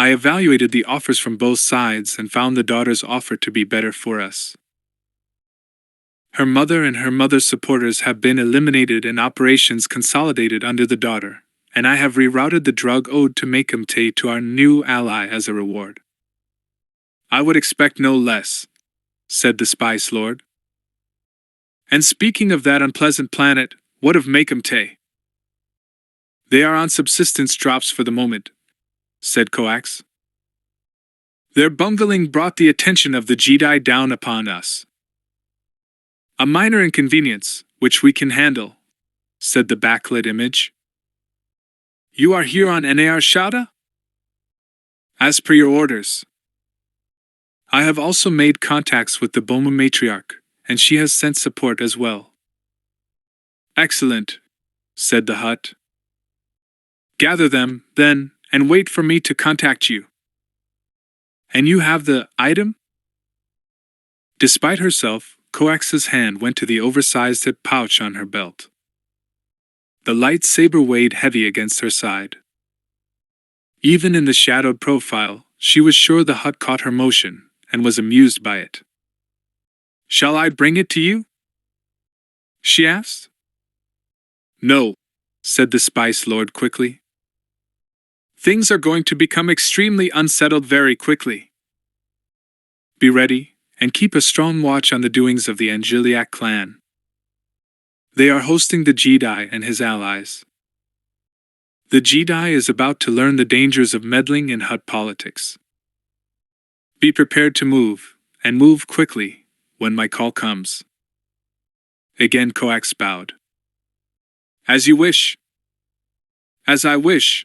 I evaluated the offers from both sides and found the daughter's offer to be better for us. Her mother and her mother's supporters have been eliminated and operations consolidated under the daughter, and I have rerouted the drug ode to Makumte to our new ally as a reward. I would expect no less, said the Spice Lord. And speaking of that unpleasant planet, what of Makumte? They are on subsistence drops for the moment, said Coax. Their bungling brought the attention of the Jedi down upon us. A minor inconvenience, which we can handle, said the backlit image. You are here on Nar Shada? As per your orders. I have also made contacts with the Boma matriarch, and she has sent support as well. Excellent, said the Hutt. Gather them, then, and wait for me to contact you. And you have the item? Despite herself, Coax's hand went to the oversized hip pouch on her belt. The lightsaber weighed heavy against her side. Even in the shadowed profile, she was sure the Hutt caught her motion, and was amused by it. Shall I bring it to you? She asked. No, said the Spice Lord quickly. Things are going to become extremely unsettled very quickly. Be ready, and keep a strong watch on the doings of the Angeliac clan. They are hosting the Jedi and his allies. The Jedi is about to learn the dangers of meddling in Hutt politics. Be prepared to move, and move quickly, when my call comes. Again Coax bowed. As you wish. As I wish,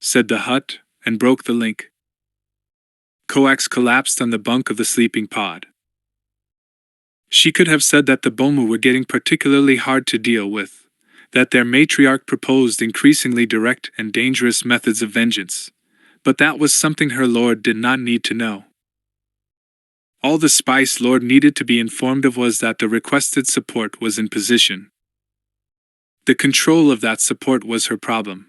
said the Hutt, and broke the link. Coax collapsed on the bunk of the sleeping pod. She could have said that the Boma were getting particularly hard to deal with, that their matriarch proposed increasingly direct and dangerous methods of vengeance, but that was something her lord did not need to know. All the Spice Lord needed to be informed of was that the requested support was in position. The control of that support was her problem.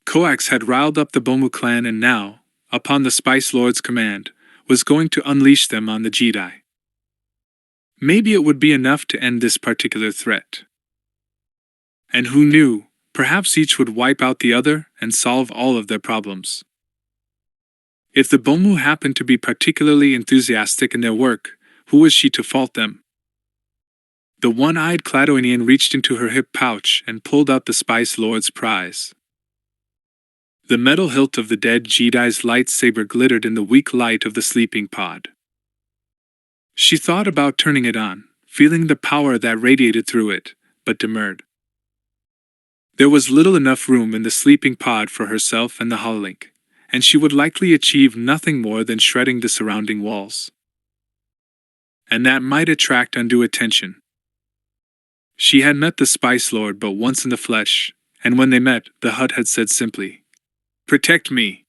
Coax had riled up the Bomu clan and now, upon the Spice Lord's command, was going to unleash them on the Jedi. Maybe it would be enough to end this particular threat. And who knew, perhaps each would wipe out the other and solve all of their problems. If the Bomu happened to be particularly enthusiastic in their work, who was she to fault them? The one-eyed Cladoinian reached into her hip pouch and pulled out the Spice Lord's prize. The metal hilt of the dead Jedi's lightsaber glittered in the weak light of the sleeping pod. She thought about turning it on, feeling the power that radiated through it, but demurred. There was little enough room in the sleeping pod for herself and the hololink, and she would likely achieve nothing more than shredding the surrounding walls. And that might attract undue attention. She had met the Spice Lord but once in the flesh, and when they met, the Hutt had said simply, "Protect me."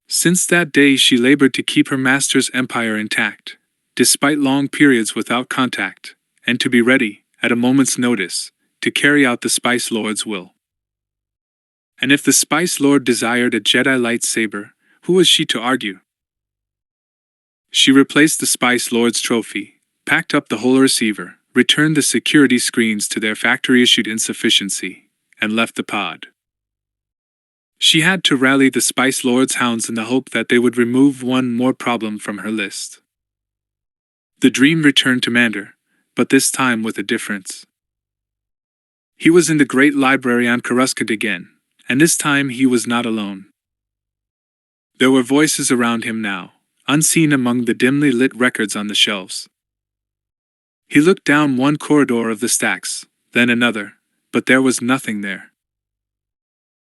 Since that day she labored to keep her master's empire intact, despite long periods without contact, and to be ready, at a moment's notice, to carry out the Spice Lord's will. And if the Spice Lord desired a Jedi lightsaber, who was she to argue? She replaced the Spice Lord's trophy, packed up the whole receiver, returned the security screens to their factory-issued insufficiency, and left the pod. She had to rally the Spice Lord's hounds in the hope that they would remove one more problem from her list. The dream returned to Mander, but this time with a difference. He was in the great library on Coruscant again, and this time he was not alone. There were voices around him now, unseen among the dimly lit records on the shelves. He looked down one corridor of the stacks, then another, but there was nothing there.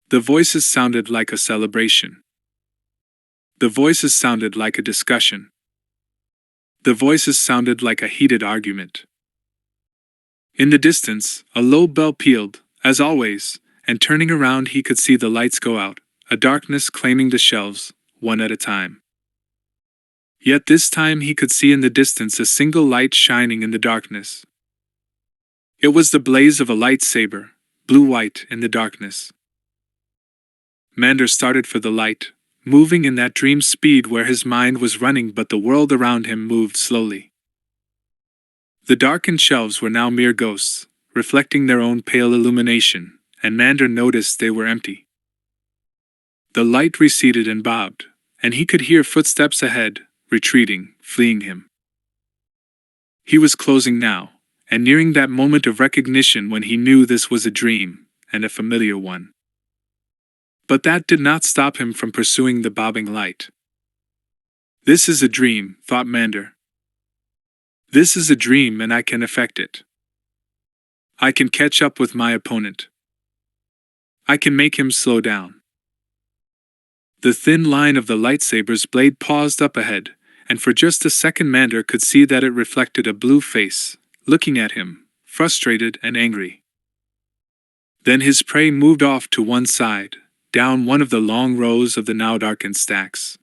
The voices sounded like a celebration. The voices sounded like a discussion. The voices sounded like a heated argument. In the distance, a low bell pealed, as always, and turning around he could see the lights go out, a darkness claiming the shelves, one at a time. Yet this time he could see in the distance a single light shining in the darkness. It was the blaze of a lightsaber, blue-white in the darkness. Mander started for the light, moving in that dream speed where his mind was running but the world around him moved slowly. The darkened shelves were now mere ghosts, reflecting their own pale illumination, and Mander noticed they were empty. The light receded and bobbed, and he could hear footsteps ahead, retreating, fleeing him. He was closing now, and nearing that moment of recognition when he knew this was a dream, and a familiar one. But that did not stop him from pursuing the bobbing light. This is a dream, thought Mander. This is a dream and I can affect it. I can catch up with my opponent. I can make him slow down. The thin line of the lightsaber's blade paused up ahead, and for just a second Mander could see that it reflected a blue face, looking at him, frustrated and angry. Then his prey moved off to one side, down one of the long rows of the now darkened stacks.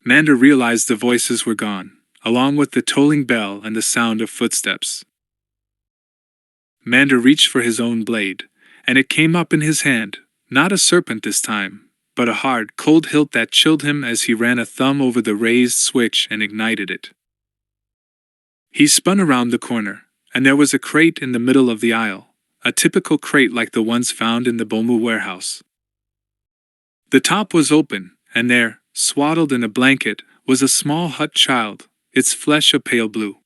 Mander realized the voices were gone, along with the tolling bell and the sound of footsteps. Mander reached for his own blade, and it came up in his hand, not a serpent this time, but a hard, cold hilt that chilled him as he ran a thumb over the raised switch and ignited it. He spun around the corner, and there was a crate in the middle of the aisle, a typical crate like the ones found in the Bomu warehouse. The top was open, and there, swaddled in a blanket, was a small Hutt child, its flesh a pale blue.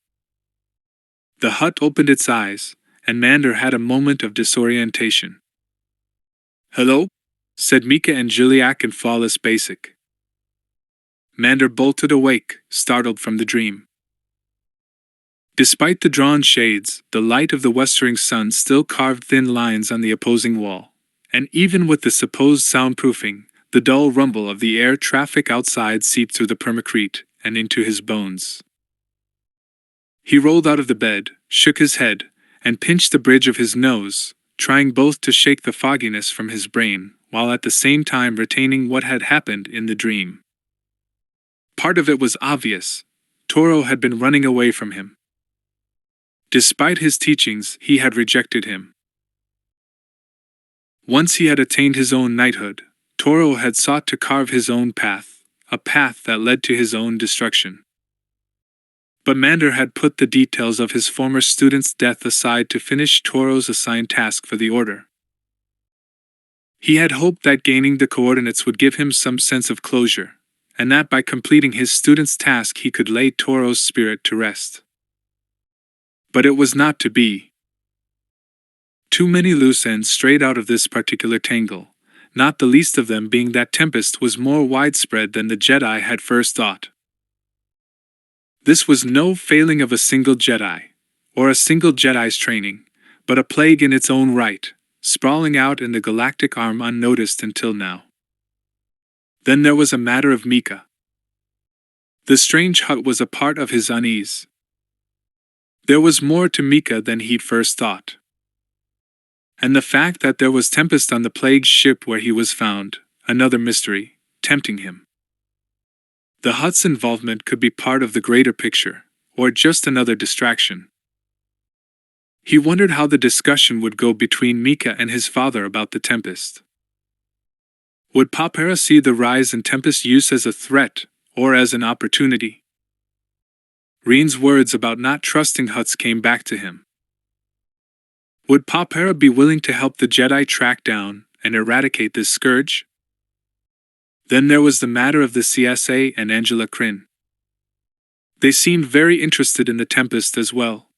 The Hutt opened its eyes, and Mander had a moment of disorientation. "Hello?" said Mika and Juliak in flawless basic. Mander bolted awake, startled from the dream. Despite the drawn shades, the light of the westering sun still carved thin lines on the opposing wall, and even with the supposed soundproofing, the dull rumble of the air traffic outside seeped through the permacrete and into his bones. He rolled out of the bed, shook his head, and pinched the bridge of his nose, trying both to shake the fogginess from his brain, while at the same time retaining what had happened in the dream. Part of it was obvious. Toro had been running away from him. Despite his teachings, he had rejected him. Once he had attained his own knighthood, Toro had sought to carve his own path, a path that led to his own destruction. But Mander had put the details of his former student's death aside to finish Toro's assigned task for the Order. He had hoped that gaining the coordinates would give him some sense of closure, and that by completing his student's task he could lay Toro's spirit to rest. But it was not to be. Too many loose ends strayed out of this particular tangle, not the least of them being that Tempest was more widespread than the Jedi had first thought. This was no failing of a single Jedi, or a single Jedi's training, but a plague in its own right, sprawling out in the galactic arm unnoticed until now. Then there was a matter of Mika. The strange Hutt was a part of his unease. There was more to Mika than he'd first thought. And the fact that there was Tempest on the plague ship where he was found, another mystery, tempting him. The Hutt's involvement could be part of the greater picture, or just another distraction. He wondered how the discussion would go between Mika and his father about the Tempest. Would Papera see the rise in Tempest use as a threat, or as an opportunity? Reen's words about not trusting Hutts came back to him. Would Papera be willing to help the Jedi track down and eradicate this scourge? Then there was the matter of the CSA and Angela Kryn. They seemed very interested in the Tempest as well.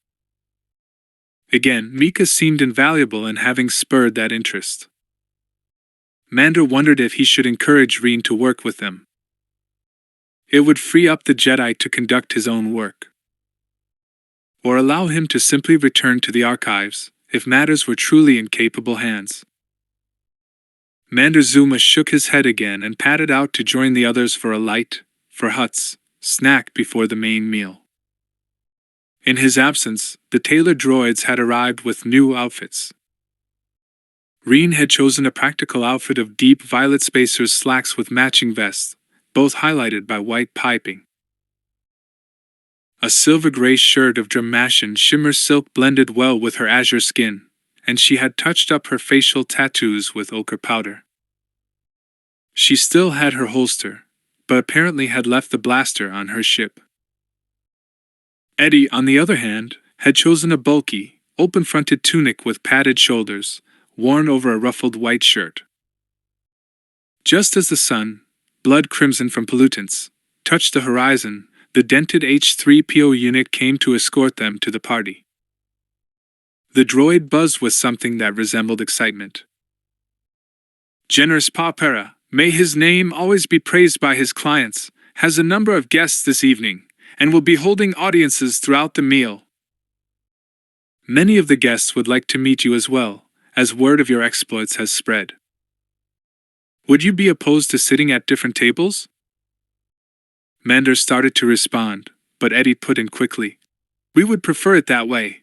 Again, Mika seemed invaluable in having spurred that interest. Mander wondered if he should encourage Reen to work with them. It would free up the Jedi to conduct his own work. Or allow him to simply return to the archives, if matters were truly in capable hands. Mander Zuma shook his head again and padded out to join the others for a light, for Hutts, snack before the main meal. In his absence, the tailor droids had arrived with new outfits. Reen had chosen a practical outfit of deep violet spacers slacks with matching vests, both highlighted by white piping. A silver-gray shirt of Dramashian shimmer silk blended well with her azure skin, and she had touched up her facial tattoos with ochre powder. She still had her holster, but apparently had left the blaster on her ship. Eddie, on the other hand, had chosen a bulky, open-fronted tunic with padded shoulders, worn over a ruffled white shirt. Just as the sun, blood crimson from pollutants, touched the horizon, the dented H-3PO unit came to escort them to the party. The droid buzzed with something that resembled excitement. Generous Papera, may his name always be praised by his clients, has a number of guests this evening, and will be holding audiences throughout the meal. Many of the guests would like to meet you as well, as word of your exploits has spread. Would you be opposed to sitting at different tables? Mander started to respond, but Eddie put in quickly, "We would prefer it that way.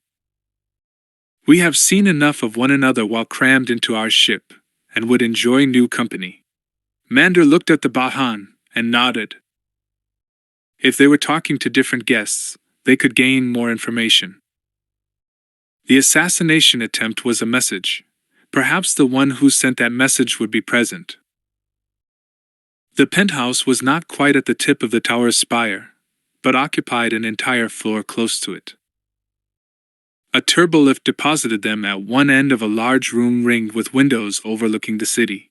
We have seen enough of one another while crammed into our ship, and would enjoy new company." Mander looked at the Bahan, and nodded. If they were talking to different guests, they could gain more information. The assassination attempt was a message. Perhaps the one who sent that message would be present. The penthouse was not quite at the tip of the tower's spire, but occupied an entire floor close to it. A turbolift deposited them at one end of a large room ringed with windows overlooking the city.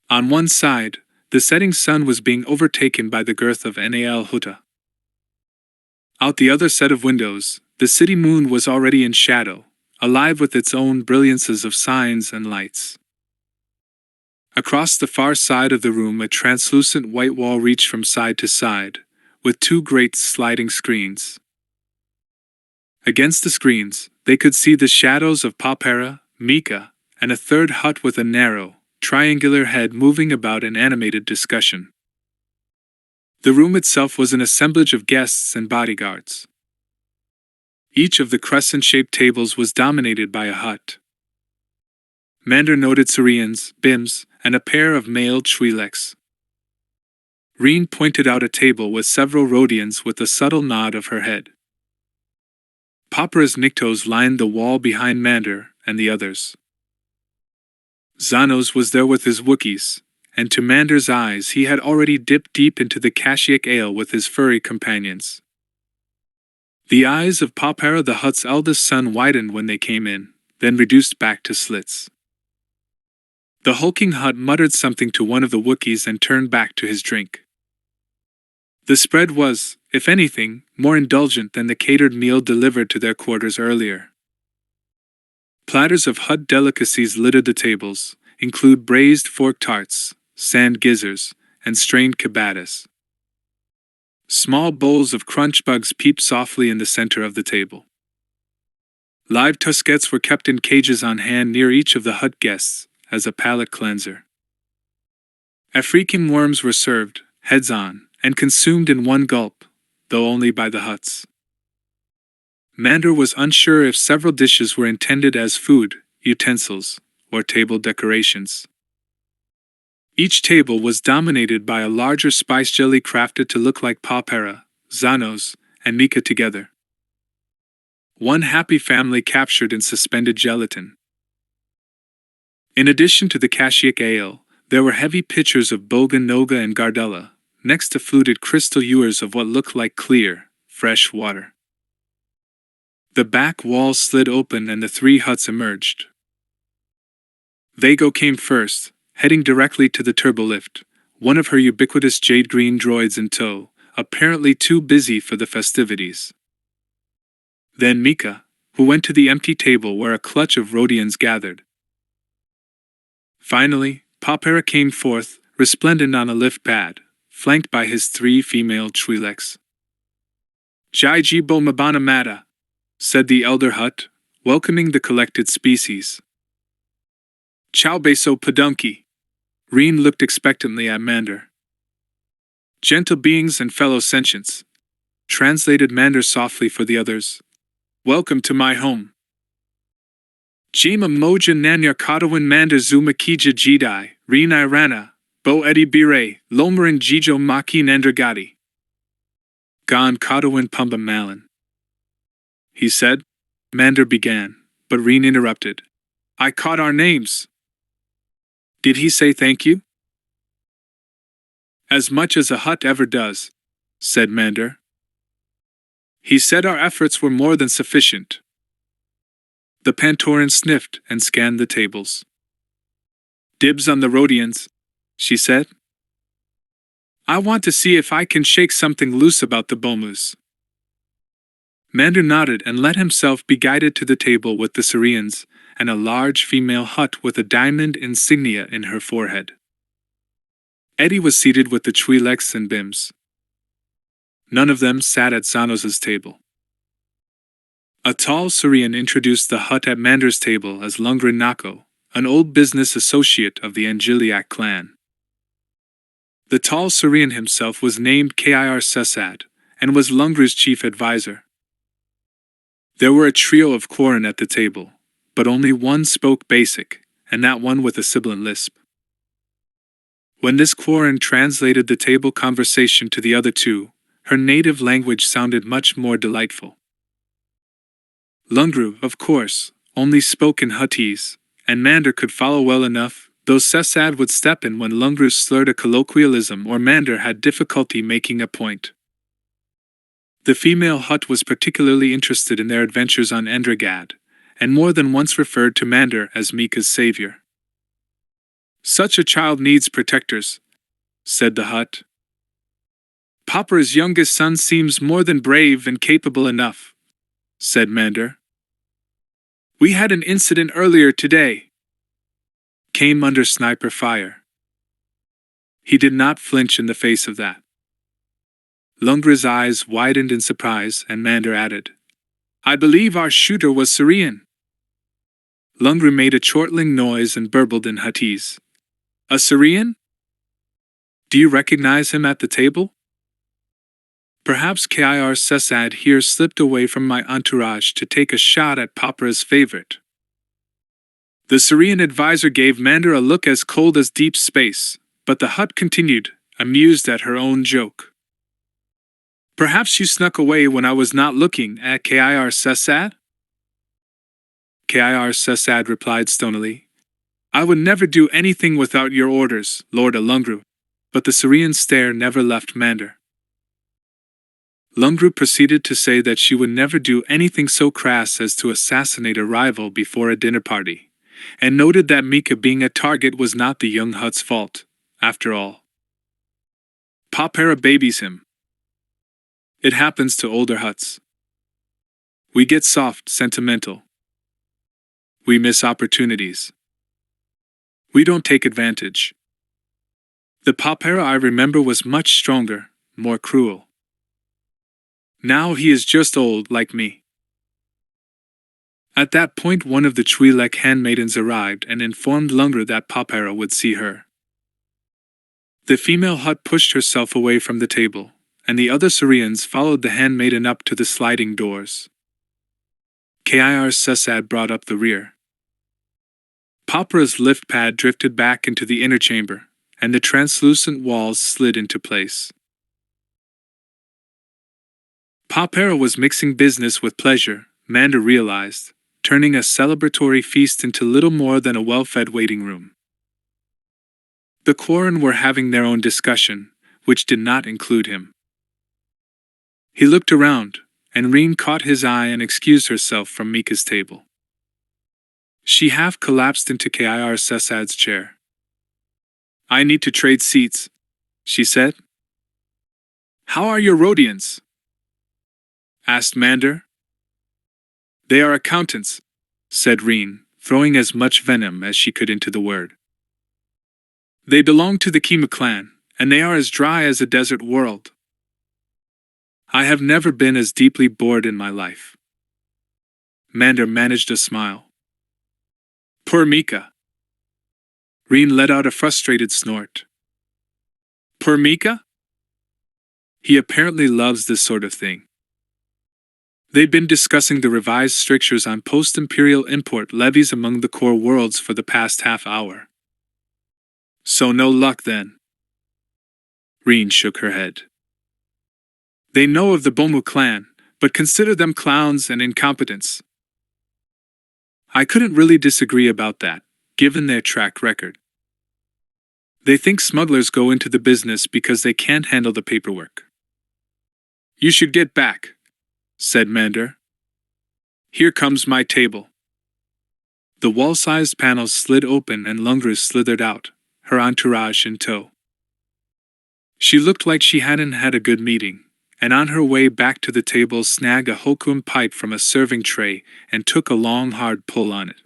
On one side, the setting sun was being overtaken by the girth of Nal Huta. Out the other set of windows, the city moon was already in shadow, alive with its own brilliances of signs and lights. Across the far side of the room, a translucent white wall reached from side to side, with two great sliding screens. Against the screens, they could see the shadows of Papera, Mika, and a third hut with a narrow, triangular head moving about in animated discussion. The room itself was an assemblage of guests and bodyguards. Each of the crescent-shaped tables was dominated by a hut. Mander noted Syrians, Bims, and a pair of male Twi'leks. Reen pointed out a table with several Rhodians with a subtle nod of her head. Papera's Niktos lined the wall behind Mander and the others. Xanos was there with his Wookiees, and to Mander's eyes he had already dipped deep into the Kashyyyk ale with his furry companions. The eyes of Papera, the hut's eldest son, widened when they came in, then reduced back to slits. The hulking hut muttered something to one of the Wookiees and turned back to his drink. The spread was, if anything, more indulgent than the catered meal delivered to their quarters earlier. Platters of hut delicacies littered the tables, include braised fork tarts, sand gizzards, and strained kabatas. Small bowls of crunch bugs peeped softly in the center of the table. Live tuskettes were kept in cages on hand near each of the hut guests, as a palate cleanser. African worms were served, heads on, and consumed in one gulp, though only by the huts. Mander was unsure if several dishes were intended as food, utensils, or table decorations. Each table was dominated by a larger spice jelly crafted to look like Papera, Xanos, and Mika together. One happy family captured in suspended gelatin. In addition to the Kashyyyk ale, there were heavy pitchers of Bogan Noga and Gardella, next to fluted crystal ewers of what looked like clear, fresh water. The back wall slid open and the three huts emerged. Vago came first, heading directly to the turbolift, one of her ubiquitous jade-green droids in tow, apparently too busy for the festivities. Then Mika, who went to the empty table where a clutch of Rhodians gathered. Finally, Papera came forth, resplendent on a lift pad, flanked by his three female Twi'leks. "Jai Jibo Mabana Mata," said the elder hut, welcoming the collected species. "Chow Beso Padunki." Reen looked expectantly at Mander. "Gentle beings and fellow sentients," translated Mander softly for the others. "Welcome to my home. Jima Moja Nanyar Kadawin Mander Zuma Kija Jidai, Reen Irana, Bo Edi Bire, Lomarin Jijo Maki Nandragati. Gan Kadawin Pumba Malin," he said. Mander began, but Reen interrupted. "I caught our names." "Did he say thank you?" As much as a hut ever does, said Mander. He said our efforts were more than sufficient. The Pantoran sniffed and scanned the tables. Dibs on the Rhodians, she said. I want to see if I can shake something loose about the Bomus. Mander nodded and let himself be guided to the table with the Syrians and a large female hut with a diamond insignia in her forehead. Eddie was seated with the Twi'leks and Bims. None of them sat at Zanos's table. A tall Syrian introduced the hut at Mander's table as Lungren Nako, an old business associate of the Angiliac clan. The tall Syrian himself was named Kir Sesad, and was Lungren's chief advisor. There were a trio of Quarren at the table, but only one spoke basic, and that one with a sibilant lisp. When this Quarren translated the table conversation to the other two, her native language sounded much more delightful. Lungru, of course, only spoke in Huttese, and Mander could follow well enough, though Sesad would step in when Lungru slurred a colloquialism or Mander had difficulty making a point. The female hut was particularly interested in their adventures on Endragad, and more than once referred to Mander as Mika's savior. Such a child needs protectors, said the hut. Papra's youngest son seems more than brave and capable enough, said Mander. We had an incident earlier today. Came under sniper fire. He did not flinch in the face of that. Lungren's eyes widened in surprise, and Mander added, I believe our shooter was Syrian. Lungren made a chortling noise and burbled in Huttese. A Syrian? Do you recognize him at the table? Perhaps Kir Sesad here slipped away from my entourage to take a shot at Papra's favorite. The Syrian advisor gave Mander a look as cold as deep space, but the hut continued, amused at her own joke. Perhaps you snuck away when I was not looking at Kir Sesad? Kir Sesad replied stonily, I would never do anything without your orders, Lord Lungru, but the Syrian stare never left Mander. Lungru proceeded to say that she would never do anything so crass as to assassinate a rival before a dinner party, and noted that Mika being a target was not the young hut's fault, after all. Papera babies him. It happens to older huts. We get soft, sentimental. We miss opportunities. We don't take advantage. The Papera I remember was much stronger, more cruel. Now he is just old like me. At that point one of the Twi'lek handmaidens arrived and informed Lungru that Papera would see her. The female hut pushed herself away from the table, and the other Syrians followed the handmaiden up to the sliding doors. Kir Sesad brought up the rear. Papera's lift pad drifted back into the inner chamber, and the translucent walls slid into place. Papera was mixing business with pleasure, Mander realized, turning a celebratory feast into little more than a well-fed waiting room. The Quarren were having their own discussion, which did not include him. He looked around, and Reen caught his eye and excused herself from Mika's table. She half collapsed into Kir Sesad's chair. I need to trade seats, she said. How are your Rhodians? Asked Mander. They are accountants, said Reen, throwing as much venom as she could into the word. They belong to the Kima clan, and they are as dry as a desert world. I have never been as deeply bored in my life. Mander managed a smile. Poor Mika. Reen let out a frustrated snort. Poor Mika? He apparently loves this sort of thing. They'd been discussing the revised strictures on post-imperial import levies among the core worlds for the past half hour. So no luck then. Reen shook her head. They know of the Bomu clan, but consider them clowns and incompetents. I couldn't really disagree about that, given their track record. They think smugglers go into the business because they can't handle the paperwork. You should get back, said Mander. Here comes my table. The wall-sized panels slid open and Lungru slithered out, her entourage in tow. She looked like she hadn't had a good meeting, and on her way back to the table snagged a hokum pipe from a serving tray and took a long hard pull on it.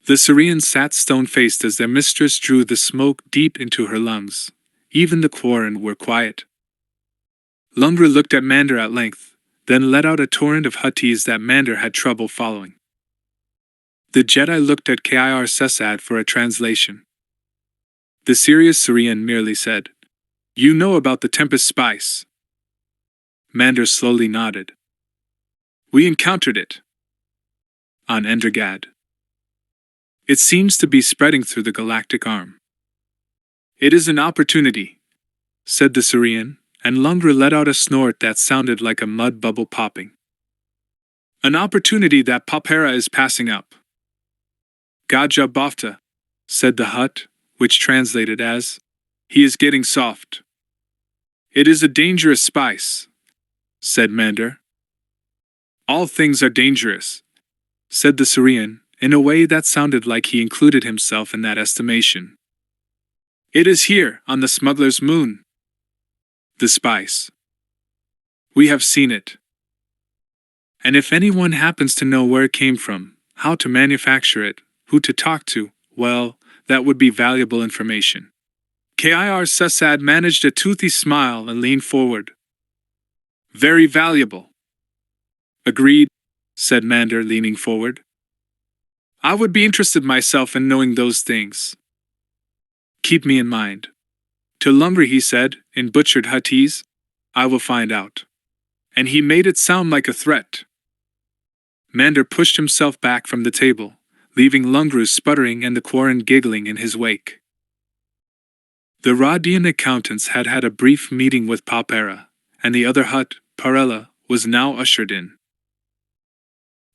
The Syrians sat stone-faced as their mistress drew the smoke deep into her lungs. Even the Quarren were quiet. Lungru looked at Mander at length, then let out a torrent of hutties that Mander had trouble following. The Jedi looked at Kir Sessad for a translation. The serious Syrian merely said, "You know about the Tempest spice." Mander slowly nodded. "We encountered it on Endergad. It seems to be spreading through the galactic arm." "It is an opportunity," said the Syrian, and Lungru let out a snort that sounded like a mud bubble popping. "An opportunity that Papera is passing up." "Gaja Bafta," said the Hutt, which translated as, "He is getting soft." "It is a dangerous spice," said Mander. "All things are dangerous," said the Syrian, in a way that sounded like he included himself in that estimation. "It is here, on the smuggler's moon." "The spice. We have seen it. And if anyone happens to know where it came from, how to manufacture it, who to talk to, well, that would be valuable information." Kir Sessad managed a toothy smile and leaned forward. "Very valuable." "Agreed," said Mander, leaning forward. "I would be interested myself in knowing those things. Keep me in mind." To Lungru he said, in butchered Huttese, "I will find out." And he made it sound like a threat. Mander pushed himself back from the table, leaving Lungru sputtering and the Quarren giggling in his wake. The Radian accountants had had a brief meeting with Papera, and the other Hutt, Parella, was now ushered in.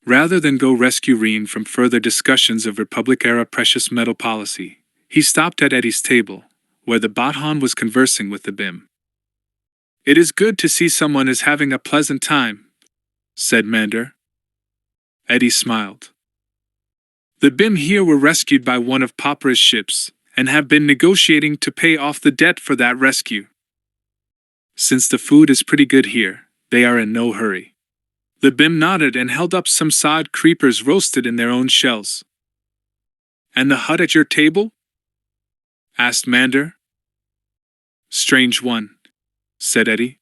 Rather than go rescue Reen from further discussions of Republic-era precious metal policy, he stopped at Eddie's table, where the Bathan was conversing with the BIM. "It is good to see someone is having a pleasant time," said Mander. Eddie smiled. "The BIM here were rescued by one of Papera's ships, and have been negotiating to pay off the debt for that rescue. Since the food is pretty good here, they are in no hurry." The BIM nodded and held up some sod creepers roasted in their own shells. "And the Hutt at your table?" asked Mander. "Strange one," said Eddie.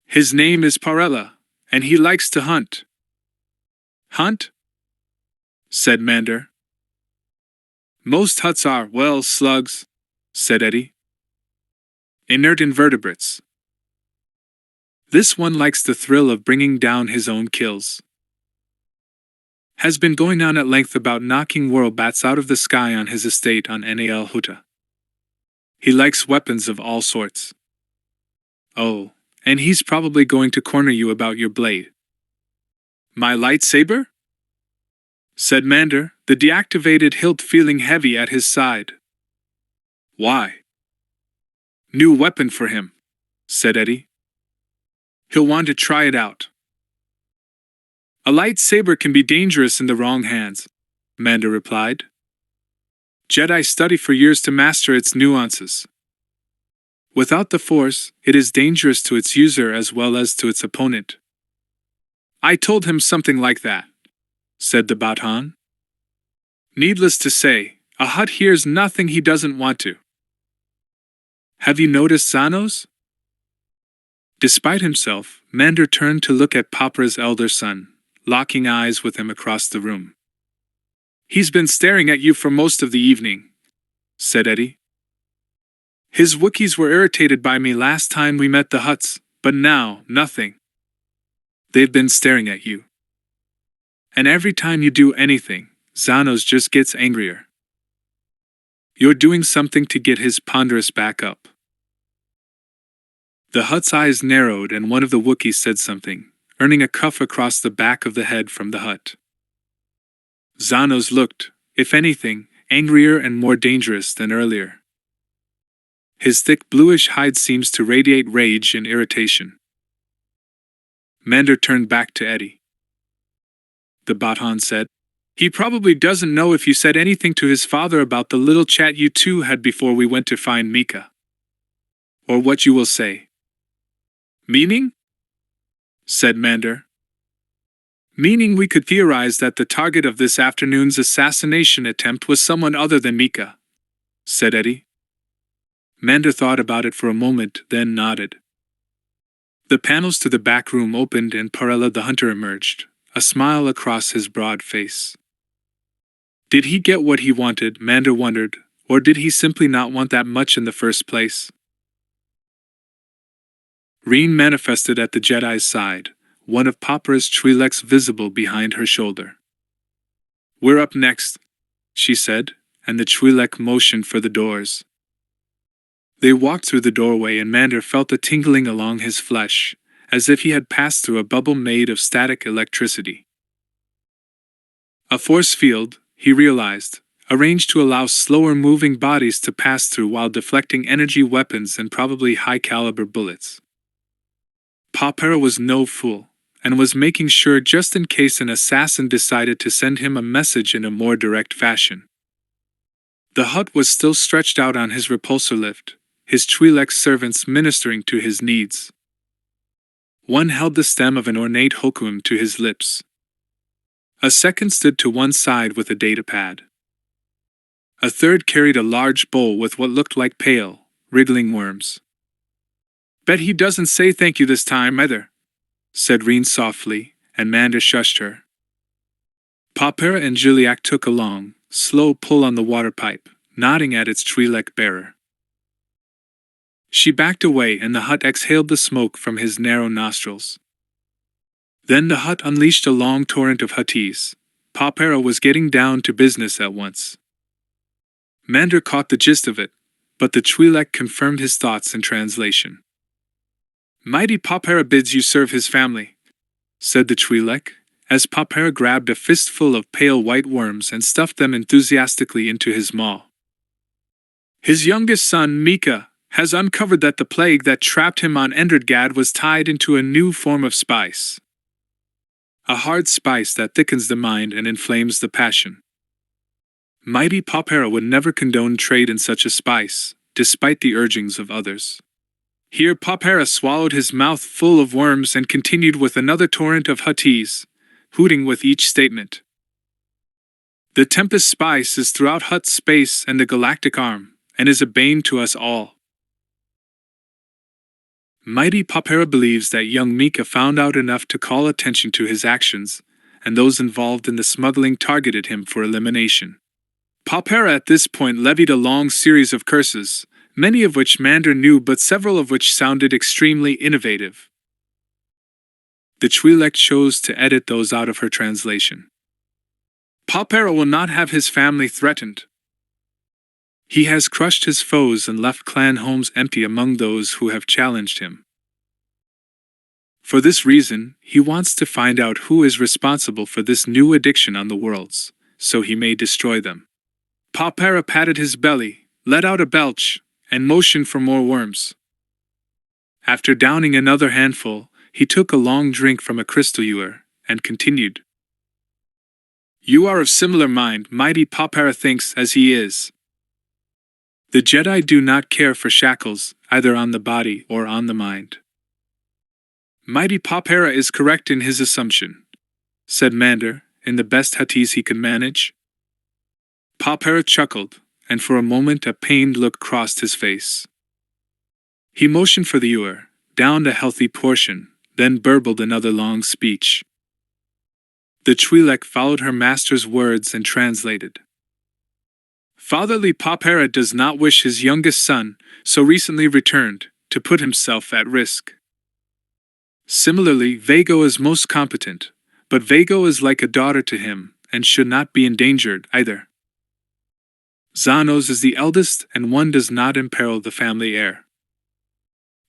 "His name is Parella, and he likes to hunt." "Hunt?" said Mander. "Most Hutts are, well, slugs," said Eddie. "Inert invertebrates. This one likes the thrill of bringing down his own kills. Has been going on at length about knocking world bats out of the sky on his estate on Nal Huta. He likes weapons of all sorts. Oh, and he's probably going to corner you about your blade." "My lightsaber?" said Mander, the deactivated hilt feeling heavy at his side. "Why?" "New weapon for him," said Eddie. "He'll want to try it out." "A lightsaber can be dangerous in the wrong hands," Mander replied. "Jedi study for years to master its nuances. Without the Force, it is dangerous to its user as well as to its opponent." "I told him something like that," said the Bathan. "Needless to say, a Hutt hears nothing he doesn't want to." "Have you noticed Xanos?" Despite himself, Mander turned to look at Papera's elder son, locking eyes with him across the room. "He's been staring at you for most of the evening," said Eddie. "His Wookiees were irritated by me last time we met the Hutts, but now, nothing. They've been staring at you. And every time you do anything, Xanos just gets angrier. You're doing something to get his ponderous back up." The Hutt's eyes narrowed and one of the Wookiees said something, earning a cuff across the back of the head from the Hutt. Xanos looked, if anything, angrier and more dangerous than earlier. His thick bluish hide seems to radiate rage and irritation. Mander turned back to Eddie. The Batan said, "He probably doesn't know if you said anything to his father about the little chat you two had before we went to find Mika. Or what you will say." "Meaning?" said Mander. "Meaning we could theorize that the target of this afternoon's assassination attempt was someone other than Mika," said Eddie. Mander thought about it for a moment, then nodded. The panels to the back room opened and Parella the hunter emerged, a smile across his broad face. Did he get what he wanted, Mander wondered, or did he simply not want that much in the first place? Reen manifested at the Jedi's side, one of Popper's Twi'leks visible behind her shoulder. "We're up next," she said, and the Twi'lek motioned for the doors. They walked through the doorway and Mander felt a tingling along his flesh, as if he had passed through a bubble made of static electricity. A force field, he realized, arranged to allow slower-moving bodies to pass through while deflecting energy weapons and probably high-caliber bullets. Popper was no fool, and was making sure just in case an assassin decided to send him a message in a more direct fashion. The hut was still stretched out on his repulsor lift, his Twi'lek servants ministering to his needs. One held the stem of an ornate hokum to his lips. A second stood to one side with a datapad. A third carried a large bowl with what looked like pale, wriggling worms. "Bet he doesn't say thank you this time either," said Reen softly, and Mander shushed her. Popper and Juliak took a long, slow pull on the water pipe, nodding at its Twi'lek bearer. She backed away and the hut exhaled the smoke from his narrow nostrils. Then the hut unleashed a long torrent of Huttese. Popera was getting down to business at once. Mander caught the gist of it, but the Twi'lek confirmed his thoughts in translation. "Mighty Popera bids you serve his family," said the Twi'lek, as Popera grabbed a fistful of pale white worms and stuffed them enthusiastically into his maw. "His youngest son, Mika, has uncovered that the plague that trapped him on Endergad was tied into a new form of spice. A hard spice that thickens the mind and inflames the passion. Mighty Popera would never condone trade in such a spice, despite the urgings of others." Here Popera swallowed his mouth full of worms and continued with another torrent of Huttese, hooting with each statement. "The Tempest spice is throughout Hutt space and the galactic arm, and is a bane to us all. Mighty Popera believes that young Mika found out enough to call attention to his actions, and those involved in the smuggling targeted him for elimination." Popera at this point levied a long series of curses, many of which Mander knew but several of which sounded extremely innovative. The Twi'lek chose to edit those out of her translation. "Popera will not have his family threatened. He has crushed his foes and left clan homes empty among those who have challenged him. For this reason, he wants to find out who is responsible for this new addiction on the worlds, so he may destroy them." Popera patted his belly, let out a belch, and motioned for more worms. After downing another handful, he took a long drink from a crystal ewer, and continued. "You are of similar mind, Mighty Popera thinks, as he is. The Jedi do not care for shackles, either on the body or on the mind." "Mighty Popera is correct in his assumption," said Mander, in the best Huttese he could manage. Popera chuckled, and for a moment a pained look crossed his face. He motioned for the ewer, downed a healthy portion, then burbled another long speech. The Twi'lek followed her master's words and translated. "Fatherly Popera does not wish his youngest son, so recently returned, to put himself at risk. Similarly, Vago is most competent, but Vago is like a daughter to him, and should not be endangered either. Xanos is the eldest, and one does not imperil the family heir.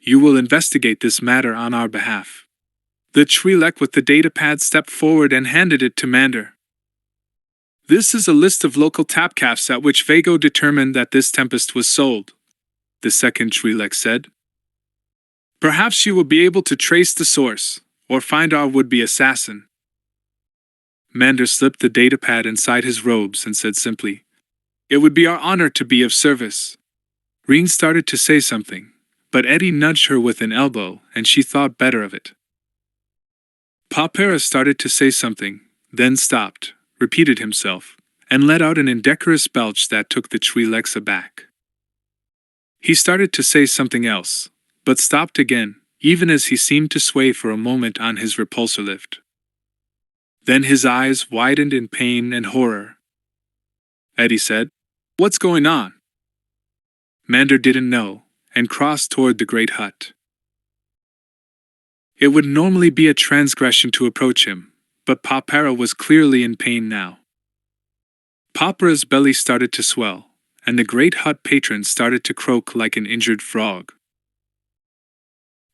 You will investigate this matter on our behalf." The Twi'lek with the datapad stepped forward and handed it to Mander. This is a list of local tapcasts at which Vago determined that this tempest was sold, the second Twi'lek said. Perhaps you will be able to trace the source, or find our would-be assassin. Mander slipped the datapad inside his robes and said simply, "It would be our honor to be of service." Reen started to say something, but Eddie nudged her with an elbow, and she thought better of it. Papera started to say something, then stopped, repeated himself, and let out an indecorous belch that took the Twi'leks aback. He started to say something else, but stopped again, even as he seemed to sway for a moment on his repulsor lift. Then his eyes widened in pain and horror. Eddie said, "What's going on?" Mander didn't know, and crossed toward the great hut. It would normally be a transgression to approach him, but Papera was clearly in pain now. Papera's belly started to swell, and the great hut patron started to croak like an injured frog.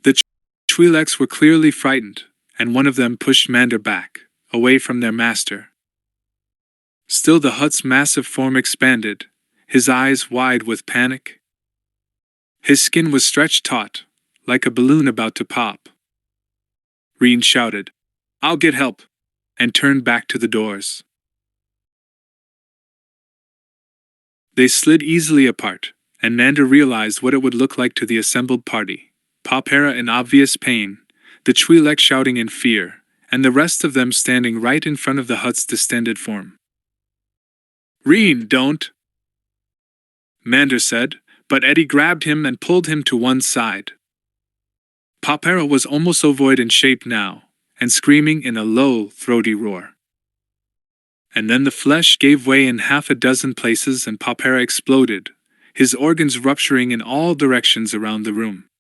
The Twi'leks were clearly frightened, and one of them pushed Mander back, away from their master. Still the hut's massive form expanded, his eyes wide with panic. His skin was stretched taut, like a balloon about to pop. Reen shouted, "I'll get help," and turned back to the doors. They slid easily apart, and Mander realized what it would look like to the assembled party. Papera in obvious pain, the Twi'lek shouting in fear, and the rest of them standing right in front of the hut's distended form. "Reen, don't!" Mander said, but Eddie grabbed him and pulled him to one side. Papera was almost ovoid in shape now, and screaming in a low, throaty roar. And then the flesh gave way in half a dozen places and Papera exploded, his organs rupturing in all directions around the room.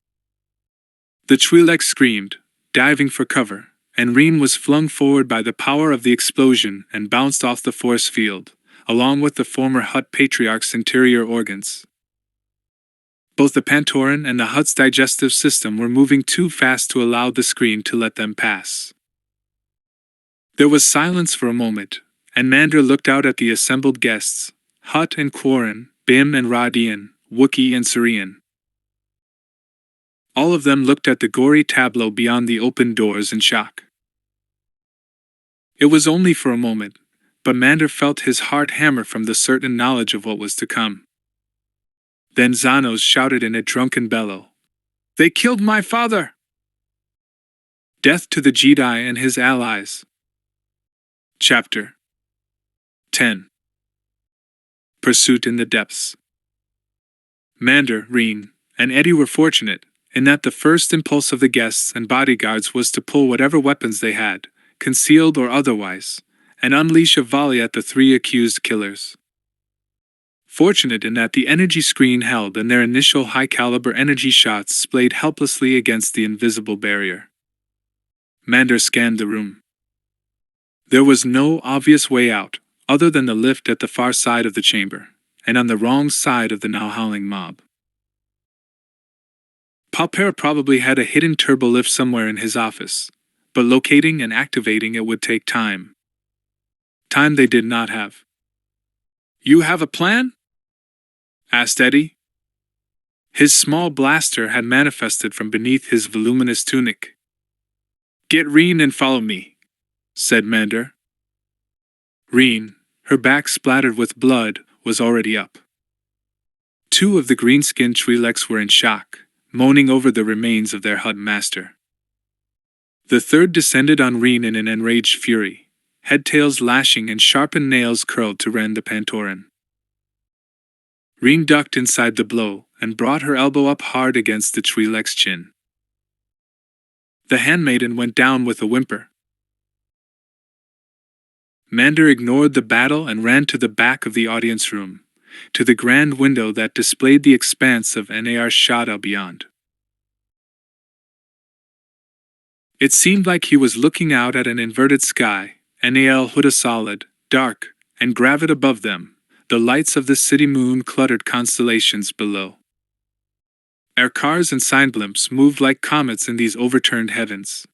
The Twi'lek screamed, diving for cover, and Reen was flung forward by the power of the explosion and bounced off the force field, along with the former hut patriarch's interior organs. Both the Pantoran and the hut's digestive system were moving too fast to allow the screen to let them pass. There was silence for a moment, and Mander looked out at the assembled guests, Hut and Quarren, Bim and Radian, Wookiee and Surian. All of them looked at the gory tableau beyond the open doors in shock. It was only for a moment, but Mander felt his heart hammer from the certain knowledge of what was to come. Then Xanos shouted in a drunken bellow, "They killed my father!" Death to the Jedi and his allies. Chapter 10. Pursuit in the Depths. Mander, Reen, and Eddie were fortunate, in that the first impulse of the guests and bodyguards was to pull whatever weapons they had, concealed or otherwise, and unleash a volley at the three accused killers. Fortunate in that the energy screen held and their initial high-caliber energy shots splayed helplessly against the invisible barrier. Mander scanned the room. There was no obvious way out, other than the lift at the far side of the chamber, and on the wrong side of the now howling mob. Papera probably had a hidden turbolift somewhere in his office, but locating and activating it would take time. Time they did not have. "You have a plan?" asked Eddie. His small blaster had manifested from beneath his voluminous tunic. "Get Reen and follow me," said Mander. Reen, her back splattered with blood, was already up. Two of the green-skinned Twi'leks were in shock, moaning over the remains of their hut master. The third descended on Reen in an enraged fury, head-tails lashing and sharpened nails curled to rend the Pantoran. Reen ducked inside the blow and brought her elbow up hard against the Twi'lek's chin. The handmaiden went down with a whimper. Mander ignored the battle and ran to the back of the audience room, to the grand window that displayed the expanse of Nar Shaddaa beyond. It seemed like he was looking out at an inverted sky, Nar Shaddaa solid, dark, and gravid above them, the lights of the city moon cluttered constellations below. Air cars and sign blimps moved like comets in these overturned heavens.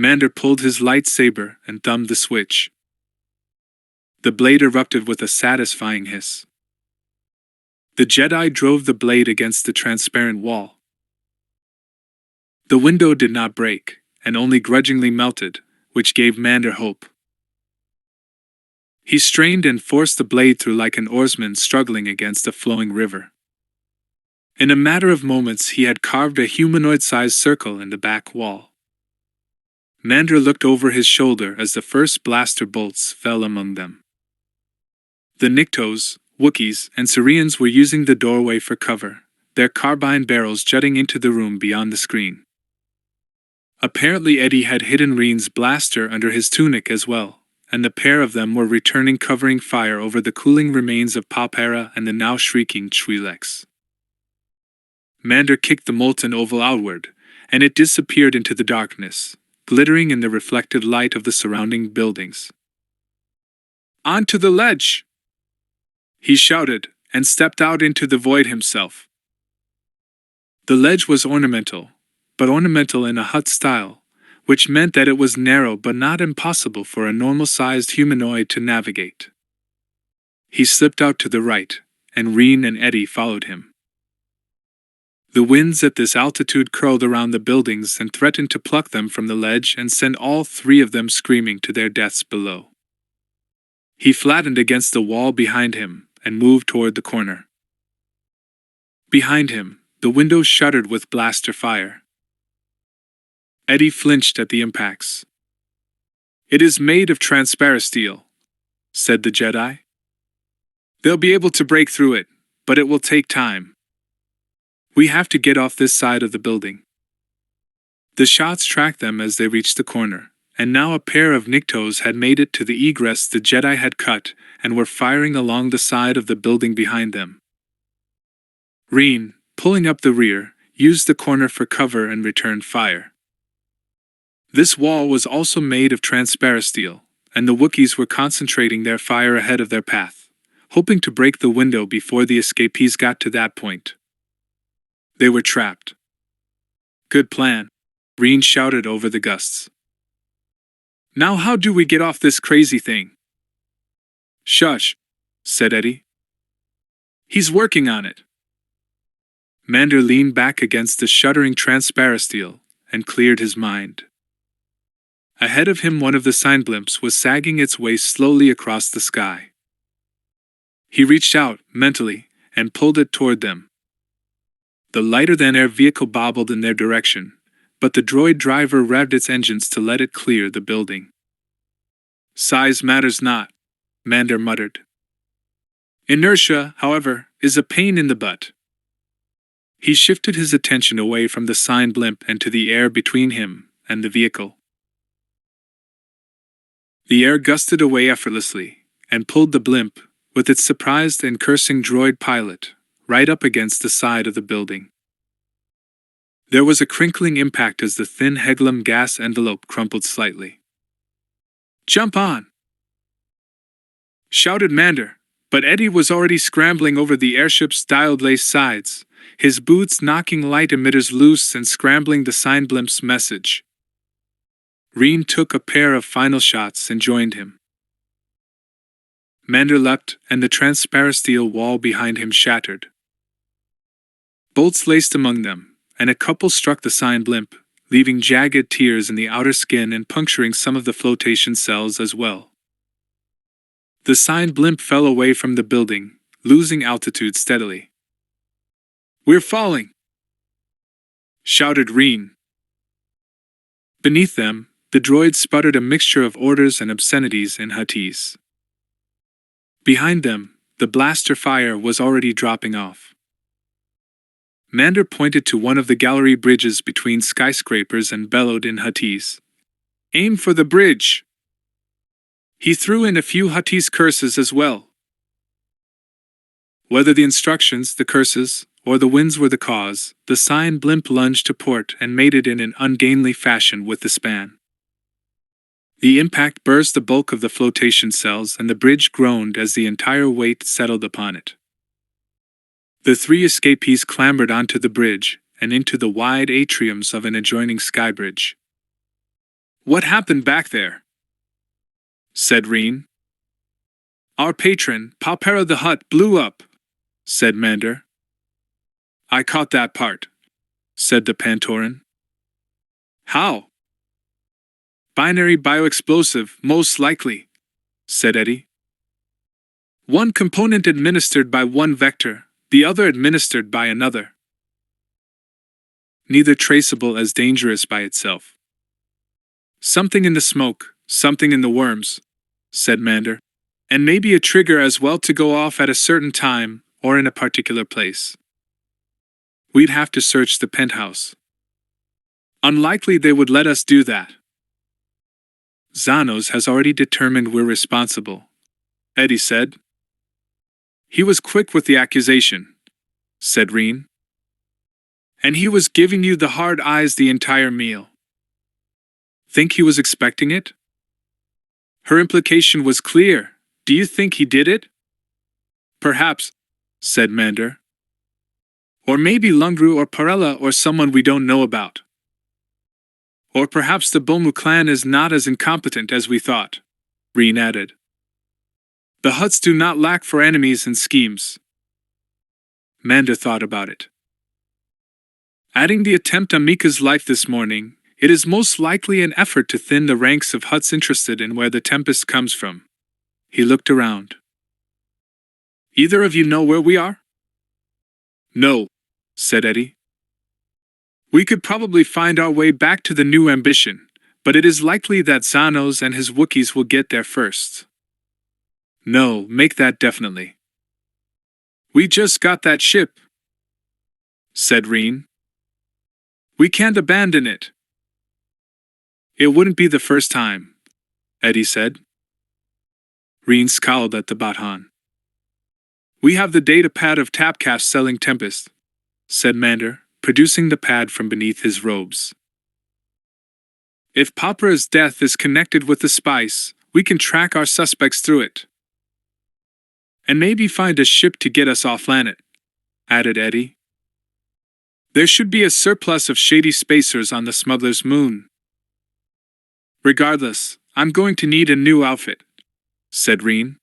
Mander pulled his lightsaber and thumbed the switch. The blade erupted with a satisfying hiss. The Jedi drove the blade against the transparent wall. The window did not break, and only grudgingly melted, which gave Mander hope. He strained and forced the blade through like an oarsman struggling against a flowing river. In a matter of moments he had carved a humanoid-sized circle in the back wall. Mander looked over his shoulder as the first blaster bolts fell among them. The Niktos, Wookiees, and Syrians were using the doorway for cover, their carbine barrels jutting into the room beyond the screen. Apparently Eddie had hidden Reen's blaster under his tunic as well, and the pair of them were returning covering fire over the cooling remains of Papera and the now shrieking Twi'leks. Mander kicked the molten oval outward, and it disappeared into the darkness, glittering in the reflected light of the surrounding buildings. "Onto the ledge!" he shouted, and stepped out into the void himself. The ledge was ornamental, but ornamental in a hut style, which meant that it was narrow but not impossible for a normal-sized humanoid to navigate. He slipped out to the right, and Reen and Eddie followed him. The winds at this altitude curled around the buildings and threatened to pluck them from the ledge and send all three of them screaming to their deaths below. He flattened against the wall behind him and moved toward the corner. Behind him, the windows shuddered with blaster fire. Eddie flinched at the impacts. "It is made of transparent steel," said the Jedi. "They'll be able to break through it, but it will take time. We have to get off this side of the building." The shots tracked them as they reached the corner, and now a pair of Niktos had made it to the egress the Jedi had cut and were firing along the side of the building behind them. Reen, pulling up the rear, used the corner for cover and returned fire. This wall was also made of transparent steel, and the Wookiees were concentrating their fire ahead of their path, hoping to break the window before the escapees got to that point. They were trapped. "Good plan," Reen shouted over the gusts. "Now how do we get off this crazy thing?" "Shush," said Eddie. "He's working on it." Mander leaned back against the shuddering transparent steel and cleared his mind. Ahead of him one of the sign blimps was sagging its way slowly across the sky. He reached out, mentally, and pulled it toward them. The lighter-than-air vehicle bobbled in their direction, but the droid driver revved its engines to let it clear the building. "Size matters not," Mander muttered. "Inertia, however, is a pain in the butt." He shifted his attention away from the sign blimp and to the air between him and the vehicle. The air gusted away effortlessly, and pulled the blimp, with its surprised and cursing droid pilot, right up against the side of the building. There was a crinkling impact as the thin Heglum gas envelope crumpled slightly. "Jump on!" shouted Mander, but Eddie was already scrambling over the airship's dialed-lace sides, his boots knocking light emitters loose and scrambling the sign blimp's message. Reen took a pair of final shots and joined him. Mander leapt, and the transparent steel wall behind him shattered. Bolts laced among them, and a couple struck the sign blimp, leaving jagged tears in the outer skin and puncturing some of the flotation cells as well. The sign blimp fell away from the building, losing altitude steadily. "We're falling!" shouted Reen. Beneath them, the droid sputtered a mixture of orders and obscenities in Huttese. Behind them, the blaster fire was already dropping off. Mander pointed to one of the gallery bridges between skyscrapers and bellowed in Huttese, "Aim for the bridge!" He threw in a few Huttese curses as well. Whether the instructions, the curses, or the winds were the cause, the sign blimp lunged to port and made it in an ungainly fashion with the span. The impact burst the bulk of the flotation cells and the bridge groaned as the entire weight settled upon it. The three escapees clambered onto the bridge and into the wide atriums of an adjoining skybridge. "What happened back there?" said Reen. Our patron, Palpera the Hutt, blew up, said Mander. I caught that part, said the Pantoran. How? Binary bioexplosive, most likely, said Eddie. One component administered by one vector, the other administered by another. Neither traceable as dangerous by itself. Something in the smoke, something in the worms, said Mander. And maybe a trigger as well to go off at a certain time, or in a particular place. We'd have to search the penthouse. Unlikely they would let us do that. Xanos has already determined we're responsible, Eddie said. He was quick with the accusation, said Reen. And he was giving you the hard eyes the entire meal. Think he was expecting it? Her implication was clear. Do you think he did it? Perhaps, said Mander. Or maybe Lungru or Parella or someone we don't know about. Or perhaps the Bomu clan is not as incompetent as we thought, Reen added. The Hutts do not lack for enemies and schemes. Mander thought about it. Adding the attempt on Mika's life this morning, it is most likely an effort to thin the ranks of Hutts interested in where the Tempest comes from. He looked around. Either of you know where we are? No, said Eddie. We could probably find our way back to the new ambition, but it is likely that Xanos and his Wookiees will get there first. No, make that definitely. We just got that ship, said Reen. We can't abandon it. It wouldn't be the first time, Eddie said. Reen scowled at the Bathan. We have the data pad of Tapcast selling Tempest, said Mander, producing the pad from beneath his robes. If Papera's death is connected with the spice, we can track our suspects through it. And maybe find a ship to get us off planet, added Eddie. There should be a surplus of shady spacers on the smuggler's moon. Regardless, I'm going to need a new outfit, said Reen.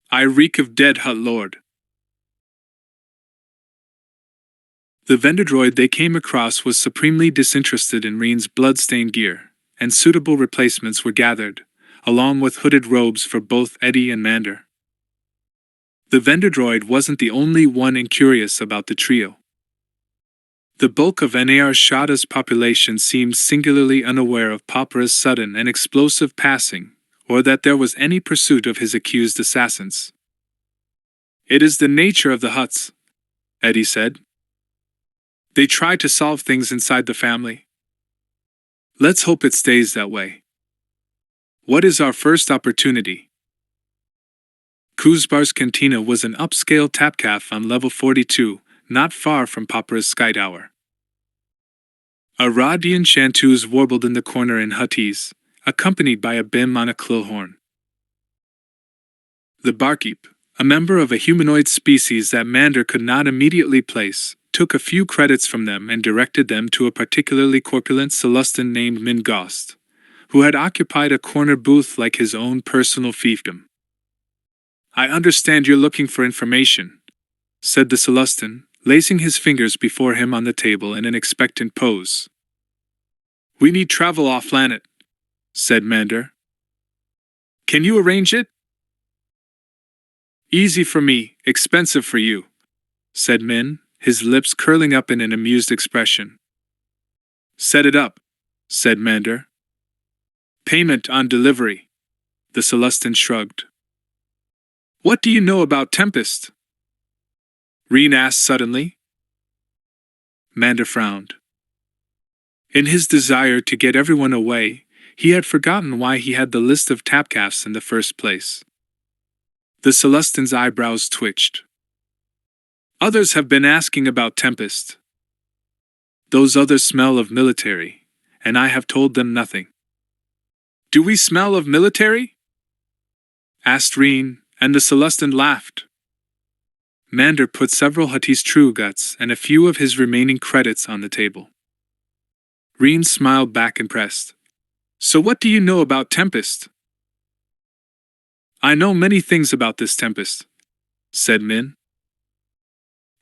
I reek of dead Hutt Lord. The vendor droid they came across was supremely disinterested in Reen's blood-stained gear, and suitable replacements were gathered, along with hooded robes for both Eddie and Mander. The vendor droid wasn't the only one incurious about the trio. The bulk of Nar Shada's population seemed singularly unaware of Papera's sudden and explosive passing, or that there was any pursuit of his accused assassins. It is the nature of the Hutts, Eddie said. They try to solve things inside the family. Let's hope it stays that way. What is our first opportunity? Kuzbar's Cantina was an upscale tapcaf on level 42, not far from Papera's Sky Tower. A Radian chanteuse warbled in the corner in Huttese, accompanied by a bim on a klilhorn. The barkeep, a member of a humanoid species that Mander could not immediately place, took a few credits from them and directed them to a particularly corpulent Celestin named Mingost, who had occupied a corner booth like his own personal fiefdom. I understand you're looking for information, said the Celestin, lacing his fingers before him on the table in an expectant pose. We need travel off-planet, said Mander. Can you arrange it? Easy for me, expensive for you, said Min, his lips curling up in an amused expression. Set it up, said Mander. Payment on delivery, the Celestin shrugged. What do you know about Tempest? Reen asked suddenly. Mander frowned. In his desire to get everyone away, he had forgotten why he had the list of tapcafs in the first place. The Celestin's eyebrows twitched. Others have been asking about Tempest. Those others smell of military, and I have told them nothing. Do we smell of military? Asked Reen, and the Celestin laughed. Mander put several Huttese true guts and a few of his remaining credits on the table. Reen smiled back impressed. So what do you know about Tempest? I know many things about this tempest, said Min.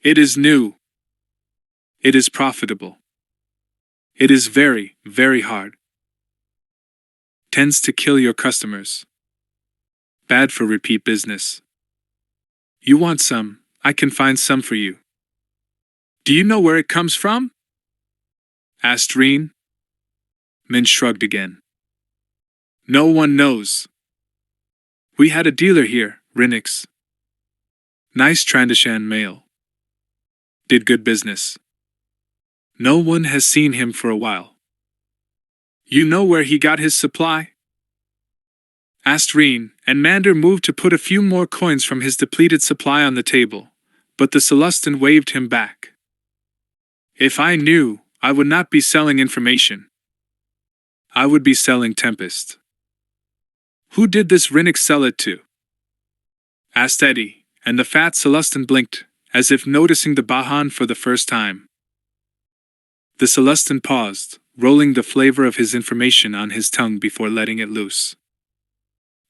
It is new. It is profitable. It is very, very hard. Tends to kill your customers. Bad for repeat business. You want some, I can find some for you. Do you know where it comes from? Asked Reen. Min shrugged again. No one knows. We had a dealer here, Rinix. Nice Trandashan male. Did good business. No one has seen him for a while. You know where he got his supply? Asked Reen, and Mander moved to put a few more coins from his depleted supply on the table, but the Celestin waved him back. If I knew, I would not be selling information. I would be selling Tempest. Who did this Rinix sell it to? Asked Eddie, and the fat Celestin blinked, as if noticing the Bahan for the first time. The Celestin paused, rolling the flavor of his information on his tongue before letting it loose.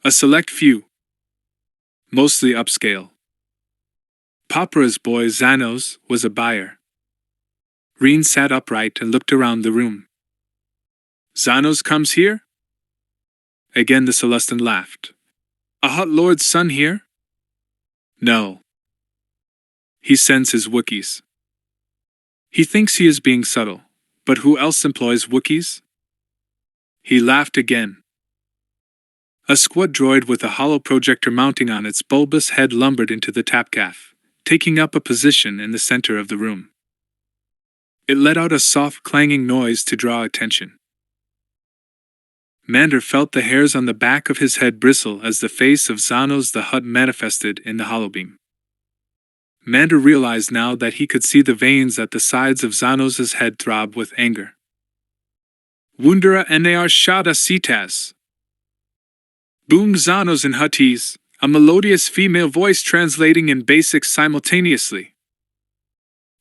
A select few. Mostly upscale. Papara's boy Zanos was a buyer. Reen sat upright and looked around the room. Zanos comes here? Again the Celestin laughed. A hot lord's son here? No. He sends his Wookiees. He thinks he is being subtle, but who else employs Wookiees? He laughed again. A squad droid with a hollow projector mounting on its bulbous head lumbered into the tapcaf, taking up a position in the center of the room. It let out a soft clanging noise to draw attention. Mander felt the hairs on the back of his head bristle as the face of Zanos the Hutt manifested in the holobeam. Mander realized now that he could see the veins at the sides of Zanos' head throb with anger. Wundera Nar Shada Sitas. Boom Zanos in Huttese, a melodious female voice translating in basic simultaneously.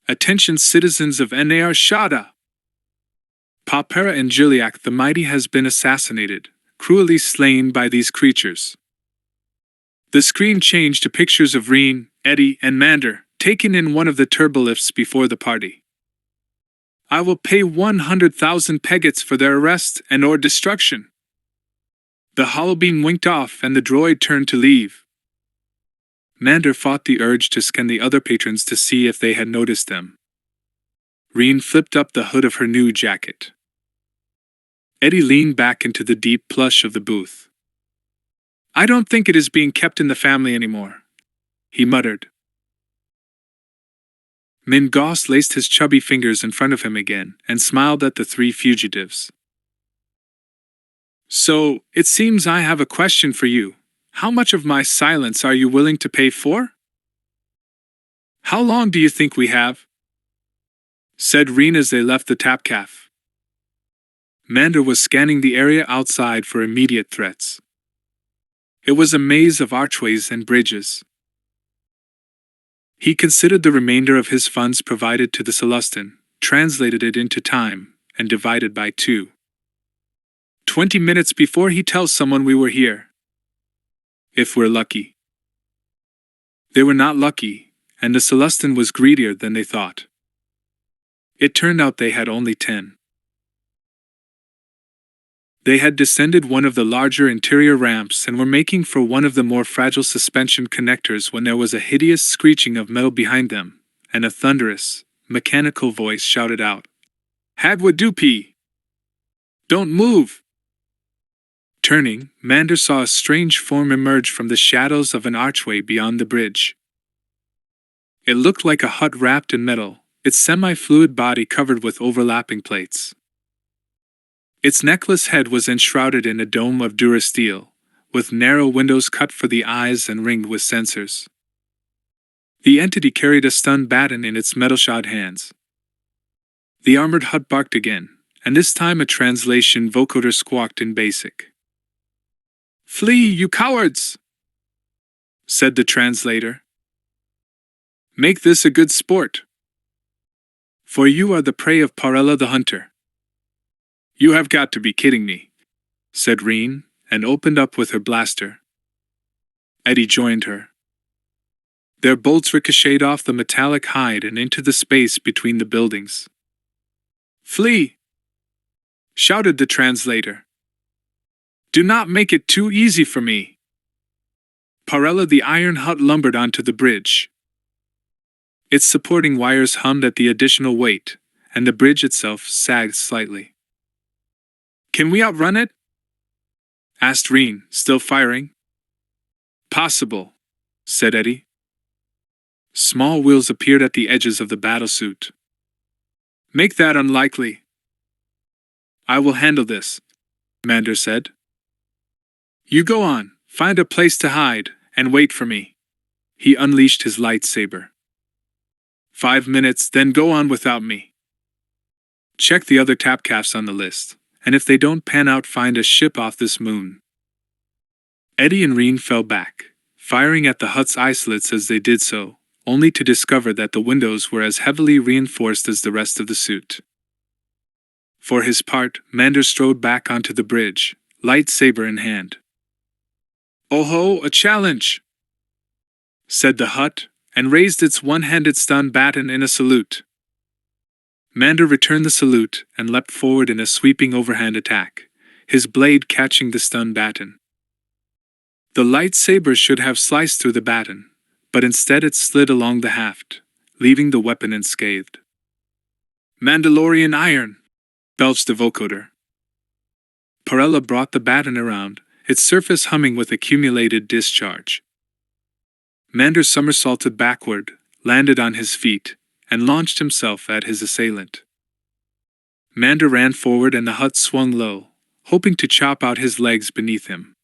Attention citizens of Nar Shada! Papera and Giliac the Mighty has been assassinated, cruelly slain by these creatures. The screen changed to pictures of Reen, Eddie, and Mander, taken in one of the turbolifts before the party. I will pay 100,000 peggets for their arrest and or destruction. The holobeam winked off and the droid turned to leave. Mander fought the urge to scan the other patrons to see if they had noticed them. Reen flipped up the hood of her new jacket. Eddie leaned back into the deep plush of the booth. I don't think it is being kept in the family anymore, he muttered. Min Goss laced his chubby fingers in front of him again and smiled at the three fugitives. So, it seems I have a question for you. How much of my silence are you willing to pay for? How long do you think we have? Said Reen as they left the tapcaf. Mander was scanning the area outside for immediate threats. It was a maze of archways and bridges. He considered the remainder of his funds provided to the Celestin, translated it into time, and divided by 2. 20 minutes before he tells someone we were here. If we're lucky. They were not lucky, and the Celestin was greedier than they thought. It turned out they had only 10. They had descended one of the larger interior ramps and were making for one of the more fragile suspension connectors when there was a hideous screeching of metal behind them, and a thunderous, mechanical voice shouted out, Hadwadupi! Don't move! Turning, Mander saw a strange form emerge from the shadows of an archway beyond the bridge. It looked like a hut wrapped in metal, its semi-fluid body covered with overlapping plates. Its necklace head was enshrouded in a dome of durasteel, with narrow windows cut for the eyes and ringed with sensors. The entity carried a stun baton in its metal-shod hands. The armored hut barked again, and this time a translation vocoder squawked in basic. Flee, you cowards! Said the translator. Make this a good sport. For you are the prey of Parella the Hunter. You have got to be kidding me, said Reen, and opened up with her blaster. Eddie joined her. Their bolts ricocheted off the metallic hide and into the space between the buildings. "Flee!" shouted the translator. "Do not make it too easy for me." Parella the iron hut lumbered onto the bridge. Its supporting wires hummed at the additional weight, and the bridge itself sagged slightly. "Can we outrun it?" asked Reen, still firing. "Possible," said Eddie. Small wheels appeared at the edges of the battlesuit. "Make that unlikely." "I will handle this," Mander said. "You go on, find a place to hide, and wait for me." He unleashed his lightsaber. 5 minutes, then go on without me. Check the other tapcasts on the list, and if they don't pan out, find a ship off this moon. Eddie and Reen fell back, firing at the hut's isolates as they did so, only to discover that the windows were as heavily reinforced as the rest of the suit. For his part, Mander strode back onto the bridge, lightsaber in hand. "Oh ho, a challenge!" said the hut, and raised its one-handed stun baton in a salute. Mander returned the salute and leapt forward in a sweeping overhand attack, his blade catching the stun baton. The lightsaber should have sliced through the baton, but instead it slid along the haft, leaving the weapon unscathed. "Mandalorian iron!" belched the vocoder. Parella brought the baton around, its surface humming with accumulated discharge. Mander somersaulted backward, landed on his feet, and launched himself at his assailant. Mander ran forward and the hut swung low, hoping to chop out his legs beneath him.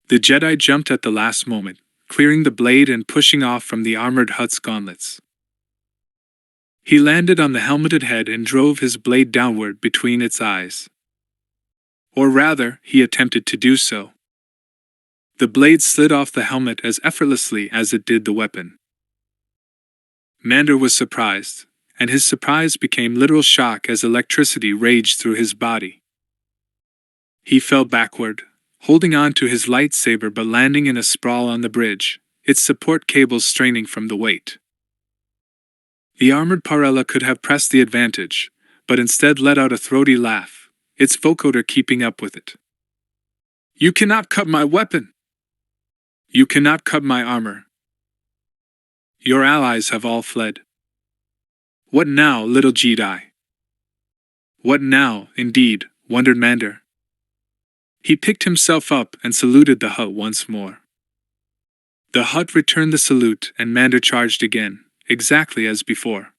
The Jedi jumped at the last moment, clearing the blade and pushing off from the armored hut's gauntlets. He landed on the helmeted head and drove his blade downward between its eyes. Or rather, he attempted to do so. The blade slid off the helmet as effortlessly as it did the weapon. Mander was surprised, and his surprise became literal shock as electricity raged through his body. He fell backward, holding on to his lightsaber but landing in a sprawl on the bridge, its support cables straining from the weight. The armored Parella could have pressed the advantage, but instead let out a throaty laugh, its vocoder keeping up with it. "You cannot cut my weapon! You cannot cut my armor. Your allies have all fled. What now, little Jedi?" "What now, indeed," wondered Mander. He picked himself up and saluted the hut once more. The hut returned the salute and Mander charged again, exactly as before.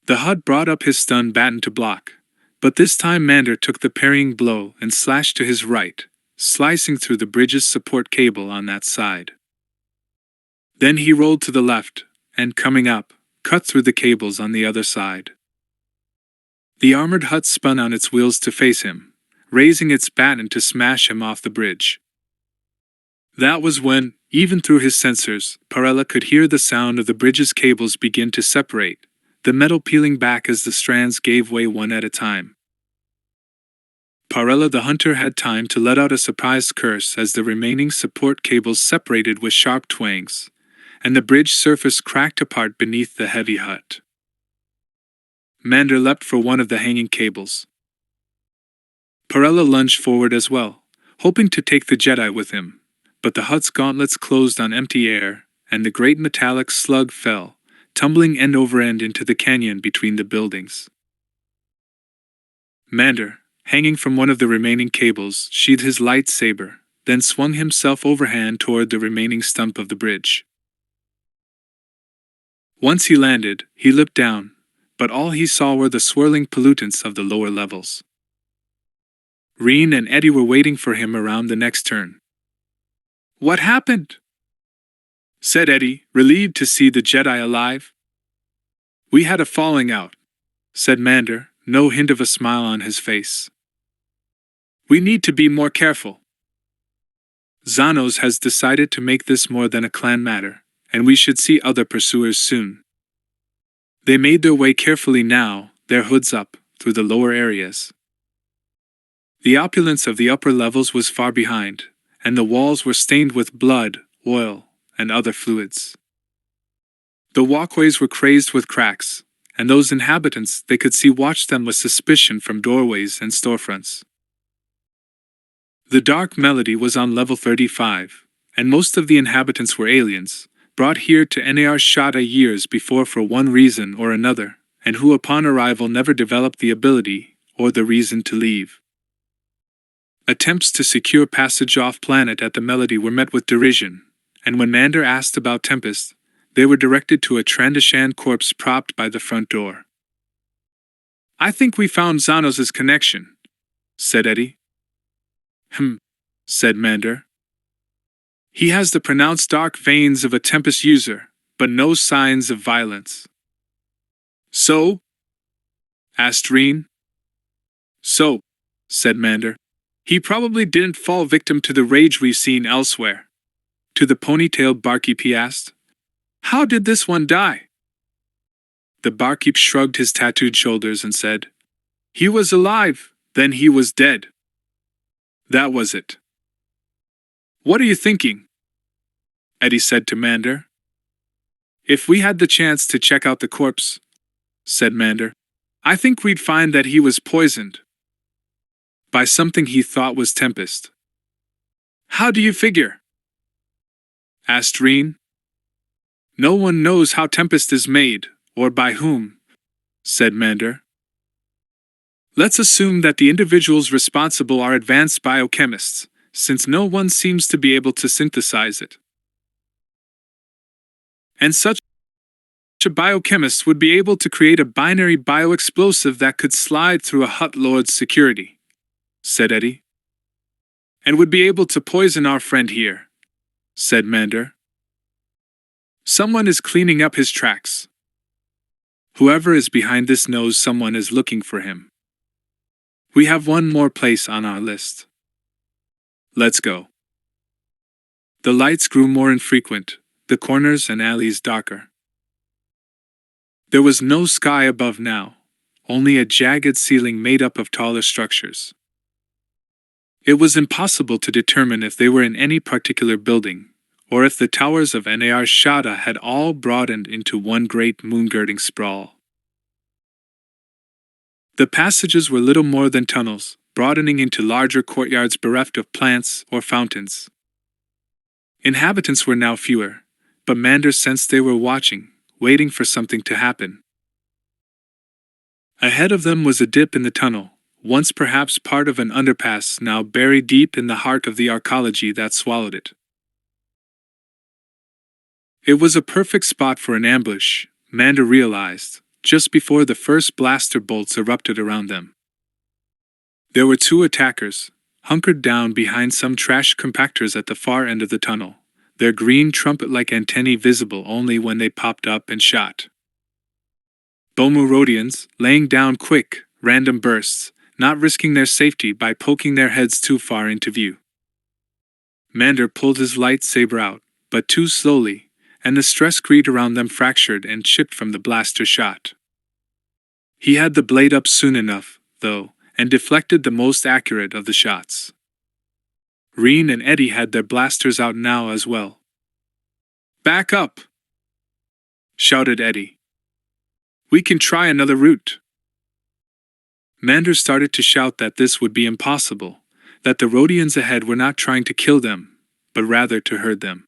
The hut brought up his stun baton to block, but this time Mander took the parrying blow and slashed to his right, slicing through the bridge's support cable on that side. Then he rolled to the left, and coming up, cut through the cables on the other side. The armored hut spun on its wheels to face him, raising its baton to smash him off the bridge. That was when, even through his sensors, Parella could hear the sound of the bridge's cables begin to separate, the metal peeling back as the strands gave way one at a time. Parella the hunter had time to let out a surprised curse as the remaining support cables separated with sharp twangs, and the bridge surface cracked apart beneath the heavy hut. Mander leapt for one of the hanging cables. Parella lunged forward as well, hoping to take the Jedi with him, but the hut's gauntlets closed on empty air, and the great metallic slug fell, tumbling end over end into the canyon between the buildings. Mander, hanging from one of the remaining cables, sheathed his lightsaber, then swung himself overhand toward the remaining stump of the bridge. Once he landed, he leaped down, but all he saw were the swirling pollutants of the lower levels. Reen and Eddie were waiting for him around the next turn. "What happened?" said Eddie, relieved to see the Jedi alive. "We had a falling out," said Mander, no hint of a smile on his face. "We need to be more careful. Xanos has decided to make this more than a clan matter, and we should see other pursuers soon." They made their way carefully now, their hoods up, through the lower areas. The opulence of the upper levels was far behind, and the walls were stained with blood, oil, and other fluids. The walkways were crazed with cracks, and those inhabitants they could see watched them with suspicion from doorways and storefronts. The dark melody was on level 35, and most of the inhabitants were aliens, brought here to Nar Shada years before for one reason or another, and who upon arrival never developed the ability or the reason to leave. Attempts to secure passage off-planet at the Melody were met with derision, and when Mander asked about Tempest, they were directed to a Trandashan corpse propped by the front door. "I think we found Zanos' connection," said Eddie. Said Mander. "He has the pronounced dark veins of a Tempest user, but no signs of violence." "So?" asked Reen. "So," said Mander. "He probably didn't fall victim to the rage we've seen elsewhere." To the ponytailed barkeep he asked, "How did this one die?" The barkeep shrugged his tattooed shoulders and said, "He was alive, then he was dead. That was it." "What are you thinking?" Eddie said to Mander. "If we had the chance to check out the corpse," said Mander, "I think we'd find that he was poisoned by something he thought was Tempest." "How do you figure?" asked Reen. "No one knows how Tempest is made, or by whom," said Mander. "Let's assume that the individuals responsible are advanced biochemists, since no one seems to be able to synthesize it. And such a biochemist would be able to create a binary bioexplosive that could slide through a Hutt Lord's security," said Eddie. "And would be able to poison our friend here," said Mander. "Someone is cleaning up his tracks. Whoever is behind this knows someone is looking for him. We have one more place on our list. Let's go." The lights grew more infrequent, the corners and alleys darker. There was no sky above now, only a jagged ceiling made up of taller structures. It was impossible to determine if they were in any particular building, or if the towers of Nar Shada had all broadened into one great moon-girding sprawl. The passages were little more than tunnels, broadening into larger courtyards bereft of plants or fountains. Inhabitants were now fewer, but Mander sensed they were watching, waiting for something to happen. Ahead of them was a dip in the tunnel, once perhaps part of an underpass now buried deep in the heart of the arcology that swallowed it. It was a perfect spot for an ambush, Mander realized, just before the first blaster bolts erupted around them. There were two attackers, hunkered down behind some trash compactors at the far end of the tunnel, their green trumpet-like antennae visible only when they popped up and shot. Bomu Rhodians, laying down quick, random bursts, not risking their safety by poking their heads too far into view. Mander pulled his lightsaber out, but too slowly, and the stress screed around them fractured and chipped from the blaster shot. He had the blade up soon enough, though, and deflected the most accurate of the shots. Reen and Eddie had their blasters out now as well. "Back up!" shouted Eddie. "We can try another route." Mander started to shout that this would be impossible, that the Rhodians ahead were not trying to kill them, but rather to hurt them.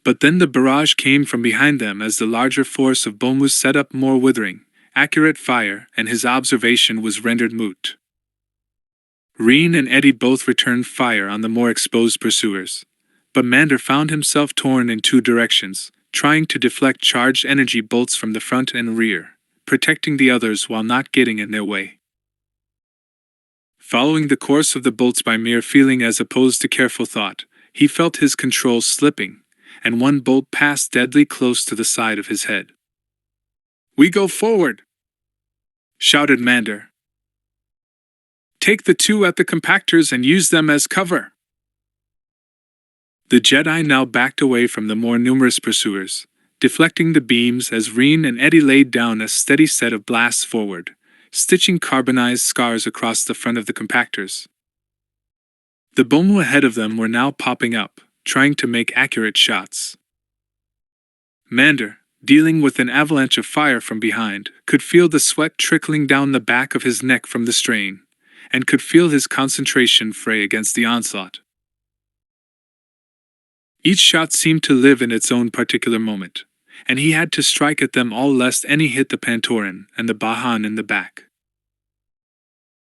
But then the barrage came from behind them as the larger force of Bomu set up more withering, accurate fire, and his observation was rendered moot. Reen and Eddie both returned fire on the more exposed pursuers, but Mander found himself torn in two directions, trying to deflect charged energy bolts from the front and rear, protecting the others while not getting in their way. Following the course of the bolts by mere feeling as opposed to careful thought, he felt his controls slipping, and one bolt passed deadly close to the side of his head. "We go forward!" shouted Mander. "Take the two at the compactors and use them as cover." The Jedi now backed away from the more numerous pursuers, deflecting the beams as Reen and Eddie laid down a steady set of blasts forward, stitching carbonized scars across the front of the compactors. The Bomu ahead of them were now popping up, trying to make accurate shots. Mander, dealing with an avalanche of fire from behind, could feel the sweat trickling down the back of his neck from the strain, and could feel his concentration fray against the onslaught. Each shot seemed to live in its own particular moment, and he had to strike at them all lest any hit the Pantoran and the Bahan in the back.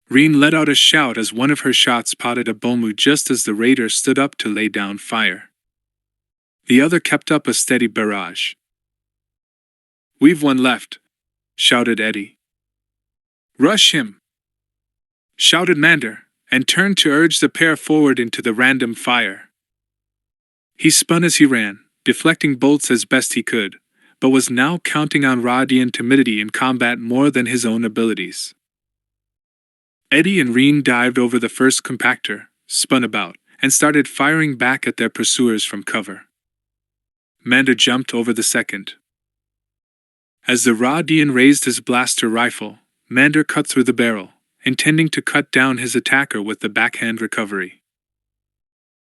Reen let out a shout as one of her shots potted a Bomu just as the raider stood up to lay down fire. The other kept up a steady barrage. "We've one left," shouted Eddie. "Rush him!" shouted Mander, and turned to urge the pair forward into the random fire. He spun as he ran, deflecting bolts as best he could, but was now counting on Radian timidity in combat more than his own abilities. Eddie and Reen dived over the first compactor, spun about, and started firing back at their pursuers from cover. Mander jumped over the second. As the Radian raised his blaster rifle, Mander cut through the barrel, intending to cut down his attacker with the backhand recovery.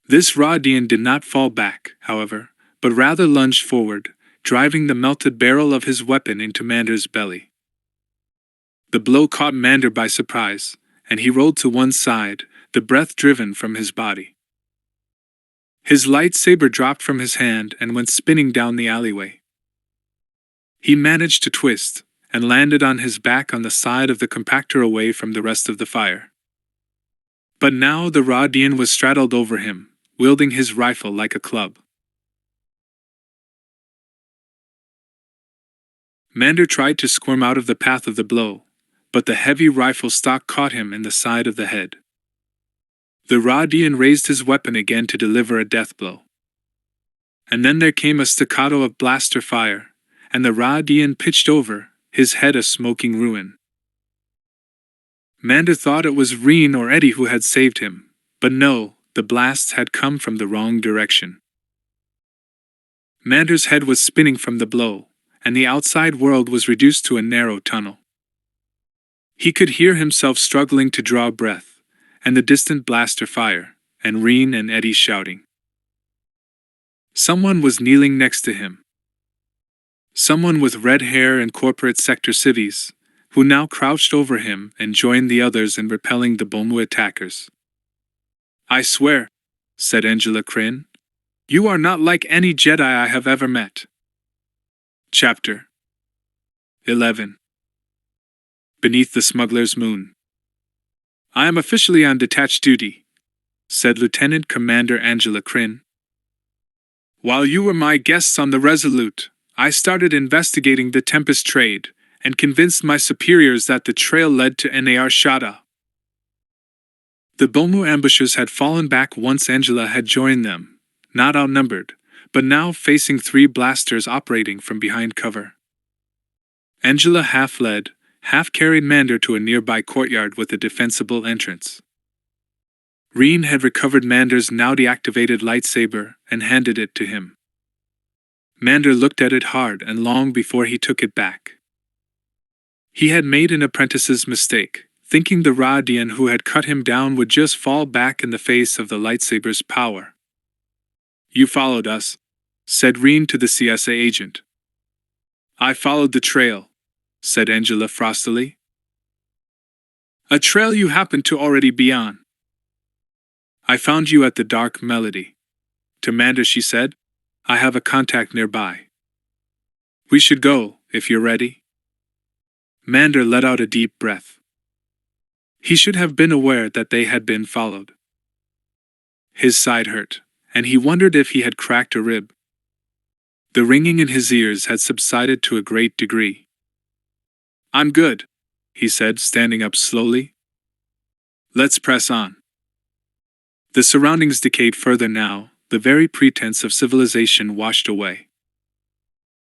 This Radian did not fall back, however, but rather lunged forward, driving the melted barrel of his weapon into Mander's belly. The blow caught Mander by surprise, and he rolled to one side, the breath driven from his body. His lightsaber dropped from his hand and went spinning down the alleyway. He managed to twist, and landed on his back on the side of the compactor away from the rest of the fire. But now the Radian was straddled over him, wielding his rifle like a club. Mander tried to squirm out of the path of the blow, but the heavy rifle stock caught him in the side of the head. The Radian raised his weapon again to deliver a death blow. And then there came a staccato of blaster fire, and the Radian pitched over, his head a smoking ruin. Mander thought it was Reen or Eddie who had saved him, but no, the blasts had come from the wrong direction. Mander's head was spinning from the blow, and the outside world was reduced to a narrow tunnel. He could hear himself struggling to draw breath, and the distant blaster fire, and Reen and Eddie shouting. Someone was kneeling next to him. Someone with red hair and corporate sector civvies, who now crouched over him and joined the others in repelling the Bomu attackers. "I swear," said Angela Kryn, "you are not like any Jedi I have ever met." Chapter 11. Beneath the Smuggler's Moon. "I am officially on detached duty," said Lieutenant Commander Angela Kryn. "While you were my guests on the Resolute, I started investigating the Tempest trade, and convinced my superiors that the trail led to Nar Shaddaa. The Bomu ambushers had fallen back once Angela had joined them, not outnumbered, but now facing 3 blasters operating from behind cover. Angela half led, half carried Mander to a nearby courtyard with a defensible entrance. Reen had recovered Mander's now deactivated lightsaber and handed it to him. Mander looked at it hard and long before he took it back. He had made an apprentice's mistake, thinking the Radian who had cut him down would just fall back in the face of the lightsaber's power. "You followed us," said Reen to the CSA agent. "I followed the trail," said Angela frostily. "A trail you happen to already be on." "I found you at the Dark Melody." To Mander she said, "I have a contact nearby. We should go, if you're ready." Mander let out a deep breath. He should have been aware that they had been followed. His side hurt, and he wondered if he had cracked a rib. The ringing in his ears had subsided to a great degree. "I'm good," he said, standing up slowly. "Let's press on." The surroundings decayed further now, the very pretense of civilization washed away.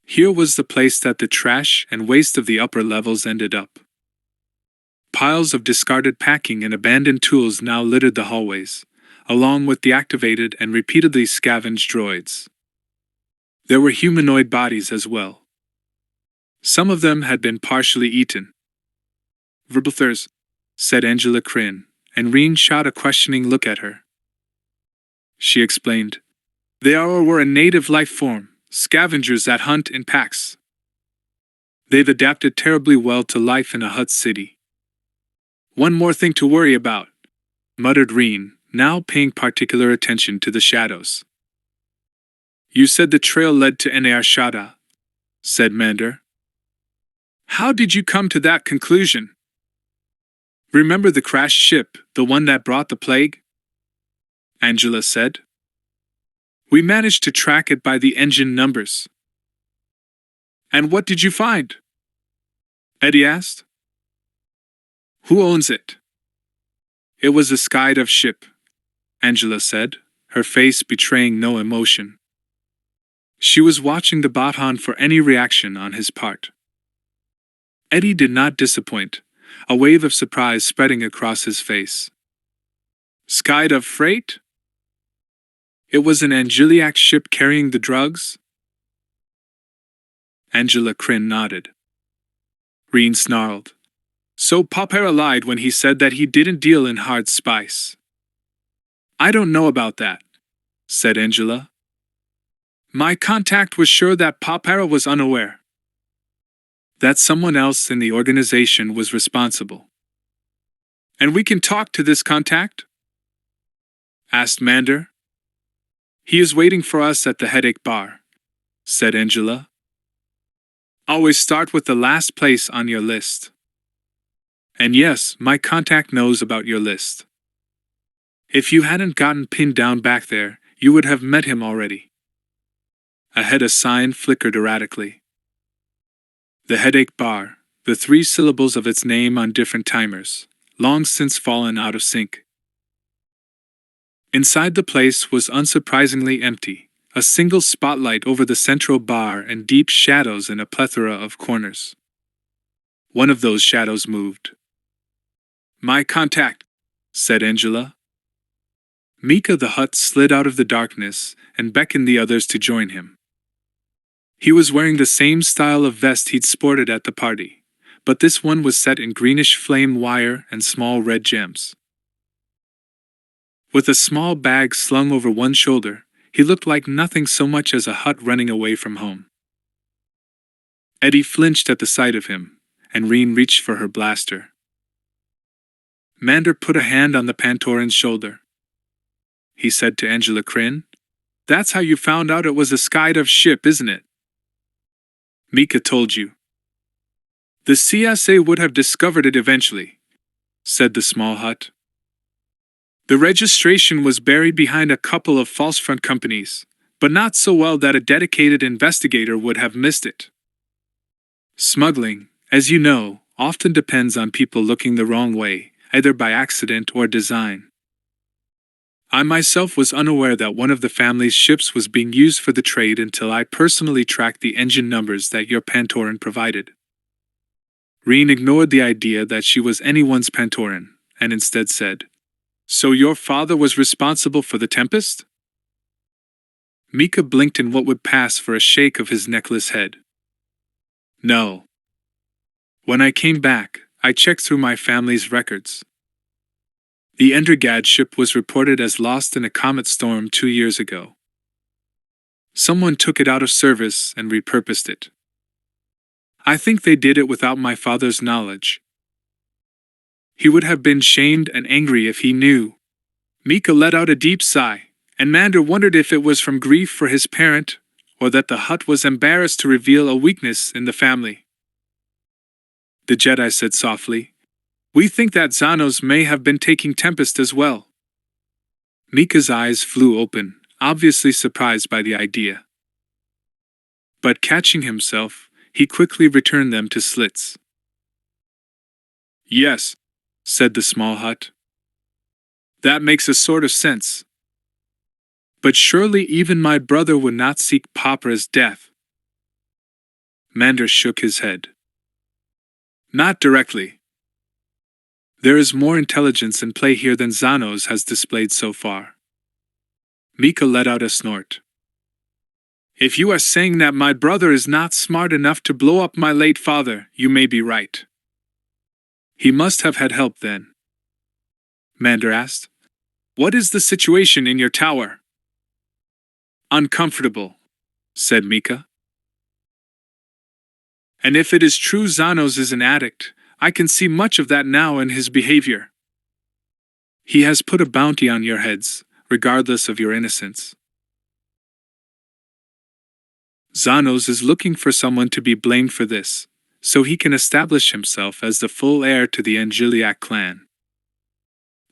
Here was the place that the trash and waste of the upper levels ended up. Piles of discarded packing and abandoned tools now littered the hallways, along with deactivated and repeatedly scavenged droids. There were humanoid bodies as well. Some of them had been partially eaten. "Verbuthers," said Angela Kryn, and Reen shot a questioning look at her. she explained. They are or were a native life form, scavengers that hunt in packs. They've adapted terribly well to life in a hut city. One more thing to worry about, muttered Reen, now paying particular attention to the shadows. You said the trail led to Shada, said Mander. How did you come to that conclusion? Remember the crashed ship, the one that brought the plague? Angela said. We managed to track it by the engine numbers. And what did you find? Eddie asked. Who owns it? It was a Skydive ship, Angela said, her face betraying no emotion. She was watching the Bathan for any reaction on his part. Eddie did not disappoint, a wave of surprise spreading across his face. Skydive freight? It was an Angeliac ship carrying the drugs? Angela Kryn nodded. Reen snarled. So Popera lied when he said that he didn't deal in hard spice. I don't know about that, said Angela. My contact was sure that Popera was unaware. That someone else in the organization was responsible. And we can talk to this contact? Asked Mander. He is waiting for us at the headache bar, said Angela. Always start with the last place on your list. And yes, my contact knows about your list. If you hadn't gotten pinned down back there, you would have met him already. Ahead a sign flickered erratically. The headache bar, the 3 syllables of its name on different timers, long since fallen out of sync. Inside the place was unsurprisingly empty, a single spotlight over the central bar and deep shadows in a plethora of corners. One of those shadows moved. My contact, said Angela. Mika the Hutt slid out of the darkness and beckoned the others to join him. He was wearing the same style of vest he'd sported at the party, but this one was set in greenish flame wire and small red gems. With a small bag slung over one shoulder, he looked like nothing so much as a Hutt running away from home. Eddie flinched at the sight of him, and Reen reached for her blaster. Mander put a hand on the Pantoran's shoulder. He said to Angela Kryn, That's how you found out it was a Skydive ship, isn't it? Mika told you. The CSA would have discovered it eventually, said the small Hutt. The registration was buried behind a couple of false front companies, but not so well that a dedicated investigator would have missed it. Smuggling, as you know, often depends on people looking the wrong way, either by accident or design. I myself was unaware that one of the family's ships was being used for the trade until I personally tracked the engine numbers that your Pantoran provided. Reen ignored the idea that she was anyone's Pantoran, and instead said, So your father was responsible for the Tempest? Mika blinked in what would pass for a shake of his necklace head. No. When I came back, I checked through my family's records. The Endergad ship was reported as lost in a comet storm 2 years ago. Someone took it out of service and repurposed it. I think they did it without my father's knowledge. He would have been shamed and angry if he knew. Mika let out a deep sigh, and Mander wondered if it was from grief for his parent, or that the Hutt was embarrassed to reveal a weakness in the family. The Jedi said softly, We think that Xanos may have been taking Tempest as well. Mika's eyes flew open, obviously surprised by the idea. But catching himself, he quickly returned them to slits. Yes, said the small Hutt. That makes a sort of sense. But surely even my brother would not seek Popera's death. Mander shook his head. Not directly. There is more intelligence in play here than Xanos has displayed so far. Mika let out a snort. If you are saying that my brother is not smart enough to blow up my late father, you may be right. He must have had help then. Mander asked, What is the situation in your tower? Uncomfortable, said Mika. And if it is true Zanos is an addict, I can see much of that now in his behavior. He has put a bounty on your heads, regardless of your innocence. Zanos is looking for someone to be blamed for this, so he can establish himself as the full heir to the Angeliac clan.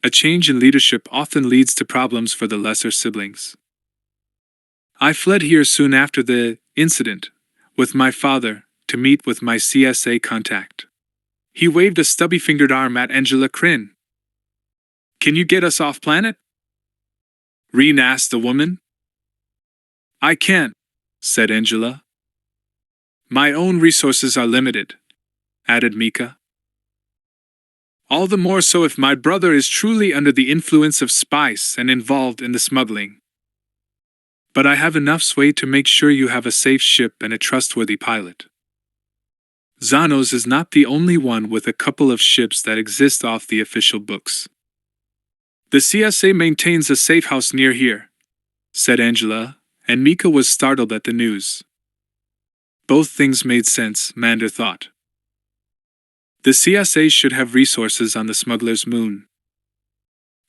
A change in leadership often leads to problems for the lesser siblings. I fled here soon after the incident, with my father, to meet with my CSA contact. He waved a stubby-fingered arm at Angela Kryn. Can you get us off planet? Reen asked the woman. I can't, said Angela. My own resources are limited, added Mika. All the more so if my brother is truly under the influence of spice and involved in the smuggling. But I have enough sway to make sure you have a safe ship and a trustworthy pilot. Zanos is not the only one with a couple of ships that exist off the official books. The CSA maintains a safe house near here, said Angela, and Mika was startled at the news. Both things made sense, Mander thought. The CSA should have resources on the smuggler's moon.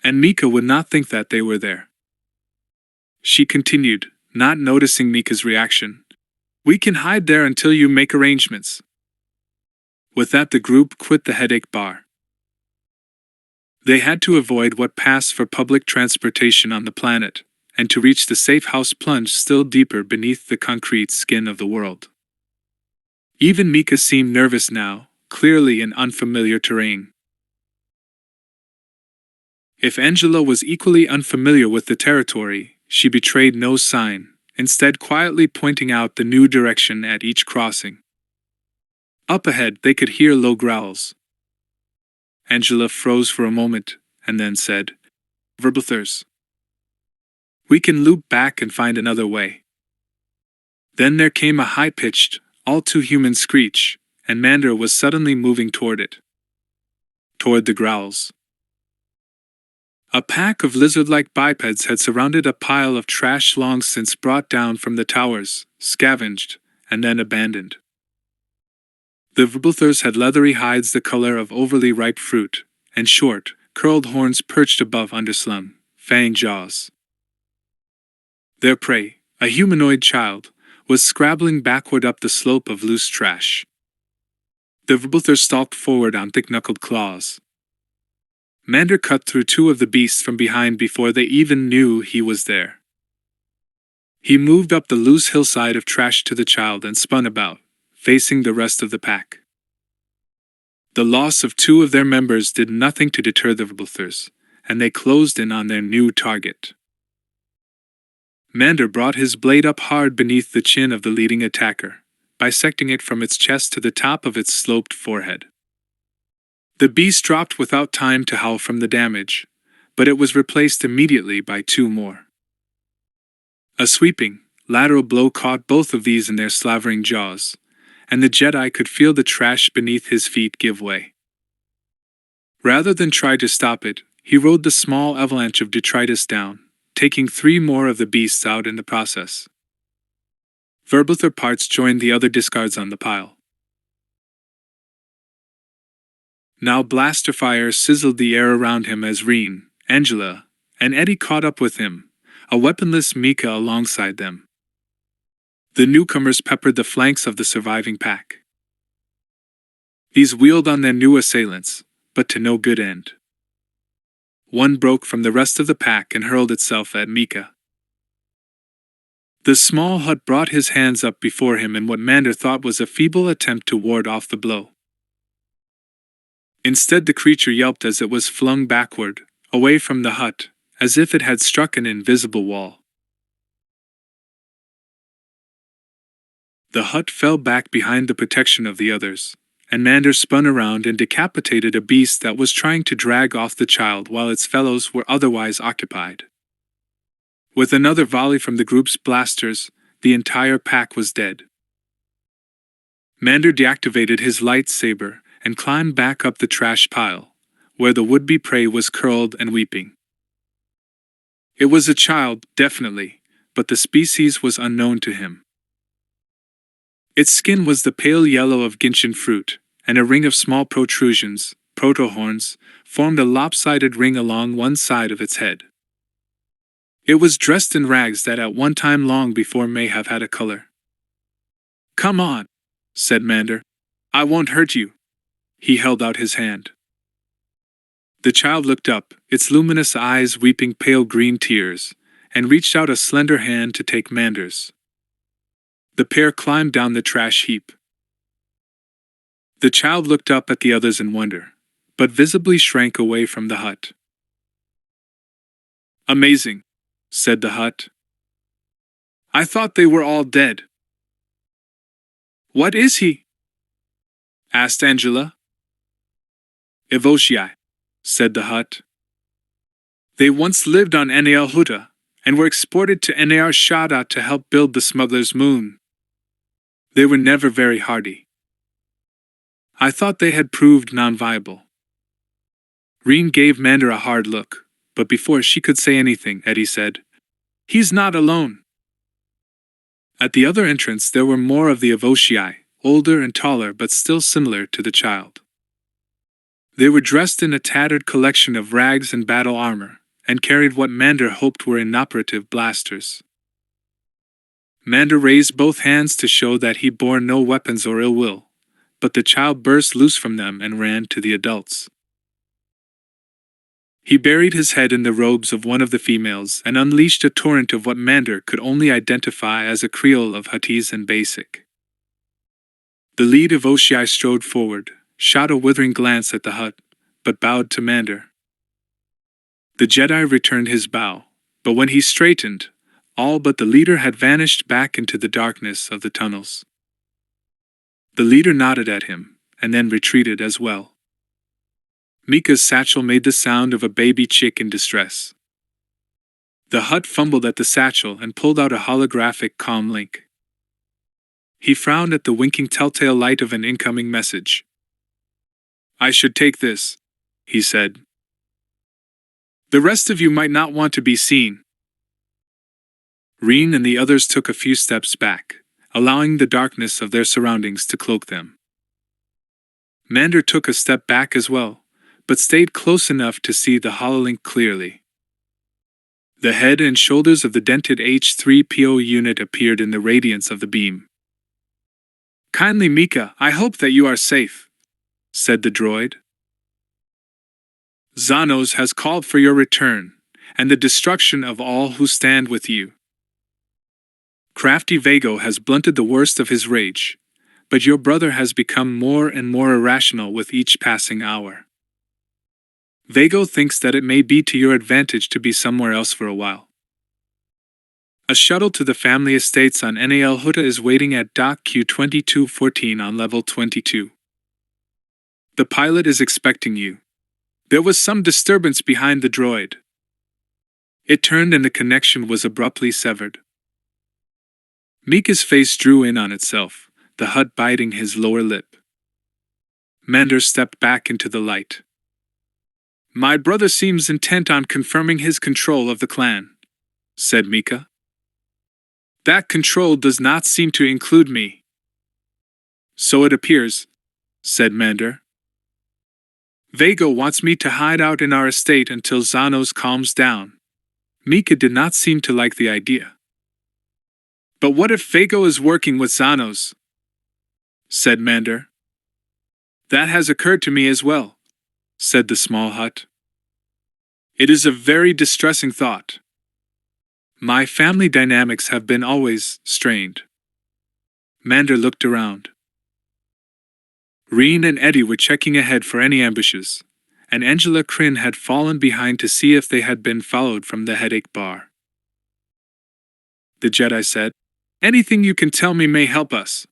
And Mika would not think that they were there. She continued, not noticing Mika's reaction. We can hide there until you make arrangements. With that, the group quit the headache bar. They had to avoid what passed for public transportation on the planet, and to reach the safe house plunged still deeper beneath the concrete skin of the world. Even Mika seemed nervous now, clearly in unfamiliar terrain. If Angela was equally unfamiliar with the territory, she betrayed no sign, instead quietly pointing out the new direction at each crossing. Up ahead they could hear low growls. Angela froze for a moment, and then said, Verblethers. We can loop back and find another way. Then there came a high-pitched, all-too-human screech, and Mander was suddenly moving toward it. Toward the growls. A pack of lizard-like bipeds had surrounded a pile of trash long since brought down from the towers, scavenged, and then abandoned. The Verblethers had leathery hides the color of overly ripe fruit, and short, curled horns perched above underslung, fanged jaws. Their prey, a humanoid child, was scrabbling backward up the slope of loose trash. The Verblethers stalked forward on thick-knuckled claws. Mander cut through two of the beasts from behind before they even knew he was there. He moved up the loose hillside of trash to the child and spun about, facing the rest of the pack. The loss of two of their members did nothing to deter the Verblethers, and they closed in on their new target. Mander brought his blade up hard beneath the chin of the leading attacker, bisecting it from its chest to the top of its sloped forehead. The beast dropped without time to howl from the damage, but it was replaced immediately by two more. A sweeping, lateral blow caught both of these in their slavering jaws, and the Jedi could feel the trash beneath his feet give way. Rather than try to stop it, he rode the small avalanche of detritus down, taking three more of the beasts out in the process. Verblother parts joined the other discards on the pile. Now blaster fire sizzled the air around him as Reen, Angela, and Eddie caught up with him, a weaponless Mika alongside them. The newcomers peppered the flanks of the surviving pack. These wheeled on their new assailants, but to no good end. One broke from the rest of the pack and hurled itself at Mika. The small hut brought his hands up before him in what Mander thought was a feeble attempt to ward off the blow. Instead, the creature yelped as it was flung backward, away from the hut, as if it had struck an invisible wall. The hut fell back behind the protection of the others, and Mander spun around and decapitated a beast that was trying to drag off the child while its fellows were otherwise occupied. With another volley from the group's blasters, the entire pack was dead. Mander deactivated his lightsaber and climbed back up the trash pile, where the would-be prey was curled and weeping. It was a child, definitely, but the species was unknown to him. Its skin was the pale yellow of gentian fruit, and a ring of small protrusions, protohorns, formed a lopsided ring along one side of its head. It was dressed in rags that at one time long before may have had a color. "Come on," said Mander. "I won't hurt you." He held out his hand. The child looked up, its luminous eyes weeping pale green tears, and reached out a slender hand to take Mander's. The pair climbed down the trash heap. The child looked up at the others in wonder, but visibly shrank away from the hut. "Amazing," said the hut. "I thought they were all dead." "What is he?" asked Angela. "Evoshii," said the hut. "They once lived on Enel Huta, and were exported to Enar Shada to help build the smuggler's moon. They were never very hardy. I thought they had proved non-viable." Reen gave Mander a hard look, but before she could say anything, Eddie said, "He's not alone." At the other entrance there were more of the Evoshii, older and taller but still similar to the child. They were dressed in a tattered collection of rags and battle armor, and carried what Mander hoped were inoperative blasters. Mander raised both hands to show that he bore no weapons or ill will, but the child burst loose from them and ran to the adults. He buried his head in the robes of one of the females and unleashed a torrent of what Mander could only identify as a Creole of Huttese and Basic. The lead of Oshii strode forward, shot a withering glance at the hut, but bowed to Mander. The Jedi returned his bow, but when he straightened, all but the leader had vanished back into the darkness of the tunnels. The leader nodded at him, and then retreated as well. Mika's satchel made the sound of a baby chick in distress. The hut fumbled at the satchel and pulled out a holographic comm link. He frowned at the winking telltale light of an incoming message. "I should take this," he said. "The rest of you might not want to be seen." Reen and the others took a few steps back, allowing the darkness of their surroundings to cloak them. Mander took a step back as well, but stayed close enough to see the hololink clearly. The head and shoulders of the dented H-3PO unit appeared in the radiance of the beam. "Kindly Mika, I hope that you are safe," said the droid. "Xanos has called for your return, and the destruction of all who stand with you. Crafty Vago has blunted the worst of his rage, but your brother has become more and more irrational with each passing hour. Vago thinks that it may be to your advantage to be somewhere else for a while. A shuttle to the family estates on Enel Huta is waiting at Dock Q2214 on level 22. The pilot is expecting you. There was some disturbance behind the droid." It turned and the connection was abruptly severed. Mika's face drew in on itself, the hut biting his lower lip. Mander stepped back into the light. "My brother seems intent on confirming his control of the clan," said Mika. "That control does not seem to include me." "So it appears," said Mander. "Vago wants me to hide out in our estate until Xanos calms down." Mika did not seem to like the idea. "But what if Vago is working with Xanos?" said Mander. "That has occurred to me as well," said the small hut. "It is a very distressing thought. My family dynamics have been always strained." Mander looked around. Reen and Eddie were checking ahead for any ambushes, and Angela Kryn had fallen behind to see if they had been followed from the headache bar. The Jedi said, "Anything you can tell me may help us.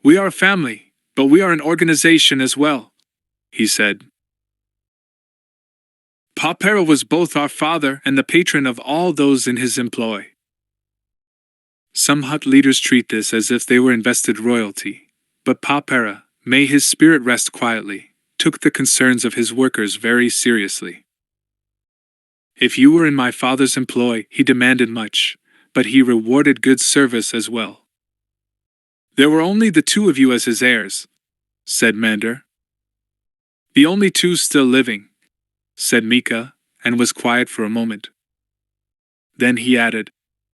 We are a family, but we are an organization as well," he said. "Papera was both our father and the patron of all those in his employ." Some hut leaders treat this as if they were invested royalty, but Papera, may his spirit rest quietly, took the concerns of his workers very seriously. "If you were in my father's employ," he demanded much, but he rewarded good service as well. There were only the two of you as his heirs, said Mander. The only two still living, said Mika, and was quiet for a moment. Then he added,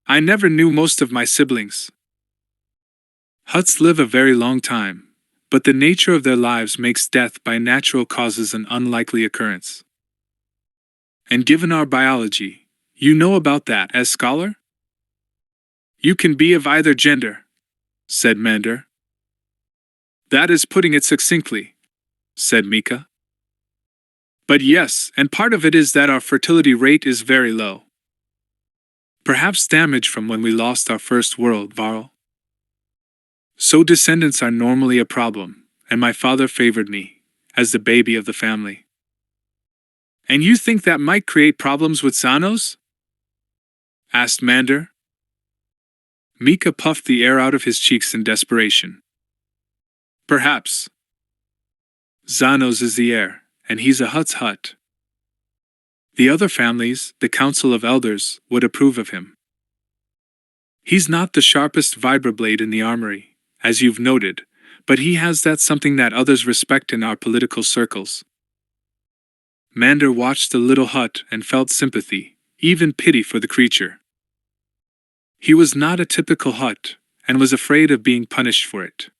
I never knew most of my siblings. Huts live a very long time, but the nature of their lives makes death by natural causes an unlikely occurrence. And given our biology, you know about that as scholar? You can be of either gender, said Mander. That is putting it succinctly, said Mika. But yes, and part of it is that our fertility rate is very low. Perhaps damage from when we lost our first world, Varl. So descendants are normally a problem, and my father favored me, as the baby of the family. And you think that might create problems with Xanos? Asked Mander. Mika puffed the air out of his cheeks in desperation. Perhaps. Xanos is the heir, and he's a Hutt's Hutt. The other families, the Council of Elders, would approve of him. He's not the sharpest vibroblade in the armory, as you've noted, but he has that something that others respect in our political circles. Mander watched the little Hutt and felt sympathy, even pity for the creature. He was not a typical Hutt, and was afraid of being punished for it.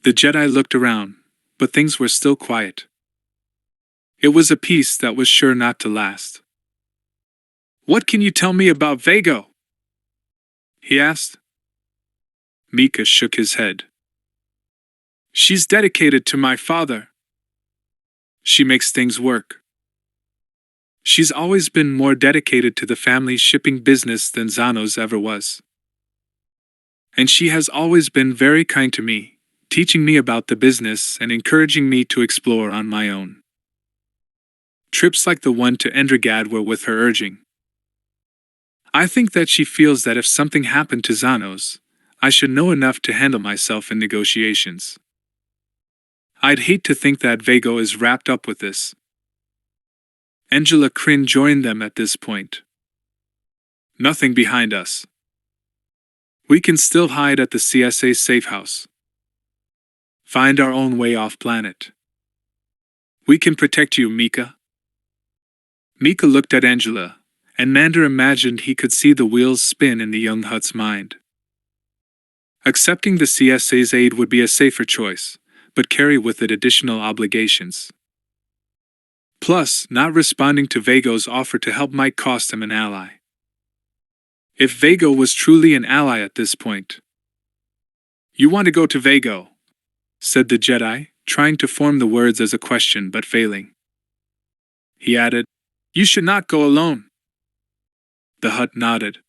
The Jedi looked around, but things were still quiet. It was a peace that was sure not to last. What can you tell me about Vago? He asked. Mika shook his head. She's dedicated to my father. She makes things work. She's always been more dedicated to the family's shipping business than Xanos ever was. And she has always been very kind to me, teaching me about the business and encouraging me to explore on my own. Trips like the one to Endragad were with her urging. I think that she feels that if something happened to Xanos, I should know enough to handle myself in negotiations. I'd hate to think that Vago is wrapped up with this. Angela Kryn joined them at this point. Nothing behind us. We can still hide at the CSA safe house. Find our own way off planet. We can protect you, Mika. Mika looked at Angela, and Mander imagined he could see the wheels spin in the young Hutt's mind. Accepting the CSA's aid would be a safer choice, but carry with it additional obligations. Plus, not responding to Vago's offer to help might cost him an ally. If Vago was truly an ally at this point. You want to go to Vago? Said the Jedi, trying to form the words as a question but failing. He added, You should not go alone. The Hutt nodded.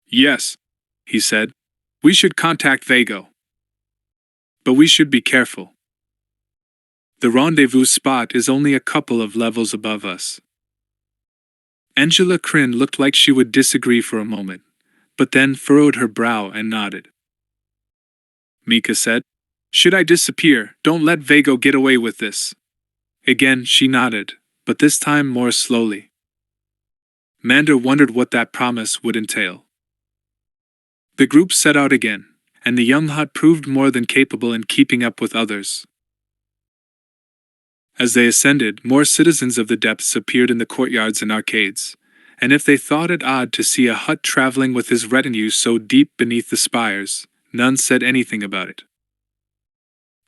Yes, he said. We should contact Vago. But we should be careful. The rendezvous spot is only a couple of levels above us. Angela Kryn looked like she would disagree for a moment, but then furrowed her brow and nodded. Mika said, Should I disappear, don't let Vago get away with this. Again she nodded, but this time more slowly. Mander wondered what that promise would entail. The group set out again, and the young Hutt proved more than capable in keeping up with others. As they ascended, more citizens of the depths appeared in the courtyards and arcades, and if they thought it odd to see a Hutt traveling with his retinue so deep beneath the spires, none said anything about it.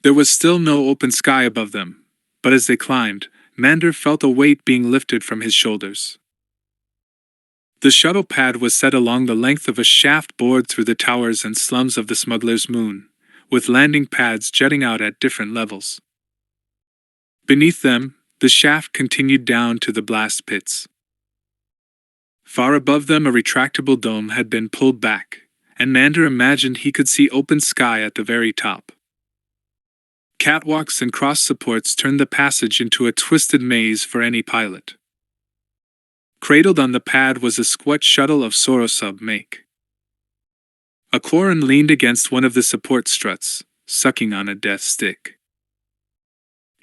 There was still no open sky above them, but as they climbed, Mander felt a weight being lifted from his shoulders. The shuttle pad was set along the length of a shaft bored through the towers and slums of the smuggler's moon, with landing pads jutting out at different levels. Beneath them, the shaft continued down to the blast pits. Far above them a retractable dome had been pulled back, and Mander imagined he could see open sky at the very top. Catwalks and cross supports turned the passage into a twisted maze for any pilot. Cradled on the pad was a squat shuttle of Sorosub make. A Quarren leaned against one of the support struts, sucking on a death stick.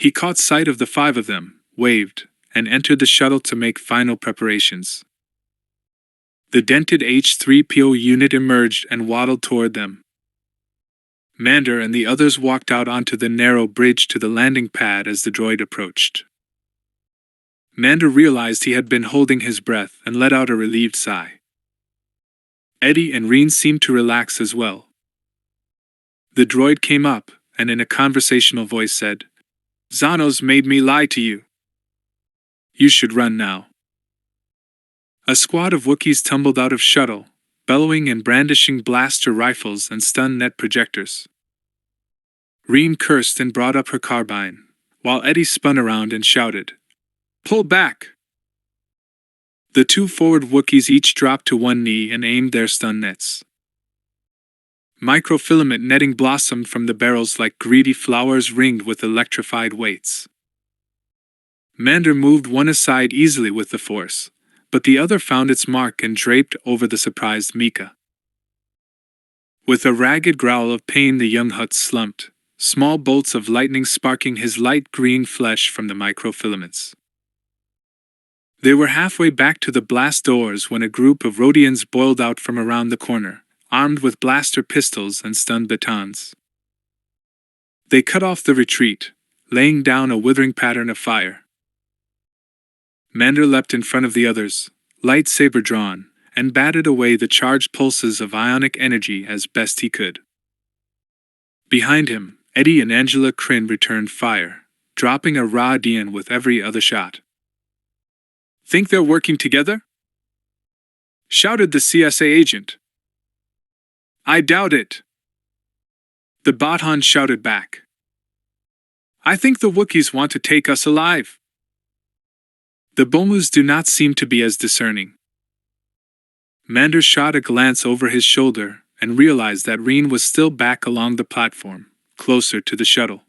He caught sight of the 5 of them, waved, and entered the shuttle to make final preparations. The dented H-3PO unit emerged and waddled toward them. Mander and the others walked out onto the narrow bridge to the landing pad as the droid approached. Mander realized he had been holding his breath and let out a relieved sigh. Eddie and Reen seemed to relax as well. The droid came up, and in a conversational voice said, "Xanos made me lie to you. You should run now." A squad of Wookiees tumbled out of shuttle, bellowing and brandishing blaster rifles and stun net projectors. Reen cursed and brought up her carbine, while Eddie spun around and shouted, "Pull back!" The two forward Wookiees each dropped to one knee and aimed their stun nets. Microfilament netting blossomed from the barrels like greedy flowers ringed with electrified weights. Mander moved one aside easily with the force, but the other found its mark and draped over the surprised Mika. With a ragged growl of pain, the young Hutt slumped, small bolts of lightning sparking his light green flesh from the microfilaments. They were halfway back to the blast doors when a group of Rhodians boiled out from around the corner, armed with blaster pistols and stun batons. They cut off the retreat, laying down a withering pattern of fire. Mander leapt in front of the others, lightsaber drawn, and batted away the charged pulses of ionic energy as best he could. Behind him, Eddie and Angela Kryn returned fire, dropping a Rodian with every other shot. "Think they're working together?" shouted the CSA agent. "I doubt it," the Baton shouted back. "I think the Wookiees want to take us alive." The Bomus do not seem to be as discerning. Mander shot a glance over his shoulder and realized that Reen was still back along the platform, closer to the shuttle.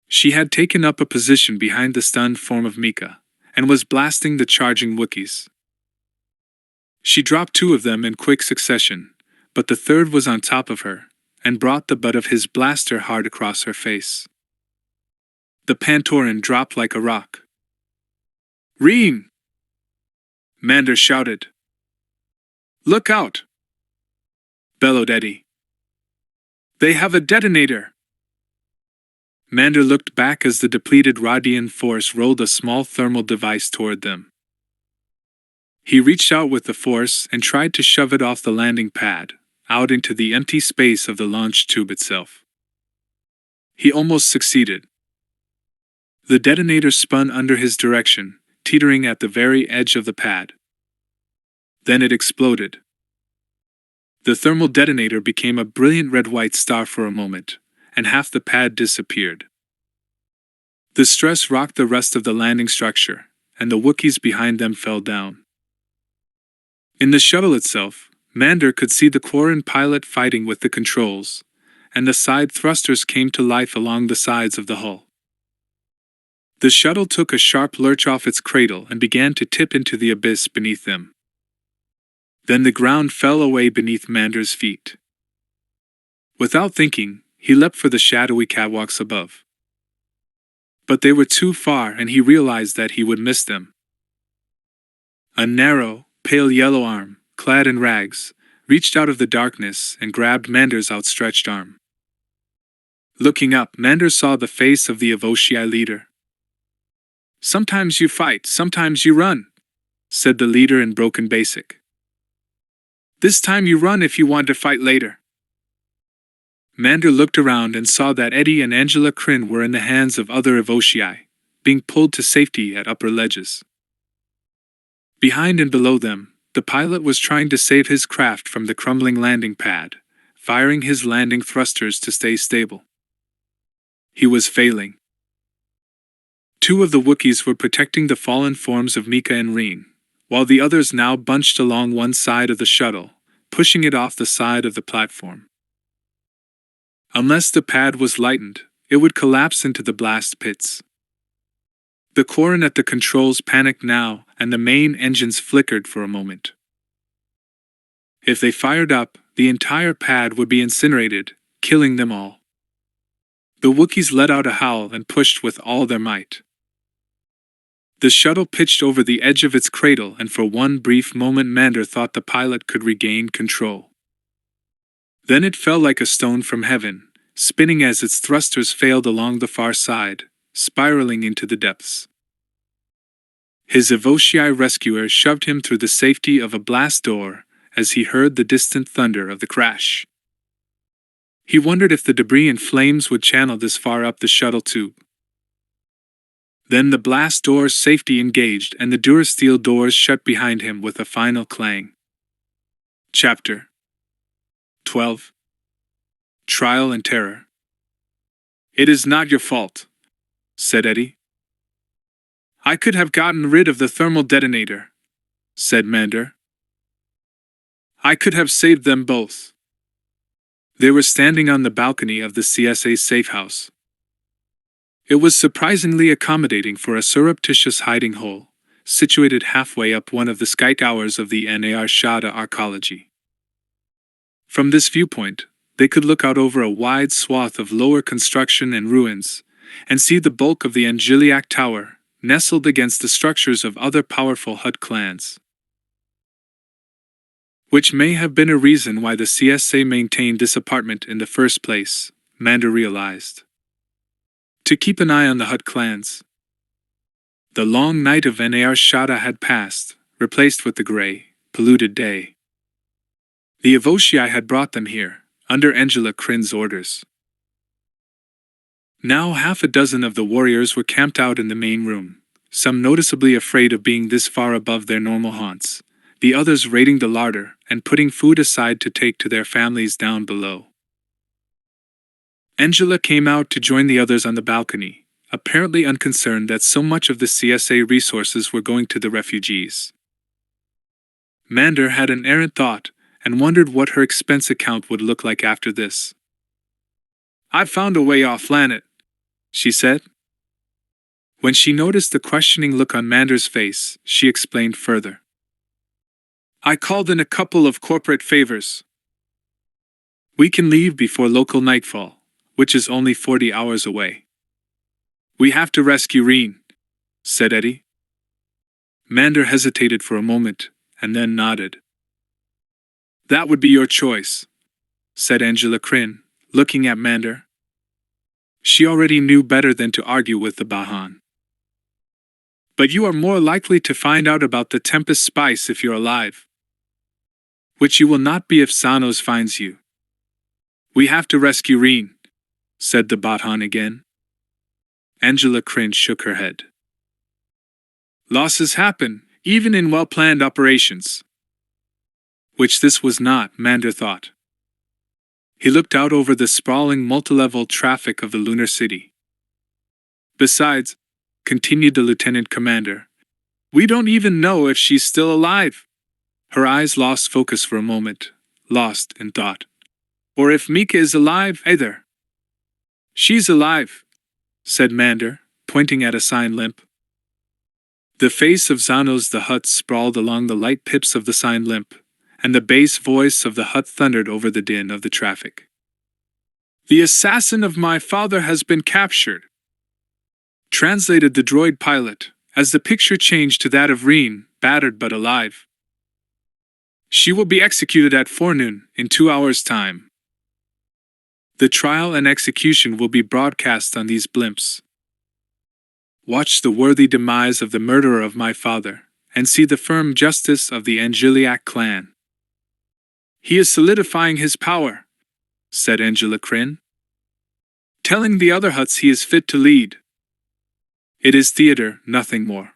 She had taken up a position behind the stunned form of Mika, and was blasting the charging Wookiees. She dropped two of them in quick succession, but the third was on top of her, and brought the butt of his blaster hard across her face. The Pantoran dropped like a rock. "Reen!" Mander shouted. "Look out!" bellowed Eddie. "They have a detonator!" Mander looked back as the depleted Rodian force rolled a small thermal device toward them. He reached out with the force and tried to shove it off the landing pad, out into the empty space of the launch tube itself. He almost succeeded. The detonator spun under his direction, teetering at the very edge of the pad. Then it exploded. The thermal detonator became a brilliant red-white star for a moment, and half the pad disappeared. The stress rocked the rest of the landing structure, and the Wookiees behind them fell down. In the shuttle itself, Mander could see the Quarren pilot fighting with the controls, and the side thrusters came to life along the sides of the hull. The shuttle took a sharp lurch off its cradle and began to tip into the abyss beneath them. Then the ground fell away beneath Mander's feet. Without thinking, he leapt for the shadowy catwalks above. But they were too far, and he realized that he would miss them. A narrow, pale yellow arm, clad in rags, reached out of the darkness and grabbed Mander's outstretched arm. Looking up, Mander saw the face of the Avoshii leader. "Sometimes you fight, sometimes you run," said the leader in broken basic. "This time you run if you want to fight later." Mander looked around and saw that Eddie and Angela Kryn were in the hands of other Avoshii, being pulled to safety at upper ledges. Behind and below them, the pilot was trying to save his craft from the crumbling landing pad, firing his landing thrusters to stay stable. He was failing. Two of the Wookiees were protecting the fallen forms of Mika and Reen, while the others now bunched along one side of the shuttle, pushing it off the side of the platform. Unless the pad was lightened, it would collapse into the blast pits. The Quarren at the controls panicked now, and the main engines flickered for a moment. If they fired up, the entire pad would be incinerated, killing them all. The Wookiees let out a howl and pushed with all their might. The shuttle pitched over the edge of its cradle, and for one brief moment Mander thought the pilot could regain control. Then it fell like a stone from heaven, spinning as its thrusters failed along the far side, spiraling into the depths. His Evoshii rescuer shoved him through the safety of a blast door as he heard the distant thunder of the crash. He wondered if the debris and flames would channel this far up the shuttle tube. Then the blast door's safety engaged and the Durasteel doors shut behind him with a final clang. Chapter 12. Trial and Terror. "It is not your fault," said Eddie. "I could have gotten rid of the thermal detonator," said Mander. "I could have saved them both." They were standing on the balcony of the CSA safe house. It was surprisingly accommodating for a surreptitious hiding hole, situated halfway up one of the sky towers of the NAR Shada arcology. From this viewpoint, they could look out over a wide swath of lower construction and ruins, and see the bulk of the Angeliac Tower, nestled against the structures of other powerful Hutt clans. Which may have been a reason why the CSA maintained this apartment in the first place, Mander realized. To keep an eye on the Hutt clans. The long night of NAR Shada had passed, replaced with the gray, polluted day. The Evoshii had brought them here, under Angela Crin's orders. Now half a dozen of the warriors were camped out in the main room, some noticeably afraid of being this far above their normal haunts, the others raiding the larder and putting food aside to take to their families down below. Angela came out to join the others on the balcony, apparently unconcerned that so much of the CSA resources were going to the refugees. Mander had an errant thought and wondered what her expense account would look like after this. "I've found a way off planet," she said. When she noticed the questioning look on Mander's face, she explained further. "I called in a couple of corporate favors. We can leave before local nightfall, which is only 40 hours away." "We have to rescue Reen," said Eddie. Mander hesitated for a moment, and then nodded. "That would be your choice," said Angela Crin, looking at Mander. She already knew better than to argue with the Bahan. "But you are more likely to find out about the Tempest Spice if you're alive. Which you will not be if Xanos finds you." "We have to rescue Reen," said the Bahan again. Angela Crin shook her head. "Losses happen, even in well-planned operations." Which this was not, Mander thought. He looked out over the sprawling multi-level traffic of the lunar city. "Besides," continued the lieutenant commander, "we don't even know if she's still alive." Her eyes lost focus for a moment, lost in thought. "Or if Mika is alive either." "She's alive," said Mander, pointing at a sign limp. The face of Xanos the Hutt sprawled along the light pips of the sign limp, and the bass voice of the Hutt thundered over the din of the traffic. "The assassin of my father has been captured," translated the droid pilot, as the picture changed to that of Reen, battered but alive. "She will be executed at forenoon, in 2 hours' time. The trial and execution will be broadcast on these blimps. Watch the worthy demise of the murderer of my father, and see the firm justice of the Angeliac clan." "He is solidifying his power," said Angela Crin. "Telling the other Hutts he is fit to lead. It is theater, nothing more."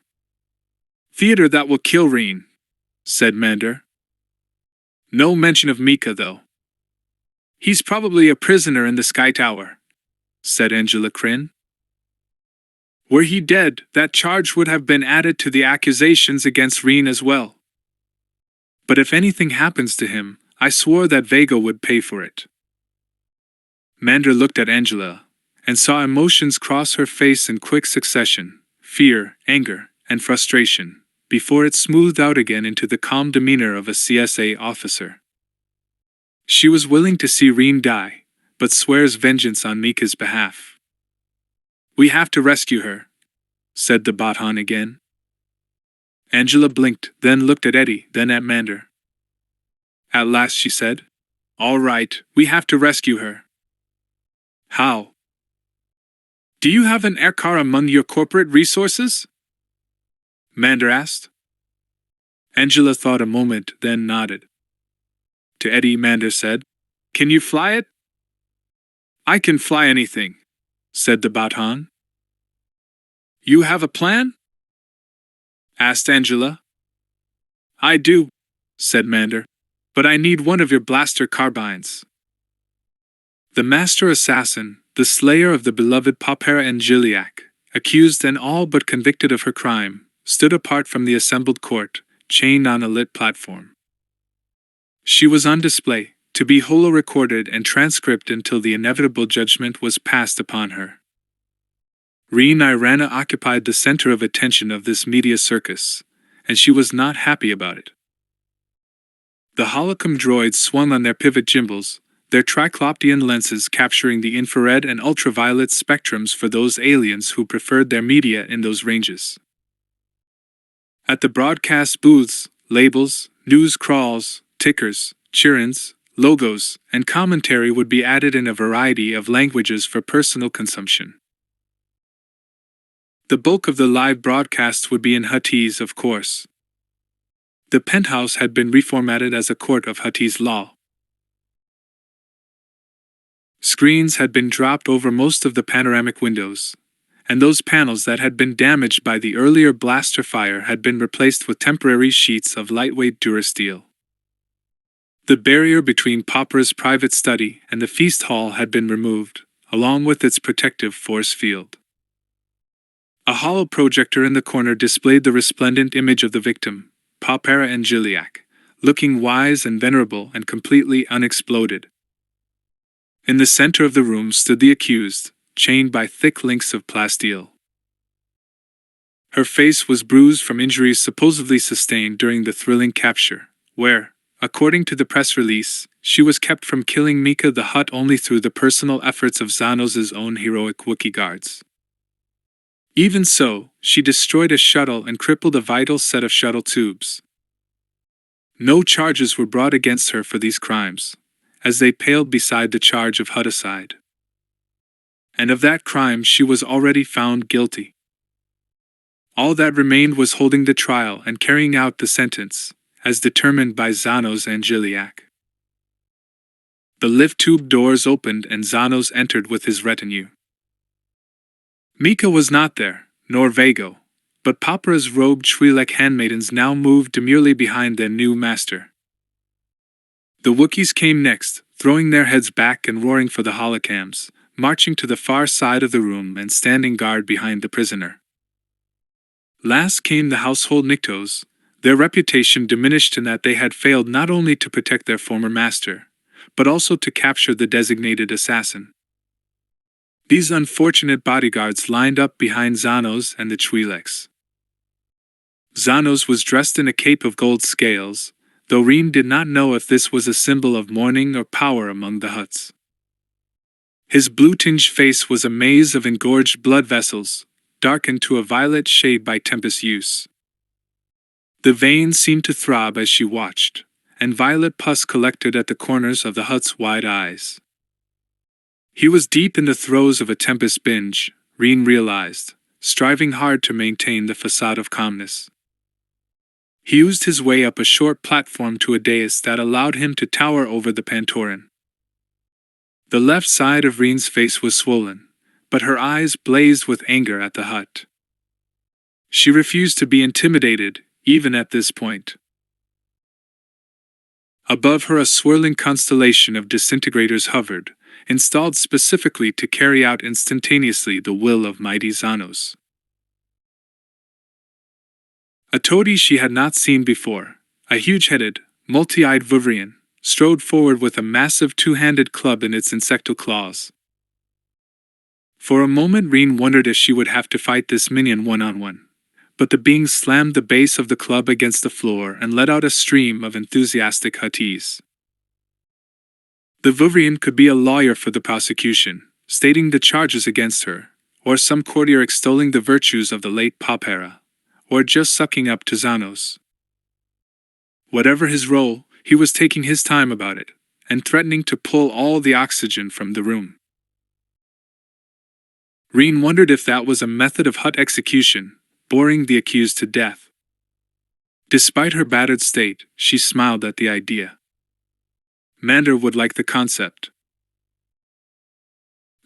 "Theater that will kill Reen," said Mander. "No mention of Mika, though." "He's probably a prisoner in the Sky Tower," said Angela Crin. "Were he dead, that charge would have been added to the accusations against Reen as well. But if anything happens to him, I swore that Vega would pay for it." Mander looked at Angela, and saw emotions cross her face in quick succession, fear, anger, and frustration, before it smoothed out again into the calm demeanor of a CSA officer. She was willing to see Reen die, but swears vengeance on Mika's behalf. "We have to rescue her," said the Bahan again. Angela blinked, then looked at Eddie, then at Mander. At last she said, "All right, we have to rescue her." "How?" "Do you have an aircar among your corporate resources?" Mander asked. Angela thought a moment, then nodded. To Eddie, Mander said, "Can you fly it?" "I can fly anything," said the Batan. "You have a plan?" asked Angela. "I do," said Mander, "but I need one of your blaster carbines." The master assassin, the slayer of the beloved Popera and Gilliac, accused and all but convicted of her crime, stood apart from the assembled court, chained on a lit platform. She was on display, to be holo-recorded and transcribed until the inevitable judgment was passed upon her. Reen Irana occupied the center of attention of this media circus, and she was not happy about it. The holocom droids swung on their pivot gimbals, their tricloptian lenses capturing the infrared and ultraviolet spectrums for those aliens who preferred their media in those ranges. At the broadcast booths, labels, news crawls, tickers, chirins, logos, and commentary would be added in a variety of languages for personal consumption. The bulk of the live broadcasts would be in Huttese, of course. The penthouse had been reformatted as a court of Huttese law. Screens had been dropped over most of the panoramic windows, and those panels that had been damaged by the earlier blaster fire had been replaced with temporary sheets of lightweight durasteel. The barrier between Popper's private study and the feast hall had been removed, along with its protective force field. A hollow projector in the corner displayed the resplendent image of the victim, Popera and Gilliac, looking wise and venerable and completely unexploded. In the center of the room stood the accused, chained by thick links of plasteel. Her face was bruised from injuries supposedly sustained during the thrilling capture, where, according to the press release, she was kept from killing Mika the Hutt only through the personal efforts of Xanos' own heroic Wookiee guards. Even so, she destroyed a shuttle and crippled a vital set of shuttle tubes. No charges were brought against her for these crimes, as they paled beside the charge of Hutticide. And of that crime she was already found guilty. All that remained was holding the trial and carrying out the sentence, as determined by Xanos and Gilliac. The lift tube doors opened and Xanos entered with his retinue. Mika was not there, nor Vago, but Popera's robed Twi'lek handmaidens now moved demurely behind their new master. The Wookiees came next, throwing their heads back and roaring for the holocams, marching to the far side of the room and standing guard behind the prisoner. Last came the household Niktos, their reputation diminished in that they had failed not only to protect their former master, but also to capture the designated assassin. These unfortunate bodyguards lined up behind Xanos and the Twi'leks. Xanos was dressed in a cape of gold scales, though Reen did not know if this was a symbol of mourning or power among the Hutts. His blue-tinged face was a maze of engorged blood vessels, darkened to a violet shade by Tempest use. The veins seemed to throb as she watched, and violet pus collected at the corners of the Hutt's wide eyes. He was deep in the throes of a Tempest binge, Reen realized, striving hard to maintain the facade of calmness. He used his way up a short platform to a dais that allowed him to tower over the Pantoran. The left side of Reen's face was swollen, but her eyes blazed with anger at the Hutt. She refused to be intimidated, even at this point. Above her a swirling constellation of disintegrators hovered, installed specifically to carry out instantaneously the will of mighty Xanos. A toady she had not seen before, a huge-headed, multi-eyed Vuvrian, strode forward with a massive two-handed club in its insectal claws. For a moment Reen wondered if she would have to fight this minion one-on-one, but the being slammed the base of the club against the floor and let out a stream of enthusiastic Huttese. The Vuvrian could be a lawyer for the prosecution, stating the charges against her, or some courtier extolling the virtues of the late Popera, or just sucking up to Xanos. Whatever his role, he was taking his time about it, and threatening to pull all the oxygen from the room. Reen wondered if that was a method of Hutt execution, boring the accused to death. Despite her battered state, she smiled at the idea. Mander would like the concept.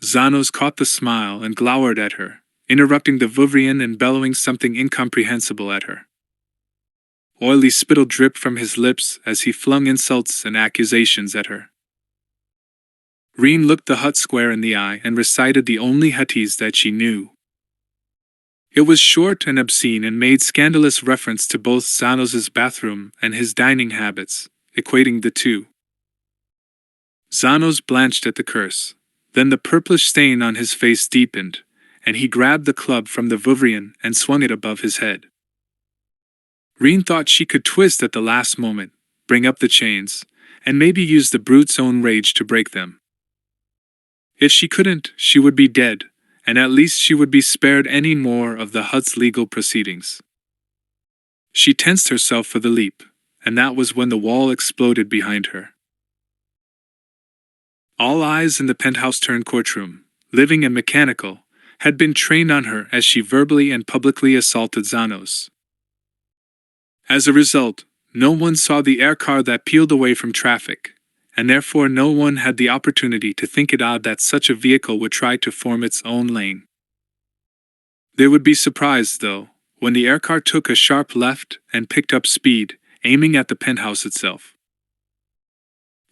Xanos caught the smile and glowered at her, interrupting the Vuvrian and bellowing something incomprehensible at her. Oily spittle dripped from his lips as he flung insults and accusations at her. Reen looked the Hutt square in the eye and recited the only Huttese that she knew. It was short and obscene and made scandalous reference to both Xanos' bathroom and his dining habits, equating the two. Xanos blanched at the curse. Then the purplish stain on his face deepened, and he grabbed the club from the Vuvrian and swung it above his head. Reen thought she could twist at the last moment, bring up the chains, and maybe use the brute's own rage to break them. If she couldn't, she would be dead, and at least she would be spared any more of the Hutt's legal proceedings. She tensed herself for the leap, and that was when the wall exploded behind her. All eyes in the penthouse-turned courtroom, living and mechanical, had been trained on her as she verbally and publicly assaulted Xanos. As a result, no one saw the air car that peeled away from traffic, and therefore no one had the opportunity to think it odd that such a vehicle would try to form its own lane. They would be surprised, though, when the air car took a sharp left and picked up speed, aiming at the penthouse itself.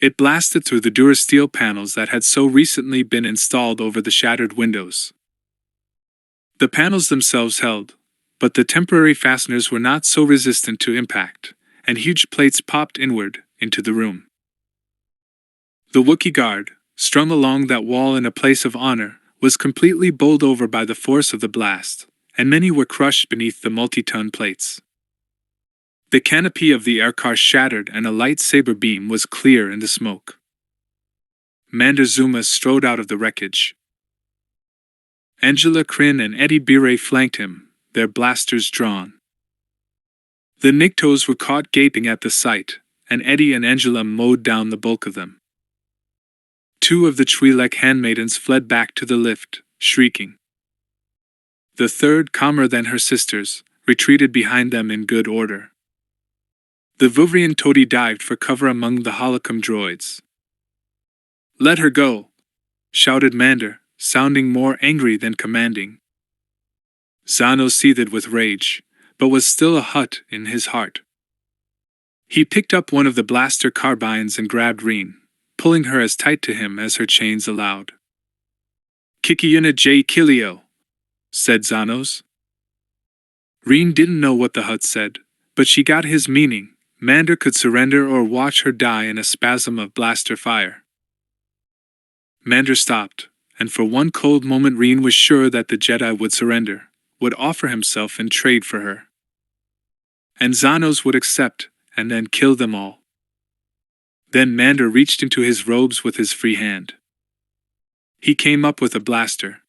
It blasted through the Durasteel panels that had so recently been installed over the shattered windows. The panels themselves held, but the temporary fasteners were not so resistant to impact, and huge plates popped inward into the room. The Wookiee guard, strung along that wall in a place of honor, was completely bowled over by the force of the blast, and many were crushed beneath the multi-ton plates. The canopy of the aircar shattered and a lightsaber beam was clear in the smoke. Mander Zuma strode out of the wreckage. Angela Kryn and Eddie Bire flanked him, their blasters drawn. The Niktos were caught gaping at the sight, and Eddie and Angela mowed down the bulk of them. Two of the Twi'lek handmaidens fled back to the lift, shrieking. The third, calmer than her sisters, retreated behind them in good order. The Vuvrian toady dived for cover among the holocom droids. "Let her go!" shouted Mander, sounding more angry than commanding. Xanos seethed with rage, but was still a Hutt in his heart. He picked up one of the blaster carbines and grabbed Reen, pulling her as tight to him as her chains allowed. "Kikiyuna J. Kilio," said Xanos. Reen didn't know what the Hutt said, but she got his meaning. Mander could surrender or watch her die in a spasm of blaster fire. Mander stopped, and for one cold moment Reen was sure that the Jedi would surrender, would offer himself in trade for her. And Xanos would accept, and then kill them all. Then Mander reached into his robes with his free hand. He came up with a blaster.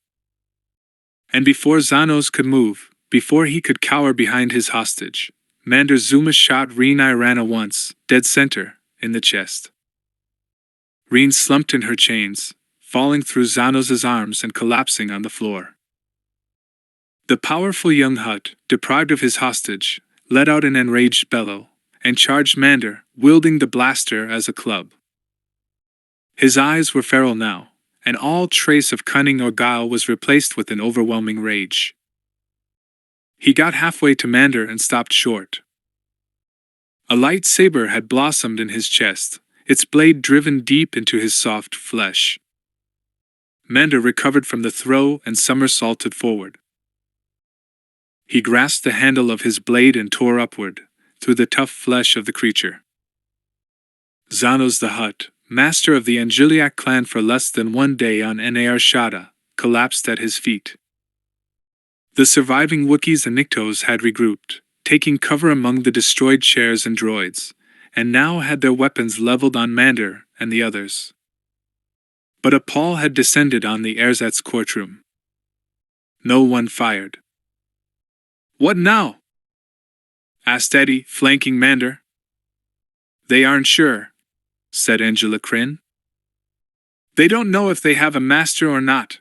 And before Xanos could move, before he could cower behind his hostage, Mander Zuma shot Reen Irana once, dead center, in the chest. Reen slumped in her chains, falling through Xanos' arms and collapsing on the floor. The powerful young Hutt, deprived of his hostage, let out an enraged bellow, and charged Mander, wielding the blaster as a club. His eyes were feral now, and all trace of cunning or guile was replaced with an overwhelming rage. He got halfway to Mander and stopped short. A lightsaber had blossomed in his chest, its blade driven deep into his soft flesh. Mander recovered from the throw and somersaulted forward. He grasped the handle of his blade and tore upward, through the tough flesh of the creature. Xanos the Hutt, master of the Angeliac clan for less than 1 day on Nar Shaddaa, collapsed at his feet. The surviving Wookiees and Niktos had regrouped, taking cover among the destroyed chairs and droids, and now had their weapons leveled on Mander and the others. But a pall had descended on the Ersatz courtroom. No one fired. "What now?" asked Eddie, flanking Mander. They aren't sure, said Angela Kryn. They don't know if they have a master or not.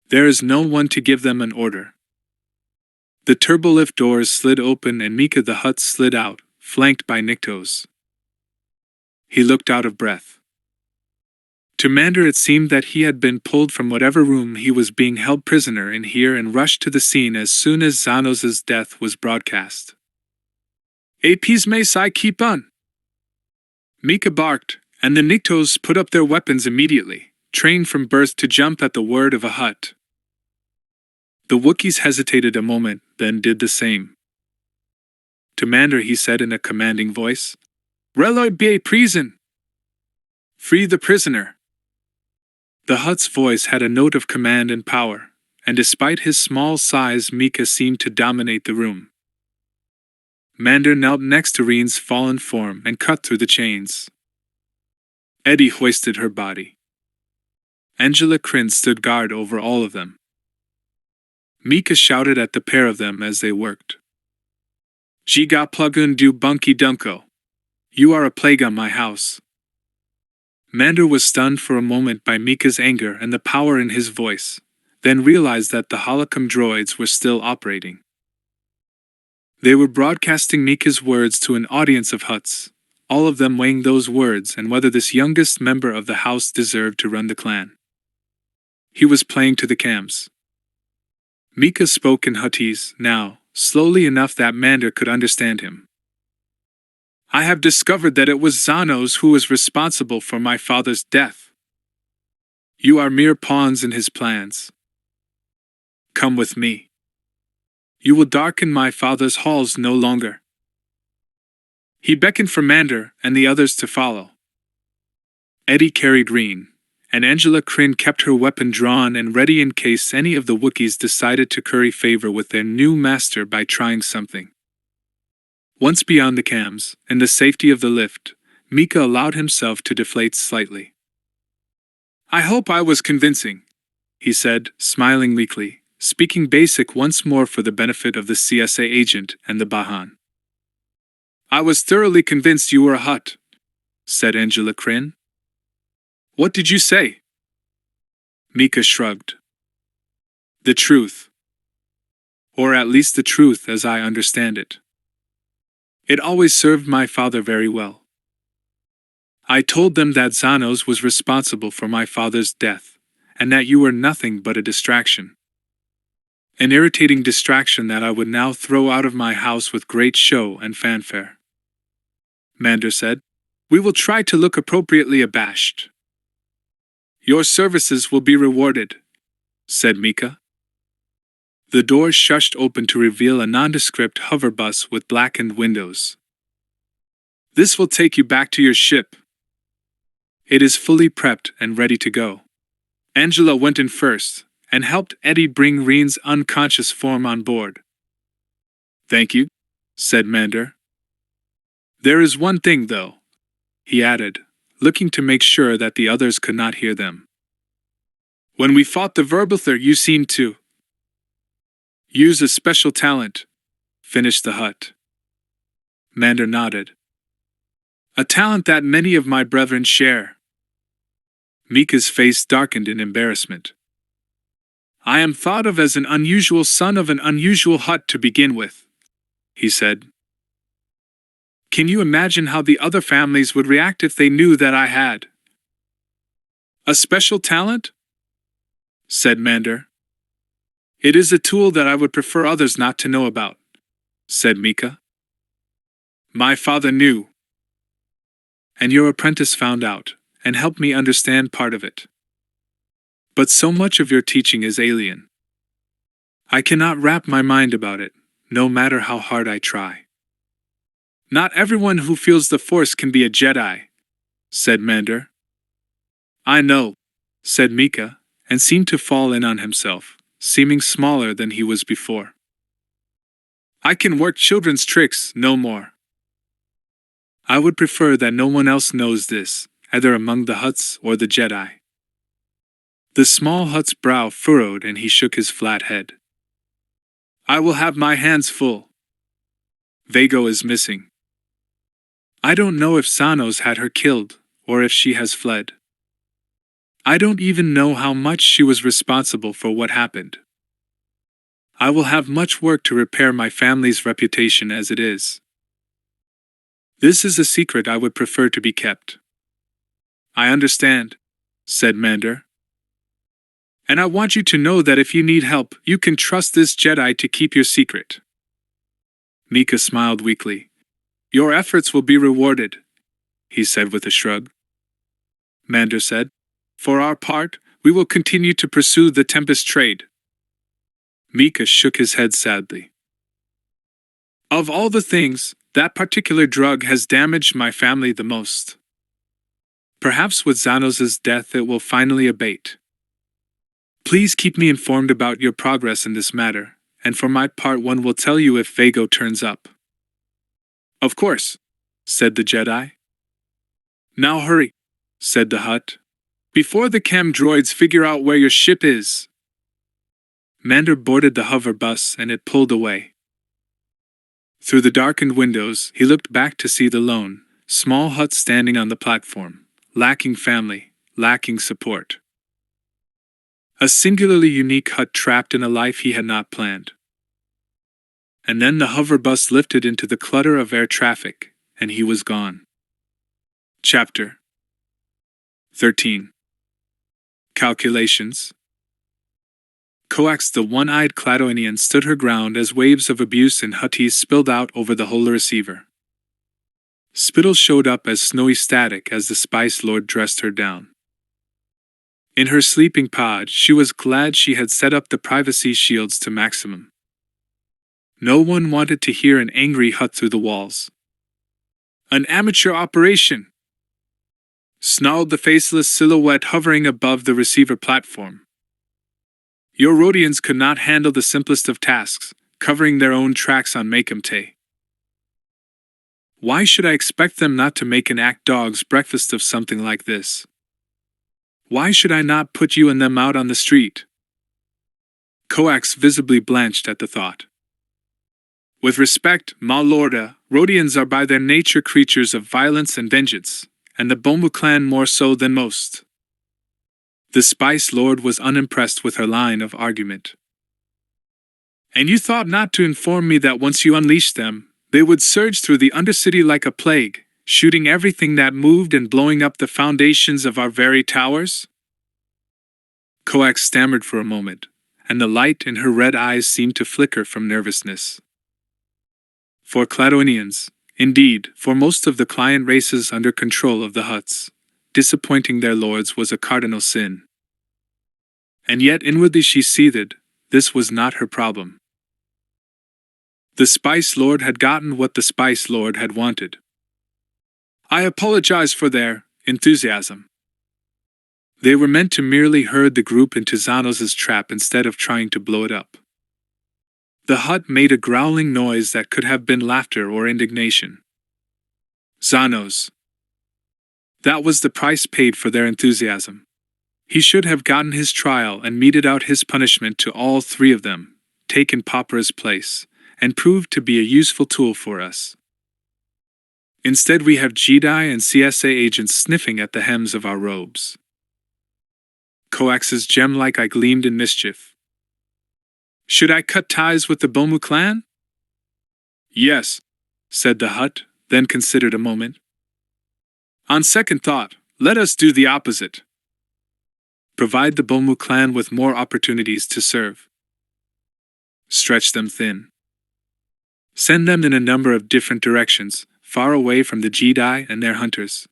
There is no one to give them an order. The turbolift doors slid open and Mika the Hutt slid out, flanked by Niktos. He looked out of breath. To Mander it seemed that he had been pulled from whatever room he was being held prisoner in here and rushed to the scene as soon as Xanos' death was broadcast. "Apis may sai keep on!" Mika barked, and the Niktos put up their weapons immediately, trained from birth to jump at the word of a Hutt. The Wookiees hesitated a moment, then did the same. To Mander he said in a commanding voice, "Reloi be prison! Free the prisoner!" The Hutt's voice had a note of command and power, and despite his small size Mika seemed to dominate the room. Mander knelt next to Reen's fallen form and cut through the chains. Eddie hoisted her body. Angela Kryn stood guard over all of them. Mika shouted at the pair of them as they worked. "Jiga plugun du bunky dunko. You are a plague on my house." Mander was stunned for a moment by Mika's anger and the power in his voice, then realized that the holocom droids were still operating. They were broadcasting Mika's words to an audience of Hutts, all of them weighing those words and whether this youngest member of the house deserved to run the clan. He was playing to the cams. Mika spoke in Huttese, now, slowly enough that Mander could understand him. "I have discovered that it was Xanos who was responsible for my father's death. You are mere pawns in his plans. Come with me. You will darken my father's halls no longer." He beckoned for Mander and the others to follow. Eddie carried Reen, and Angela Kryn kept her weapon drawn and ready in case any of the Wookiees decided to curry favor with their new master by trying something. Once beyond the cams, in the safety of the lift, Mika allowed himself to deflate slightly. "I hope I was convincing," he said, smiling weakly, speaking basic once more for the benefit of the CSA agent and the Bahan. "I was thoroughly convinced you were a Hutt," said Angela Kryn. "What did you say?" Mika shrugged. "The truth. Or at least the truth as I understand it. It always served my father very well. I told them that Xanos was responsible for my father's death, and that you were nothing but a distraction. An irritating distraction that I would now throw out of my house with great show and fanfare." Mander said, "We will try to look appropriately abashed." "Your services will be rewarded," said Mika. The doors shushed open to reveal a nondescript hover bus with blackened windows. "This will take you back to your ship. It is fully prepped and ready to go." Angela went in first, and helped Eddie bring Reen's unconscious form on board. "Thank you," said Mander. "There is one thing, though," he added, looking to make sure that the others could not hear them. "When we fought the Verbalther, you seemed to use a special talent," finished the Hutt. Mander nodded. "A talent that many of my brethren share." Mika's face darkened in embarrassment. "I am thought of as an unusual son of an unusual Hutt to begin with," he said. "Can you imagine how the other families would react if they knew that I had a special talent?" said Mander. "It is a tool that I would prefer others not to know about," said Mika. "My father knew. And your apprentice found out, and helped me understand part of it. But so much of your teaching is alien. I cannot wrap my mind about it, no matter how hard I try." "Not everyone who feels the Force can be a Jedi," said Mander. "I know," said Mika, and seemed to fall in on himself, seeming smaller than he was before. "I can work children's tricks, no more. I would prefer that no one else knows this, either among the Hutts or the Jedi." The small Hutt's brow furrowed and he shook his flat head. "I will have my hands full. Vago is missing. I don't know if Xanos had her killed, or if she has fled. I don't even know how much she was responsible for what happened. I will have much work to repair my family's reputation as it is. This is a secret I would prefer to be kept. I understand, said Mander. And I want you to know that if you need help, you can trust this Jedi to keep your secret. Mika smiled weakly. Your efforts will be rewarded, he said with a shrug. Mander said, for our part, we will continue to pursue the Tempest trade. Mika shook his head sadly. Of all the things, that particular drug has damaged my family the most. Perhaps with Xanos' death it will finally abate. Please keep me informed about your progress in this matter, and for my part one will tell you if Vago turns up. Of course, said the Jedi. Now hurry, said the Hutt, before the cam droids figure out where your ship is. Mander boarded the hover bus and it pulled away. Through the darkened windows, he looked back to see the lone, small Hutt standing on the platform, lacking family, lacking support. A singularly unique Hutt trapped in a life he had not planned. And then the hover bus lifted into the clutter of air traffic, and he was gone. Chapter 13. Calculations. Coax the one-eyed Cladoinian stood her ground as waves of abuse and Huttese spilled out over the whole receiver. Spittle showed up as snowy static as the Spice Lord dressed her down. In her sleeping pod, she was glad she had set up the privacy shields to maximum. No one wanted to hear an angry Hutt through the walls. An amateur operation! Snarled the faceless silhouette hovering above the receiver platform. Your Rhodians could not handle the simplest of tasks, covering their own tracks on Makeum-Tay. Why should I expect them not to make an act dog's breakfast of something like this? Why should I not put you and them out on the street? Coax visibly blanched at the thought. With respect, Ma Lorda, Rhodians are by their nature creatures of violence and vengeance, and the Bomu clan more so than most. The Spice Lord was unimpressed with her line of argument. And you thought not to inform me that once you unleashed them, they would surge through the Undercity like a plague, shooting everything that moved and blowing up the foundations of our very towers? Coax stammered for a moment, and the light in her red eyes seemed to flicker from nervousness. For Cladoinians, indeed, for most of the client races under control of the Hutts, disappointing their lords was a cardinal sin. And yet inwardly she seethed, this was not her problem. The Spice Lord had gotten what the Spice Lord had wanted. I apologize for their enthusiasm. They were meant to merely herd the group into Xanos' trap instead of trying to blow it up. The Hutt made a growling noise that could have been laughter or indignation. Xanos. That was the price paid for their enthusiasm. He should have gotten his trial and meted out his punishment to all three of them, taken Papara's place, and proved to be a useful tool for us. Instead we have Jedi and CSA agents sniffing at the hems of our robes. Coax's gem-like eye gleamed in mischief. Should I cut ties with the Bomu clan? Yes, said the Hutt, then considered a moment. On second thought, let us do the opposite. Provide the Bomu clan with more opportunities to serve. Stretch them thin. Send them in a number of different directions, far away from the Jedi and their hunters.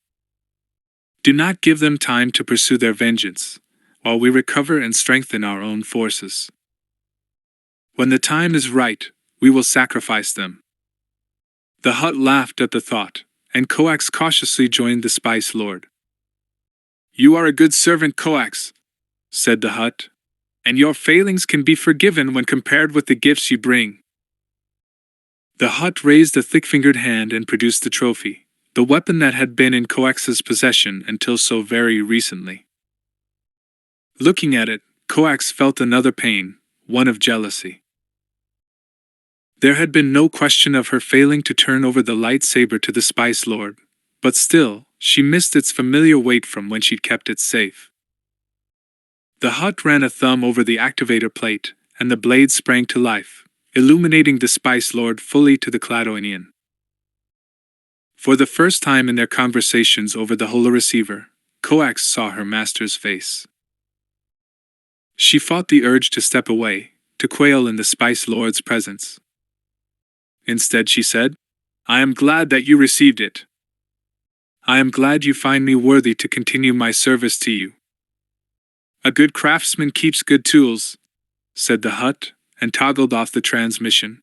Do not give them time to pursue their vengeance, while we recover and strengthen our own forces. When the time is right, we will sacrifice them. The Hutt laughed at the thought, and Coax cautiously joined the Spice Lord. You are a good servant, Coax, said the Hutt, and your failings can be forgiven when compared with the gifts you bring. The Hutt raised a thick-fingered hand and produced the trophy, the weapon that had been in Coax's possession until so very recently. Looking at it, Coax felt another pain, one of jealousy. There had been no question of her failing to turn over the lightsaber to the Spice Lord, but still, she missed its familiar weight from when she'd kept it safe. The Hutt ran a thumb over the activator plate, and the blade sprang to life, illuminating the Spice Lord fully to the Cladoinian. For the first time in their conversations over the holoreceiver, Coax saw her master's face. She fought the urge to step away, to quail in the Spice Lord's presence. Instead she said, "I am glad that you received it. I am glad you find me worthy to continue my service to you." "A good craftsman keeps good tools," said the Hutt, and toggled off the transmission.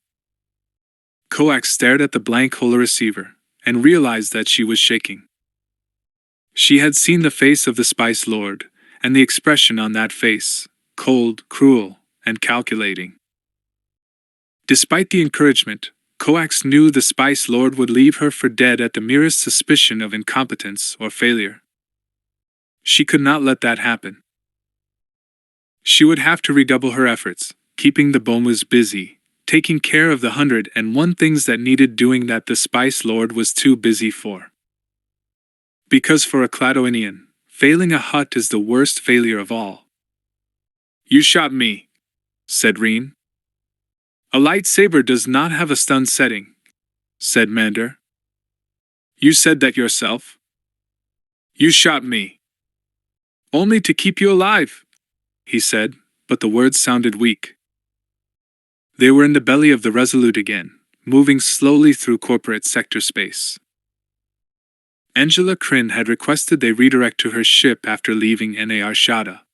Coax stared at the blank holoreceiver, and realized that she was shaking. She had seen the face of the Spice Lord, and the expression on that face, cold, cruel, and calculating. Despite the encouragement, Coax knew the Spice Lord would leave her for dead at the merest suspicion of incompetence or failure. She could not let that happen. She would have to redouble her efforts, keeping the Bomus busy, taking care of the 101 things that needed doing that the Spice Lord was too busy for. Because for a Cladoinian, failing a Hutt is the worst failure of all. "You shot me," said Reen. "A lightsaber does not have a stun setting," said Mander. "You said that yourself." "You shot me." "Only to keep you alive," he said, but the words sounded weak. They were in the belly of the Resolute again, moving slowly through corporate sector space. Angela Kryn had requested they redirect to her ship after leaving NAR Shada.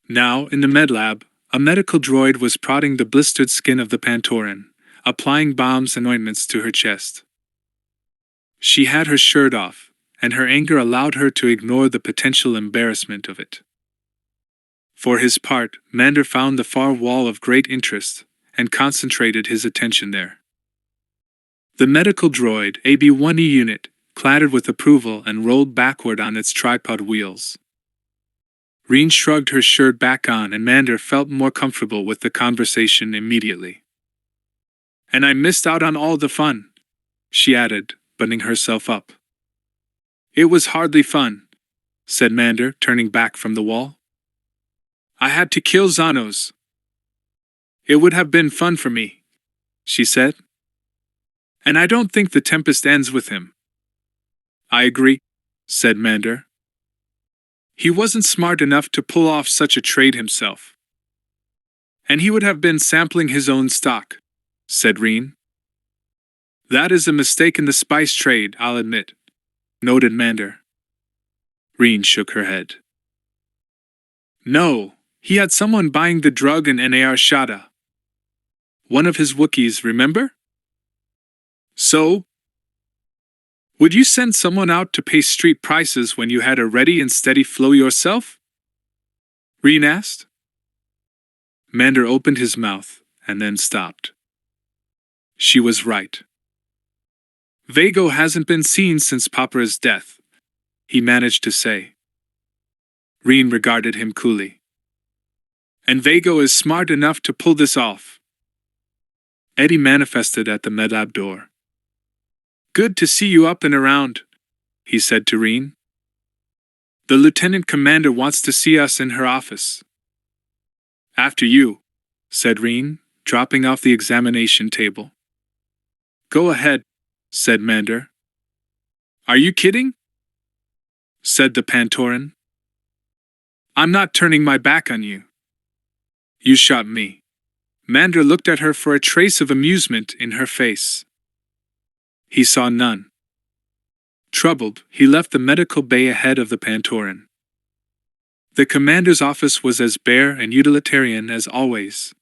Now, in the medlab, a medical droid was prodding the blistered skin of the Pantoran, applying balms and ointments to her chest. She had her shirt off, and her anger allowed her to ignore the potential embarrassment of it. For his part, Mander found the far wall of great interest, and concentrated his attention there. The medical droid, AB-1E unit, clattered with approval and rolled backward on its tripod wheels. Reen shrugged her shirt back on and Mander felt more comfortable with the conversation immediately. "And I missed out on all the fun," she added, buttoning herself up. "It was hardly fun," said Mander, turning back from the wall. "I had to kill Xanos." "It would have been fun for me," she said. "And I don't think the Tempest ends with him." "I agree," said Mander. "He wasn't smart enough to pull off such a trade himself. And he would have been sampling his own stock," said Reen. "That is a mistake in the spice trade, I'll admit," noted Mander. Reen shook her head. "No, he had someone buying the drug in NAR Shada. One of his Wookiees, remember?" "So? Would you send someone out to pay street prices when you had a ready and steady flow yourself?" Reen asked. Mander opened his mouth, and then stopped. She was right. "Vago hasn't been seen since Papra's death," he managed to say. Reen regarded him coolly. "And Vago is smart enough to pull this off." Eddie manifested at the medlab door. "Good to see you up and around," he said to Reen. "The lieutenant commander wants to see us in her office." "After you," said Reen, dropping off the examination table. "Go ahead," said Mander. "Are you kidding?" said the Pantoran. "I'm not turning my back on you." "You shot me." Mander looked at her for a trace of amusement in her face. He saw none. Troubled, he left the medical bay ahead of the Pantoran. The commander's office was as bare and utilitarian as always.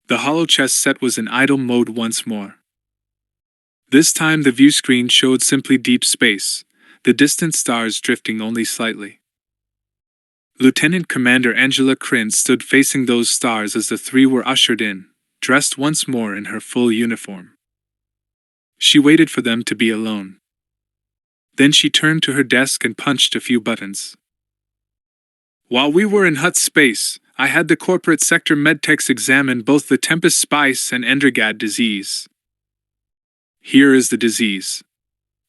The holochess set was in idle mode once more. This time the view screen showed simply deep space, the distant stars drifting only slightly. Lieutenant Commander Angela Kryn stood facing those stars as the three were ushered in, dressed once more in her full uniform. She waited for them to be alone. Then she turned to her desk and punched a few buttons. "While we were in Hutt space, I had the corporate sector medtechs examine both the Tempest Spice and Endergad disease. Here is the disease.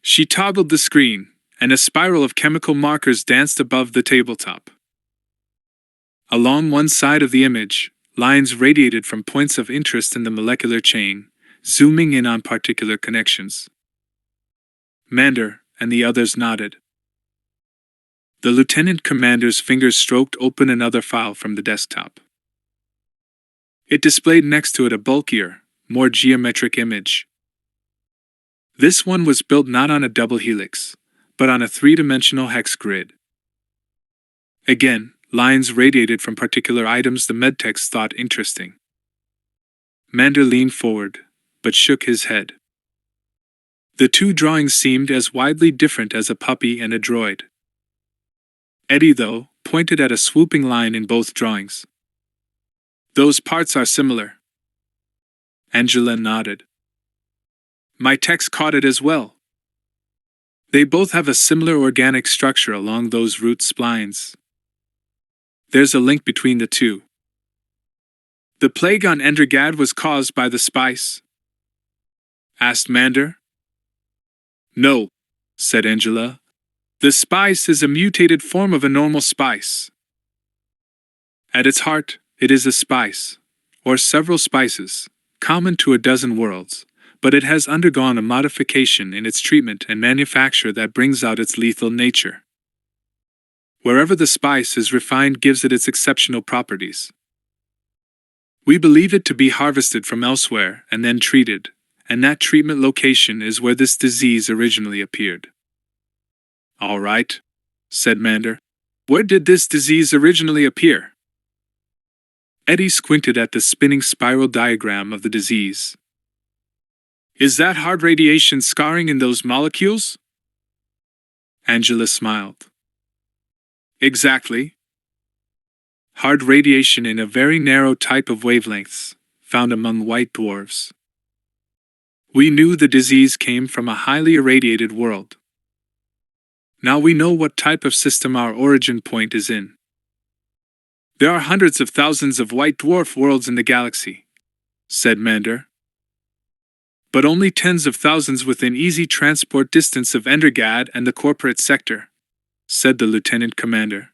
She toggled the screen, and a spiral of chemical markers danced above the tabletop. Along one side of the image, lines radiated from points of interest in the molecular chain, zooming in on particular connections. Mander and the others nodded. The lieutenant commander's fingers stroked open another file from the desktop. It displayed next to it a bulkier, more geometric image. This one was built not on a double helix, but on a three-dimensional hex grid. Again, lines radiated from particular items the medtechs thought interesting. Mander leaned forward, but shook his head. The two drawings seemed as widely different as a puppy and a droid. Eddie, though, pointed at a swooping line in both drawings. Those parts are similar. Angela nodded. My text caught it as well. They both have a similar organic structure along those root splines. There's a link between the two. The plague on Endergad was caused by the spice? Asked Mander. No, said Angela. The spice is a mutated form of a normal spice. At its heart, it is a spice, or several spices, common to a dozen worlds, but it has undergone a modification in its treatment and manufacture that brings out its lethal nature. Wherever the spice is refined gives it its exceptional properties. We believe it to be harvested from elsewhere and then treated, and that treatment location is where this disease originally appeared. All right, said Mander. Where did this disease originally appear? Eddie squinted at the spinning spiral diagram of the disease. Is that hard radiation scarring in those molecules? Angela smiled. Exactly. Hard radiation in a very narrow type of wavelengths, found among white dwarfs. We knew the disease came from a highly irradiated world. Now we know what type of system our origin point is in. There are hundreds of thousands of white dwarf worlds in the galaxy, said Mander. But only tens of thousands within easy transport distance of Endergad and the corporate sector, said the lieutenant commander.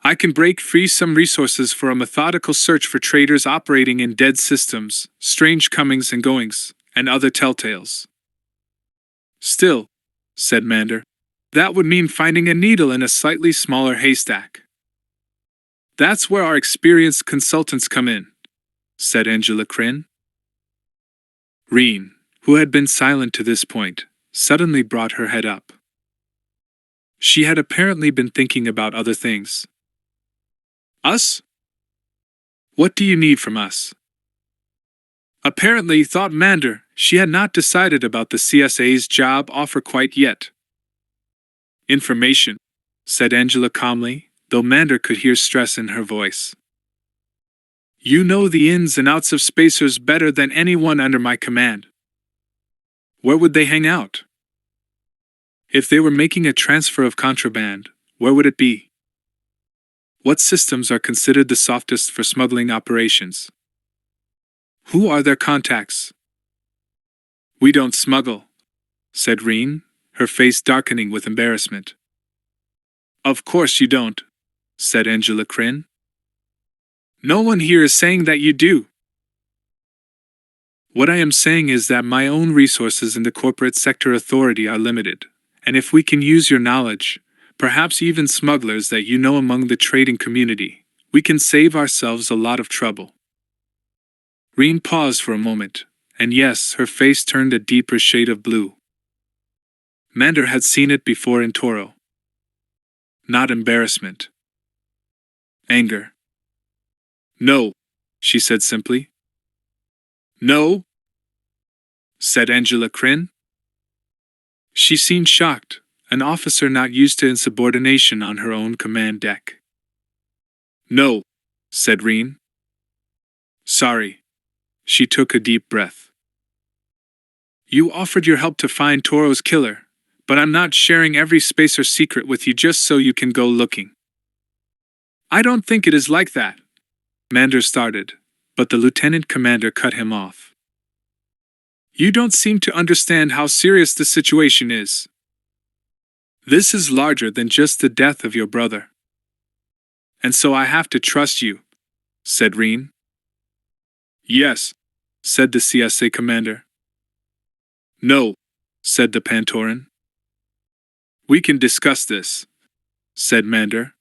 I can break free some resources for a methodical search for traders operating in dead systems, strange comings and goings, and other telltales. Still, said Mander, that would mean finding a needle in a slightly smaller haystack. That's where our experienced consultants come in, said Angela Kryn. Reen, who had been silent to this point, suddenly brought her head up. She had apparently been thinking about other things. Us? What do you need from us? Apparently, thought Mander, she had not decided about the CSA's job offer quite yet. Information, said Angela calmly, though Mander could hear stress in her voice. You know the ins and outs of spacers better than anyone under my command. Where would they hang out? If they were making a transfer of contraband, where would it be? What systems are considered the softest for smuggling operations? Who are their contacts? We don't smuggle, said Reen, her face darkening with embarrassment. Of course you don't, said Angela Kryn. No one here is saying that you do. What I am saying is that my own resources in the corporate sector authority are limited, and if we can use your knowledge, perhaps even smugglers that you know among the trading community, we can save ourselves a lot of trouble. Reen paused for a moment, and yes, her face turned a deeper shade of blue. Mander had seen it before in Toro. Not embarrassment. Anger. No, she said simply. No, said Angela Kryn. She seemed shocked, an officer not used to insubordination on her own command deck. No, said Reen. Sorry. She took a deep breath. You offered your help to find Toro's killer, but I'm not sharing every spacer secret with you just so you can go looking. I don't think it is like that. Mander started, but the lieutenant commander cut him off. You don't seem to understand how serious the situation is. This is larger than just the death of your brother. And so I have to trust you, said Reen. Yes, said the CSA commander. No, said the Pantoran. We can discuss this, said Mander.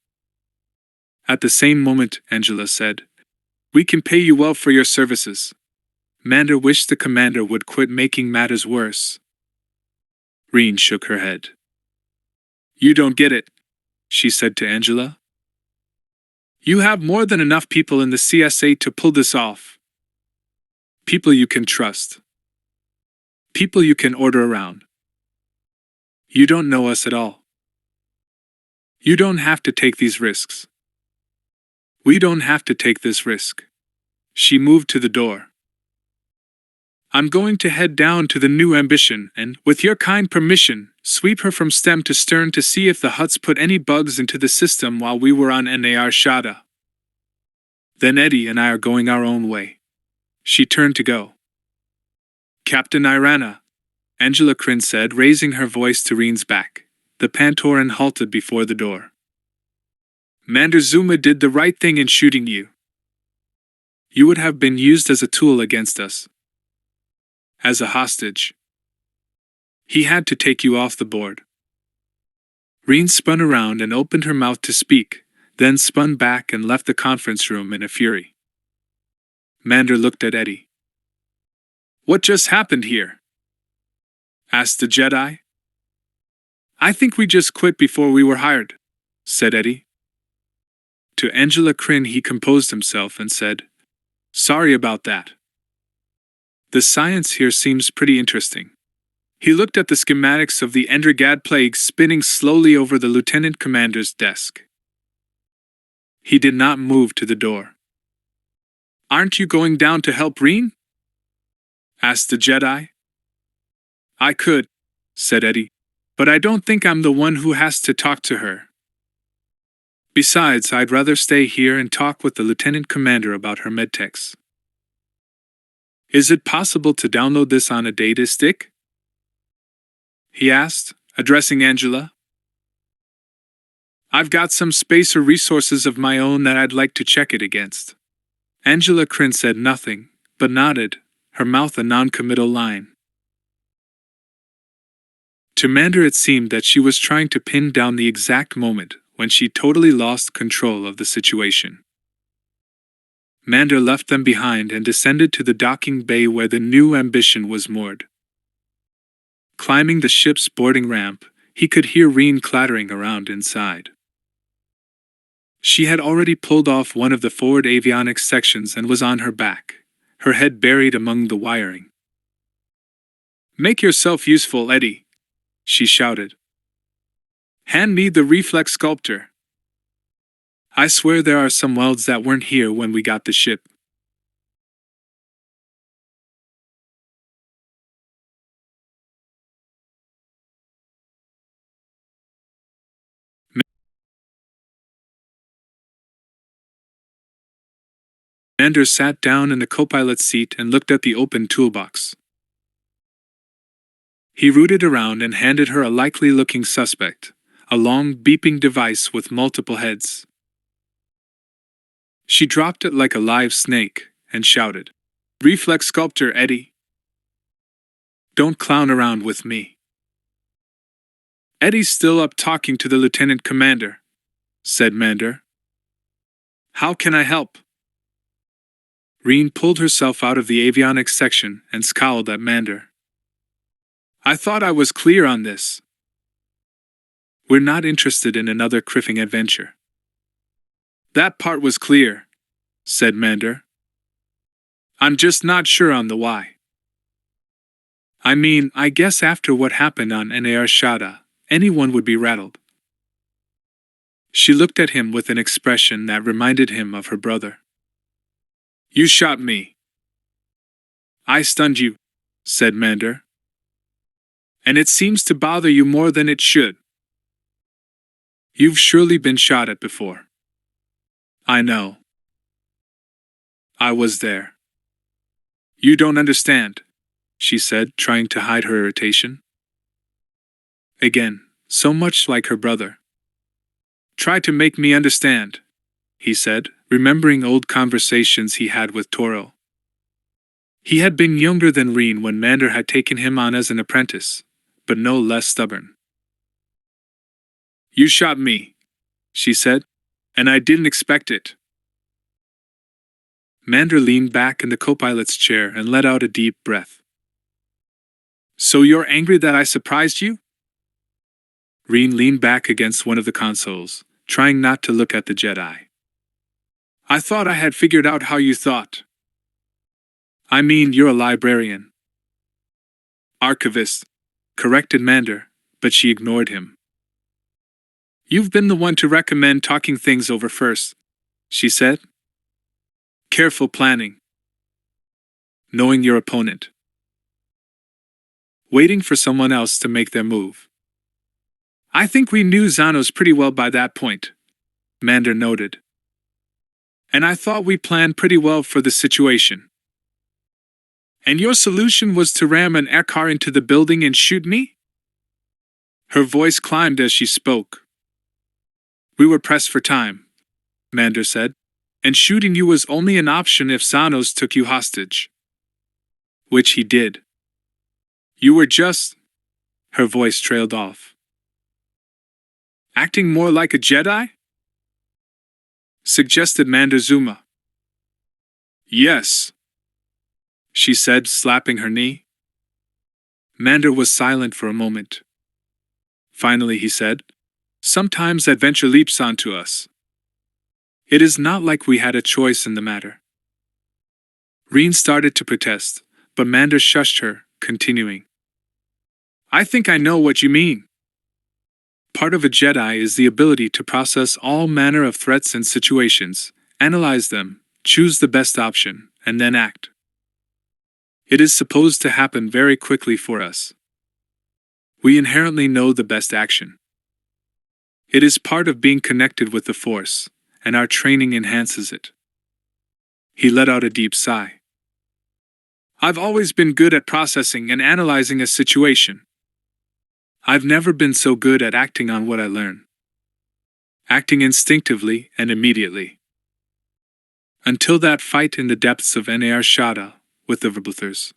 At the same moment, Angela said, we can pay you well for your services. Mander wished the commander would quit making matters worse. Reen shook her head. You don't get it, she said to Angela. You have more than enough people in the CSA to pull this off. People you can trust. People you can order around. You don't know us at all. You don't have to take these risks. We don't have to take this risk. She moved to the door. I'm going to head down to the new ambition and, with your kind permission, sweep her from stem to stern to see if the Hutts put any bugs into the system while we were on NAR Shada. Then Eddie and I are going our own way. She turned to go. Captain Irana, Angela Kryn said, raising her voice to Reen's back. The Pantoran halted before the door. Mander Zuma did the right thing in shooting you. You would have been used as a tool against us. As a hostage. He had to take you off the board. Reen spun around and opened her mouth to speak, then spun back and left the conference room in a fury. Mander looked at Eddie. What just happened here? Asked the Jedi. I think we just quit before we were hired, said Eddie. To Angela Kryn he composed himself and said, Sorry about that. The science here seems pretty interesting. He looked at the schematics of the Endergad plague spinning slowly over the lieutenant commander's desk. He did not move to the door. Aren't you going down to help Reen? Asked the Jedi. I could, said Eddie, but I don't think I'm the one who has to talk to her. Besides, I'd rather stay here and talk with the lieutenant commander about her medtechs. Is it possible to download this on a data stick? He asked, addressing Angela. I've got some space or resources of my own that I'd like to check it against. Angela Kryn said nothing, but nodded, her mouth a non-committal line. To Mander it seemed that she was trying to pin down the exact moment when she totally lost control of the situation. Mander left them behind and descended to the docking bay where the new ambition was moored. Climbing the ship's boarding ramp, he could hear Reen clattering around inside. She had already pulled off one of the forward avionics sections and was on her back, her head buried among the wiring. Make yourself useful, Eddie, she shouted. Hand me the reflex sculptor. I swear there are some welds that weren't here when we got the ship. Mander sat down in the co-pilot's seat and looked at the open toolbox. He rooted around and handed her a likely-looking suspect, a long beeping device with multiple heads. She dropped it like a live snake and shouted, Reflex sculptor, Eddie. Don't clown around with me. Eddie's still up talking to the lieutenant commander, said Mander. How can I help? Reen pulled herself out of the avionics section and scowled at Mander. I thought I was clear on this. We're not interested in another criffing adventure. That part was clear, said Mander. I'm just not sure on the why. I mean, I guess after what happened on NAR Shada, anyone would be rattled. She looked at him with an expression that reminded him of her brother. You shot me. I stunned you, said Mander. And it seems to bother you more than it should. You've surely been shot at before. I know. I was there. You don't understand, she said, trying to hide her irritation. Again, so much like her brother. Try to make me understand, he said, remembering old conversations he had with Toro. He had been younger than Reen when Mander had taken him on as an apprentice, but no less stubborn. You shot me, she said, and I didn't expect it. Mander leaned back in the co-pilot's chair and let out a deep breath. So you're angry that I surprised you? Reen leaned back against one of the consoles, trying not to look at the Jedi. I thought I had figured out how you thought. I mean, you're a librarian. Archivist, corrected Mander, but she ignored him. You've been the one to recommend talking things over first, she said. Careful planning. Knowing your opponent. Waiting for someone else to make their move. I think we knew Xanos pretty well by that point, Mander noted. And I thought we planned pretty well for the situation. And your solution was to ram an air car into the building and shoot me? Her voice climbed as she spoke. We were pressed for time, Mander said, and shooting you was only an option if Xanos took you hostage. Which he did. You were just... Her voice trailed off. Acting more like a Jedi? Suggested Mander Zuma. Yes, she said, slapping her knee. Mander was silent for a moment. Finally he said, Sometimes adventure leaps onto us. It is not like we had a choice in the matter. Reen started to protest, but Mander shushed her, continuing. I think I know what you mean. Part of a Jedi is the ability to process all manner of threats and situations, analyze them, choose the best option, and then act. It is supposed to happen very quickly for us. We inherently know the best action. It is part of being connected with the Force, and our training enhances it. He let out a deep sigh. I've always been good at processing and analyzing a situation. I've never been so good at acting on what I learn. Acting instinctively and immediately. Until that fight in the depths of Nar Shaddaa with the Verbuthers.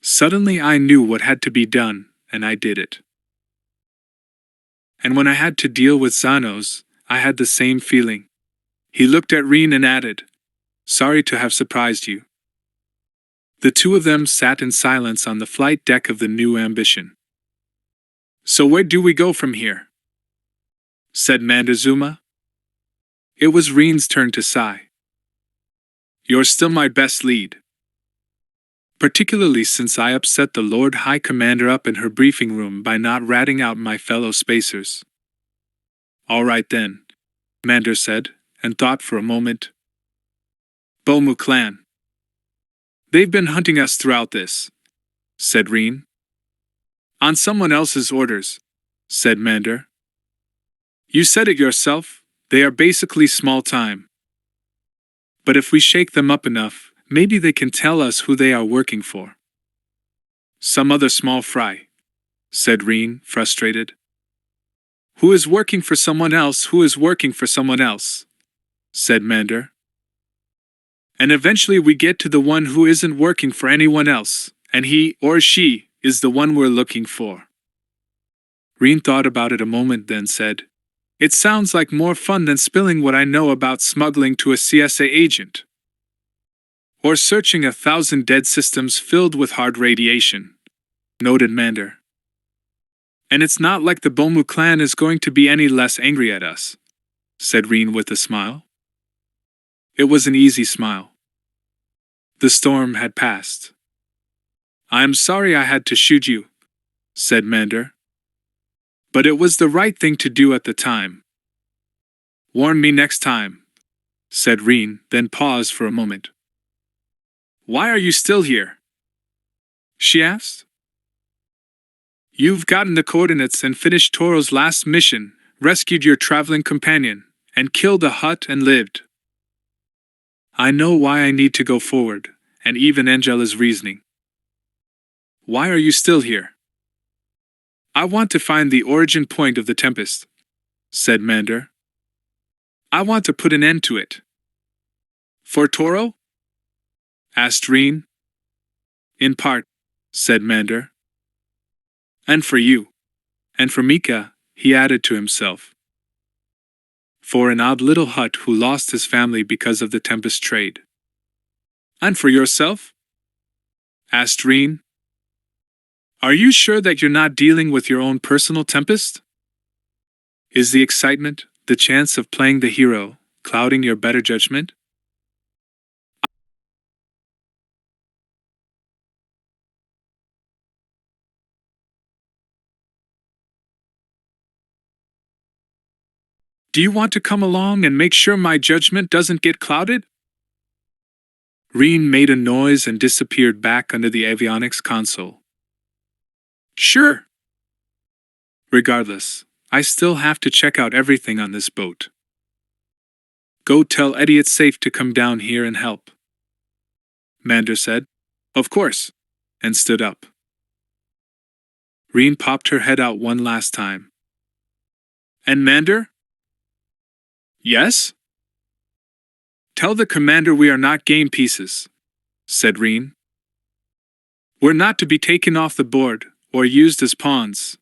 Suddenly I knew what had to be done, and I did it. And when I had to deal with Xanos, I had the same feeling. He looked at Reen and added, Sorry to have surprised you. The two of them sat in silence on the flight deck of the new Ambition. So where do we go from here? Said Mander Zuma. It was Reen's turn to sigh. You're still my best lead. Particularly since I upset the Lord High Commander up in her briefing room by not ratting out my fellow spacers. All right then, Mander said, and thought for a moment. Bomu clan. They've been hunting us throughout this, said Reen. On someone else's orders, said Mander. You said it yourself, they are basically small time. But if we shake them up enough, maybe they can tell us who they are working for. Some other small fry, said Reen, frustrated. Who is working for someone else who is working for someone else, said Mander. And eventually we get to the one who isn't working for anyone else, and he or she is the one we're looking for. Reen thought about it a moment, then said, It sounds like more fun than spilling what I know about smuggling to a CSA agent. Or searching 1,000 dead systems filled with hard radiation, noted Mander. And it's not like the Bomu clan is going to be any less angry at us, said Reen with a smile. It was an easy smile. The storm had passed. I'm sorry I had to shoot you, said Mander. But it was the right thing to do at the time. Warn me next time, said Reen, then paused for a moment. Why are you still here? She asked. You've gotten the coordinates and finished Toro's last mission, rescued your traveling companion, and killed a hut and lived. I know why I need to go forward, and even Angela's reasoning. Why are you still here? I want to find the origin point of the tempest, said Mander. I want to put an end to it. For Toro? Asked Reen. In part, said Mander. And for you. And for Mika, he added to himself. For an odd little hut who lost his family because of the tempest trade. And for yourself? Asked Reen. Are you sure that you're not dealing with your own personal tempest? Is the excitement, the chance of playing the hero, clouding your better judgment? Do you want to come along and make sure my judgment doesn't get clouded? Reen made a noise and disappeared back under the avionics console. Sure. Regardless, I still have to check out everything on this boat. Go tell Eddie it's safe to come down here and help. Mander said. Of course. And stood up. Reen popped her head out one last time. And Mander? Yes? Tell the commander we are not game pieces, said Reen. We're not to be taken off the board, or used as pawns.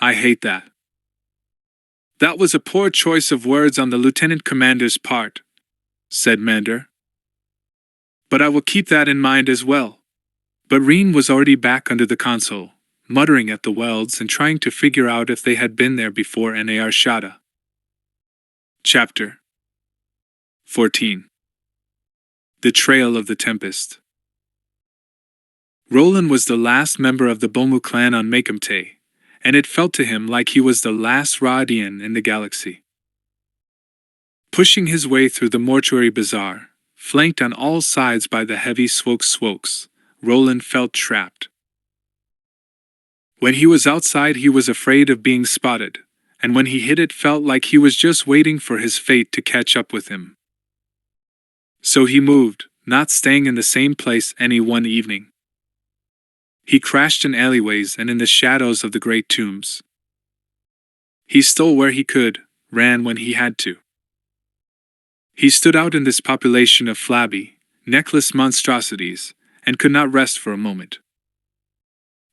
I hate that. That was a poor choice of words on the lieutenant commander's part, said Mander. But I will keep that in mind as well. But Reen was already back under the console, muttering at the welds and trying to figure out if they had been there before NAR Shada. Chapter 14. The Trail of the Tempest. Roland was the last member of the Bomu clan on Makumte, and it felt to him like he was the last Radian in the galaxy. Pushing his way through the mortuary bazaar, flanked on all sides by the heavy swokes, Roland felt trapped. When he was outside he was afraid of being spotted, and when he hit it felt like he was just waiting for his fate to catch up with him. So he moved, not staying in the same place any one evening. He crashed in alleyways and in the shadows of the great tombs. He stole where he could, ran when he had to. He stood out in this population of flabby, neckless monstrosities, and could not rest for a moment.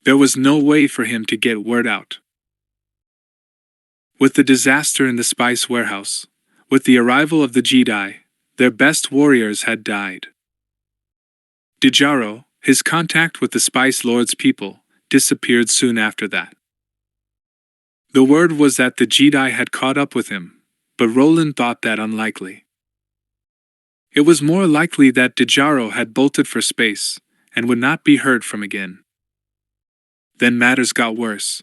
There was no way for him to get word out. With the disaster in the spice warehouse, with the arrival of the Jedi, their best warriors had died. Dijaro, his contact with the Spice Lord's people, disappeared soon after that. The word was that the Jedi had caught up with him, but Roland thought that unlikely. It was more likely that Dijaro had bolted for space, and would not be heard from again. Then matters got worse.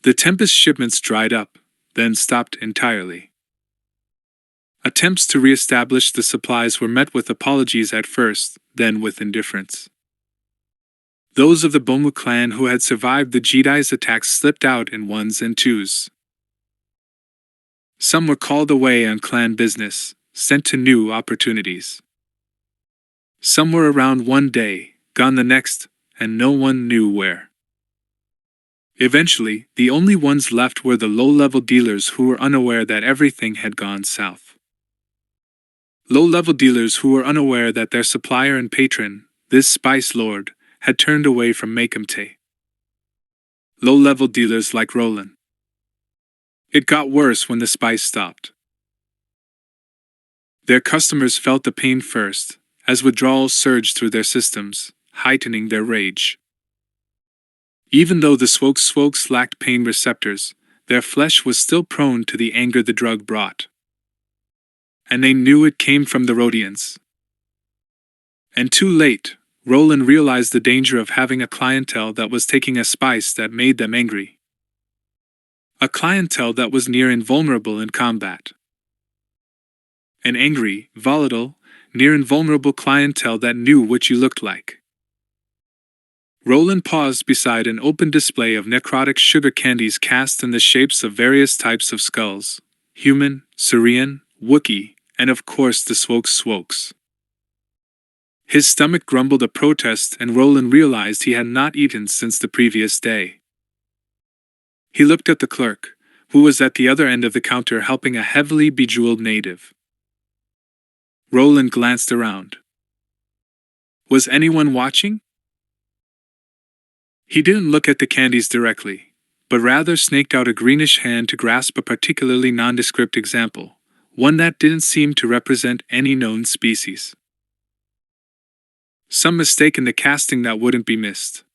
The Tempest shipments dried up, then stopped entirely. Attempts to re-establish the supplies were met with apologies at first, then with indifference. Those of the Bomu clan who had survived the Jedi's attacks slipped out in ones and twos. Some were called away on clan business, sent to new opportunities. Some were around one day, gone the next, and no one knew where. Eventually, the only ones left were the low-level dealers who were unaware that everything had gone south. Low-level dealers who were unaware that their supplier and patron, this Spice Lord, had turned away from Makumte. Low-level dealers like Roland. It got worse when the spice stopped. Their customers felt the pain first, as withdrawals surged through their systems, heightening their rage. Even though the swokes lacked pain receptors, their flesh was still prone to the anger the drug brought. And they knew it came from the Rodians. And too late, Roland realized the danger of having a clientele that was taking a spice that made them angry. A clientele that was near invulnerable in combat. An angry, volatile, near invulnerable clientele that knew what you looked like. Roland paused beside an open display of necrotic sugar candies cast in the shapes of various types of skulls. human, Syrian, Wookiee, and of course the Swokes. His stomach grumbled a protest, and Roland realized he had not eaten since the previous day. He looked at the clerk, who was at the other end of the counter helping a heavily bejeweled native. Roland glanced around. Was anyone watching? He didn't look at the candies directly, but rather snaked out a greenish hand to grasp a particularly nondescript example, one that didn't seem to represent any known species. Some mistake in the casting that wouldn't be missed.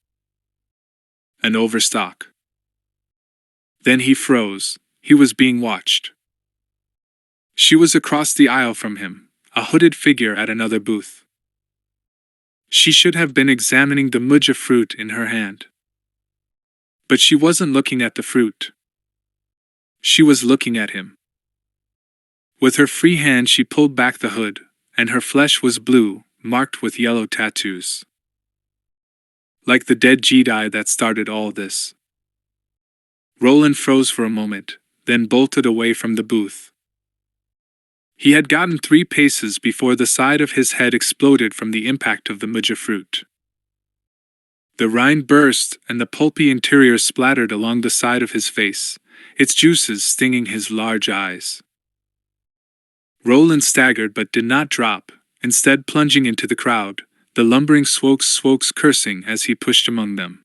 An overstock. Then he froze. He was being watched. She was across the aisle from him, a hooded figure at another booth. She should have been examining the mudja fruit in her hand. But she wasn't looking at the fruit. She was looking at him. With her free hand she pulled back the hood, and her flesh was blue, marked with yellow tattoos. Like the dead Jedi that started all this. Roland froze for a moment, then bolted away from the booth. He had gotten 3 paces before the side of his head exploded from the impact of the mudja fruit. The rind burst and the pulpy interior splattered along the side of his face, its juices stinging his large eyes. Roland staggered but did not drop, instead plunging into the crowd, the lumbering Swokes cursing as he pushed among them.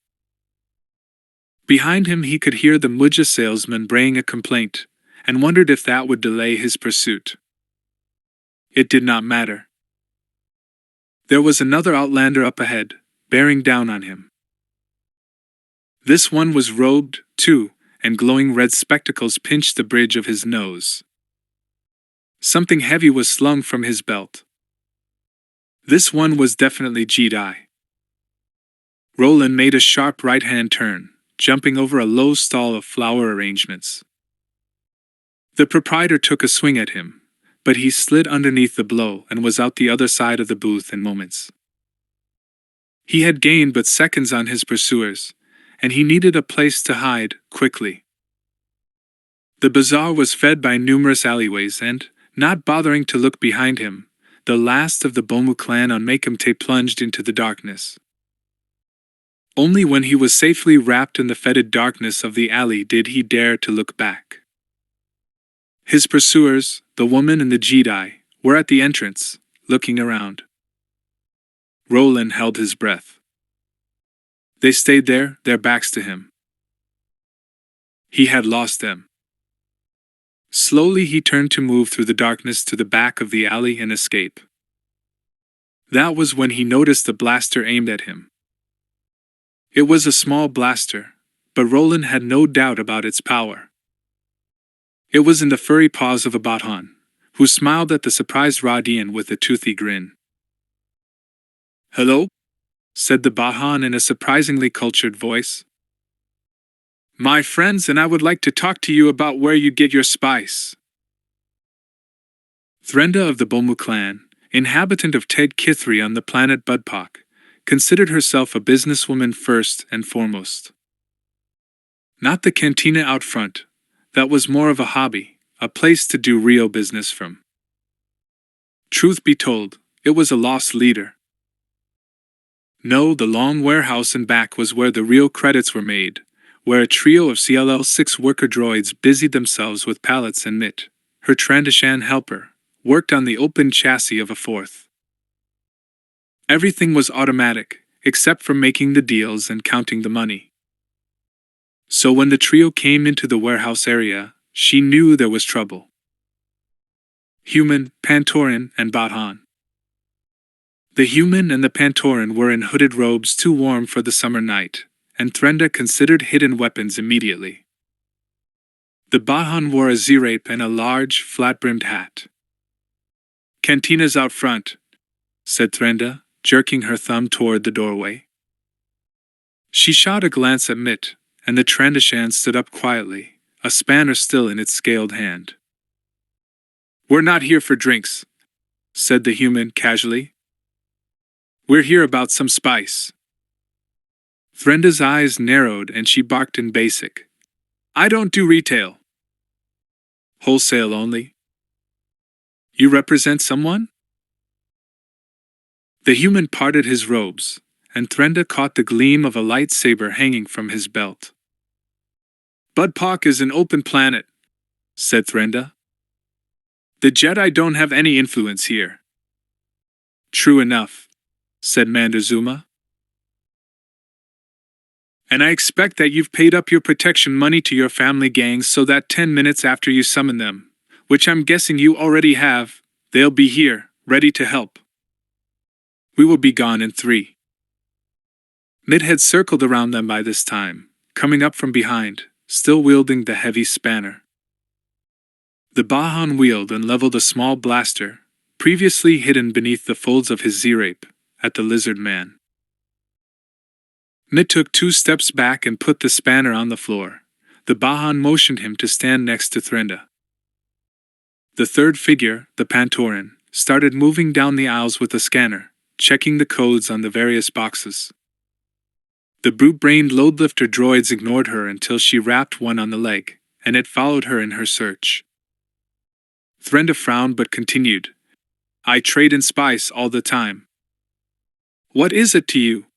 Behind him he could hear the mudja salesman braying a complaint, and wondered if that would delay his pursuit. It did not matter. There was another outlander up ahead, bearing down on him. This one was robed, too, and glowing red spectacles pinched the bridge of his nose. Something heavy was slung from his belt. This one was definitely Jedi. Roland made a sharp right-hand turn, jumping over a low stall of flower arrangements. The proprietor took a swing at him, but he slid underneath the blow and was out the other side of the booth in moments. He had gained but seconds on his pursuers, and he needed a place to hide, quickly. The bazaar was fed by numerous alleyways and, not bothering to look behind him, the last of the Bomu clan on Makumte plunged into the darkness. Only when he was safely wrapped in the fetid darkness of the alley did he dare to look back. His pursuers, the woman and the Jedi, were at the entrance, looking around. Roland held his breath. They stayed there, their backs to him. He had lost them. Slowly he turned to move through the darkness to the back of the alley and escape. That was when he noticed the blaster aimed at him. It was a small blaster, but Roland had no doubt about its power. It was in the furry paws of a Bathan, who smiled at the surprised Radian with a toothy grin. "Hello?" said the Bathan in a surprisingly cultured voice. "My friends and I would like to talk to you about where you get your spice." Threnda of the Bomu clan, inhabitant of Ted Kithri on the planet Budpak, considered herself a businesswoman first and foremost. Not the cantina out front, that was more of a hobby, a place to do real business from. Truth be told, it was a lost leader. No, the long warehouse in back was where the real credits were made, where a trio of CLL-6 worker droids busied themselves with pallets and Mit, her Trandoshan helper, worked on the open chassis of a fourth. Everything was automatic, except for making the deals and counting the money. So when the trio came into the warehouse area, she knew there was trouble. Human, Pantoran, and Bathan. The human and the Pantoran were in hooded robes too warm for the summer night, and Threnda considered hidden weapons immediately. The Bathan wore a zirape and a large, flat-brimmed hat. "Cantina's out front," said Threnda, jerking her thumb toward the doorway. She shot a glance at Mit, and the Trandoshan stood up quietly, a spanner still in its scaled hand. "We're not here for drinks," said the human casually. "We're here about some spice." Threnda's eyes narrowed and she barked in basic. "I don't do retail." Wholesale only. You represent someone? The human parted his robes, and Threnda caught the gleam of a lightsaber hanging from his belt. Budpak is an open planet, said Threnda. The Jedi don't have any influence here. True enough, said Mandazuma. And I expect that you've paid up your protection money to your family gangs so that 10 minutes after you summon them, which I'm guessing you already have, they'll be here, ready to help. We will be gone in 3. Mid had circled around them by this time, coming up from behind, still wielding the heavy spanner. The Bahan wheeled and leveled a small blaster, previously hidden beneath the folds of his Z-Rape, at the lizard man. Mid took 2 steps back and put the spanner on the floor. The Bahan motioned him to stand next to Threnda. The third figure, the Pantoran, started moving down the aisles with a scanner, checking the codes on the various boxes. The brute-brained loadlifter droids ignored her until she wrapped one on the leg, and it followed her in her search. Threnda frowned but continued. I trade in spice all the time. What is it to you?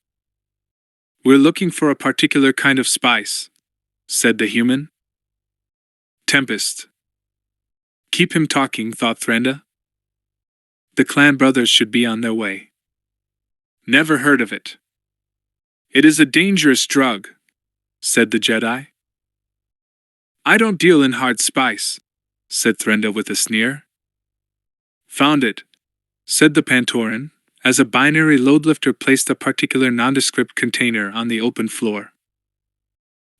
We're looking for a particular kind of spice, said the human. Tempest. Keep him talking, thought Threnda. The clan brothers should be on their way. Never heard of it. It is a dangerous drug, said the Jedi. I don't deal in hard spice, said Threnda with a sneer. Found it, said the Pantoran, as a binary loadlifter placed a particular nondescript container on the open floor.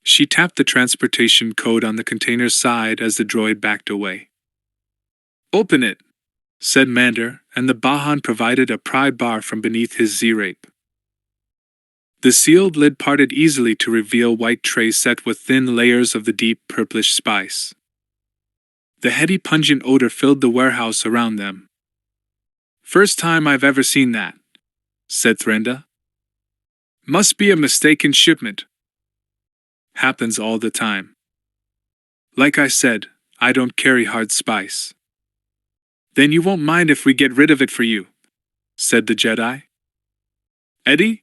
She tapped the transportation code on the container's side as the droid backed away. Open it, said Mander, and the Bahan provided a pry bar from beneath his Z-Rape. The sealed lid parted easily to reveal white trays set with thin layers of the deep purplish spice. The heady pungent odor filled the warehouse around them. First time I've ever seen that, said Threnda. Must be a mistaken shipment. Happens all the time. Like I said, I don't carry hard spice. Then you won't mind if we get rid of it for you, said the Jedi. Eddie?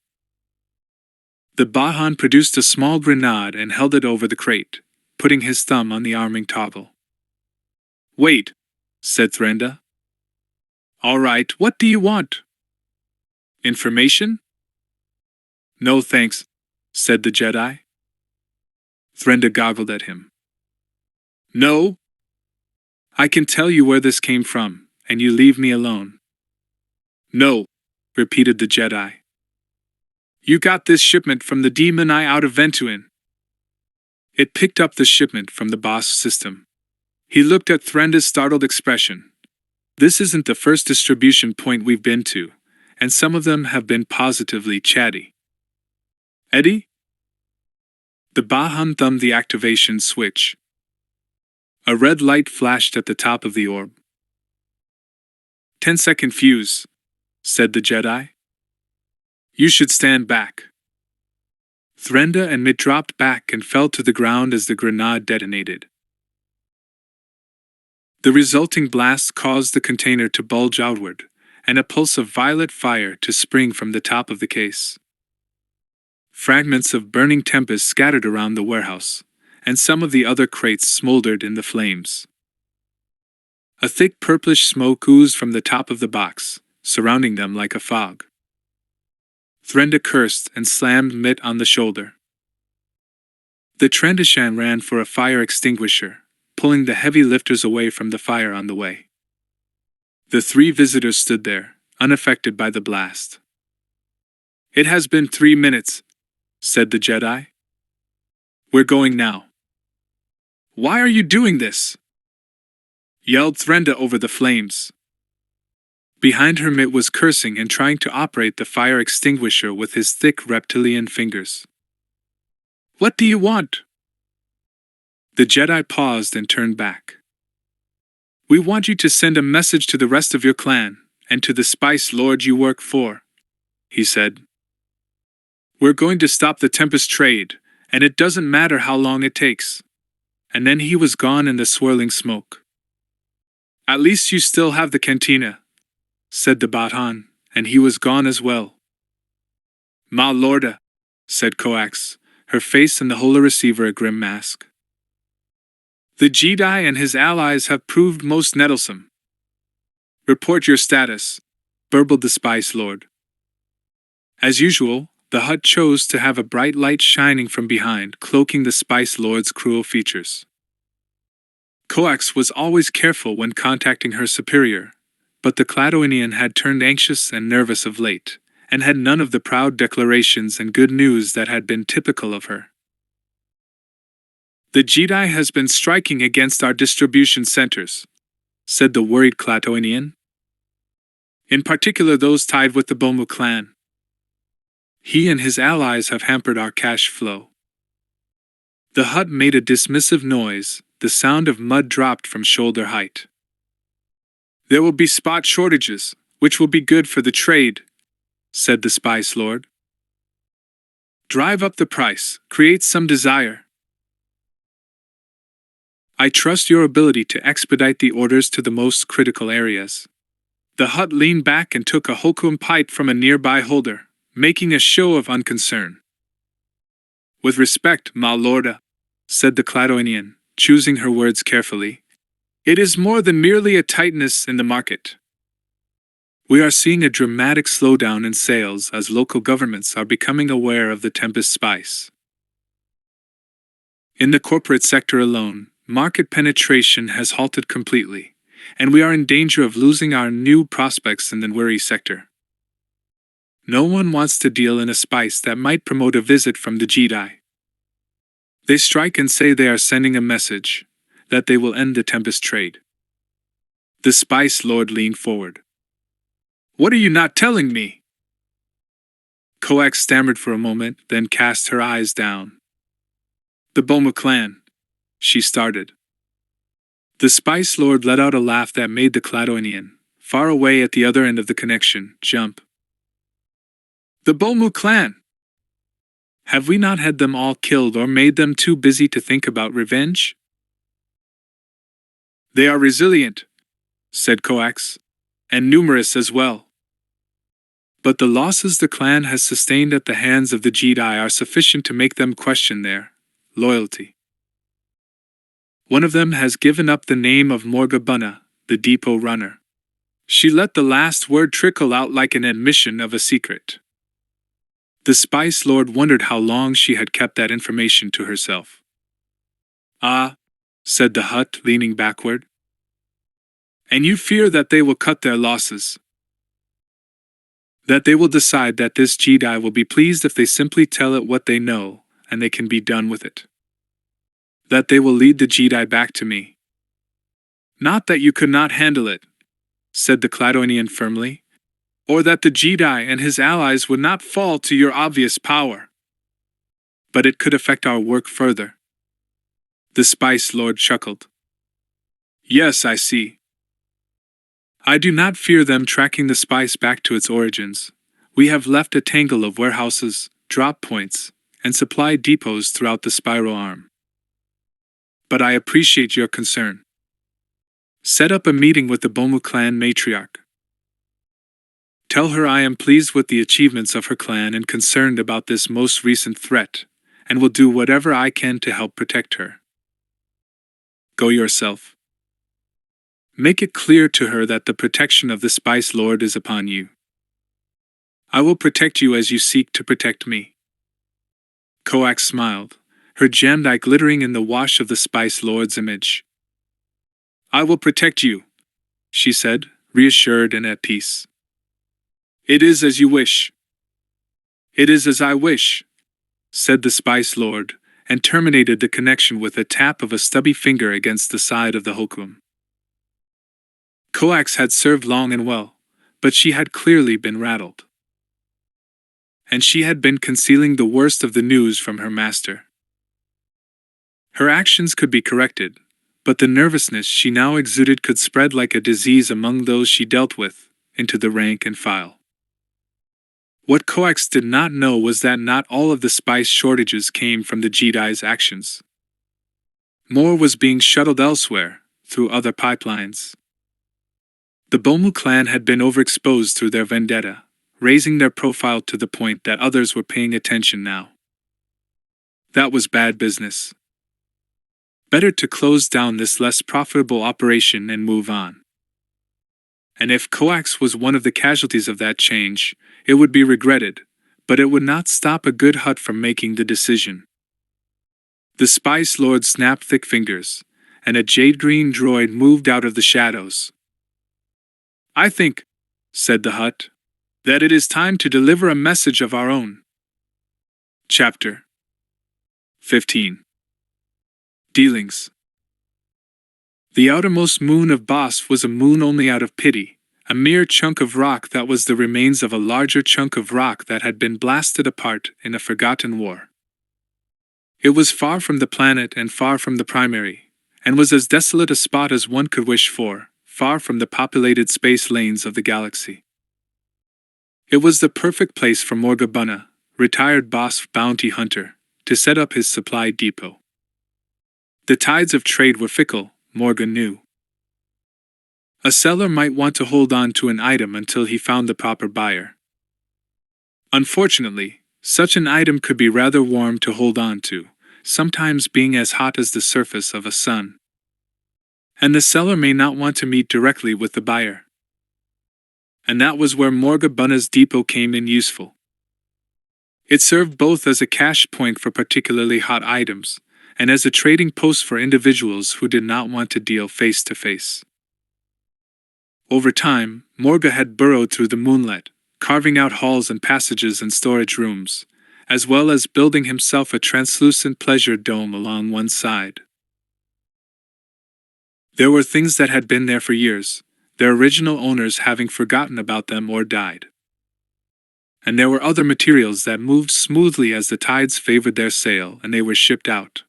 The Bahan produced a small grenade and held it over the crate, putting his thumb on the arming toggle. Wait, said Threnda. All right, what do you want? Information? No thanks, said the Jedi. Threnda goggled at him. No? I can tell you where this came from, and you leave me alone. No, repeated the Jedi. You got this shipment from the Demon Eye out of Ventuin. It picked up the shipment from the boss system. He looked at Threnda's startled expression. This isn't the first distribution point we've been to, and some of them have been positively chatty. Eddie? The Bahan thumbed the activation switch. A red light flashed at the top of the orb. 10-second fuse, said the Jedi. You should stand back. Threnda and Mid dropped back and fell to the ground as the grenade detonated. The resulting blast caused the container to bulge outward, and a pulse of violet fire to spring from the top of the case. Fragments of burning tempest scattered around the warehouse, and some of the other crates smoldered in the flames. A thick purplish smoke oozed from the top of the box, surrounding them like a fog. Threnda cursed and slammed Mit on the shoulder. The Trandoshan ran for a fire extinguisher, pulling the heavy lifters away from the fire on the way. The 3 visitors stood there, unaffected by the blast. It has been 3 minutes, said the Jedi. We're going now. Why are you doing this? Yelled Threnda over the flames. Behind her, Mit was cursing and trying to operate the fire extinguisher with his thick reptilian fingers. What do you want? The Jedi paused and turned back. We want you to send a message to the rest of your clan, and to the Spice Lord you work for, he said. We're going to stop the Tempest trade, and it doesn't matter how long it takes. And then he was gone in the swirling smoke. At least you still have the cantina, said the Batan, and he was gone as well. Ma lorda, said Coax, her face in the Hola receiver a grim mask. The Jedi and his allies have proved most nettlesome. Report your status, burbled the Spice Lord. As usual, the hut chose to have a bright light shining from behind, cloaking the Spice Lord's cruel features. Coax was always careful when contacting her superior, but the Cladoinian had turned anxious and nervous of late, and had none of the proud declarations and good news that had been typical of her. The Jedi has been striking against our distribution centers, said the worried Cladoinian. In particular those tied with the Bomu clan. He and his allies have hampered our cash flow. The hut made a dismissive noise, the sound of mud dropped from shoulder height. There will be spot shortages, which will be good for the trade, said the Spice Lord. Drive up the price, create some desire. I trust your ability to expedite the orders to the most critical areas. The hut leaned back and took a hokum pipe from a nearby holder, making a show of unconcern. With respect, ma lorda, said the Cladoinian, choosing her words carefully. It is more than merely a tightness in the market. We are seeing a dramatic slowdown in sales as local governments are becoming aware of the Tempest spice. In the corporate sector alone, market penetration has halted completely, and we are in danger of losing our new prospects in the Wiri sector. No one wants to deal in a spice that might promote a visit from the Jedi. They strike and say they are sending a message, that they will end the Tempest trade. The Spice Lord leaned forward. What are you not telling me? Coax stammered for a moment, then cast her eyes down. The Bomu clan, she started. The Spice Lord let out a laugh that made the Cladoinian, far away at the other end of the connection, jump. The Bomu clan! Have we not had them all killed or made them too busy to think about revenge? They are resilient, said Coax, and numerous as well. But the losses the clan has sustained at the hands of the Jedi are sufficient to make them question their loyalty. One of them has given up the name of Morgabunna, the depot runner. She let the last word trickle out like an admission of a secret. The Spice Lord wondered how long she had kept that information to herself. Ah, said the hut, leaning backward. And you fear that they will cut their losses. That they will decide that this Jedi will be pleased if they simply tell it what they know, and they can be done with it. That they will lead the Jedi back to me. Not that you could not handle it, said the Cladoinian firmly, or that the Jedi and his allies would not fall to your obvious power. But it could affect our work further. The Spice Lord chuckled. Yes, I see. I do not fear them tracking the spice back to its origins. We have left a tangle of warehouses, drop points, and supply depots throughout the spiral arm. But I appreciate your concern. Set up a meeting with the Bomu clan matriarch. Tell her I am pleased with the achievements of her clan and concerned about this most recent threat, and will do whatever I can to help protect her. Go yourself. Make it clear to her that the protection of the Spice Lord is upon you. I will protect you as you seek to protect me. Coax smiled, her gemmed eye glittering in the wash of the Spice Lord's image. I will protect you, she said, reassured and at peace. It is as you wish. It is as I wish, said the Spice Lord, and terminated the connection with a tap of a stubby finger against the side of the hokum. Coax had served long and well, but she had clearly been rattled. And she had been concealing the worst of the news from her master. Her actions could be corrected, but the nervousness she now exuded could spread like a disease among those she dealt with, into the rank and file. What Coax did not know was that not all of the spice shortages came from the Jedi's actions. More was being shuttled elsewhere, through other pipelines. The Bomu clan had been overexposed through their vendetta, raising their profile to the point that others were paying attention now. That was bad business. Better to close down this less profitable operation and move on. And if Coax was one of the casualties of that change, it would be regretted, but it would not stop a good Hutt from making the decision. The Spice Lord snapped thick fingers, and a jade-green droid moved out of the shadows. "I think," said the Hutt, "that it is time to deliver a message of our own." Chapter 15. Dealings. The outermost moon of Bosf was a moon only out of pity, a mere chunk of rock that was the remains of a larger chunk of rock that had been blasted apart in a forgotten war. It was far from the planet and far from the primary, and was as desolate a spot as one could wish for, far from the populated space lanes of the galaxy. It was the perfect place for Morga Bunna, retired Bosf bounty hunter, to set up his supply depot. The tides of trade were fickle, Morgan knew. A seller might want to hold on to an item until he found the proper buyer. Unfortunately, such an item could be rather warm to hold on to, sometimes being as hot as the surface of a sun. And the seller may not want to meet directly with the buyer. And that was where Morga Bunna's depot came in useful. It served both as a cash point for particularly hot items, and as a trading post for individuals who did not want to deal face to face. Over time, Morga had burrowed through the moonlit, carving out halls and passages and storage rooms, as well as building himself a translucent pleasure dome along one side. There were things that had been there for years, their original owners having forgotten about them or died. And there were other materials that moved smoothly as the tides favored their sail and they were shipped out.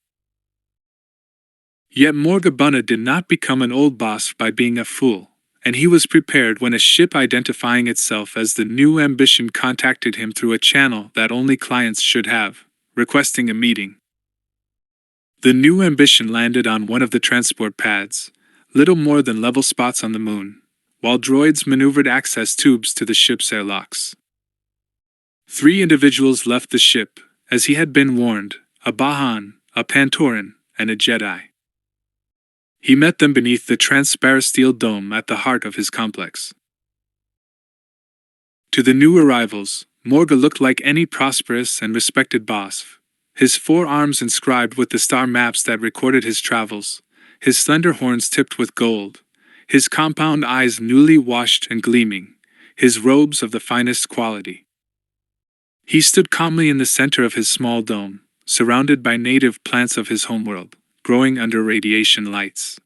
Yet Morga Bunna did not become an old boss by being a fool, and he was prepared when a ship identifying itself as the New Ambition contacted him through a channel that only clients should have, requesting a meeting. The New Ambition landed on one of the transport pads, little more than level spots on the moon, while droids maneuvered access tubes to the ship's airlocks. 3 individuals left the ship, as he had been warned, a Bahan, a Pantoran, and a Jedi. He met them beneath the transparent steel dome at the heart of his complex. To the new arrivals, Morga looked like any prosperous and respected boss, his 4 arms inscribed with the star maps that recorded his travels, his slender horns tipped with gold, his compound eyes newly washed and gleaming, his robes of the finest quality. He stood calmly in the center of his small dome, surrounded by native plants of his homeworld, growing under radiation lights.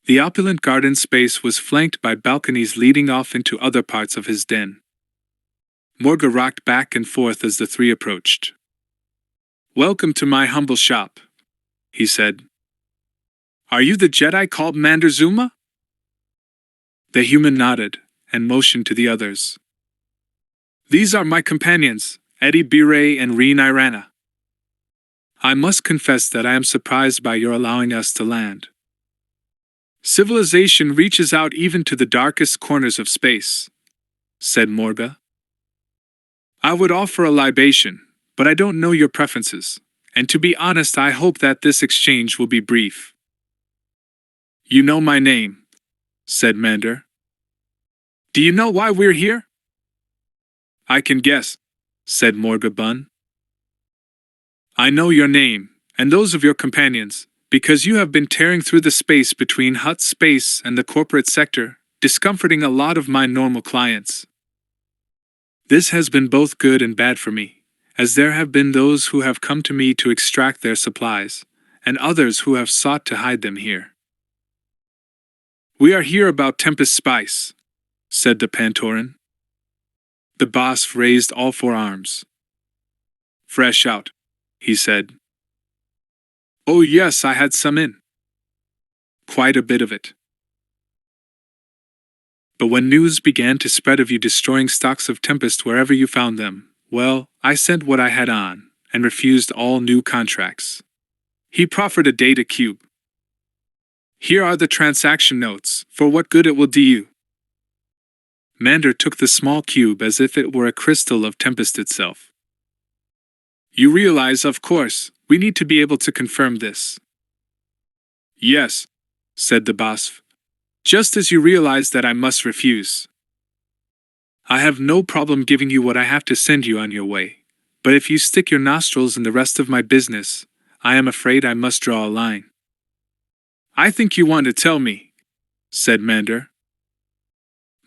The opulent garden space was flanked by balconies leading off into other parts of his den. Morga rocked back and forth as the 3 approached. "Welcome to my humble shop," he said. "Are you the Jedi called Mander Zuma?" The human nodded, and motioned to the others. "These are my companions, Eddie Bire and Reen Irana. I must confess that I am surprised by your allowing us to land. Civilization reaches out even to the darkest corners of space," said Morga. "I would offer a libation, but I don't know your preferences, and to be honest I hope that this exchange will be brief." "You know my name," said Mander. "Do you know why we're here?" "I can guess," said Morga Bun. "I know your name, and those of your companions, because you have been tearing through the space between Hutt space and the corporate sector, discomforting a lot of my normal clients. This has been both good and bad for me, as there have been those who have come to me to extract their supplies, and others who have sought to hide them here. We are here about Tempest Spice," said the Pantoran. The boss raised all 4 arms. "Fresh out," he said. "Oh yes, I had some in. Quite a bit of it. But when news began to spread of you destroying stocks of Tempest wherever you found them, well, I sent what I had on, and refused all new contracts." He proffered a data cube. Here are the transaction notes, for what good it will do you. Mander took the small cube as if it were a crystal of Tempest itself. You realize, of course, we need to be able to confirm this. Yes, said the boss. Just as you realize that I must refuse. I have no problem giving you what I have to send you on your way, but if you stick your nostrils in the rest of my business, I am afraid I must draw a line. I think you want to tell me, said Mander.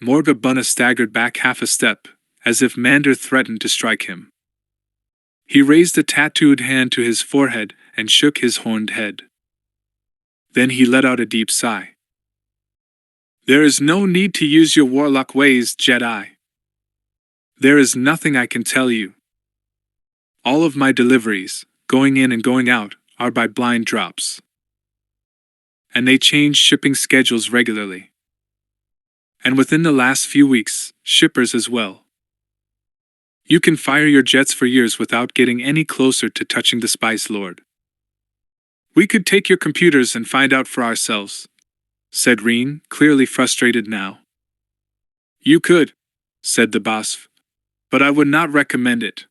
Morgabunna staggered back half a step, as if Mander threatened to strike him. He raised a tattooed hand to his forehead and shook his horned head. Then he let out a deep sigh. There is no need to use your warlock ways, Jedi. There is nothing I can tell you. All of my deliveries, going in and going out, are by blind drops. And they change shipping schedules regularly. And within the last few weeks, shippers as well. You can fire your jets for years without getting any closer to touching the Spice Lord. We could take your computers and find out for ourselves, said Reen, clearly frustrated now. You could, said the boss, but I would not recommend it.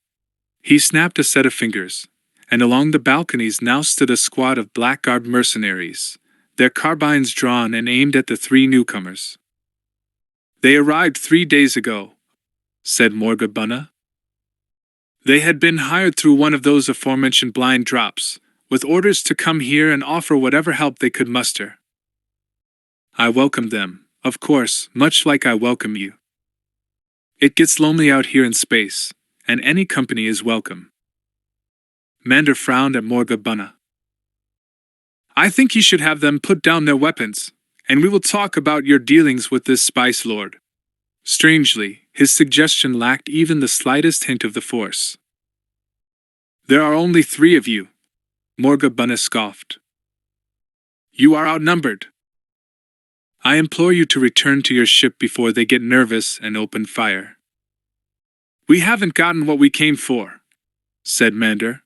He snapped a set of fingers, and along the balconies now stood a squad of black-garbed mercenaries, their carbines drawn and aimed at the three newcomers. They arrived 3 days ago, said Morgabunna. They had been hired through one of those aforementioned blind drops, with orders to come here and offer whatever help they could muster. I welcomed them, of course, much like I welcome you. It gets lonely out here in space, and any company is welcome. Mander frowned at Morgabunna. I think you should have them put down their weapons, and we will talk about your dealings with this Spice Lord. Strangely, his suggestion lacked even the slightest hint of the Force. There are only 3 of you, Morgabunna scoffed. You are outnumbered. I implore you to return to your ship before they get nervous and open fire. We haven't gotten what we came for, said Mander.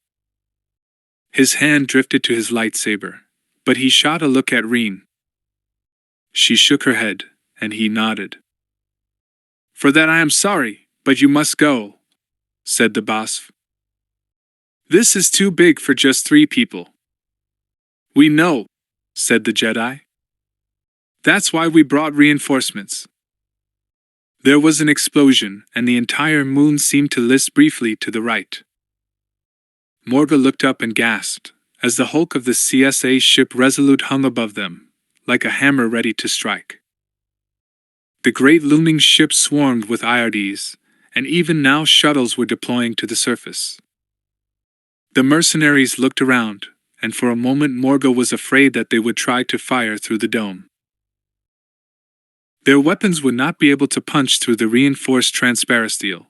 His hand drifted to his lightsaber, but he shot a look at Reen. She shook her head, and he nodded. For that I am sorry, but you must go, said the boss. This is too big for just 3 people. We know, said the Jedi. That's why we brought reinforcements. There was an explosion, and the entire moon seemed to list briefly to the right. Morga looked up and gasped, as the hulk of the CSA ship Resolute hung above them, like a hammer ready to strike. The great looming ship swarmed with IRDs, and even now shuttles were deploying to the surface. The mercenaries looked around, and for a moment Morga was afraid that they would try to fire through the dome. Their weapons would not be able to punch through the reinforced transparasteel,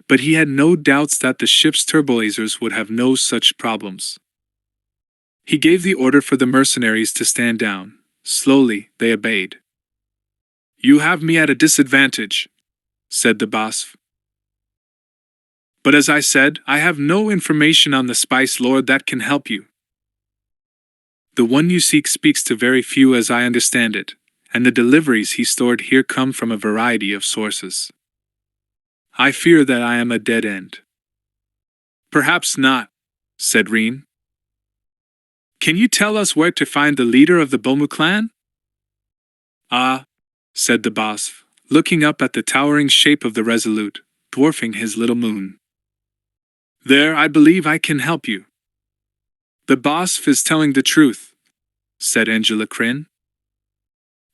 but he had no doubts that the ship's turbolasers would have no such problems. He gave the order for the mercenaries to stand down. Slowly, they obeyed. You have me at a disadvantage, said the boss. But as I said, I have no information on the Spice Lord that can help you. The one you seek speaks to very few as I understand it, and the deliveries he stored here come from a variety of sources. I fear that I am a dead end. Perhaps not, said Reen. Can you tell us where to find the leader of the Bomu clan? Ah, said the boss, looking up at the towering shape of the Resolute, dwarfing his little moon. There, I believe I can help you. The boss is telling the truth, said Angela Kryn.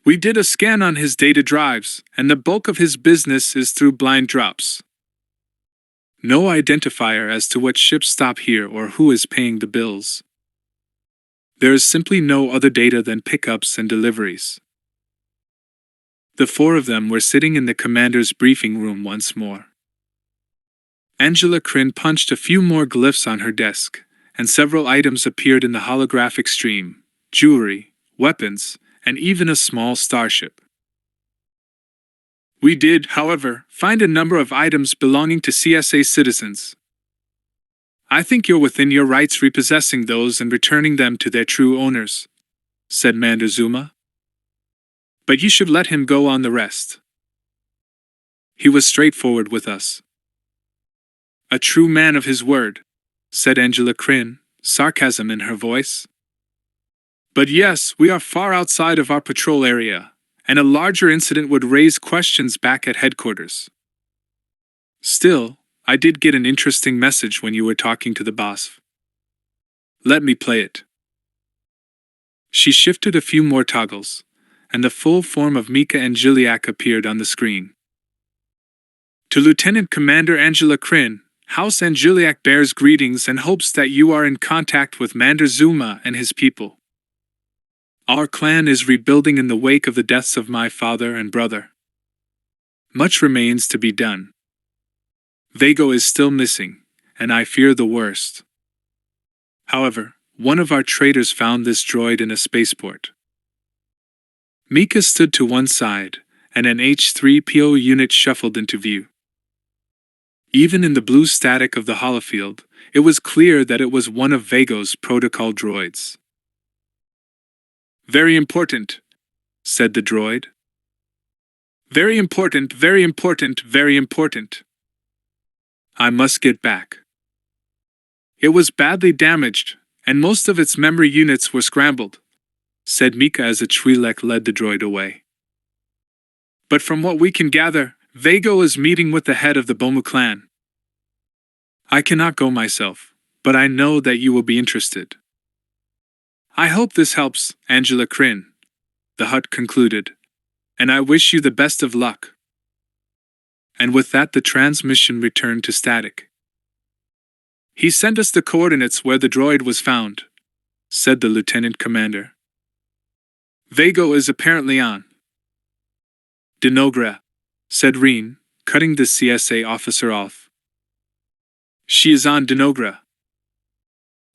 We did a scan on his data drives, and the bulk of his business is through blind drops. No identifier as to what ships stop here or who is paying the bills. There is simply no other data than pickups and deliveries. The 4 of them were sitting in the commander's briefing room once more. Angela Kryn punched a few more glyphs on her desk, and several items appeared in the holographic stream: jewelry, weapons, and even a small starship. We did, however, find a number of items belonging to CSA citizens. I think you're within your rights repossessing those and returning them to their true owners, said Mandazuma. But you should let him go on the rest. He was straightforward with us. A true man of his word, said Angela Kryn, sarcasm in her voice. But yes, we are far outside of our patrol area, and a larger incident would raise questions back at headquarters. Still, I did get an interesting message when you were talking to the boss. Let me play it. She shifted a few more toggles, and the full form of Mika Angeliak appeared on the screen. To Lieutenant Commander Angela Kryn, House Angeliak bears greetings and hopes that you are in contact with Mander Zuma and his people. Our clan is rebuilding in the wake of the deaths of my father and brother. Much remains to be done. Vago is still missing, and I fear the worst. However, one of our traders found this droid in a spaceport. Mika stood to one side, and an H-3PO unit shuffled into view. Even in the blue static of the holofield, it was clear that it was one of Vago's protocol droids. Very important, said the droid. Very important, very important, very important. I must get back. It was badly damaged, and most of its memory units were scrambled, said Mika as a Twi'lek led the droid away. But from what we can gather, Vago is meeting with the head of the Bomu clan. I cannot go myself, but I know that you will be interested. I hope this helps, Angela Kryn, the Hutt concluded, and I wish you the best of luck. And with that the transmission returned to static. He sent us the coordinates where the droid was found, said the lieutenant commander. Vago is apparently on Denogra, said Reen, cutting the CSA officer off. She is on Denogra.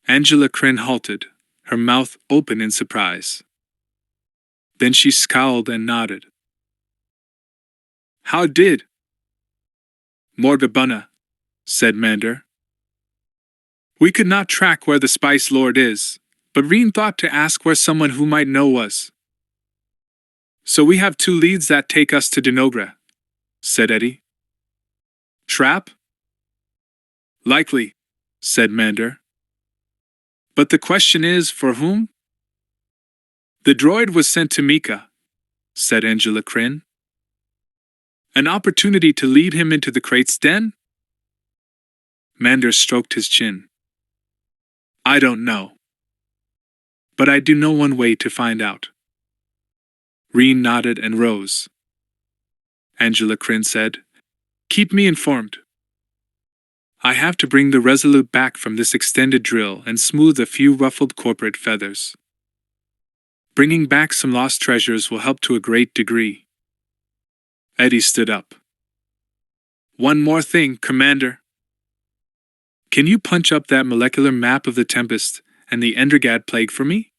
Angela Kryn halted, her mouth open in surprise. Then she scowled and nodded. How did? Morgabunna, said Mander. We could not track where the Spice Lord is, but Reen thought to ask where someone who might know was. So we have 2 leads that take us to Denogra, said Eddie. Trap? Likely, said Mander. But the question is, for whom? The droid was sent to Mika, said Angela Kryn. An opportunity to lead him into the crate's den? Mander stroked his chin. I don't know. But I do know one way to find out. Reen nodded and rose. Angela Kryn said, Keep me informed. I have to bring the Resolute back from this extended drill and smooth a few ruffled corporate feathers. Bringing back some lost treasures will help to a great degree. Eddie stood up. One more thing, Commander. Can you punch up that molecular map of the Tempest and the Endergad plague for me?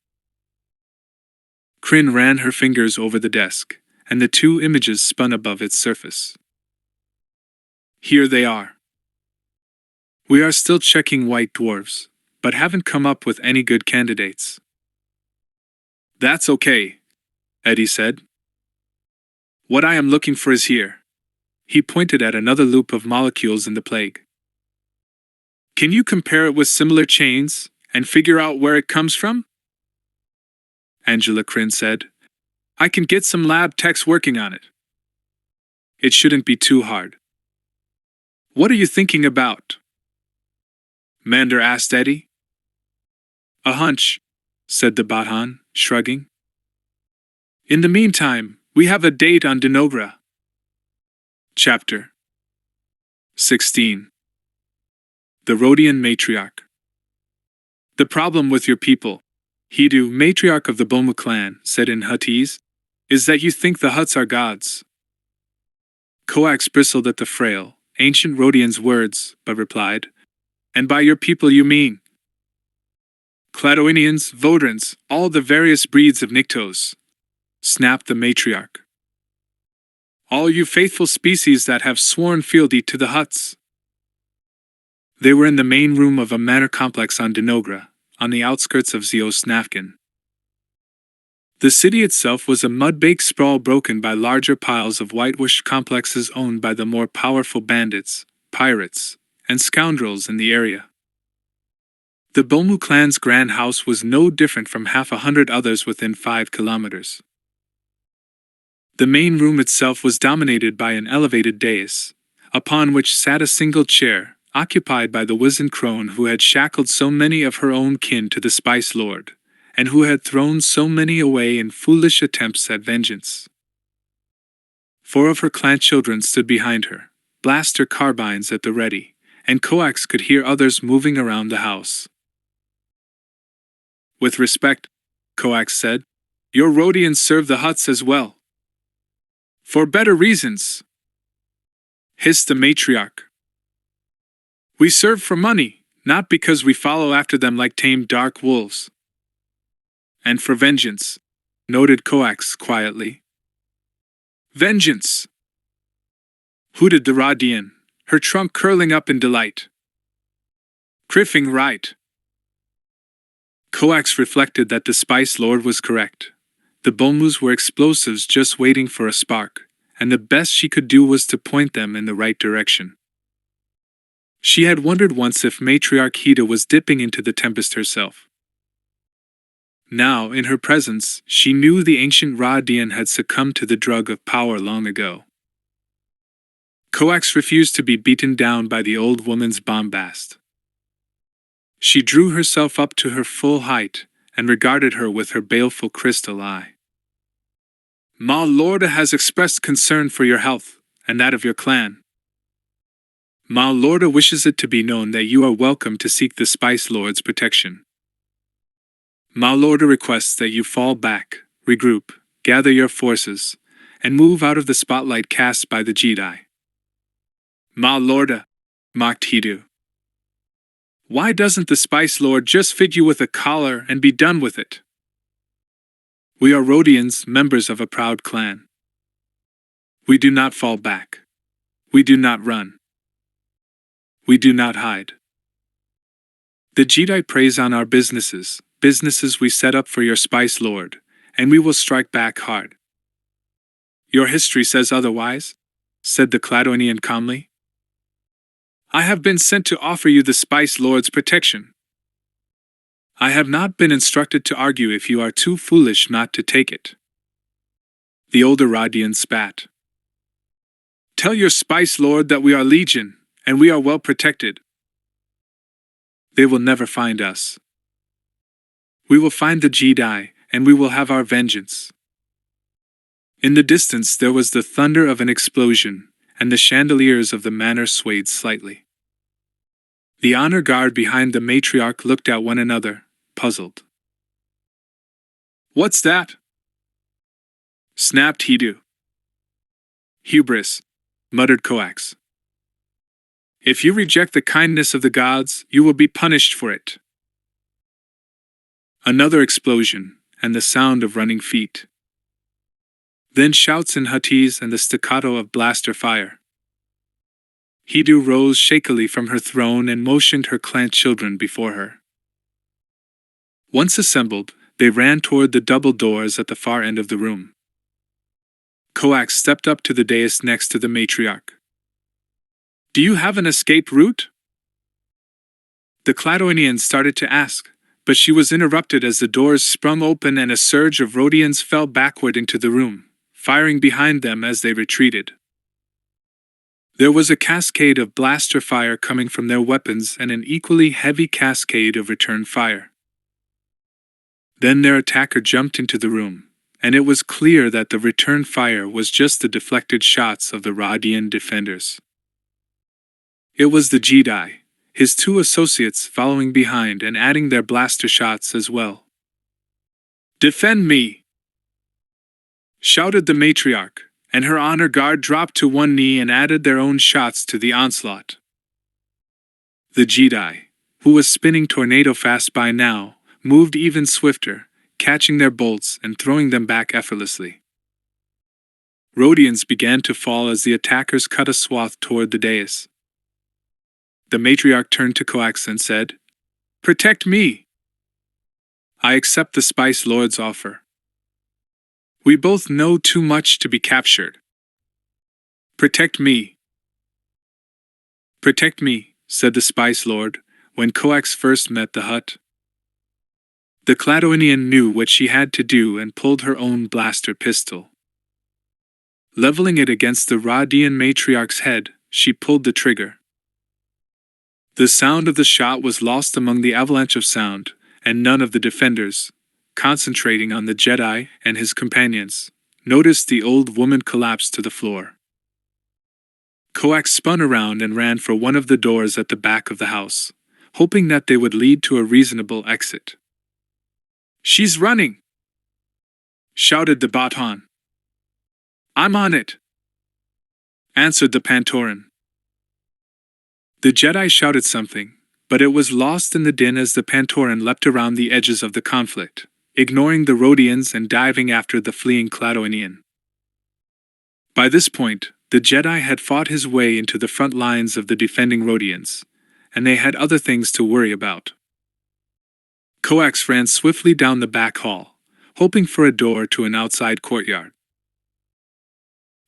Kryn ran her fingers over the desk, and the 2 images spun above its surface. Here they are. We are still checking white dwarfs, but haven't come up with any good candidates. That's okay, Eddie said. What I am looking for is here. He pointed at another loop of molecules in the plague. Can you compare it with similar chains and figure out where it comes from? Angela Kryn said. I can get some lab techs working on it. It shouldn't be too hard. What are you thinking about? Mander asked Eddie. A hunch, said the Badhan, shrugging. In the meantime, we have a date on Denogra. Chapter 16. The Rhodian Matriarch. The problem with your people, Hidu, matriarch of the Bomu clan, said in Huttese, is that you think the Hutts are gods. Coax bristled at the frail, ancient Rhodian's words, but replied, And by your people you mean Cladoinians, Vodrans, all the various breeds of Nyctos, snapped the matriarch. All you faithful species that have sworn fealty to the Hutts. They were in the main room of a manor complex on Denogra, on the outskirts of Zeos Nafkin. The city itself was a mud-baked sprawl broken by larger piles of whitewashed complexes owned by the more powerful bandits, pirates, and scoundrels in the area. The Bomu clan's grand house was no different from half a hundred others within 5 kilometers. The main room itself was dominated by an elevated dais, upon which sat a single chair, occupied by the wizened crone who had shackled so many of her own kin to the Spice Lord, and who had thrown so many away in foolish attempts at vengeance. 4 of her clan children stood behind her, blaster carbines at the ready, and Coax could hear others moving around the house. "With respect," Coax said, "your Rhodians serve the huts as well." "For better reasons," hissed the matriarch. "We serve for money, not because we follow after them like tame dark wolves." "And for vengeance," noted Coax quietly. "Vengeance!" hooted the Rhodian, her trunk curling up in delight. "Criffing right." Coax reflected that the Spice Lord was correct. The Bomus were explosives just waiting for a spark, and the best she could do was to point them in the right direction. She had wondered once if Matriarch Hida was dipping into the tempest herself. Now, in her presence, she knew the ancient Rhodian had succumbed to the drug of power long ago. Coax refused to be beaten down by the old woman's bombast. She drew herself up to her full height, and regarded her with her baleful crystal eye. "Ma Lorda has expressed concern for your health, and that of your clan. Ma Lorda wishes it to be known that you are welcome to seek the Spice Lord's protection. Ma Lorda requests that you fall back, regroup, gather your forces, and move out of the spotlight cast by the Jedi." "Ma Lorda," mocked Hidu. "Why doesn't the Spice Lord just fit you with a collar and be done with it? We are Rhodians, members of a proud clan. We do not fall back. We do not run. We do not hide. The Jedi preys on our businesses we set up for your Spice Lord, and we will strike back hard." "Your history says otherwise," said the Cladonian calmly. "I have been sent to offer you the Spice Lord's protection. I have not been instructed to argue if you are too foolish not to take it." The older Rhodian spat. "Tell your Spice Lord that we are Legion, and we are well protected. They will never find us. We will find the Jedi, and we will have our vengeance." In the distance there was the thunder of an explosion, and the chandeliers of the manor swayed slightly. The honor guard behind the matriarch looked at one another, puzzled. "What's that?" snapped Hidu. "Hubris," muttered Coax. "If you reject the kindness of the gods, you will be punished for it." Another explosion, and the sound of running feet. Then shouts in Huttese and the staccato of blaster fire. Hidu rose shakily from her throne and motioned her clan children before her. Once assembled, they ran toward the double doors at the far end of the room. Coax stepped up to the dais next to the matriarch. "Do you have an escape route?" The Cladonian started to ask, but she was interrupted as the doors sprung open and a surge of Rhodians fell backward into the room, firing behind them as they retreated. There was a cascade of blaster fire coming from their weapons and an equally heavy cascade of return fire. Then their attacker jumped into the room, and it was clear that the return fire was just the deflected shots of the Rhodian defenders. It was the Jedi, his 2 associates following behind and adding their blaster shots as well. "Defend me!" shouted the matriarch, and her honor guard dropped to one knee and added their own shots to the onslaught. The Jedi, who was spinning tornado fast by now, moved even swifter, catching their bolts and throwing them back effortlessly. Rhodians began to fall as the attackers cut a swath toward the dais. The matriarch turned to Coax and said, "Protect me! I accept the Spice Lord's offer." We both know too much to be captured. Protect me. Protect me, said the Spice Lord, when Coax first met the hut. The Cladoinian knew what she had to do and pulled her own blaster pistol. Leveling it against the Rodian matriarch's head, she pulled the trigger. The sound of the shot was lost among the avalanche of sound, and none of the defenders, concentrating on the Jedi and his companions, noticed the old woman collapse to the floor. Coax spun around and ran for one of the doors at the back of the house, hoping that they would lead to a reasonable exit. "She's running!" shouted the Baton. "I'm on it!" answered the Pantoran. The Jedi shouted something, but it was lost in the din as the Pantoran leapt around the edges of the conflict, ignoring the Rodians and diving after the fleeing Cladoinian. By this point, the Jedi had fought his way into the front lines of the defending Rodians, and they had other things to worry about. Coax ran swiftly down the back hall, hoping for a door to an outside courtyard.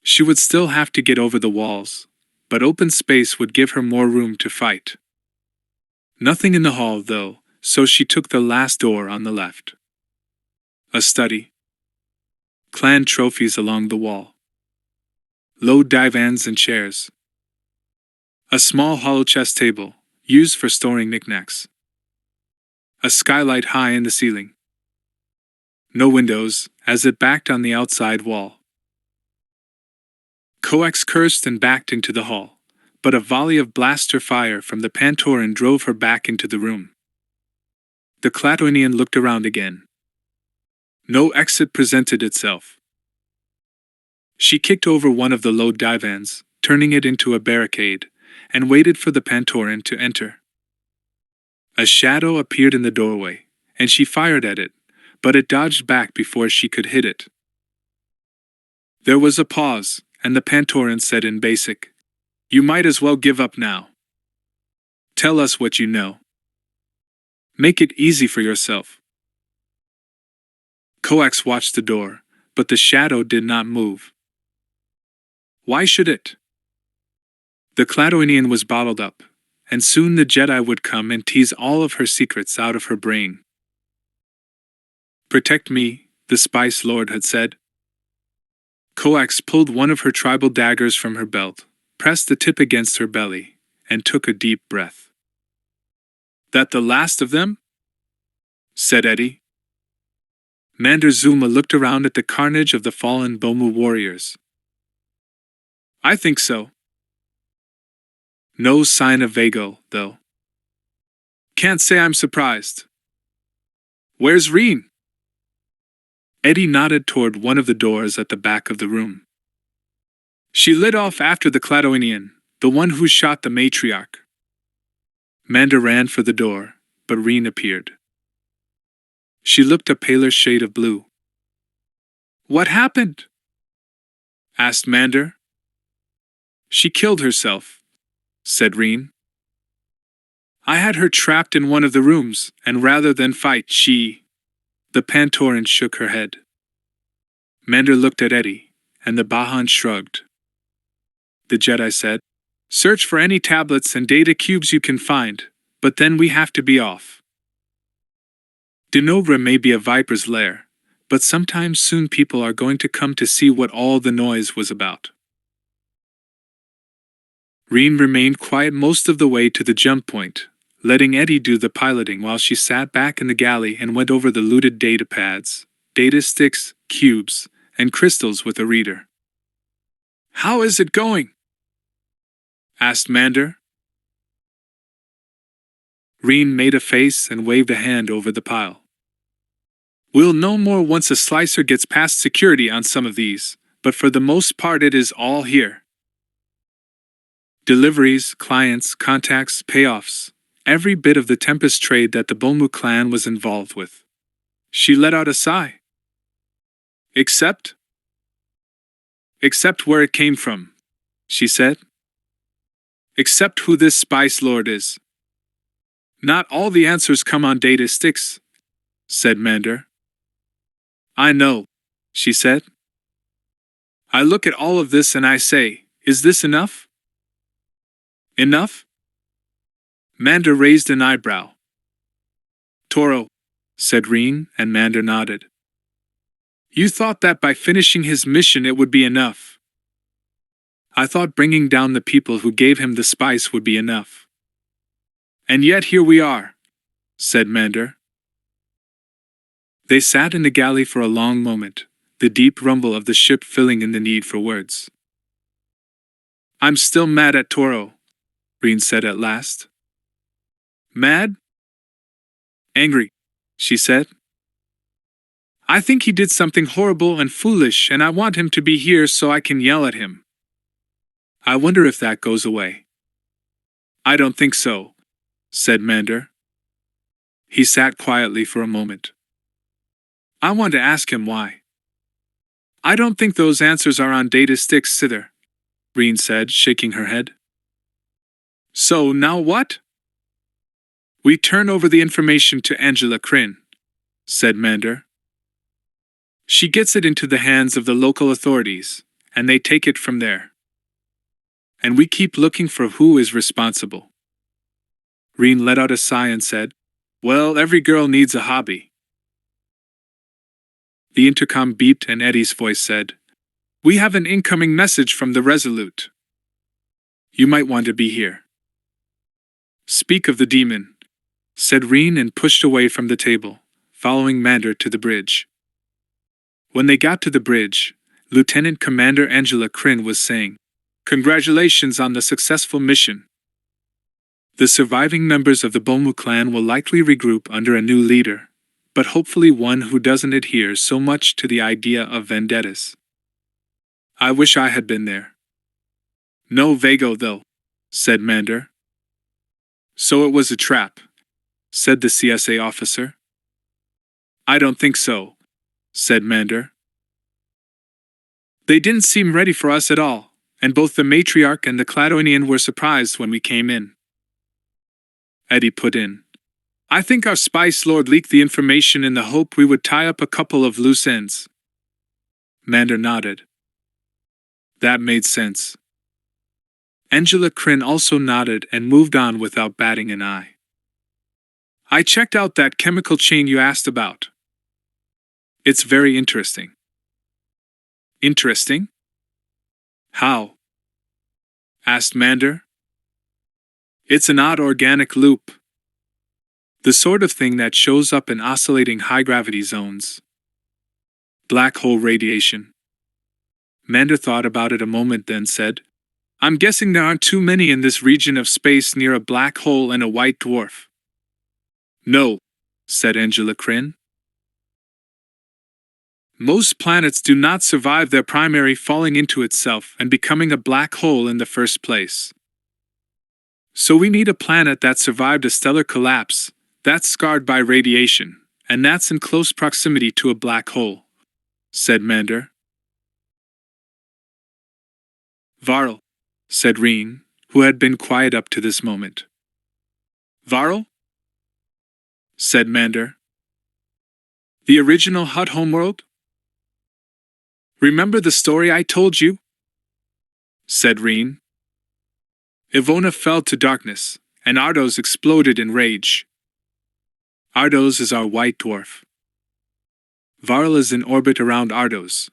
She would still have to get over the walls, but open space would give her more room to fight. Nothing in the hall, though, so she took the last door on the left. A study. Clan trophies along the wall. Low divans and chairs. A small hollow chess table, used for storing knickknacks. A skylight high in the ceiling. No windows, as it backed on the outside wall. Coax cursed and backed into the hall, but a volley of blaster fire from the Pantoran drove her back into the room. The Cladoinian looked around again. No exit presented itself. She kicked over one of the low divans, turning it into a barricade, and waited for the Pantoran to enter. A shadow appeared in the doorway, and she fired at it, but it dodged back before she could hit it. There was a pause, and the Pantoran said in Basic, "You might as well give up now. Tell us what you know. Make it easy for yourself." Coax watched the door, but the shadow did not move. Why should it? The Cladoinian was bottled up, and soon the Jedi would come and tease all of her secrets out of her brain. "Protect me," the Spice Lord had said. Coax pulled one of her tribal daggers from her belt, pressed the tip against her belly, and took a deep breath. "That the last of them?" said Eddie. Mander Zuma looked around at the carnage of the fallen Bomu warriors. "I think so." No sign of Vago, though. "Can't say I'm surprised." "Where's Reen?" Eddie nodded toward one of the doors at the back of the room. "She lit off after the Cladoinian, the one who shot the matriarch." Mander ran for the door, but Reen appeared. She looked a paler shade of blue. "What happened?" asked Mander. "She killed herself," said Reen. "I had her trapped in one of the rooms, and rather than fight, she—" The Pantoran shook her head. Mander looked at Eddie, and the Bahan shrugged. The Jedi said, "Search for any tablets and data cubes you can find, but then we have to be off. Denobra may be a viper's lair, but sometime soon people are going to come to see what all the noise was about." Reen remained quiet most of the way to the jump point, letting Eddie do the piloting while she sat back in the galley and went over the looted data pads, data sticks, cubes, and crystals with a reader. "How is it going?" asked Mander. Reen made a face and waved a hand over the pile. "We'll know more once a slicer gets past security on some of these, but for the most part it is all here. Deliveries, clients, contacts, payoffs, every bit of the Tempest trade that the Bomu clan was involved with." She let out a sigh. Except where it came from," she said. "Except who this Spice Lord is." "Not all the answers come on data sticks," said Mander. "I know. she said. I look at all of this and I say, is this enough? Enough? Mander raised an eyebrow. Toro, said Reen, and Mander nodded. You thought that by finishing his mission it would be enough. I thought bringing down the people who gave him the spice would be enough. And yet here we are, said Mander. They sat in the galley for a long moment, the deep rumble of the ship filling in the need for words. I'm still mad at Toro, Reen said at last. Mad? Angry, she said. I think he did something horrible and foolish, and I want him to be here so I can yell at him. I wonder if that goes away. I don't think so, said Mander. He sat quietly for a moment. I want to ask him why. I don't think those answers are on data sticks either, Reen said, shaking her head. So now what? We turn over the information to Angela Kryn, said Mander. She gets it into the hands of the local authorities, and they take it from there. And we keep looking for who is responsible. Reen let out a sigh and said, Well, every girl needs a hobby. The intercom beeped and Eddie's voice said, We have an incoming message from the Resolute. You might want to be here. Speak of the demon, said Reen and pushed away from the table, following Mander to the bridge. When they got to the bridge, Lieutenant Commander Angela Kryn was saying, Congratulations on the successful mission. The surviving members of the Bomu clan will likely regroup under a new leader, but hopefully one who doesn't adhere so much to the idea of vendettas. I wish I had been there. No Vago though, said Mander. So it was a trap, said the CSA officer. I don't think so, said Mander. They didn't seem ready for us at all, and both the matriarch and the Cladoinian were surprised when we came in. Eddie put in. I think our spice lord leaked the information in the hope we would tie up a couple of loose ends. Mander nodded. That made sense. Angela Kryn also nodded and moved on without batting an eye. I checked out that chemical chain you asked about. It's very interesting. Interesting? How? Asked Mander. It's an odd organic loop. The sort of thing that shows up in oscillating high-gravity zones. Black hole radiation. Mander thought about it a moment then said, I'm guessing there aren't too many in this region of space near a black hole and a white dwarf. No, said Angela Kryn. Most planets do not survive their primary falling into itself and becoming a black hole in the first place. So we need a planet that survived a stellar collapse, that's scarred by radiation, and that's in close proximity to a black hole, said Mander. Varl, said Reen, who had been quiet up to this moment. Varl? Said Mander. The original Hut homeworld? Remember the story I told you? Said Reen. Ivona fell to darkness, and Ardos exploded in rage. Ardos is our white dwarf. Varl is in orbit around Ardos.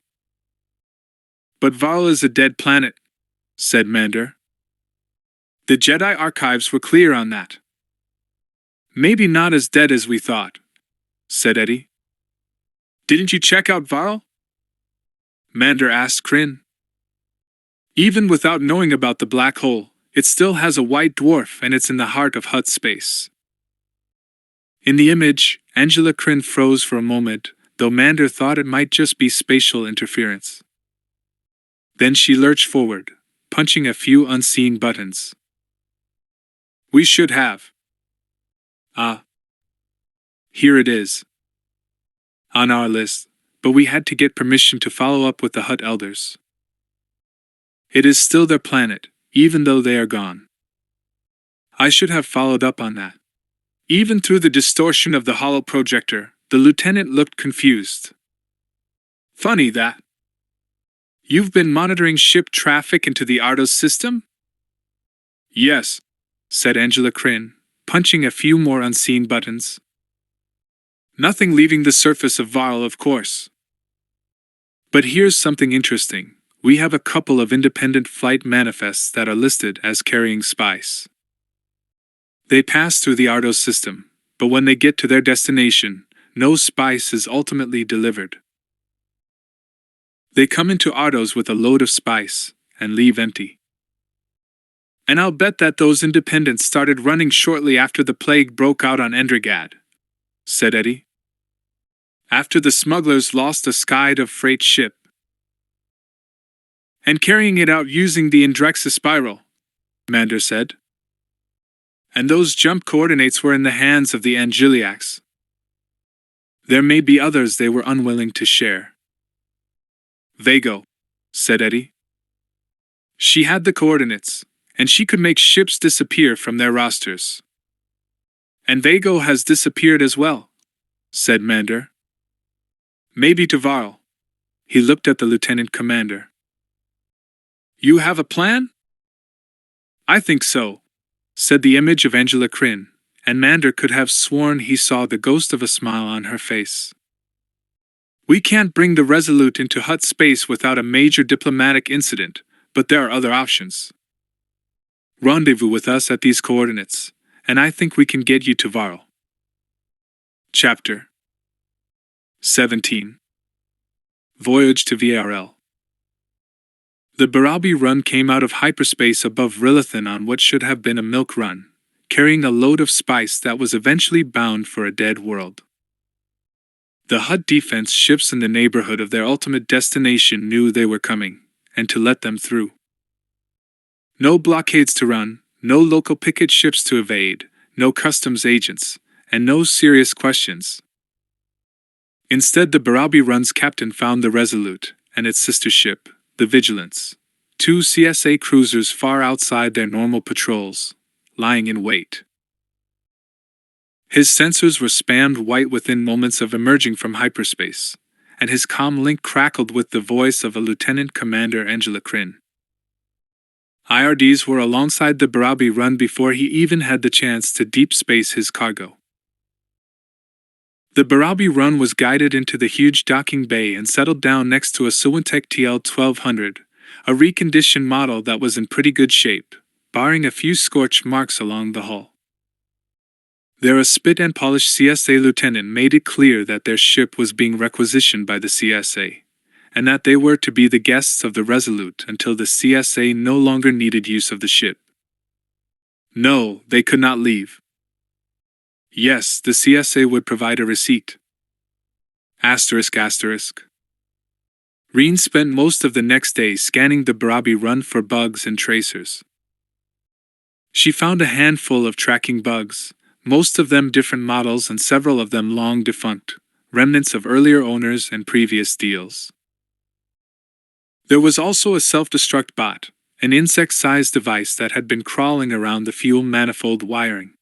But Varl is a dead planet, said Mander. The Jedi archives were clear on that. Maybe not as dead as we thought, said Eddie. Didn't you check out Varl? Mander asked Kryn. Even without knowing about the black hole, it still has a white dwarf and it's in the heart of Hut space. In the image, Angela Kryn froze for a moment, though Mander thought it might just be spatial interference. Then she lurched forward, punching a few unseen buttons. We should have. Here it is. On our list, but we had to get permission to follow up with the Hut elders. It is still their planet, even though they are gone. I should have followed up on that. Even through the distortion of the holo projector, the lieutenant looked confused. Funny that. You've been monitoring ship traffic into the Ardos system? Yes, said Angela Kryn, punching a few more unseen buttons. Nothing leaving the surface of Varl, of course. But here's something interesting. We have a couple of independent flight manifests that are listed as carrying spice. They pass through the Ardos system, but when they get to their destination, no spice is ultimately delivered. They come into Ardos with a load of spice and leave empty. And I'll bet that those independents started running shortly after the plague broke out on Endragad, said Eddie. After the smugglers lost a Skyde of freight ship. And carrying it out using the Indrexa spiral, Mander said. And those jump coordinates were in the hands of the Angeliacs. There may be others they were unwilling to share. Vago, said Eddie. She had the coordinates, and she could make ships disappear from their rosters. And Vago has disappeared as well, said Mander. Maybe to Varl. He looked at the lieutenant commander. You have a plan? I think so, said the image of Angela Kryn, and Mander could have sworn he saw the ghost of a smile on her face. We can't bring the Resolute into Hut space without a major diplomatic incident, but there are other options. Rendezvous with us at these coordinates, and I think we can get you to Varl. Chapter 17. Voyage to VRL. The Barabi run came out of hyperspace above Rilithan on what should have been a milk run, carrying a load of spice that was eventually bound for a dead world. The Hut defense ships in the neighborhood of their ultimate destination knew they were coming, and to let them through. No blockades to run, no local picket ships to evade, no customs agents, and no serious questions. Instead, the Barabi run's captain found the Resolute, and its sister ship, the Vigilance, two CSA cruisers far outside their normal patrols, lying in wait. His sensors were spammed white within moments of emerging from hyperspace, and his comm link crackled with the voice of a Lieutenant Commander Angela Kryn. IRDs were alongside the Barabi run before he even had the chance to deep space his cargo. The Barabi run was guided into the huge docking bay and settled down next to a Suwantech TL-1200, a reconditioned model that was in pretty good shape, barring a few scorch marks along the hull. Their spit and polished CSA lieutenant made it clear that their ship was being requisitioned by the CSA, and that they were to be the guests of the Resolute until the CSA no longer needed use of the ship. No, they could not leave. Yes, the CSA would provide a receipt. ***. Reen spent most of the next day scanning the Barabi run for bugs and tracers. She found a handful of tracking bugs, most of them different models and several of them long defunct, remnants of earlier owners and previous deals. There was also a self-destruct bot, an insect-sized device that had been crawling around the fuel manifold wiring.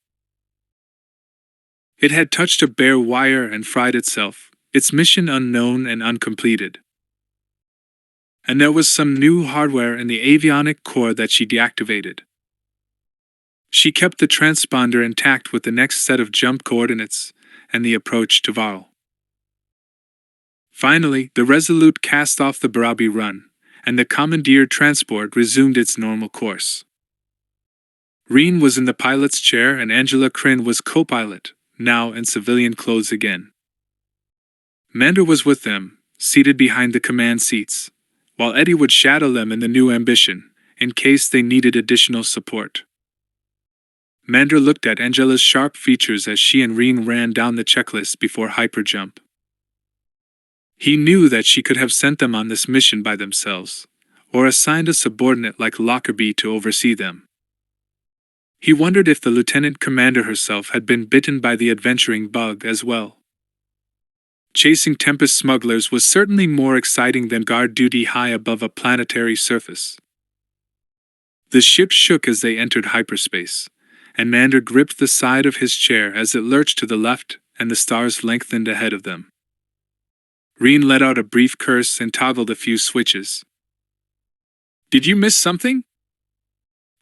It had touched a bare wire and fried itself, its mission unknown and uncompleted. And there was some new hardware in the avionic core that she deactivated. She kept the transponder intact with the next set of jump coordinates and the approach to Varl. Finally, the Resolute cast off the Barabi run, and the commandeered transport resumed its normal course. Reen was in the pilot's chair and Angela Kryn was co-pilot, now in civilian clothes again. Mander was with them, seated behind the command seats, while Eddie would shadow them in the new Ambition, in case they needed additional support. Mander looked at Angela's sharp features as she and Reen ran down the checklist before hyperjump. He knew that she could have sent them on this mission by themselves, or assigned a subordinate like Lockerbie to oversee them. He wondered if the lieutenant commander herself had been bitten by the adventuring bug as well. Chasing Tempest smugglers was certainly more exciting than guard duty high above a planetary surface. The ship shook as they entered hyperspace, and Mander gripped the side of his chair as it lurched to the left and the stars lengthened ahead of them. Reen let out a brief curse and toggled a few switches. Did you miss something?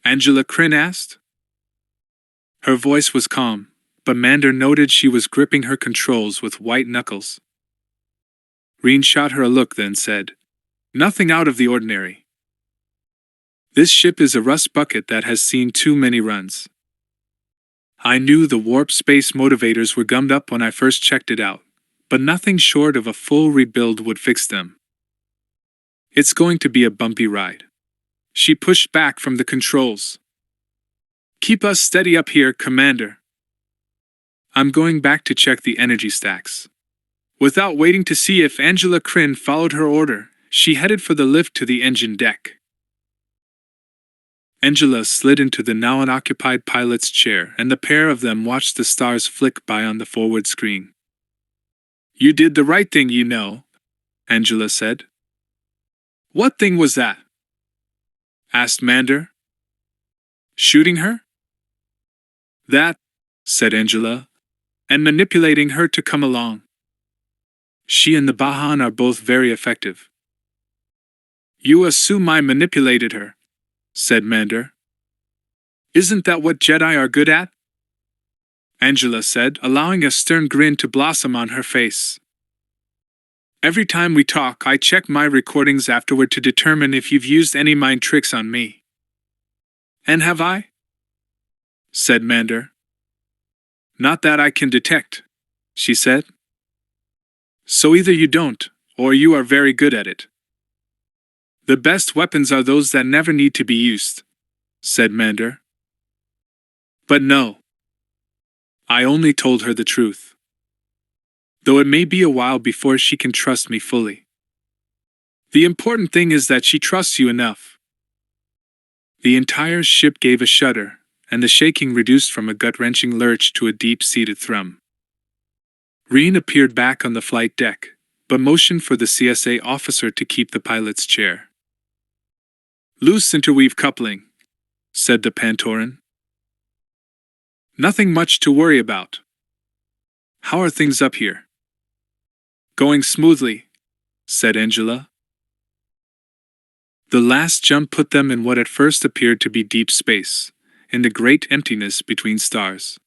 Angela Kryn asked. Her voice was calm, but Mander noted she was gripping her controls with white knuckles. Reen shot her a look, then said, "Nothing out of the ordinary. This ship is a rust bucket that has seen too many runs. I knew the warp space motivators were gummed up when I first checked it out, but nothing short of a full rebuild would fix them. It's going to be a bumpy ride." She pushed back from the controls. "Keep us steady up here, Commander. I'm going back to check the energy stacks." Without waiting to see if Angela Kryn followed her order, she headed for the lift to the engine deck. Angela slid into the now unoccupied pilot's chair, and the pair of them watched the stars flick by on the forward screen. "You did the right thing, you know," Angela said. "What thing was that?" asked Mander. "Shooting her?" "That," said Angela, "and manipulating her to come along. She and the Bahan are both very effective." "You assume I manipulated her," said Mander. "Isn't that what Jedi are good at?" Angela said, allowing a stern grin to blossom on her face. "Every time we talk, I check my recordings afterward to determine if you've used any mind tricks on me." "And have I?" said Mander. "Not that I can detect," she said. "So either you don't, or you are very good at it. The best weapons are those that never need to be used," said Mander. "But no. I only told her the truth. Though it may be a while before she can trust me fully. The important thing is that she trusts you enough." The entire ship gave a shudder, and the shaking reduced from a gut-wrenching lurch to a deep-seated thrum. Reen appeared back on the flight deck, but motioned for the CSA officer to keep the pilot's chair. "Loose interweave coupling," said the Pantoran. "Nothing much to worry about. How are things up here?" "Going smoothly," said Angela. The last jump put them in what at first appeared to be deep space, in the great emptiness between stars.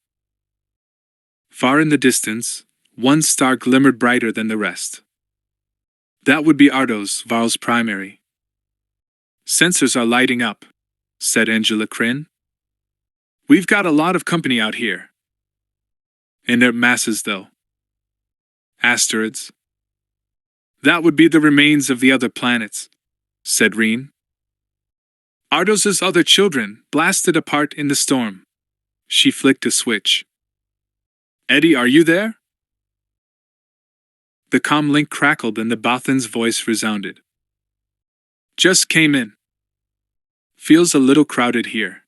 Far in the distance, one star glimmered brighter than the rest. That would be Ardos, Varl's primary. "Sensors are lighting up," said Angela Kryn. "We've got a lot of company out here." "Inert masses, though?" "Asteroids." "That would be the remains of the other planets," said Reen. "Ardos's other children, blasted apart in the storm." She flicked a switch. "Eddie, are you there?" The comm link crackled and the Bothan's voice resounded. "Just came in. Feels a little crowded here.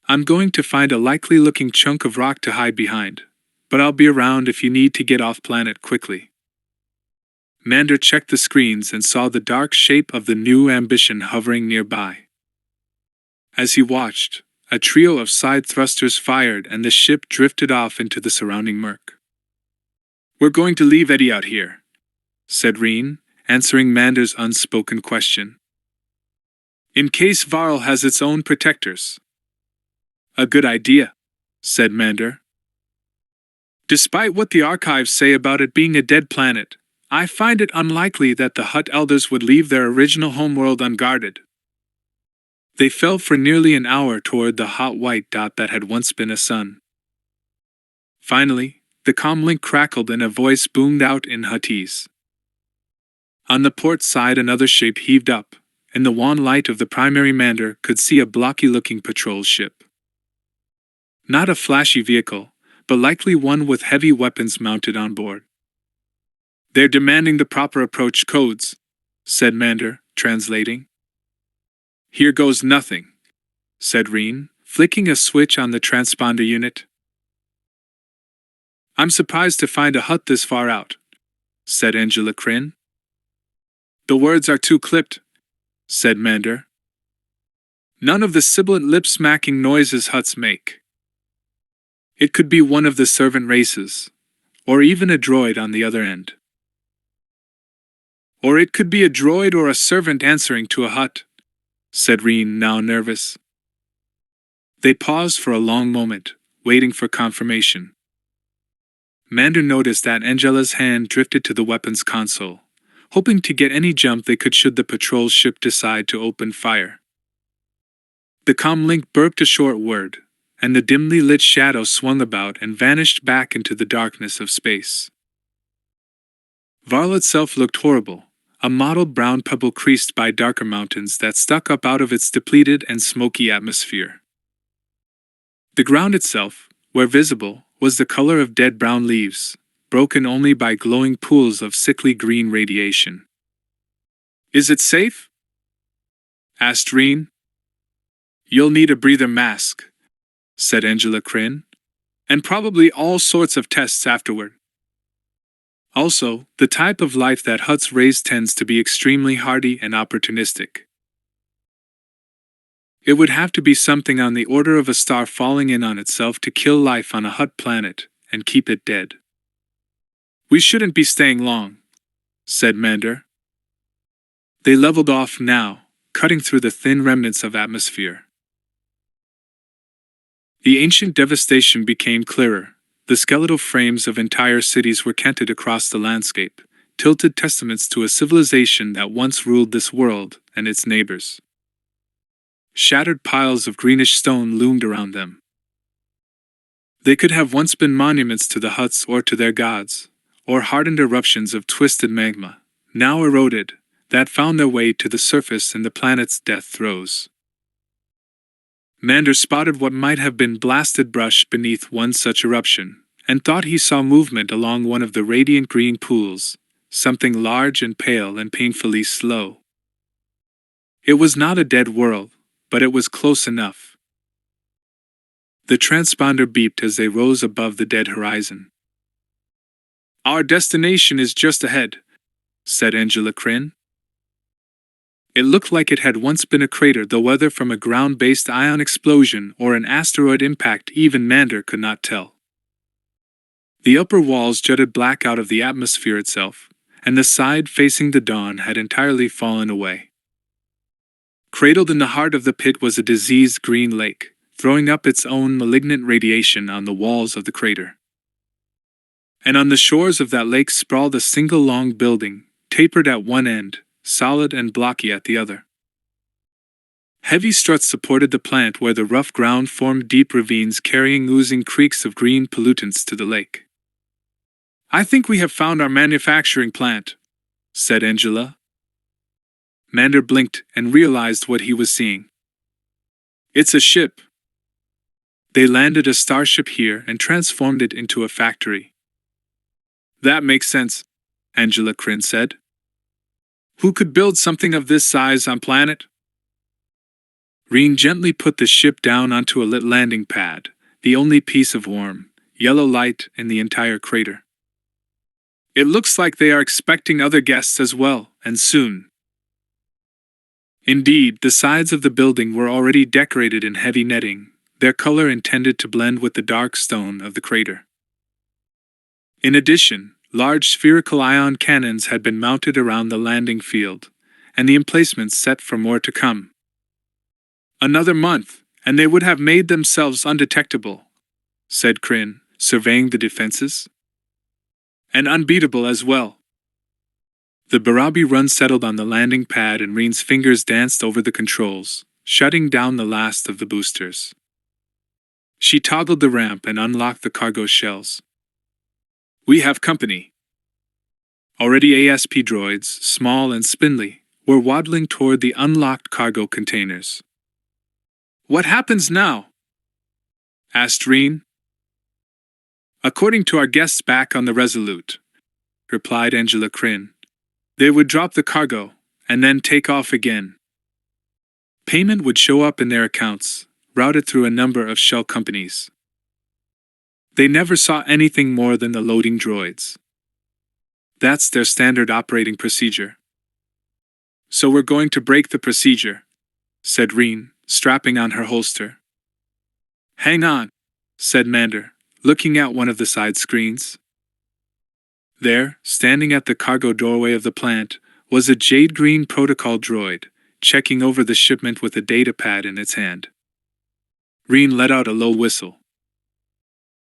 I'm going to find a likely-looking chunk of rock to hide behind, but I'll be around if you need to get off-planet quickly." Mander checked the screens and saw the dark shape of the new ambition hovering nearby. As he watched, a trio of side thrusters fired and the ship drifted off into the surrounding murk. "We're going to leave Eddie out here," said Reen, answering Mander's unspoken question. "In case Varl has its own protectors." "A good idea," said Mander. "Despite what the archives say about it being a dead planet, I find it unlikely that the Hutt elders would leave their original homeworld unguarded." They fell for nearly an hour toward the hot white dot that had once been a sun. Finally, the comlink crackled and a voice boomed out in Huttese. On the port side another shape heaved up, and the wan light of the primary Mander could see a blocky-looking patrol ship. Not a flashy vehicle, but likely one with heavy weapons mounted on board. "They're demanding the proper approach codes," said Mander, translating. "Here goes nothing," said Reen, flicking a switch on the transponder unit. "I'm surprised to find a Hutt this far out," said Angela Kryn. "The words are too clipped," said Mander. "None of the sibilant lip-smacking noises Hutts make. It could be one of the servant races, or even a droid on the other end." Or it could be a droid or a servant answering to a hut, said Reen, now nervous. They paused for a long moment, waiting for confirmation. Mander noticed that Angela's hand drifted to the weapons console, hoping to get any jump they could should the patrol ship decide to open fire. The comlink burped a short word, and the dimly lit shadow swung about and vanished back into the darkness of space. Varl itself looked horrible, a mottled brown pebble creased by darker mountains that stuck up out of its depleted and smoky atmosphere. The ground itself, where visible, was the color of dead brown leaves, broken only by glowing pools of sickly green radiation. Is it safe? Asked Reen. You'll need a breather mask, said Angela Kryn, and probably all sorts of tests afterward. Also, the type of life that huts raise tends to be extremely hardy and opportunistic. It would have to be something on the order of a star falling in on itself to kill life on a hut planet and keep it dead. We shouldn't be staying long, said Mander. They leveled off now, cutting through the thin remnants of atmosphere. The ancient devastation became clearer. The skeletal frames of entire cities were canted across the landscape, tilted testaments to a civilization that once ruled this world and its neighbors. Shattered piles of greenish stone loomed around them. They could have once been monuments to the huts or to their gods, or hardened eruptions of twisted magma, now eroded, that found their way to the surface in the planet's death throes. Mander spotted what might have been blasted brush beneath one such eruption, and thought he saw movement along one of the radiant green pools, something large and pale and painfully slow. It was not a dead world, but it was close enough. The transponder beeped as they rose above the dead horizon. Our destination is just ahead, said Angela Kryn. It looked like it had once been a crater, though whether from a ground-based ion explosion or an asteroid impact even Mander could not tell. The upper walls jutted black out of the atmosphere itself, and the side facing the dawn had entirely fallen away. Cradled in the heart of the pit was a diseased green lake, throwing up its own malignant radiation on the walls of the crater. And on the shores of that lake sprawled a single long building, tapered at one end, solid and blocky at the other. Heavy struts supported the plant where the rough ground formed deep ravines carrying oozing creeks of green pollutants to the lake. I think we have found our manufacturing plant, said Angela. Mander blinked and realized what he was seeing. It's a ship. They landed a starship here and transformed it into a factory. That makes sense, Angela Kryn said. Who could build something of this size on planet? Reen gently put the ship down onto a lit landing pad, the only piece of warm, yellow light in the entire crater. It looks like they are expecting other guests as well, and soon. Indeed, the sides of the building were already decorated in heavy netting, their color intended to blend with the dark stone of the crater. In addition, large spherical ion cannons had been mounted around the landing field, and the emplacements set for more to come. Another month, and they would have made themselves undetectable, said Kryn, surveying the defenses. And unbeatable as well. The Barabi run settled on the landing pad and Reen's fingers danced over the controls, shutting down the last of the boosters. She toggled the ramp and unlocked the cargo shells. We have company. Already ASP droids, small and spindly, were waddling toward the unlocked cargo containers. What happens now? Asked Reen. According to our guests back on the Resolute, replied Angela Kryn, they would drop the cargo, and then take off again. Payment would show up in their accounts, routed through a number of shell companies. They never saw anything more than the loading droids. That's their standard operating procedure. So we're going to break the procedure, said Reen, strapping on her holster. Hang on, said Mander, looking out one of the side screens. There, standing at the cargo doorway of the plant, was a jade-green protocol droid, checking over the shipment with a datapad in its hand. Reen let out a low whistle.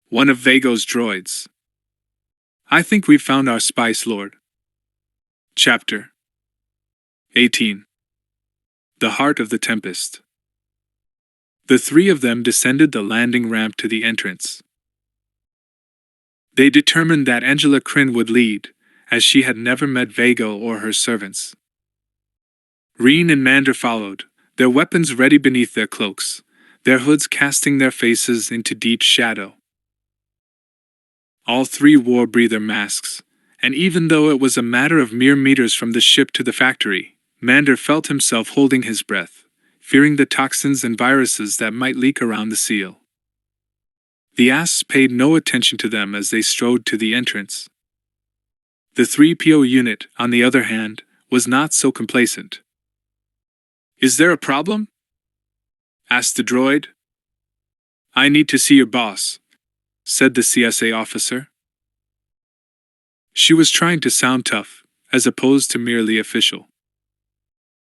One of Vago's droids. I think we've found our Spice Lord. Chapter 18. The Heart of the Tempest. The three of them descended the landing ramp to the entrance. They determined that Angela Kryn would lead, as she had never met Vago or her servants. Reen and Mander followed, their weapons ready beneath their cloaks, their hoods casting their faces into deep shadow. All three wore breather masks, and even though it was a matter of mere meters from the ship to the factory, Mander felt himself holding his breath, fearing the toxins and viruses that might leak around the seal. The asps paid no attention to them as they strode to the entrance. The 3PO unit, on the other hand, was not so complacent. Is there a problem? Asked the droid. I need to see your boss, said the CSA officer. She was trying to sound tough, as opposed to merely official.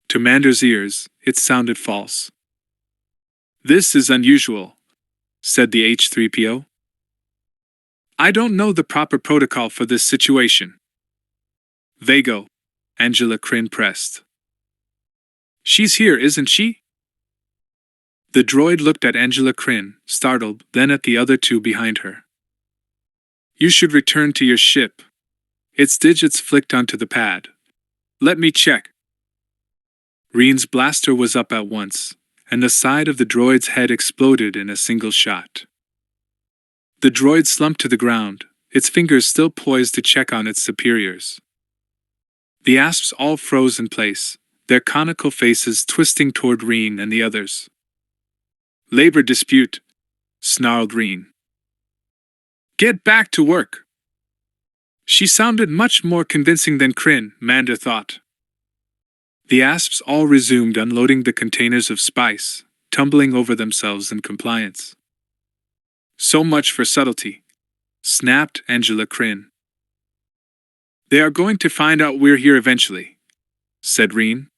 To Mander's ears, it sounded false. This is unusual, said the H-3PO. I don't know the proper protocol for this situation. Vago, Angela Kryn pressed. She's here, isn't she? The droid looked at Angela Kryn, startled, then at the other two behind her. You should return to your ship. Its digits flicked onto the pad. Let me check. Reen's blaster was up at once, and the side of the droid's head exploded in a single shot. The droid slumped to the ground, its fingers still poised to check on its superiors. The asps all froze in place, their conical faces twisting toward Reen and the others. Labor dispute, snarled Reen. Get back to work. She sounded much more convincing than Kryn, Mander thought. The asps all resumed unloading the containers of spice, tumbling over themselves in compliance. So much for subtlety, snapped Angela Kryn. They are going to find out we're here eventually, said Reen.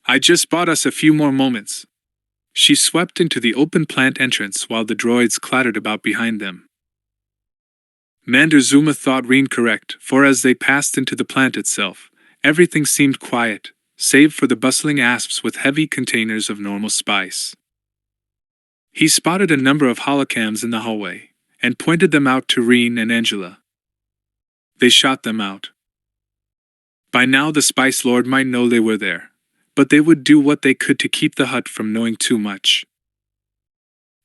I just bought us a few more moments. She swept into the open plant entrance while the droids clattered about behind them. Mander Zuma thought Reen correct, for as they passed into the plant itself, everything seemed quiet, save for the bustling asps with heavy containers of normal spice. He spotted a number of holocams in the hallway, and pointed them out to Reen and Angela. They shot them out. By now the Spice Lord might know they were there, but they would do what they could to keep the Hutt from knowing too much.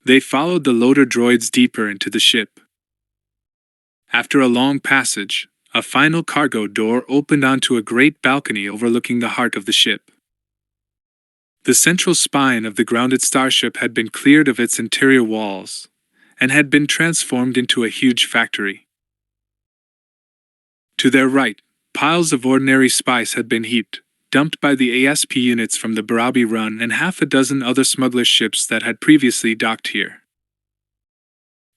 They followed the loader droids deeper into the ship. After a long passage, a final cargo door opened onto a great balcony overlooking the heart of the ship. The central spine of the grounded starship had been cleared of its interior walls, and had been transformed into a huge factory. To their right, piles of ordinary spice had been heaped, dumped by the ASP units from the Barabi Run and half a dozen other smuggler ships that had previously docked here.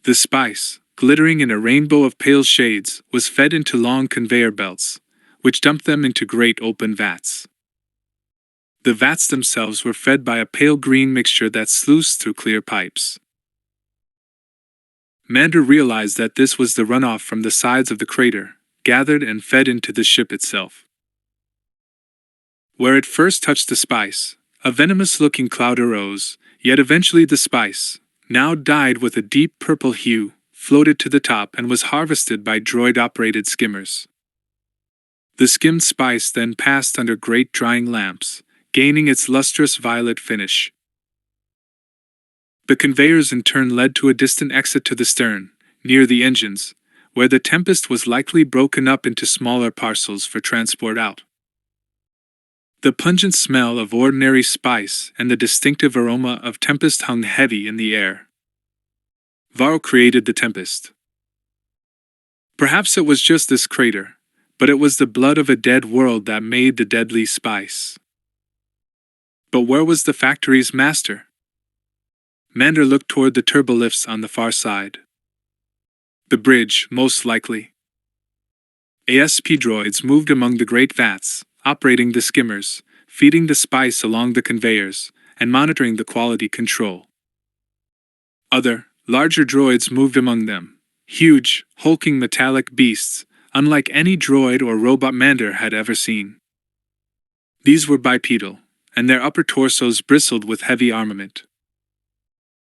The spice, glittering in a rainbow of pale shades, was fed into long conveyor belts, which dumped them into great open vats. The vats themselves were fed by a pale green mixture that sluiced through clear pipes. Mander realized that this was the runoff from the sides of the crater, gathered and fed into the ship itself. Where it first touched the spice, a venomous-looking cloud arose, yet eventually the spice, now dyed with a deep purple hue, floated to the top and was harvested by droid-operated skimmers. The skimmed spice then passed under great drying lamps, gaining its lustrous violet finish. The conveyors in turn led to a distant exit to the stern, near the engines, where the Tempest was likely broken up into smaller parcels for transport out. The pungent smell of ordinary spice and the distinctive aroma of Tempest hung heavy in the air. Varro created the Tempest. Perhaps it was just this crater, but it was the blood of a dead world that made the deadly spice. But where was the factory's master? Mander looked toward the turbolifts on the far side. The bridge, most likely. ASP droids moved among the great vats, operating the skimmers, feeding the spice along the conveyors, and monitoring the quality control. Other, larger droids moved among them, huge, hulking metallic beasts, unlike any droid or robot Mander had ever seen. These were bipedal, and their upper torsos bristled with heavy armament.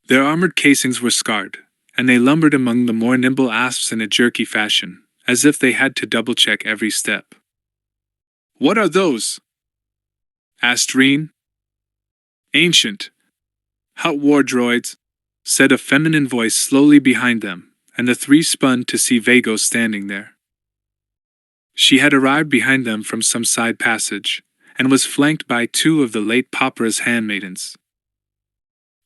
Their armored casings were scarred, and they lumbered among the more nimble asps in a jerky fashion, as if they had to double-check every step. "What are those?" asked Reen. "Ancient Hut war droids," said a feminine voice slowly behind them, and the three spun to see Vago standing there. She had arrived behind them from some side passage, and was flanked by two of the late Papara's handmaidens.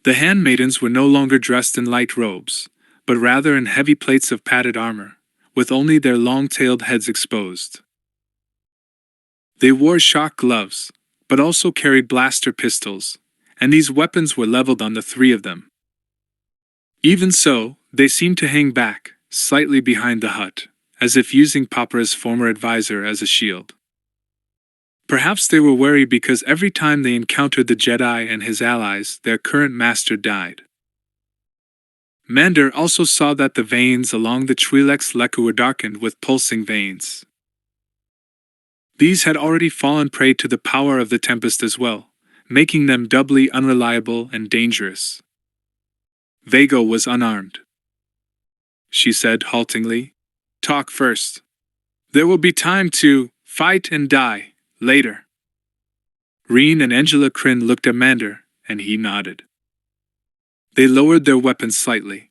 The handmaidens were no longer dressed in light robes, but rather in heavy plates of padded armor, with only their long-tailed heads exposed. They wore shock gloves, but also carried blaster pistols, and these weapons were leveled on the three of them. Even so, they seemed to hang back, slightly behind the hut, as if using Papara's former advisor as a shield. Perhaps they were wary because every time they encountered the Jedi and his allies, their current master died. Mander also saw that the veins along the Twi'lek's Leku were darkened with pulsing veins. These had already fallen prey to the power of the Tempest as well, making them doubly unreliable and dangerous. Vago was unarmed. She said haltingly, "Talk first. There will be time to fight and die later." Reen and Angela Kryn looked at Mander, and he nodded. They lowered their weapons slightly.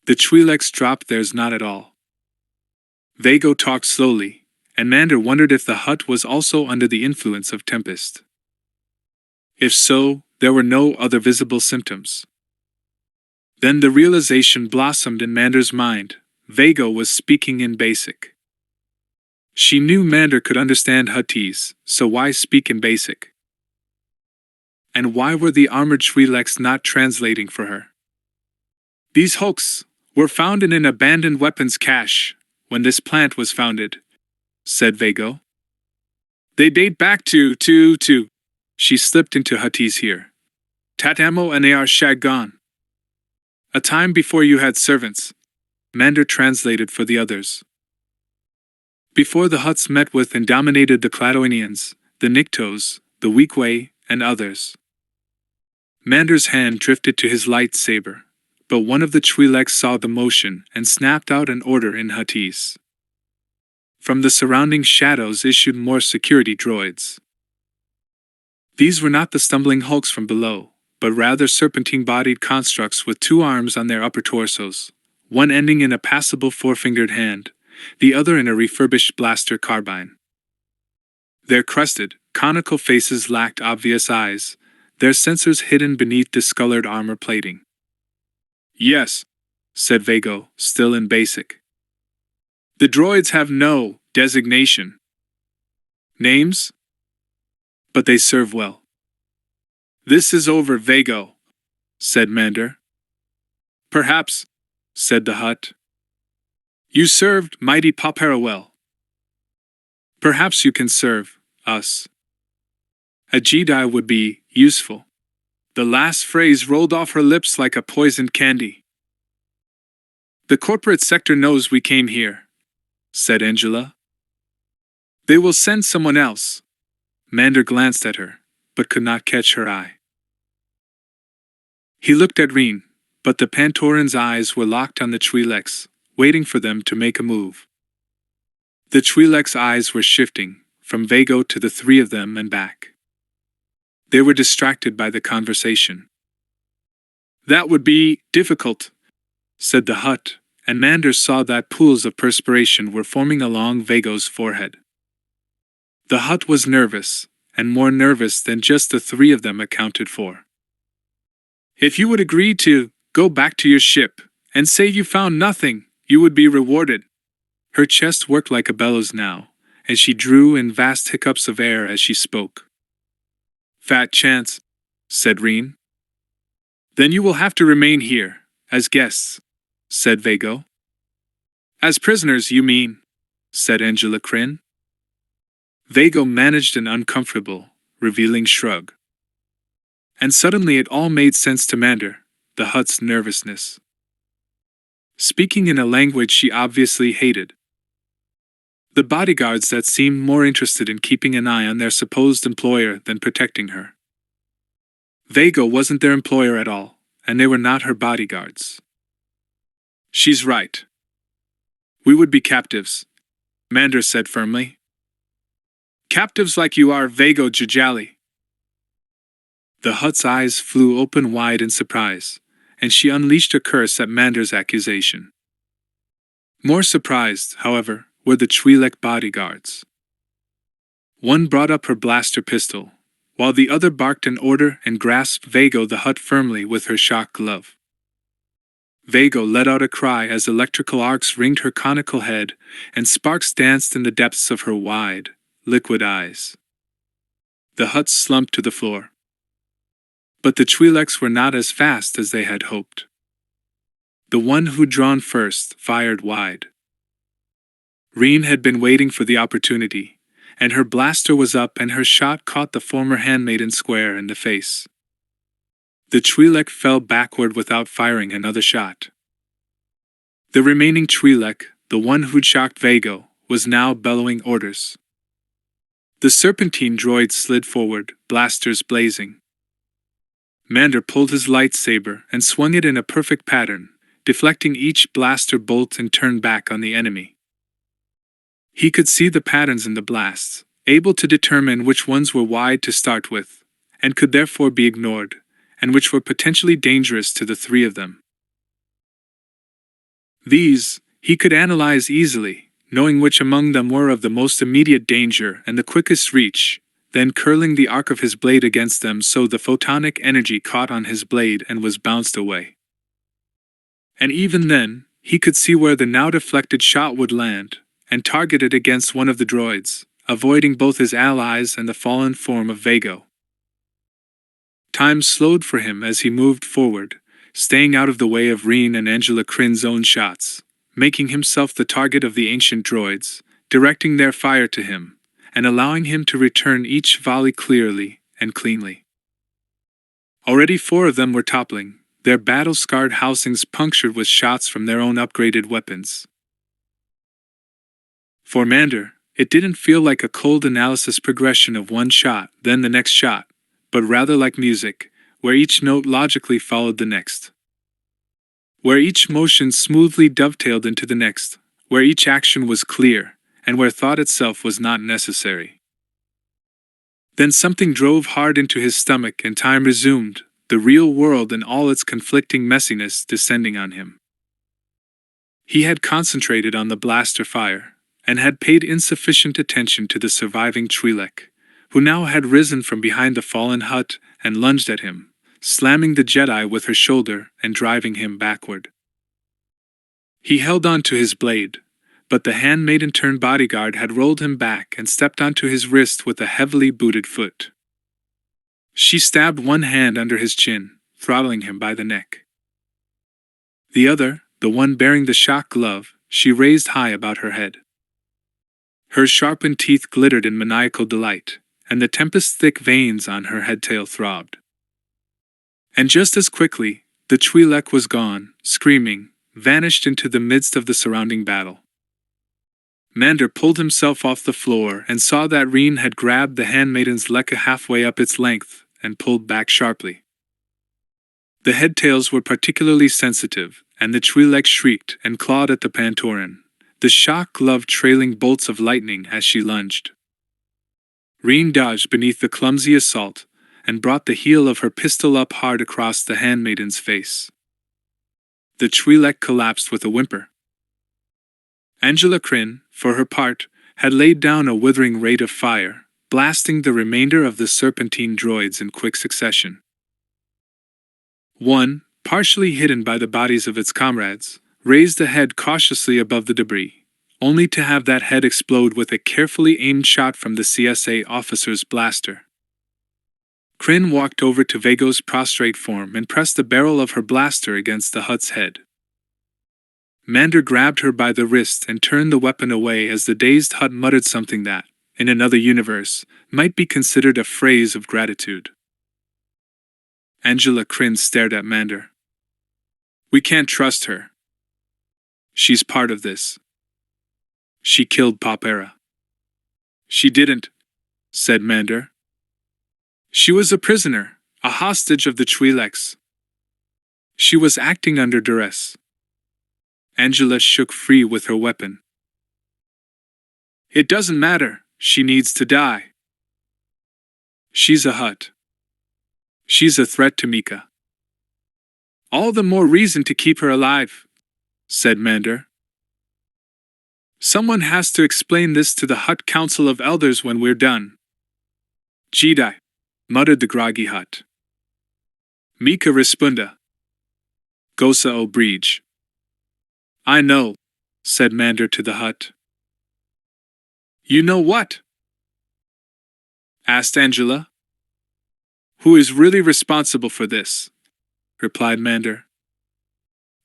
The Twi'leks dropped theirs not at all. Vago talked slowly, and Mander wondered if the hut was also under the influence of Tempest. If so, there were no other visible symptoms. Then the realization blossomed in Mander's mind: Vago was speaking in Basic. She knew Mander could understand Huttese, so why speak in Basic? And why were the armored Twi'leks not translating for her? "These hulks were found in an abandoned weapons cache when this plant was founded," said Vago. "They date back to. She slipped into Huttese here. Tatamo and AR Shaggon. A time before you had servants," Mander translated for the others. "Before the Hutts met with and dominated the Cladoinians, the Niktos, the Weequay, and others." Mander's hand drifted to his lightsaber, but one of the Twi'leks saw the motion and snapped out an order in Huttese. From the surrounding shadows issued more security droids. These were not the stumbling hulks from below, but rather serpentine-bodied constructs with two arms on their upper torsos, one ending in a passable four-fingered hand, the other in a refurbished blaster carbine. Their crusted, conical faces lacked obvious eyes, their sensors hidden beneath discolored armor plating. "Yes," said Vago, still in Basic. "The droids have no designation. Names? But they serve well." "This is over, Vago," said Mander. "Perhaps," said the Hutt. "You served mighty Papara well. Perhaps you can serve us. A Jedi would be useful." The last phrase rolled off her lips like a poisoned candy. "The corporate sector knows we came here," said Angela. "They will send someone else." Mander glanced at her, but could not catch her eye. He looked at Reen, but the Pantoran's eyes were locked on the Twi'leks, waiting for them to make a move. The Twi'leks' eyes were shifting, from Vago to the three of them and back. They were distracted by the conversation. "That would be difficult," said the Hutt, and Mander saw that pools of perspiration were forming along Vago's forehead. The Hutt was nervous, and more nervous than just the three of them accounted for. "If you would agree to go back to your ship and say you found nothing, you would be rewarded." Her chest worked like a bellows now, and she drew in vast hiccups of air as she spoke. "Fat chance," said Reen. "Then you will have to remain here, as guests," said Vago. "As prisoners, you mean?" said Angela Kryn. Vago managed an uncomfortable, revealing shrug. And suddenly it all made sense to Mander, the Hutt's nervousness. Speaking in a language she obviously hated. The bodyguards that seemed more interested in keeping an eye on their supposed employer than protecting her. Vago wasn't their employer at all, and they were not her bodyguards. She's right. We would be captives, Mander said firmly. Captives like you are, Vago Jajali. The Hutt's eyes flew open wide in surprise, and she unleashed a curse at Mander's accusation. More surprised, however, were the Twi'lek bodyguards. One brought up her blaster pistol, while the other barked an order and grasped Vago the Hutt firmly with her shock glove. Vago let out a cry as electrical arcs ringed her conical head, and sparks danced in the depths of her wide, liquid eyes. The Hutt slumped to the floor. But the Twi'leks were not as fast as they had hoped. The one who'd drawn first fired wide. Reen had been waiting for the opportunity, and her blaster was up and her shot caught the former handmaiden square in the face. The Twi'lek fell backward without firing another shot. The remaining Twi'lek, the one who'd shocked Vago, was now bellowing orders. The serpentine droid slid forward, blasters blazing. Mander pulled his lightsaber and swung it in a perfect pattern, deflecting each blaster bolt and turned back on the enemy. He could see the patterns in the blasts, able to determine which ones were wide to start with, and could therefore be ignored, and which were potentially dangerous to the three of them. These, he could analyze easily, knowing which among them were of the most immediate danger and the quickest reach, then curling the arc of his blade against them so the photonic energy caught on his blade and was bounced away. And even then, he could see where the now deflected shot would land, and target it against one of the droids, avoiding both his allies and the fallen form of Vago. Time slowed for him as he moved forward, staying out of the way of Reen and Angela Kryn's own shots, making himself the target of the ancient droids, directing their fire to him, and allowing him to return each volley clearly and cleanly. Already 4 of them were toppling, their battle-scarred housings punctured with shots from their own upgraded weapons. For Mander, it didn't feel like a cold analysis progression of one shot, then the next shot, but rather like music, where each note logically followed the next. Where each motion smoothly dovetailed into the next, where each action was clear, and where thought itself was not necessary. Then something drove hard into his stomach and time resumed, the real world and all its conflicting messiness descending on him. He had concentrated on the blaster fire, and had paid insufficient attention to the surviving Twi'lek, who now had risen from behind the fallen Hutt and lunged at him, slamming the Jedi with her shoulder and driving him backward. He held on to his blade, but the handmaiden-turned-bodyguard had rolled him back and stepped onto his wrist with a heavily booted foot. She stabbed one hand under his chin, throttling him by the neck. The other, the one bearing the shock glove, she raised high about her head. Her sharpened teeth glittered in maniacal delight, and the tempest-thick veins on her headtail throbbed. And just as quickly, the Twi'lek was gone, screaming, vanished into the midst of the surrounding battle. Mander pulled himself off the floor and saw that Reen had grabbed the handmaiden's lekka halfway up its length and pulled back sharply. The headtails were particularly sensitive, and the Twi'lek shrieked and clawed at the Pantoran, the shock glove trailing bolts of lightning as she lunged. Reen dodged beneath the clumsy assault and brought the heel of her pistol up hard across the handmaiden's face. The Twi'lek collapsed with a whimper. Angela Kryn, for her part, had laid down a withering rate of fire, blasting the remainder of the serpentine droids in quick succession. One, partially hidden by the bodies of its comrades, raised a head cautiously above the debris, only to have that head explode with a carefully aimed shot from the CSA officer's blaster. Kryn walked over to Vago's prostrate form and pressed the barrel of her blaster against the Hutt's head. Mander grabbed her by the wrist and turned the weapon away as the dazed Hutt muttered something that, in another universe, might be considered a phrase of gratitude. Angela Kryn stared at Mander. We can't trust her. She's part of this. She killed Popera. She didn't, said Mander. She was a prisoner, a hostage of the Twi'leks. She was acting under duress. Angela shook free with her weapon. It doesn't matter, she needs to die. She's a Hutt. She's a threat to Mika. All the more reason to keep her alive, said Mander. Someone has to explain this to the Hutt Council of Elders when we're done. Jedi, muttered the groggy Hutt. Mika Respunda. Gosa Obridge. I know, said Mander to the Hutt. You know what? Asked Angela. Who is really responsible for this? Replied Mander.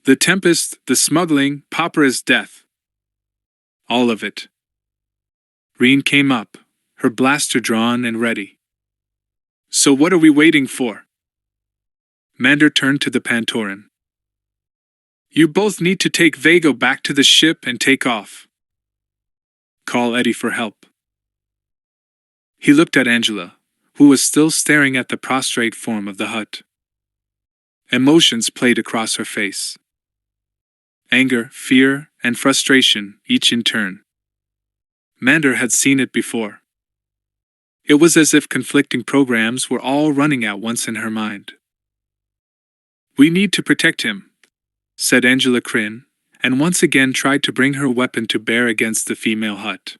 The Tempest, the smuggling, Popera's death. All of it. Reen came up, her blaster drawn and ready. So what are we waiting for? Mander turned to the Pantoran. You both need to take Vago back to the ship and take off. Call Eddie for help. He looked at Angela, who was still staring at the prostrate form of the Hutt. Emotions played across her face. Anger, fear, and frustration, each in turn. Mander had seen it before. It was as if conflicting programs were all running at once in her mind. We need to protect him, said Angela Kryn, and once again tried to bring her weapon to bear against the female Hutt.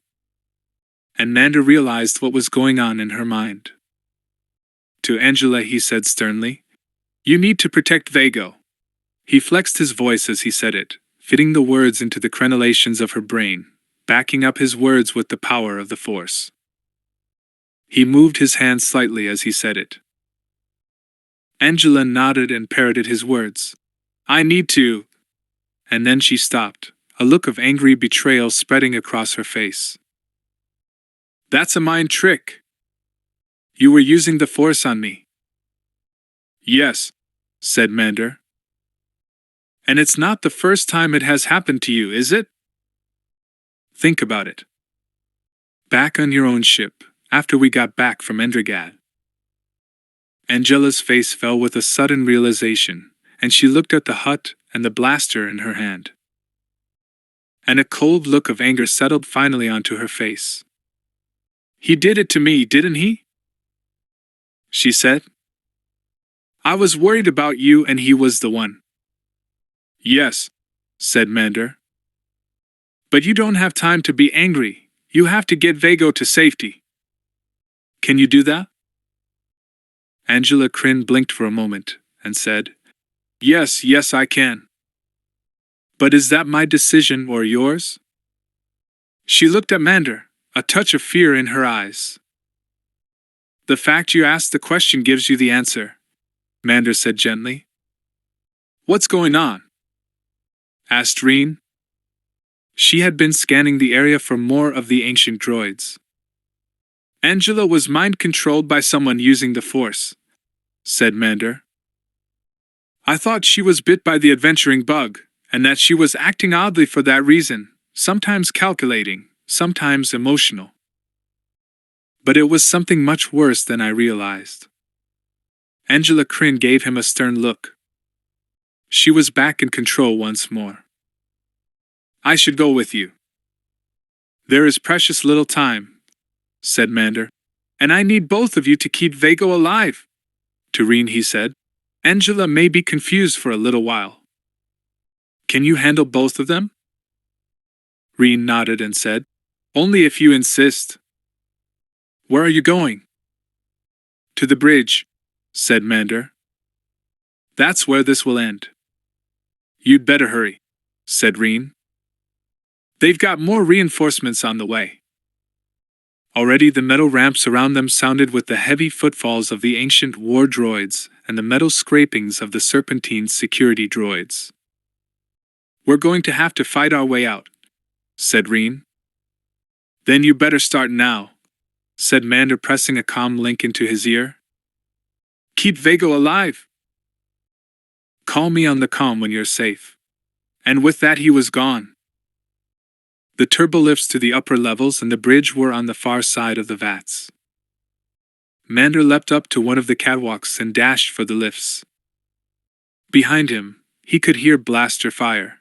And Mander realized what was going on in her mind. To Angela he said sternly, You need to protect Vago. He flexed his voice as he said it, fitting the words into the crenellations of her brain, backing up his words with the power of the Force. He moved his hand slightly as he said it. Angela nodded and parroted his words. I need to. And then she stopped, a look of angry betrayal spreading across her face. That's a mind trick. You were using the Force on me. Yes, said Mander. And it's not the first time it has happened to you, is it? Think about it. Back on your own ship, after we got back from Endrigad. Angela's face fell with a sudden realization, and she looked at the Hutt and the blaster in her hand. And a cold look of anger settled finally onto her face. He did it to me, didn't he? She said. I was worried about you and he was the one. Yes, said Mander. But you don't have time to be angry. You have to get Vago to safety. Can you do that? Angela Kryn blinked for a moment and said, Yes, I can. But is that my decision or yours? She looked at Mander, a touch of fear in her eyes. The fact you asked the question gives you the answer, Mander said gently. What's going on? Asked Reen. She had been scanning the area for more of the ancient droids. Angela was mind-controlled by someone using the Force, said Mander. I thought she was bit by the adventuring bug, and that she was acting oddly for that reason, sometimes calculating, sometimes emotional. But it was something much worse than I realized. Angela Kryn gave him a stern look. She was back in control once more. I should go with you. There is precious little time, said Mander, and I need both of you to keep Vago alive. To Reen he said, Angela may be confused for a little while. Can you handle both of them? Reen nodded and said, Only if you insist. Where are you going? To the bridge, said Mander. That's where this will end. You'd better hurry, said Reen. They've got more reinforcements on the way. Already the metal ramps around them sounded with the heavy footfalls of the ancient war droids and the metal scrapings of the serpentine security droids. We're going to have to fight our way out, said Reen. Then you better start now, said Mander, pressing a comm link into his ear. Keep Vago alive. Call me on the comm when you're safe. And with that he was gone. The turbolifts to the upper levels and the bridge were on the far side of the vats. Mander leapt up to one of the catwalks and dashed for the lifts. Behind him, he could hear blaster fire.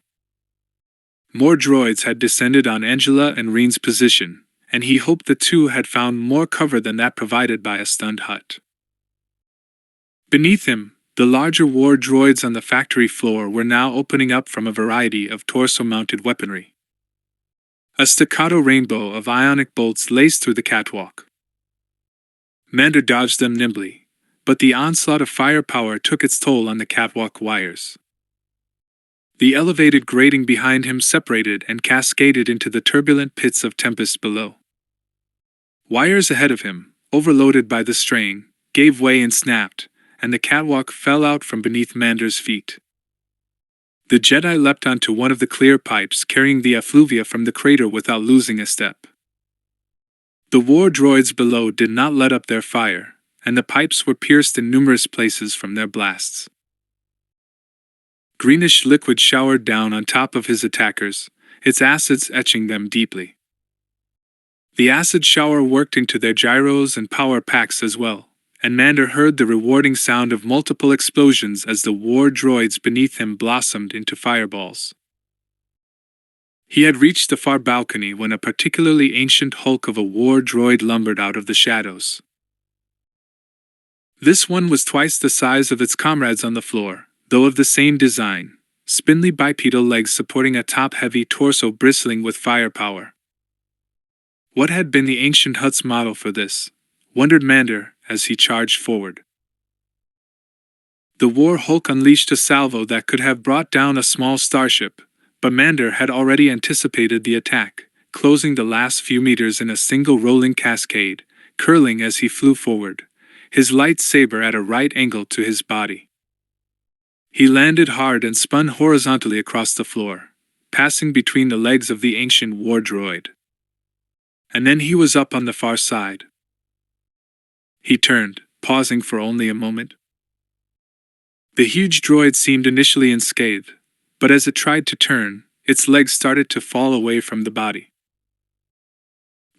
More droids had descended on Angela and Reen's position, and he hoped the two had found more cover than that provided by a stunned hut. Beneath him, the larger war droids on the factory floor were now opening up from a variety of torso-mounted weaponry. A staccato rainbow of ionic bolts laced through the catwalk. Mander dodged them nimbly, but the onslaught of firepower took its toll on the catwalk wires. The elevated grating behind him separated and cascaded into the turbulent pits of tempest below. Wires ahead of him, overloaded by the strain, gave way and snapped, and the catwalk fell out from beneath Mander's feet. The Jedi leapt onto one of the clear pipes carrying the effluvia from the crater without losing a step. The war droids below did not let up their fire, and the pipes were pierced in numerous places from their blasts. Greenish liquid showered down on top of his attackers, its acids etching them deeply. The acid shower worked into their gyros and power packs as well, and Mander heard the rewarding sound of multiple explosions as the war droids beneath him blossomed into fireballs. He had reached the far balcony when a particularly ancient hulk of a war droid lumbered out of the shadows. This one was twice the size of its comrades on the floor, though of the same design, spindly bipedal legs supporting a top-heavy torso bristling with firepower. What had been the ancient hut's model for this, wondered Mander as he charged forward. The war hulk unleashed a salvo that could have brought down a small starship, but Mander had already anticipated the attack, closing the last few meters in a single rolling cascade, curling as he flew forward, his lightsaber at a right angle to his body. He landed hard and spun horizontally across the floor, passing between the legs of the ancient war droid. And then he was up on the far side. He turned, pausing for only a moment. The huge droid seemed initially unscathed, but as it tried to turn, its legs started to fall away from the body.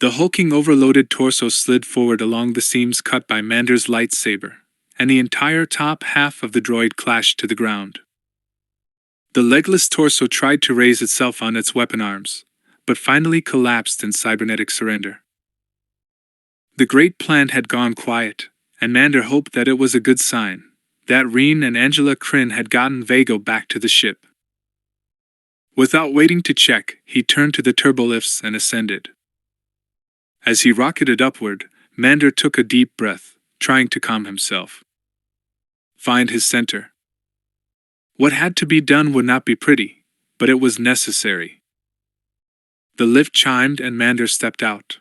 The hulking overloaded torso slid forward along the seams cut by Mander's lightsaber, and the entire top half of the droid clashed to the ground. The legless torso tried to raise itself on its weapon arms, but finally collapsed in cybernetic surrender. The great plant had gone quiet, and Mander hoped that it was a good sign, that Reen and Angela Kryn had gotten Vago back to the ship. Without waiting to check, he turned to the turbolifts and ascended. As he rocketed upward, Mander took a deep breath, trying to calm himself. Find his center. What had to be done would not be pretty, but it was necessary. The lift chimed and Mander stepped out.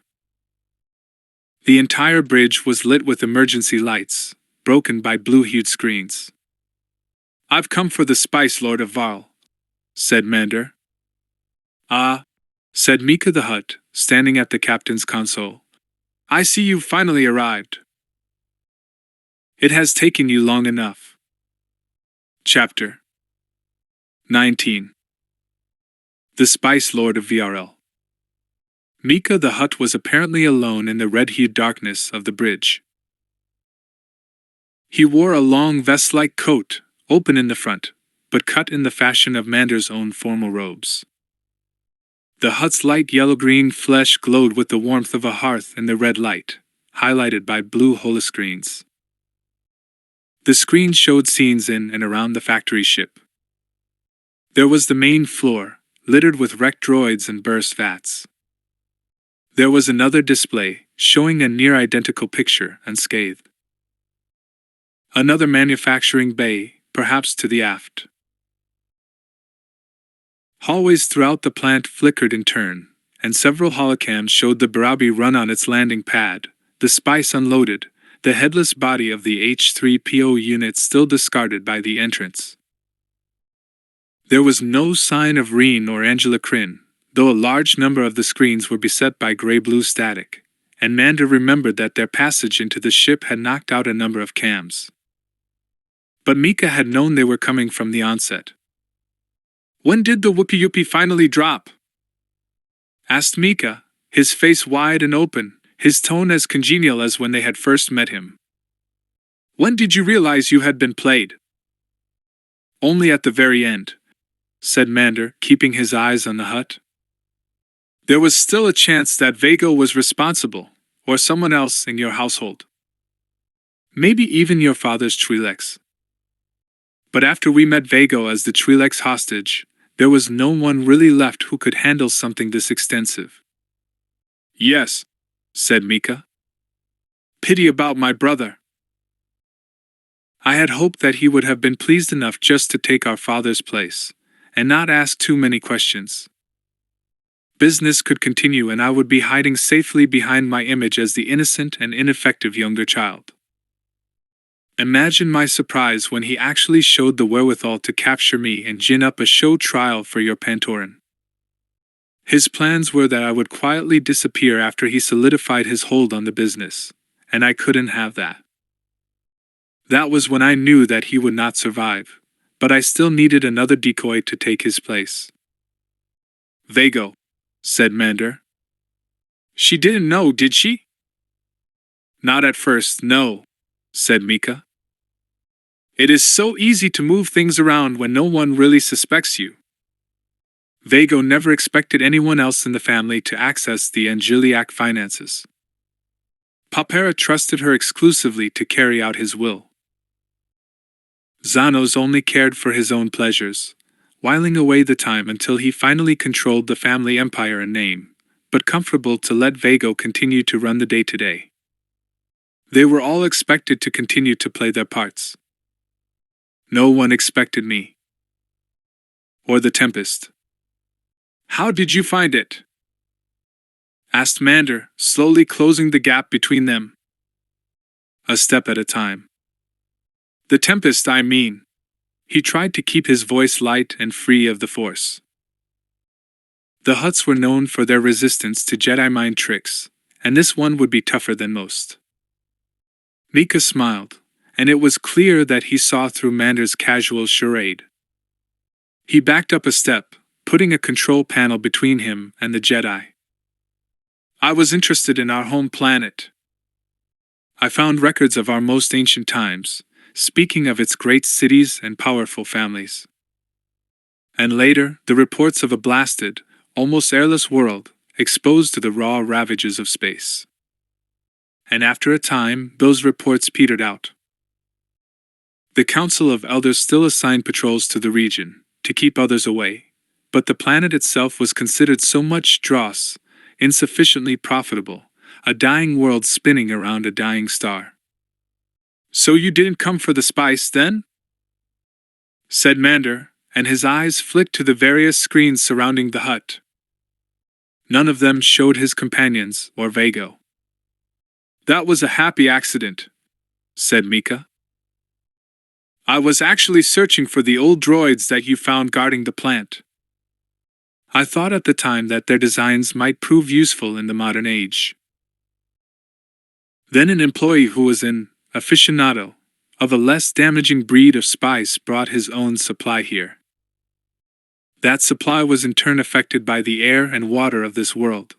The entire bridge was lit with emergency lights, broken by blue-hued screens. "I've come for the Spice Lord of Varl," said Mander. "Ah," said Mika the Hutt, standing at the captain's console. "I see you've finally arrived. It has taken you long enough." Chapter 19. The Spice Lord of VRL. Mika the Hutt was apparently alone in the red-hued darkness of the bridge. He wore a long vest-like coat, open in the front, but cut in the fashion of Mander's own formal robes. The Hutt's light yellow-green flesh glowed with the warmth of a hearth in the red light, highlighted by blue holoscreens. The screens showed scenes in and around the factory ship. There was the main floor, littered with wrecked droids and burst vats. There was another display, showing a near-identical picture, unscathed. Another manufacturing bay, perhaps to the aft. Hallways throughout the plant flickered in turn, and several holocams showed the Barabi run on its landing pad, the Spice unloaded, the headless body of the H-3PO unit still discarded by the entrance. There was no sign of Reen or Angela Kryn, though a large number of the screens were beset by gray-blue static, and Mander remembered that their passage into the ship had knocked out a number of cams. But Mika had known they were coming from the onset. "When did the Whoopie finally drop?" asked Mika, his face wide and open, his tone as congenial as when they had first met him. "When did you realize you had been played?" "Only at the very end," said Mander, keeping his eyes on the hut. "There was still a chance that Vago was responsible, or someone else in your household. Maybe even your father's Twi'leks. But after we met Vago as the Twi'leks hostage, there was no one really left who could handle something this extensive." "Yes," said Mika. "Pity about my brother. I had hoped that he would have been pleased enough just to take our father's place, and not ask too many questions. Business could continue and I would be hiding safely behind my image as the innocent and ineffective younger child. Imagine my surprise when he actually showed the wherewithal to capture me and gin up a show trial for your Pantoran. His plans were that I would quietly disappear after he solidified his hold on the business, and I couldn't have that. That was when I knew that he would not survive, but I still needed another decoy to take his place." "Vago," said Mander. "She didn't know, did she?" "Not at first, no," said Mika. "It is so easy to move things around when no one really suspects you. Vago never expected anyone else in the family to access the Angeliac finances. Papera trusted her exclusively to carry out his will. Xanos only cared for his own pleasures, whiling away the time until he finally controlled the family empire and name, but comfortable to let Vago continue to run the day-to-day. They were all expected to continue to play their parts. No one expected me. Or the Tempest. "How did you find it?" asked Mander, slowly closing the gap between them. "A step at a time." "The Tempest, I mean." He tried to keep his voice light and free of the Force. The Hutts were known for their resistance to Jedi mind tricks, and this one would be tougher than most. Mika smiled, and it was clear that he saw through Mander's casual charade. He backed up a step, putting a control panel between him and the Jedi. "I was interested in our home planet. I found records of our most ancient times, speaking of its great cities and powerful families. And later, the reports of a blasted, almost airless world, exposed to the raw ravages of space. And after a time, those reports petered out. The Council of Elders still assigned patrols to the region, to keep others away, but the planet itself was considered so much dross, insufficiently profitable, a dying world spinning around a dying star." "So you didn't come for the spice, then?" said Mander, and his eyes flicked to the various screens surrounding the hut. None of them showed his companions or Vago. "That was a happy accident," said Mika. "I was actually searching for the old droids that you found guarding the plant. I thought at the time that their designs might prove useful in the modern age. Then an employee who was an aficionado of a less damaging breed of spice brought his own supply here. That supply was in turn affected by the air and water of this world.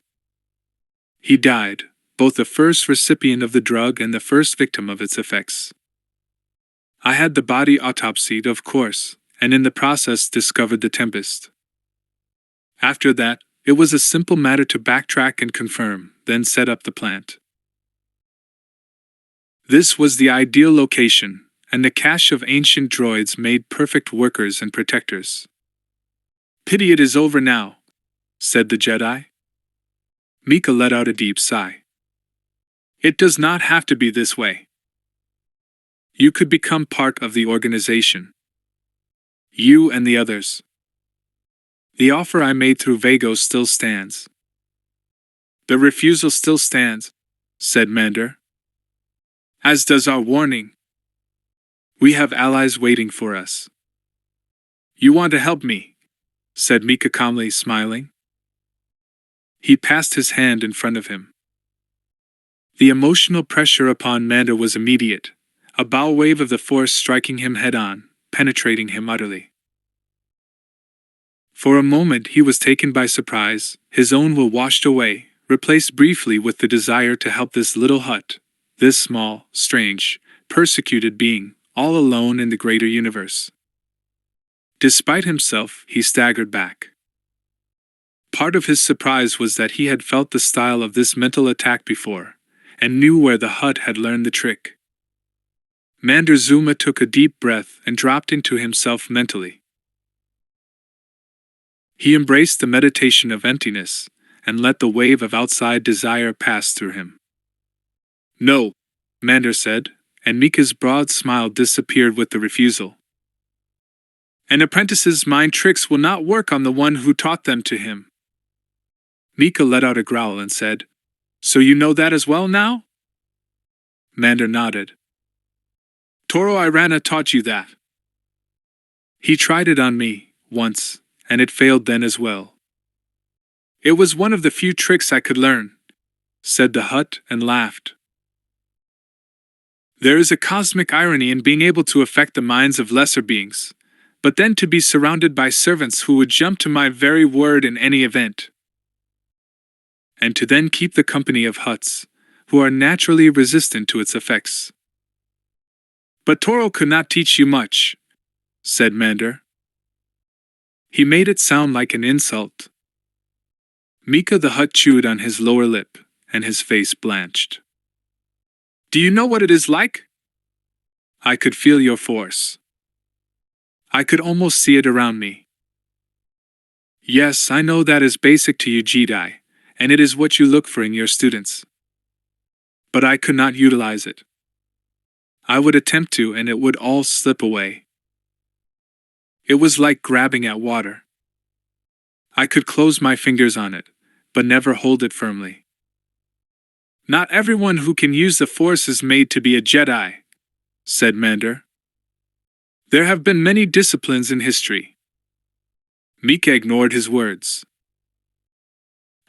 He died, both the first recipient of the drug and the first victim of its effects. I had the body autopsied, of course, and in the process discovered the Tempest. After that, it was a simple matter to backtrack and confirm, then set up the plant. This was the ideal location, and the cache of ancient droids made perfect workers and protectors. Pity it is over now, said the Jedi. Mika let out a deep sigh. It does not have to be this way. You could become part of the organization. You and the others. The offer I made through Vago still stands. The refusal still stands, said Mander. As does our warning. We have allies waiting for us. You want to help me, said Mika calmly, smiling. He passed his hand in front of him. The emotional pressure upon Manda was immediate, a bow wave of the force striking him head-on, penetrating him utterly. For a moment he was taken by surprise, his own will washed away, replaced briefly with the desire to help this little hut, this small, strange, persecuted being, all alone in the greater universe. Despite himself, he staggered back. Part of his surprise was that he had felt the style of this mental attack before, and knew where the hut had learned the trick. Mander Zuma took a deep breath and dropped into himself mentally. He embraced the meditation of emptiness, and let the wave of outside desire pass through him. No, Mander said, and Mika's broad smile disappeared with the refusal. An apprentice's mind tricks will not work on the one who taught them to him. Mika let out a growl and said, So you know that as well now? Mander nodded. Toro Irana taught you that. He tried it on me, once, and it failed then as well. It was one of the few tricks I could learn, said the hut and laughed. There is a cosmic irony in being able to affect the minds of lesser beings, but then to be surrounded by servants who would jump to my very word in any event. And to then keep the company of huts, who are naturally resistant to its effects. But Toro could not teach you much, said Mander. He made it sound like an insult. Mika the hut chewed on his lower lip, and his face blanched. Do you know what it is like? I could feel your force. I could almost see it around me. Yes, I know that is basic to you Jedi, and it is what you look for in your students. But I could not utilize it. I would attempt to and it would all slip away. It was like grabbing at water. I could close my fingers on it, but never hold it firmly. Not everyone who can use the Force is made to be a Jedi, said Mander. There have been many disciplines in history. Mika ignored his words.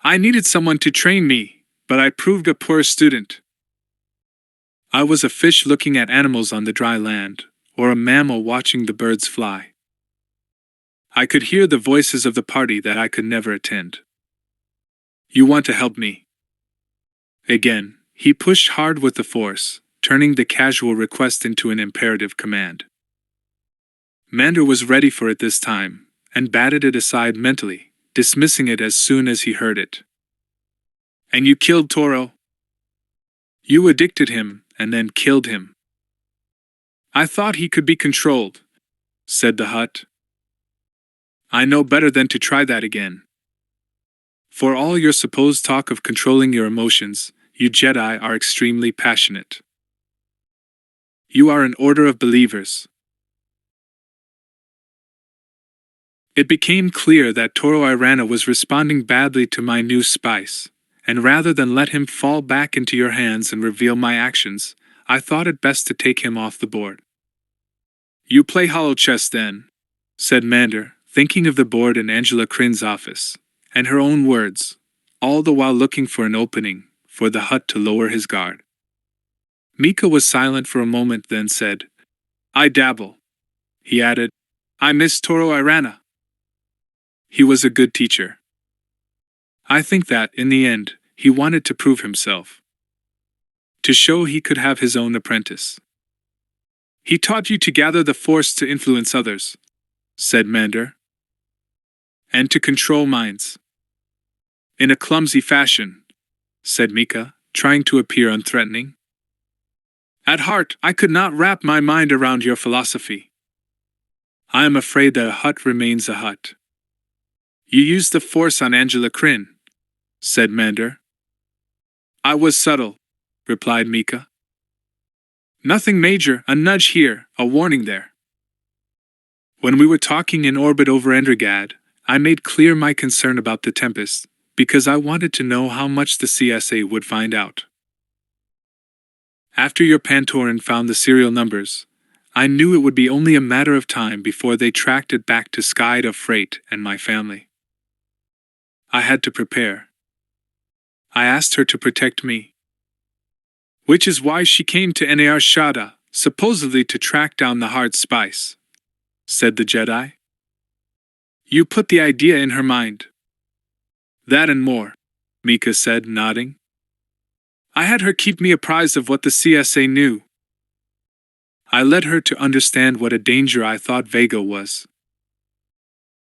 I needed someone to train me, but I proved a poor student. I was a fish looking at animals on the dry land, or a mammal watching the birds fly. I could hear the voices of the party that I could never attend. You want to help me? Again, he pushed hard with the force, turning the casual request into an imperative command. Mander was ready for it this time, and batted it aside mentally, dismissing it as soon as he heard it. And you killed Toro? You addicted him, and then killed him. I thought he could be controlled, said the hut. I know better than to try that again. For all your supposed talk of controlling your emotions, you Jedi are extremely passionate. You are an order of believers. It became clear that Toro Irana was responding badly to my new spice, and rather than let him fall back into your hands and reveal my actions, I thought it best to take him off the board. You play hollow chess then, said Mander, thinking of the board in Angela Crin's office, and her own words, all the while looking for an opening, for the hut to lower his guard. Mika was silent for a moment then said, I dabble. He added, I miss Toro Irana. He was a good teacher. I think that, in the end, he wanted to prove himself. To show he could have his own apprentice. He taught you to gather the force to influence others, said Mander. And to control minds. In a clumsy fashion, said Mika, trying to appear unthreatening. At heart, I could not wrap my mind around your philosophy. I am afraid that a hut remains a hut. You used the force on Angela Crin, said Mander. I was subtle, replied Mika. Nothing major, a nudge here, a warning there. When we were talking in orbit over Endragad, I made clear my concern about the Tempest, because I wanted to know how much the CSA would find out. After your Pantoran found the serial numbers, I knew it would be only a matter of time before they tracked it back to Skyda Freight and my family. I had to prepare. I asked her to protect me. Which is why she came to Nar Shaddaa, supposedly to track down the hard spice, said the Jedi. You put the idea in her mind. That and more, Mika said, nodding. I had her keep me apprised of what the CSA knew. I led her to understand what a danger I thought Vega was.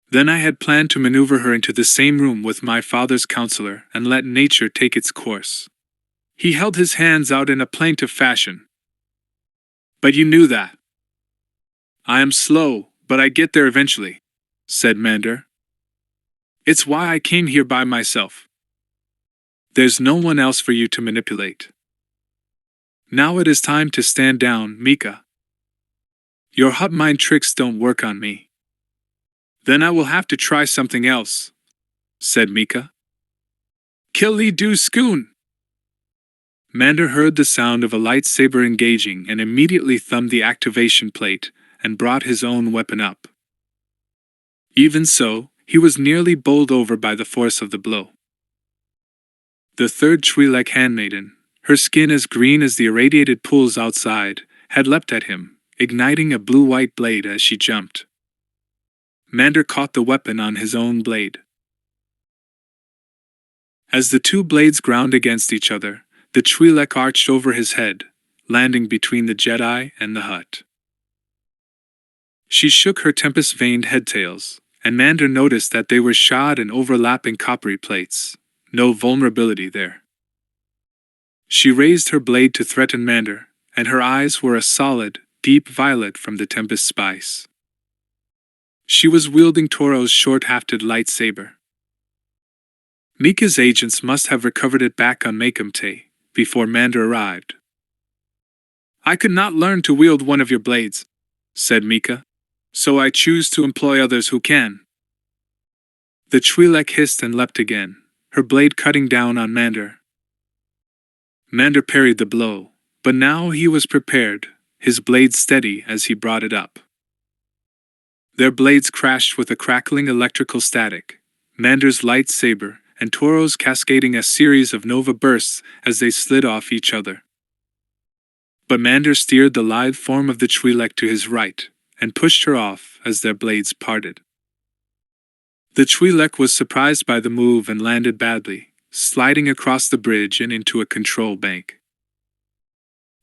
Then I had planned to maneuver her into the same room with my father's counselor and let nature take its course. He held his hands out in a plaintive fashion. But you knew that. I am slow, but I get there eventually, said Mander. It's why I came here by myself. There's no one else for you to manipulate. Now it is time to stand down, Mika. Your hut mind tricks don't work on me. Then I will have to try something else, said Mika. Killy do skoon. Mander heard the sound of a lightsaber engaging and immediately thumbed the activation plate and brought his own weapon up. Even so, he was nearly bowled over by the force of the blow. The third Twi'lek handmaiden, her skin as green as the irradiated pools outside, had leapt at him, igniting a blue-white blade as she jumped. Mander caught the weapon on his own blade. As the two blades ground against each other, the Twi'lek arched over his head, landing between the Jedi and the hut. She shook her tempest-veined headtails, and Mander noticed that they were shod in overlapping coppery plates. No vulnerability there. She raised her blade to threaten Mander, and her eyes were a solid, deep violet from the tempest spice. She was wielding Toro's short-hafted lightsaber. Mika's agents must have recovered it back on Makumte before Mander arrived. I could not learn to wield one of your blades, said Mika, so I choose to employ others who can. The Twi'lek hissed and leapt again, her blade cutting down on Mander. Mander parried the blow, but now he was prepared, his blade steady as he brought it up. Their blades crashed with a crackling electrical static, Mander's lightsaber and Toro's cascading a series of nova bursts as they slid off each other. But Mander steered the lithe form of the Twi'lek to his right, and pushed her off as their blades parted. The Twi'lek was surprised by the move and landed badly, sliding across the bridge and into a control bank.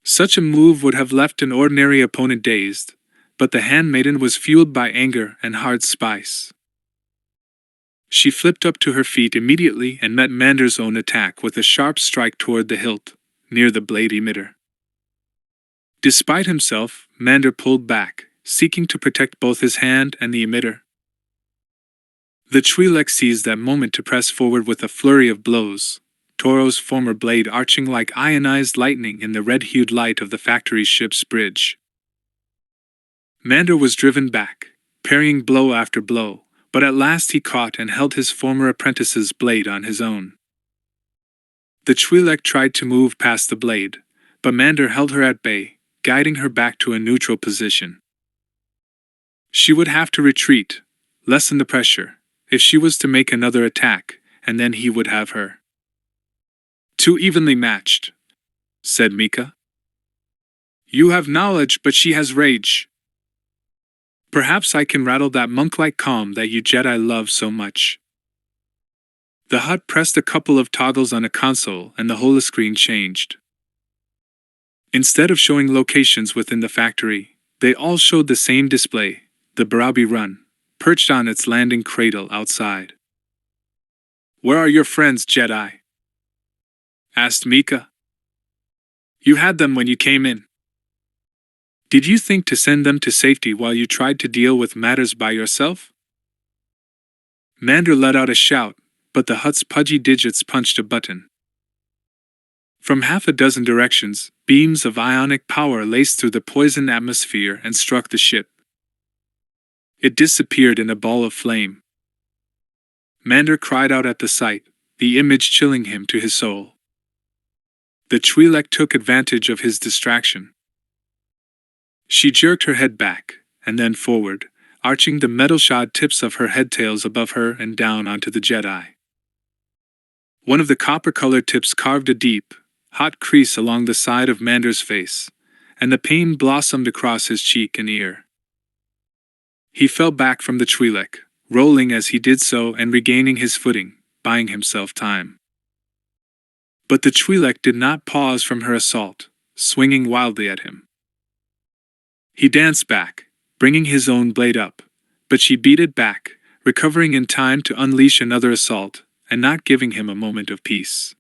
Such a move would have left an ordinary opponent dazed, but the handmaiden was fueled by anger and hard spice. She flipped up to her feet immediately and met Mander's own attack with a sharp strike toward the hilt, near the blade emitter. Despite himself, Mander pulled back, seeking to protect both his hand and the emitter. The Twi'lek seized that moment to press forward with a flurry of blows, Toro's former blade arching like ionized lightning in the red-hued light of the factory ship's bridge. Mander was driven back, parrying blow after blow, but at last he caught and held his former apprentice's blade on his own. The Twi'lek tried to move past the blade, but Mander held her at bay, guiding her back to a neutral position. She would have to retreat, lessen the pressure, if she was to make another attack, and then he would have her. Too evenly matched, said Mika. You have knowledge, but she has rage. Perhaps I can rattle that monk-like calm that you Jedi love so much. The hut pressed a couple of toggles on a console and the holoscreen changed. Instead of showing locations within the factory, they all showed the same display, the Barabi Run, perched on its landing cradle outside. Where are your friends, Jedi? Asked Mika. You had them when you came in. Did you think to send them to safety while you tried to deal with matters by yourself? Mander let out a shout, but the hut's pudgy digits punched a button. From half a dozen directions, beams of ionic power laced through the poisoned atmosphere and struck the ship. It disappeared in a ball of flame. Mander cried out at the sight, the image chilling him to his soul. The Twi'lek took advantage of his distraction. She jerked her head back, and then forward, arching the metal-shod tips of her headtails above her and down onto the Jedi. One of the copper-colored tips carved a deep, hot crease along the side of Mander's face, and the pain blossomed across his cheek and ear. He fell back from the Twi'lek, rolling as he did so and regaining his footing, buying himself time. But the Twi'lek did not pause from her assault, swinging wildly at him. He danced back, bringing his own blade up, but she beat it back, recovering in time to unleash another assault, and not giving him a moment of peace.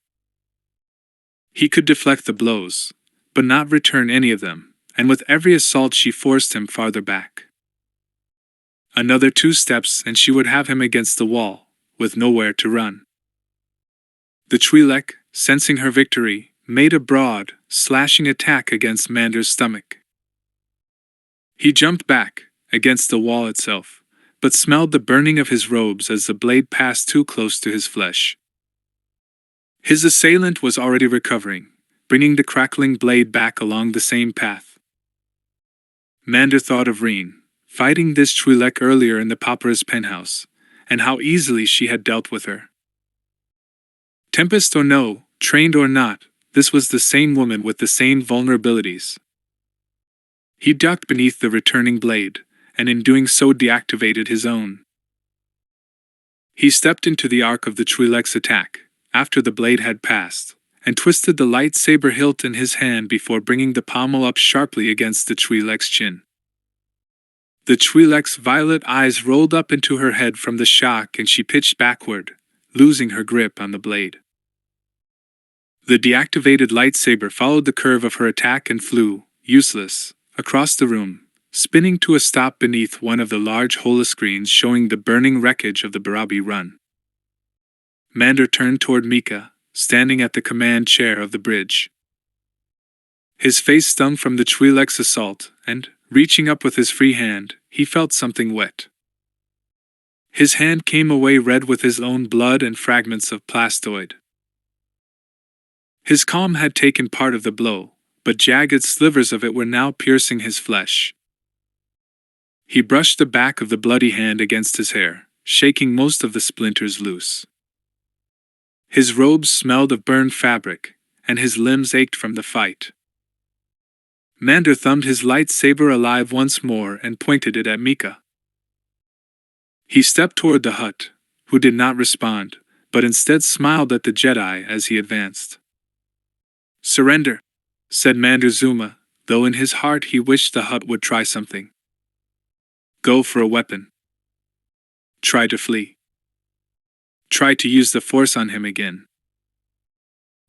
He could deflect the blows, but not return any of them, and with every assault she forced him farther back. Another 2 steps and she would have him against the wall, with nowhere to run. The Twi'lek, sensing her victory, made a broad, slashing attack against Mander's stomach. He jumped back, against the wall itself, but smelled the burning of his robes as the blade passed too close to his flesh. His assailant was already recovering, bringing the crackling blade back along the same path. Mander thought of Reen, fighting this Twi'lek earlier in the Papyrus penthouse, and how easily she had dealt with her. Tempest or no, trained or not, this was the same woman with the same vulnerabilities. He ducked beneath the returning blade, and in doing so deactivated his own. He stepped into the arc of the Twi'lek's attack, after the blade had passed, and twisted the lightsaber hilt in his hand before bringing the pommel up sharply against the Twi'lek's chin. The Twi'lek's violet eyes rolled up into her head from the shock and she pitched backward, losing her grip on the blade. The deactivated lightsaber followed the curve of her attack and flew, useless, across the room, spinning to a stop beneath one of the large holoscreens showing the burning wreckage of the Barabi run. Mander turned toward Mika, standing at the command chair of the bridge. His face stung from the Twi'lek's assault, and, reaching up with his free hand, he felt something wet. His hand came away red with his own blood and fragments of plastoid. His calm had taken part of the blow, but jagged slivers of it were now piercing his flesh. He brushed the back of the bloody hand against his hair, shaking most of the splinters loose. His robes smelled of burned fabric, and his limbs ached from the fight. Mander thumbed his lightsaber alive once more and pointed it at Mika. He stepped toward the hut, who did not respond, but instead smiled at the Jedi as he advanced. "Surrender," said Mander Zuma, though in his heart he wished the hut would try something. "Go for a weapon. Try to flee. Try to use the Force on him again.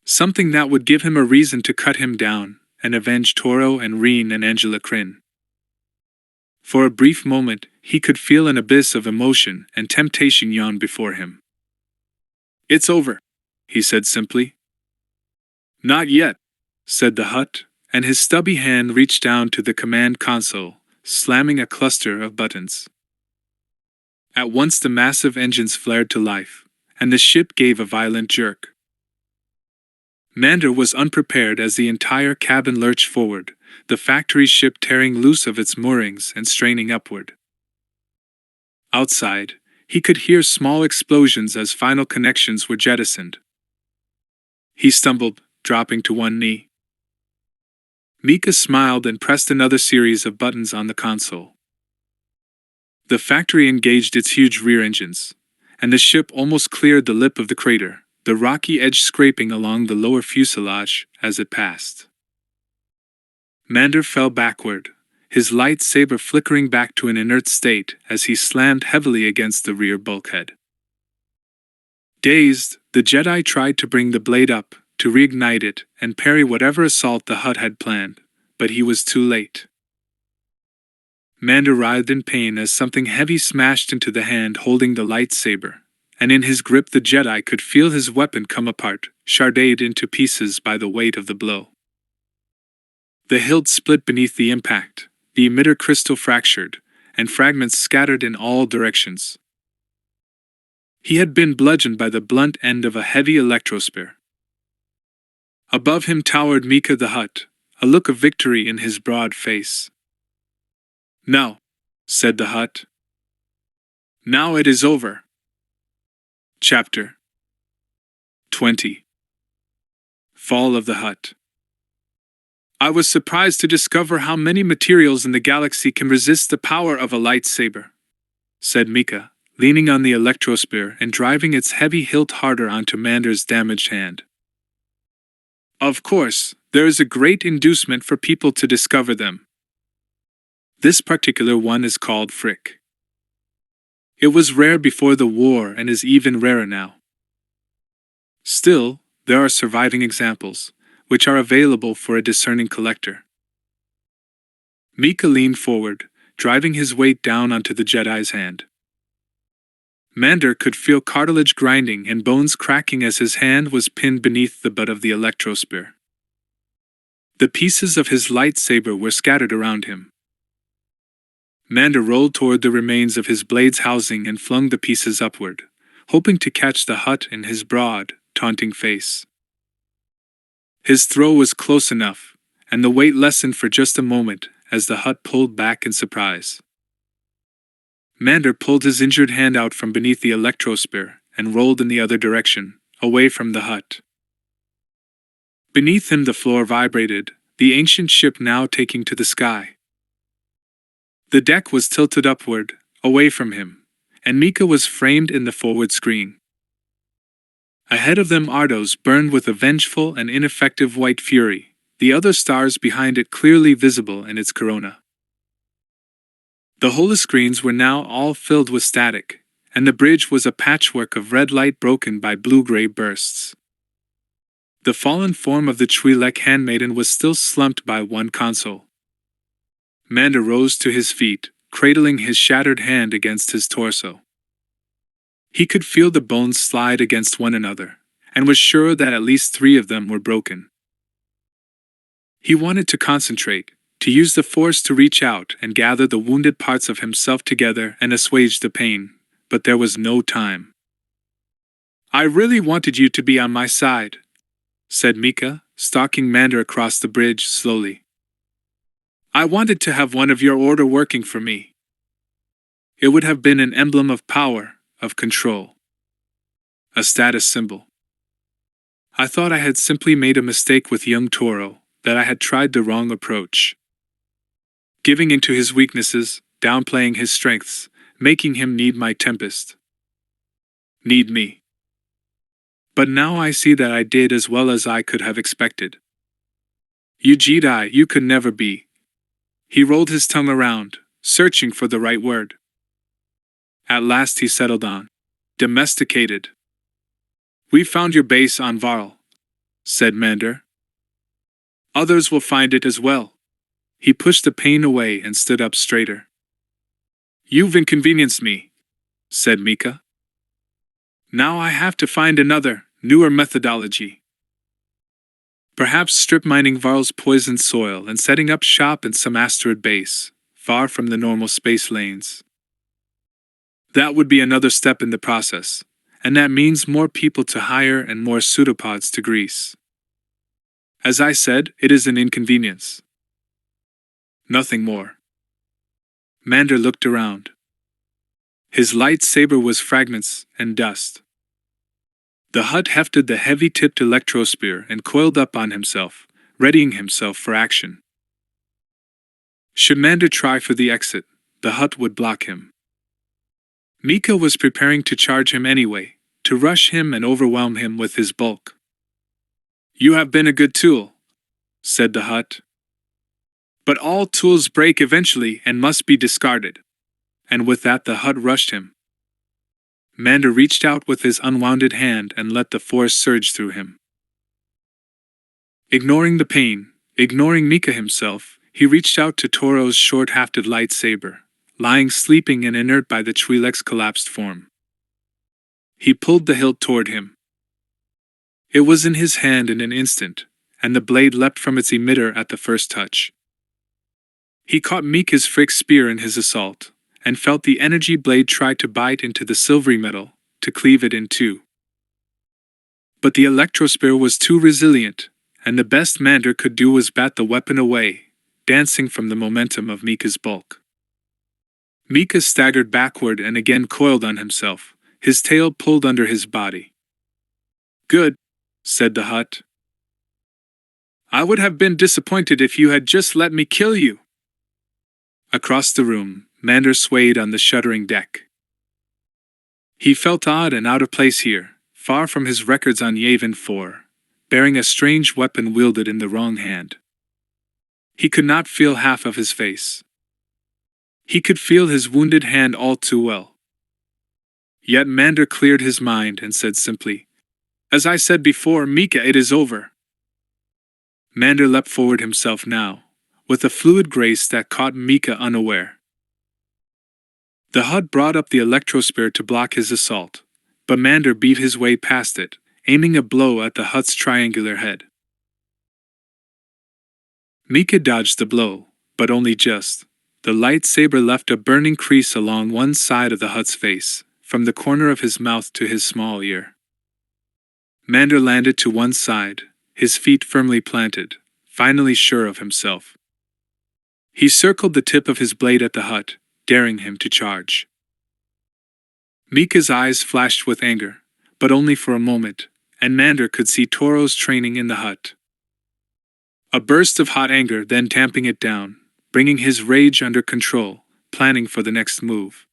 Something that would give him a reason to cut him down and avenge Toro and Reen and Angela Kryn." For a brief moment, he could feel an abyss of emotion and temptation yawn before him. "It's over," he said simply. "Not yet," said the hut, and his stubby hand reached down to the command console, slamming a cluster of buttons. At once the massive engines flared to life, and the ship gave a violent jerk. Mander was unprepared as the entire cabin lurched forward, the factory ship tearing loose of its moorings and straining upward. Outside, he could hear small explosions as final connections were jettisoned. He stumbled, dropping to one knee. Mika smiled and pressed another series of buttons on the console. The factory engaged its huge rear engines, and the ship almost cleared the lip of the crater, the rocky edge scraping along the lower fuselage as it passed. Mander fell backward, his lightsaber flickering back to an inert state as he slammed heavily against the rear bulkhead. Dazed, the Jedi tried to bring the blade up, to reignite it and parry whatever assault the hut had planned, but he was too late. Mander writhed in pain as something heavy smashed into the hand holding the lightsaber, and in his grip the Jedi could feel his weapon come apart, sharded into pieces by the weight of the blow. The hilt split beneath the impact, the emitter crystal fractured, and fragments scattered in all directions. He had been bludgeoned by the blunt end of a heavy electrospear. Above him towered Mika the Hutt, a look of victory in his broad face. "No," said the hut. "Now it is over." Chapter 20. Fall of the Hut. I was surprised to discover how many materials in the galaxy can resist the power of a lightsaber, said Mika, leaning on the electrospear and driving its heavy hilt harder onto Mander's damaged hand. Of course, there is a great inducement for people to discover them. This particular one is called Frick. It was rare before the war and is even rarer now. Still, there are surviving examples, which are available for a discerning collector. Mika leaned forward, driving his weight down onto the Jedi's hand. Mander could feel cartilage grinding and bones cracking as his hand was pinned beneath the butt of the electrospear. The pieces of his lightsaber were scattered around him. Mander rolled toward the remains of his blade's housing and flung the pieces upward, hoping to catch the hut in his broad, taunting face. His throw was close enough, and the weight lessened for just a moment as the hut pulled back in surprise. Mander pulled his injured hand out from beneath the electrospear and rolled in the other direction, away from the hut. Beneath him the floor vibrated, the ancient ship now taking to the sky. The deck was tilted upward, away from him, and Mika was framed in the forward screen. Ahead of them Ardos burned with a vengeful and ineffective white fury, the other stars behind it clearly visible in its corona. The holoscreens were now all filled with static, and the bridge was a patchwork of red light broken by blue-gray bursts. The fallen form of the Twi'lek handmaiden was still slumped by one console. Mander rose to his feet, cradling his shattered hand against his torso. He could feel the bones slide against one another, and was sure that at least 3 of them were broken. He wanted to concentrate, to use the force to reach out and gather the wounded parts of himself together and assuage the pain, but there was no time. "I really wanted you to be on my side," said Mika, stalking Mander across the bridge slowly. "I wanted to have one of your order working for me. It would have been an emblem of power, of control. A status symbol. I thought I had simply made a mistake with young Toro, that I had tried the wrong approach. Giving into his weaknesses, downplaying his strengths, making him need my Tempest. Need me. But now I see that I did as well as I could have expected. You Jedi, you could never be." He rolled his tongue around, searching for the right word. At last he settled on, "Domesticated." "We found your base on Varl," said Mander. "Others will find it as well." He pushed the pain away and stood up straighter. "You've inconvenienced me," said Mika. "Now I have to find another, newer methodology. Perhaps strip mining Varl's poisoned soil and setting up shop in some asteroid base, far from the normal space lanes. That would be another step in the process, and that means more people to hire and more pseudopods to grease. As I said, it is an inconvenience. Nothing more." Mander looked around. His lightsaber was fragments and dust. The hut hefted the heavy-tipped electrospear and coiled up on himself, readying himself for action. Should Mander try for the exit, the hut would block him. Mika was preparing to charge him anyway, to rush him and overwhelm him with his bulk. "You have been a good tool," said the hut. "But all tools break eventually and must be discarded." And with that the hut rushed him. Mander reached out with his unwounded hand and let the force surge through him. Ignoring the pain, ignoring Mika himself, he reached out to Toro's short-hafted lightsaber, lying sleeping and inert by the Twi'lek's collapsed form. He pulled the hilt toward him. It was in his hand in an instant, and the blade leapt from its emitter at the first touch. He caught Mika's Frick spear in his assault, and felt the energy blade try to bite into the silvery metal, to cleave it in two. But the electrospear was too resilient, and the best Mander could do was bat the weapon away, dancing from the momentum of Mika's bulk. Mika staggered backward and again coiled on himself, his tail pulled under his body. "Good," said the Hutt. "I would have been disappointed if you had just let me kill you." Across the room, Mander swayed on the shuddering deck. He felt odd and out of place here, far from his records on Yavin 4, bearing a strange weapon wielded in the wrong hand. He could not feel half of his face. He could feel his wounded hand all too well. Yet Mander cleared his mind and said simply, "As I said before, Mika, it is over." Mander leapt forward himself now, with a fluid grace that caught Mika unaware. The Hutt brought up the electrospear to block his assault, but Mander beat his way past it, aiming a blow at the Hutt's triangular head. Mika dodged the blow, but only just. The lightsaber left a burning crease along one side of the Hutt's face, from the corner of his mouth to his small ear. Mander landed to one side, his feet firmly planted, finally sure of himself. He circled the tip of his blade at the Hutt, daring him to charge. Mika's eyes flashed with anger, but only for a moment, and Mander could see Toro's training in the Hutt. A burst of hot anger, then tamping it down, bringing his rage under control, planning for the next move.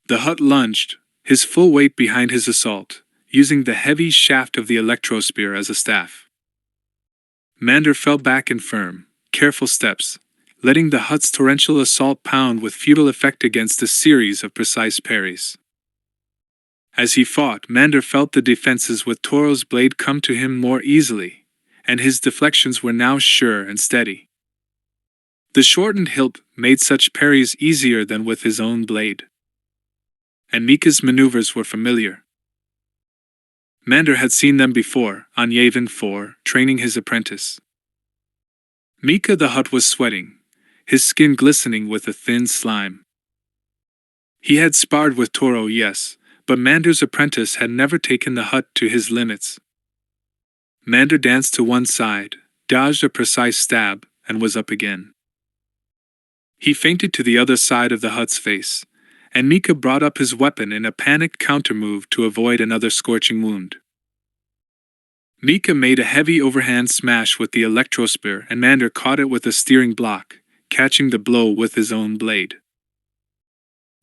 The Hutt lunged, his full weight behind his assault, using the heavy shaft of the electrospear as a staff. Mander fell back in firm, careful steps, letting the Hutt's torrential assault pound with futile effect against a series of precise parries. As he fought, Mander felt the defenses with Toro's blade come to him more easily, and his deflections were now sure and steady. The shortened hilt made such parries easier than with his own blade. And Mika's maneuvers were familiar. Mander had seen them before, on Yavin 4, training his apprentice. Mika the Hutt was sweating, his skin glistening with a thin slime. He had sparred with Toro, yes, but Mander's apprentice had never taken the Hutt to his limits. Mander danced to one side, dodged a precise stab, and was up again. He feinted to the other side of the Hutt's face, and Mika brought up his weapon in a panicked countermove to avoid another scorching wound. Mika made a heavy overhand smash with the electrospear, and Mander caught it with a steering block, catching the blow with his own blade.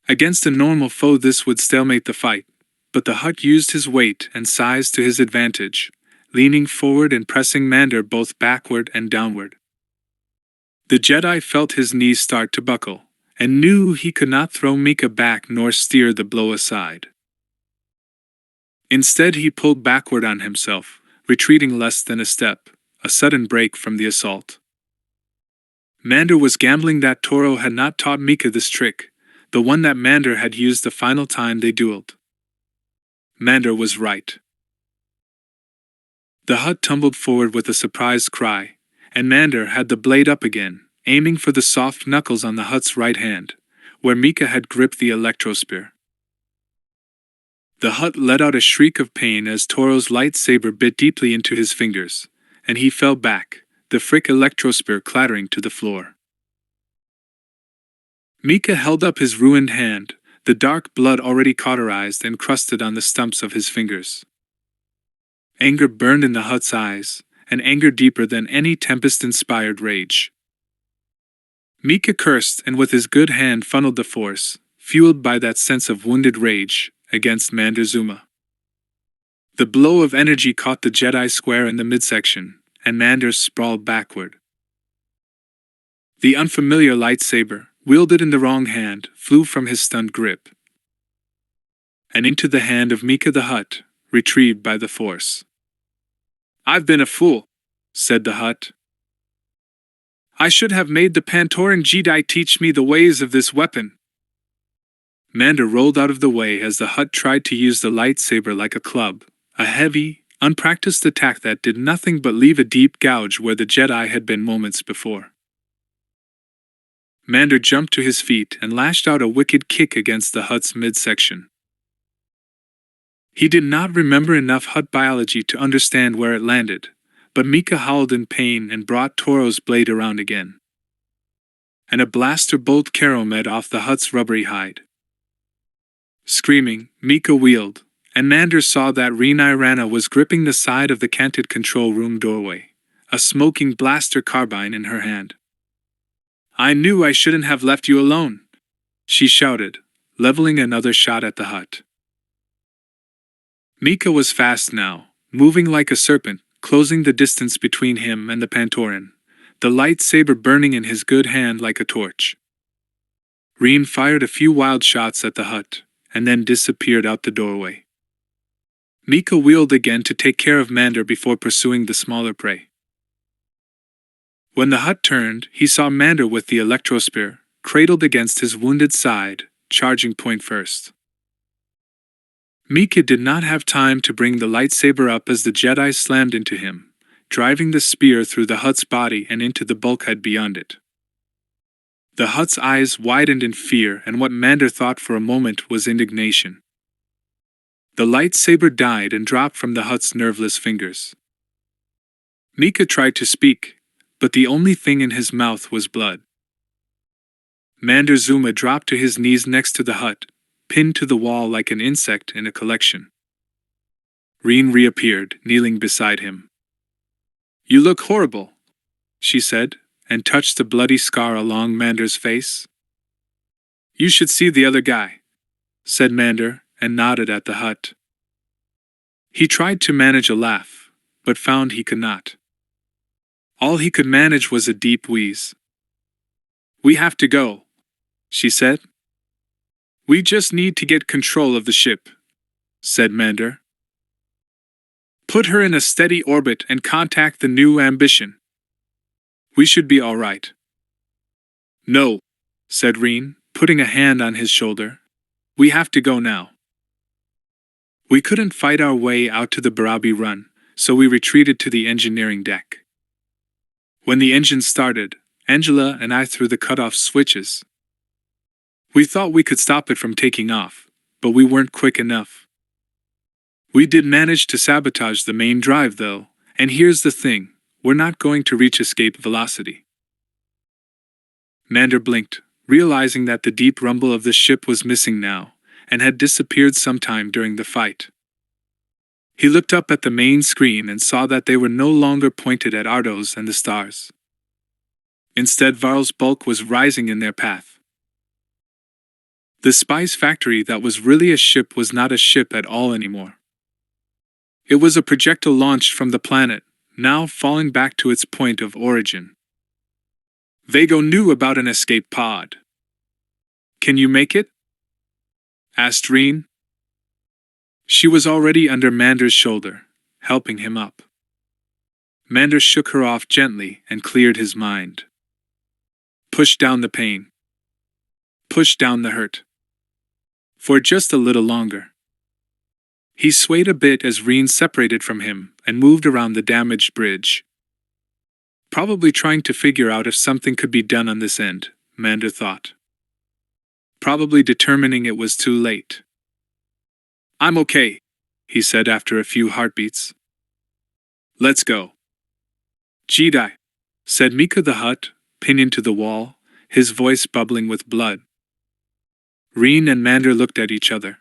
Against a normal foe this would stalemate the fight, but the Hutt used his weight and size to his advantage, leaning forward and pressing Mander both backward and downward. The Jedi felt his knees start to buckle, and knew he could not throw Mika back nor steer the blow aside. Instead he pulled backward on himself, retreating less than a step, a sudden break from the assault. Mander was gambling that Toro had not taught Mika this trick, the one that Mander had used the final time they dueled. Mander was right. The Hutt tumbled forward with a surprised cry, and Mander had the blade up again, aiming for the soft knuckles on the Hutt's right hand, where Mika had gripped the electrospear. The Hutt let out a shriek of pain as Toro's lightsaber bit deeply into his fingers, and he fell back, the frick electrospear clattering to the floor. Mika held up his ruined hand, the dark blood already cauterized and crusted on the stumps of his fingers. Anger burned in the Hutt's eyes, and anger deeper than any tempest-inspired rage. Mika cursed and with his good hand funneled the force, fueled by that sense of wounded rage, against Mander Zuma. The blow of energy caught the Jedi square in the midsection, and Mander sprawled backward. The unfamiliar lightsaber, wielded in the wrong hand, flew from his stunned grip, and into the hand of Mika the Hutt, retrieved by the Force. "I've been a fool," said the Hutt. "I should have made the Pantoran Jedi teach me the ways of this weapon." Mander rolled out of the way as the Hutt tried to use the lightsaber like a club, a heavy, unpracticed attack that did nothing but leave a deep gouge where the Jedi had been moments before. Mander jumped to his feet and lashed out a wicked kick against the Hutt's midsection. He did not remember enough Hutt biology to understand where it landed, but Mika howled in pain and brought Toro's blade around again. and a blaster bolt caromed off the hut's rubbery hide. Screaming, Mika wheeled, and Mander saw that Rhaenyra was gripping the side of the canted control room doorway, a smoking blaster carbine in her hand. "I knew I shouldn't have left you alone," she shouted, leveling another shot at the hut. Mika was fast now, moving like a serpent, closing the distance between him and the Pantoran, the lightsaber burning in his good hand like a torch. Reen fired a few wild shots at the hut, and then disappeared out the doorway. Mika wheeled again to take care of Mander before pursuing the smaller prey. When the hut turned, he saw Mander with the electrospear, cradled against his wounded side, charging point first. Mika did not have time to bring the lightsaber up as the Jedi slammed into him, driving the spear through the hut's body and into the bulkhead beyond it. The hut's eyes widened in fear, and what Mander thought for a moment was indignation. The lightsaber died and dropped from the hut's nerveless fingers. Mika tried to speak, but the only thing in his mouth was blood. Mander Zuma dropped to his knees next to the hut, pinned to the wall like an insect in a collection. Reen reappeared, kneeling beside him. "You look horrible," she said, and touched the bloody scar along Mander's face. "You should see the other guy," said Mander, and nodded at the hut. He tried to manage a laugh, but found he could not. All he could manage was a deep wheeze. "We have to go," she said. "We just need to get control of the ship," said Mander. "Put her in a steady orbit and contact the new ambition. We should be all right." "No," said Reen, putting a hand on his shoulder. "We have to go now." We couldn't fight our way out to the Barabi run, so we retreated to the engineering deck. When the engine started, Angela and I threw the cutoff switches. We thought we could stop it from taking off, but we weren't quick enough. We did manage to sabotage the main drive though, and here's the thing, we're not going to reach escape velocity. Mander blinked, realizing that the deep rumble of the ship was missing now, and had disappeared sometime during the fight. He looked up at the main screen and saw that they were no longer pointed at Ardos and the stars. Instead, Varl's bulk was rising in their path. The spice factory that was really a ship was not a ship at all anymore. It was a projectile launched from the planet, now falling back to its point of origin. Vago knew about an escape pod. "Can you make it?" asked Reen. She was already under Mander's shoulder, helping him up. Mander shook her off gently and cleared his mind. Push down the pain. Push down the hurt. For just a little longer. He swayed a bit as Reen separated from him and moved around the damaged bridge. Probably trying to figure out if something could be done on this end, Mander thought. Probably determining it was too late. "I'm okay," he said after a few heartbeats. "Let's go." "Jedi," said Mika the Hutt, pinioned to the wall, his voice bubbling with blood. Reen and Mander looked at each other.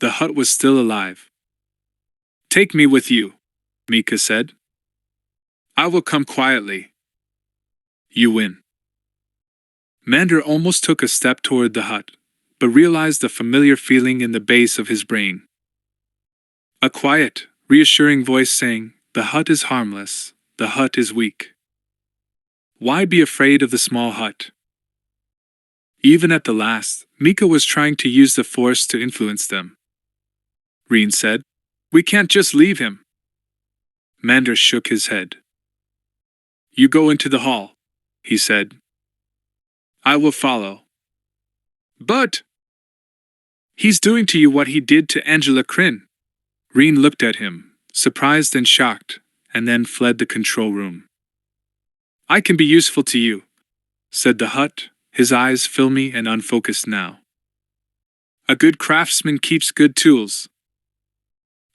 The hut was still alive. "Take me with you," Mika said. "I will come quietly." "You win." Mander almost took a step toward the hut, but realized a familiar feeling in the base of his brain. A quiet, reassuring voice saying, "The hut is harmless, the hut is weak. Why be afraid of the small hut?" Even at the last, Mika was trying to use the Force to influence them. Reen said, "We can't just leave him." Mander shook his head. "You go into the hall," he said. "I will follow." "But he's doing to you what he did to Angela Kryn." Reen looked at him, surprised and shocked, and then fled the control room. "I can be useful to you," said the Hutt, his eyes filmy and unfocused now. "A good craftsman keeps good tools."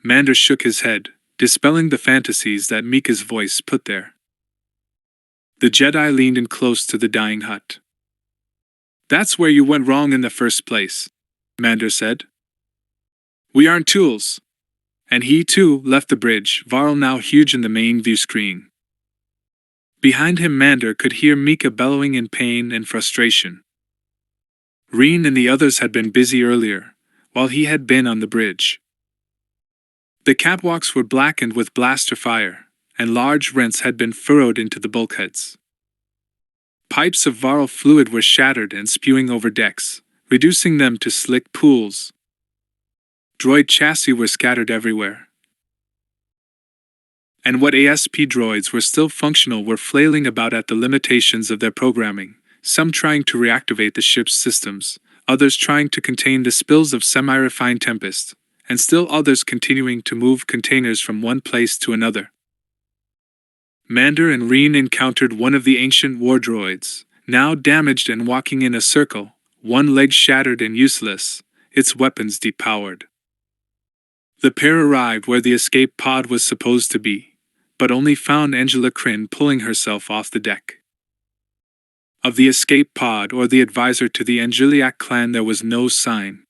Mander shook his head, dispelling the fantasies that Mika's voice put there. The Jedi leaned in close to the dying hut. "That's where you went wrong in the first place," Mander said. "We aren't tools." And he, too, left the bridge, Varl now huge in the main view screen. Behind him, Mander could hear Mika bellowing in pain and frustration. Reen and the others had been busy earlier, while he had been on the bridge. The catwalks were blackened with blaster fire, and large rents had been furrowed into the bulkheads. Pipes of Varl fluid were shattered and spewing over decks, reducing them to slick pools. Droid chassis were scattered everywhere. And what ASP droids were still functional were flailing about at the limitations of their programming, some trying to reactivate the ship's systems, others trying to contain the spills of semi-refined Tempest, and still others continuing to move containers from one place to another. Mander and Reen encountered one of the ancient war droids, now damaged and walking in a circle, one leg shattered and useless, its weapons depowered. The pair arrived where the escape pod was supposed to be, but only found Angela Kryn pulling herself off the deck. Of the escape pod or the advisor to the Angeliac clan there was no sign.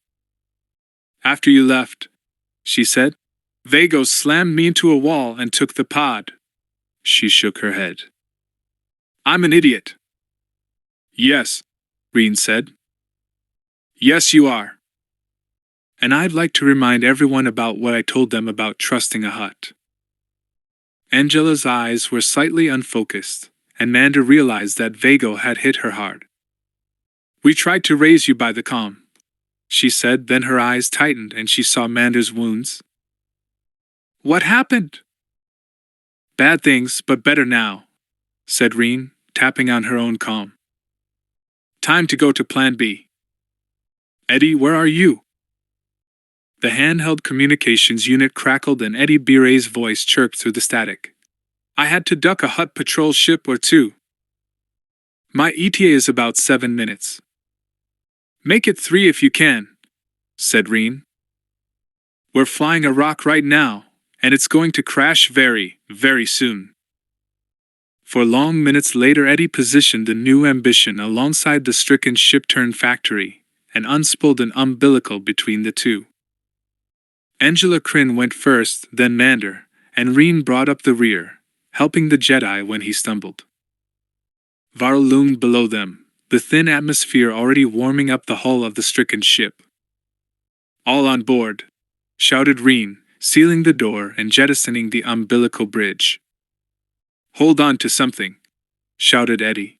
"After you left," she said, "Vago slammed me into a wall and took the pod." She shook her head. "I'm an idiot." "Yes," Reen said. "Yes, you are. And I'd like to remind everyone about what I told them about trusting a hut." Angela's eyes were slightly unfocused, and Mander realized that Vago had hit her hard. "We tried to raise you by the comm," she said, then her eyes tightened and she saw Mander's wounds. "What happened?" "Bad things, but better now," said Reen, tapping on her own comm. "Time to go to Plan B." "Eddie, where are you?" The handheld communications unit crackled and Eddie Biret's voice chirped through the static. "I had to duck a Hutt patrol ship or two. My ETA is about 7 minutes. Make it 3 if you can," said Reen. "We're flying a rock right now, and it's going to crash very, very soon." For long minutes later Eddie positioned the new ambition alongside the stricken ship-turn factory, and unspooled an umbilical between the two. Angela Kryn went first, then Mander, and Reen brought up the rear, helping the Jedi when he stumbled. Varl loomed below them, the thin atmosphere already warming up the hull of the stricken ship. "All on board," shouted Reen, sealing the door and jettisoning the umbilical bridge. "Hold on to something," shouted Eddie.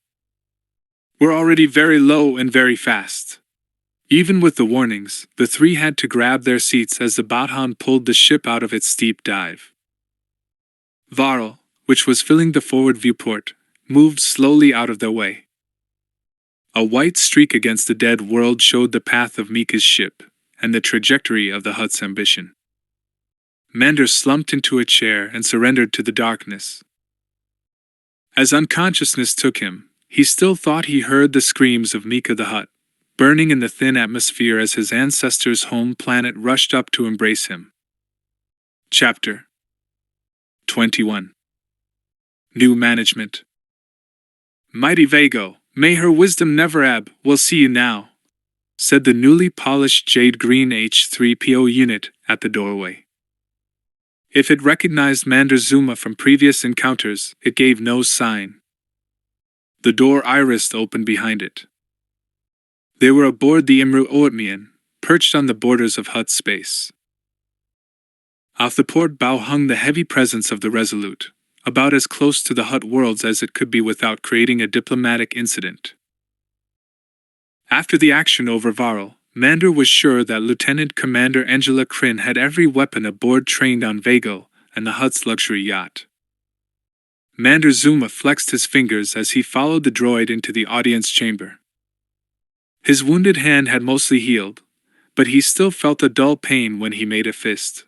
"We're already very low and very fast." Even with the warnings, the three had to grab their seats as the Bathan pulled the ship out of its steep dive. Varl, which was filling the forward viewport, moved slowly out of their way. A white streak against the dead world showed the path of Mika's ship, and the trajectory of the Hutt's ambition. Mander slumped into a chair and surrendered to the darkness. As unconsciousness took him, he still thought he heard the screams of Mika the Hutt, burning in the thin atmosphere as his ancestors' home planet rushed up to embrace him. Chapter 21. New Management. "Mighty Vago, may her wisdom never ebb, we'll see you now," said the newly polished jade-green H3PO unit at the doorway. If it recognized Mander Zuma from previous encounters, it gave no sign. The door irised open behind it. They were aboard the Imru Oatmian, perched on the borders of Hutt space. Off the port bow hung the heavy presence of the Resolute, about as close to the Hutt worlds as it could be without creating a diplomatic incident. After the action over Varl, Mander was sure that Lieutenant Commander Angela Kryn had every weapon aboard trained on Vago and the Hutt's luxury yacht. Mander Zuma flexed his fingers as he followed the droid into the audience chamber. His wounded hand had mostly healed, but he still felt a dull pain when he made a fist.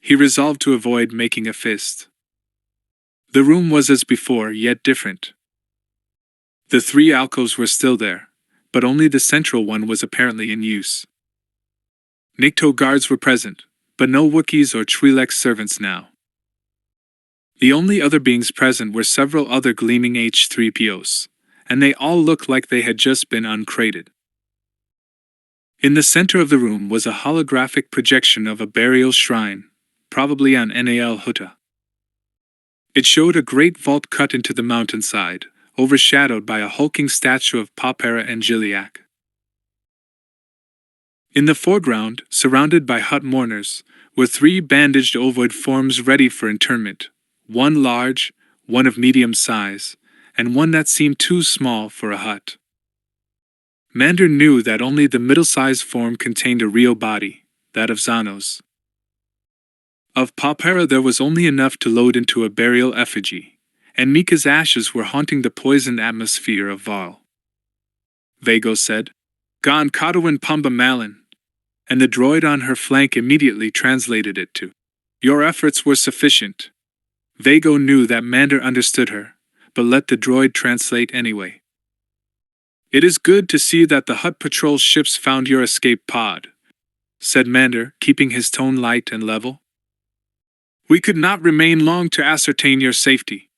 He resolved to avoid making a fist. The room was as before, yet different. The 3 alcoves were still there, but only the central one was apparently in use. Nikto guards were present, but no Wookiees or Twi'lek servants now. The only other beings present were several other gleaming H-3POs, and they all looked like they had just been uncrated. In the center of the room was a holographic projection of a burial shrine, probably on Nal Hutta. It showed a great vault cut into the mountainside, overshadowed by a hulking statue of Papera and Giliac. In the foreground, surrounded by Hutt mourners, were 3 bandaged ovoid forms ready for interment, one large, one of medium size, and one that seemed too small for a Hutt. Mander knew that only the middle-sized form contained a real body, that of Xanos. Of Papera there was only enough to load into a burial effigy, and Mika's ashes were haunting the poisoned atmosphere of Val. Vago said, "Gan Kadawin Pamba Malin," and the droid on her flank immediately translated it to, "Your efforts were sufficient." Vago knew that Mander understood her, but let the droid translate anyway. "It is good to see that the Hutt patrol ships found your escape pod," said Mander, keeping his tone light and level. "We could not remain long to ascertain your safety."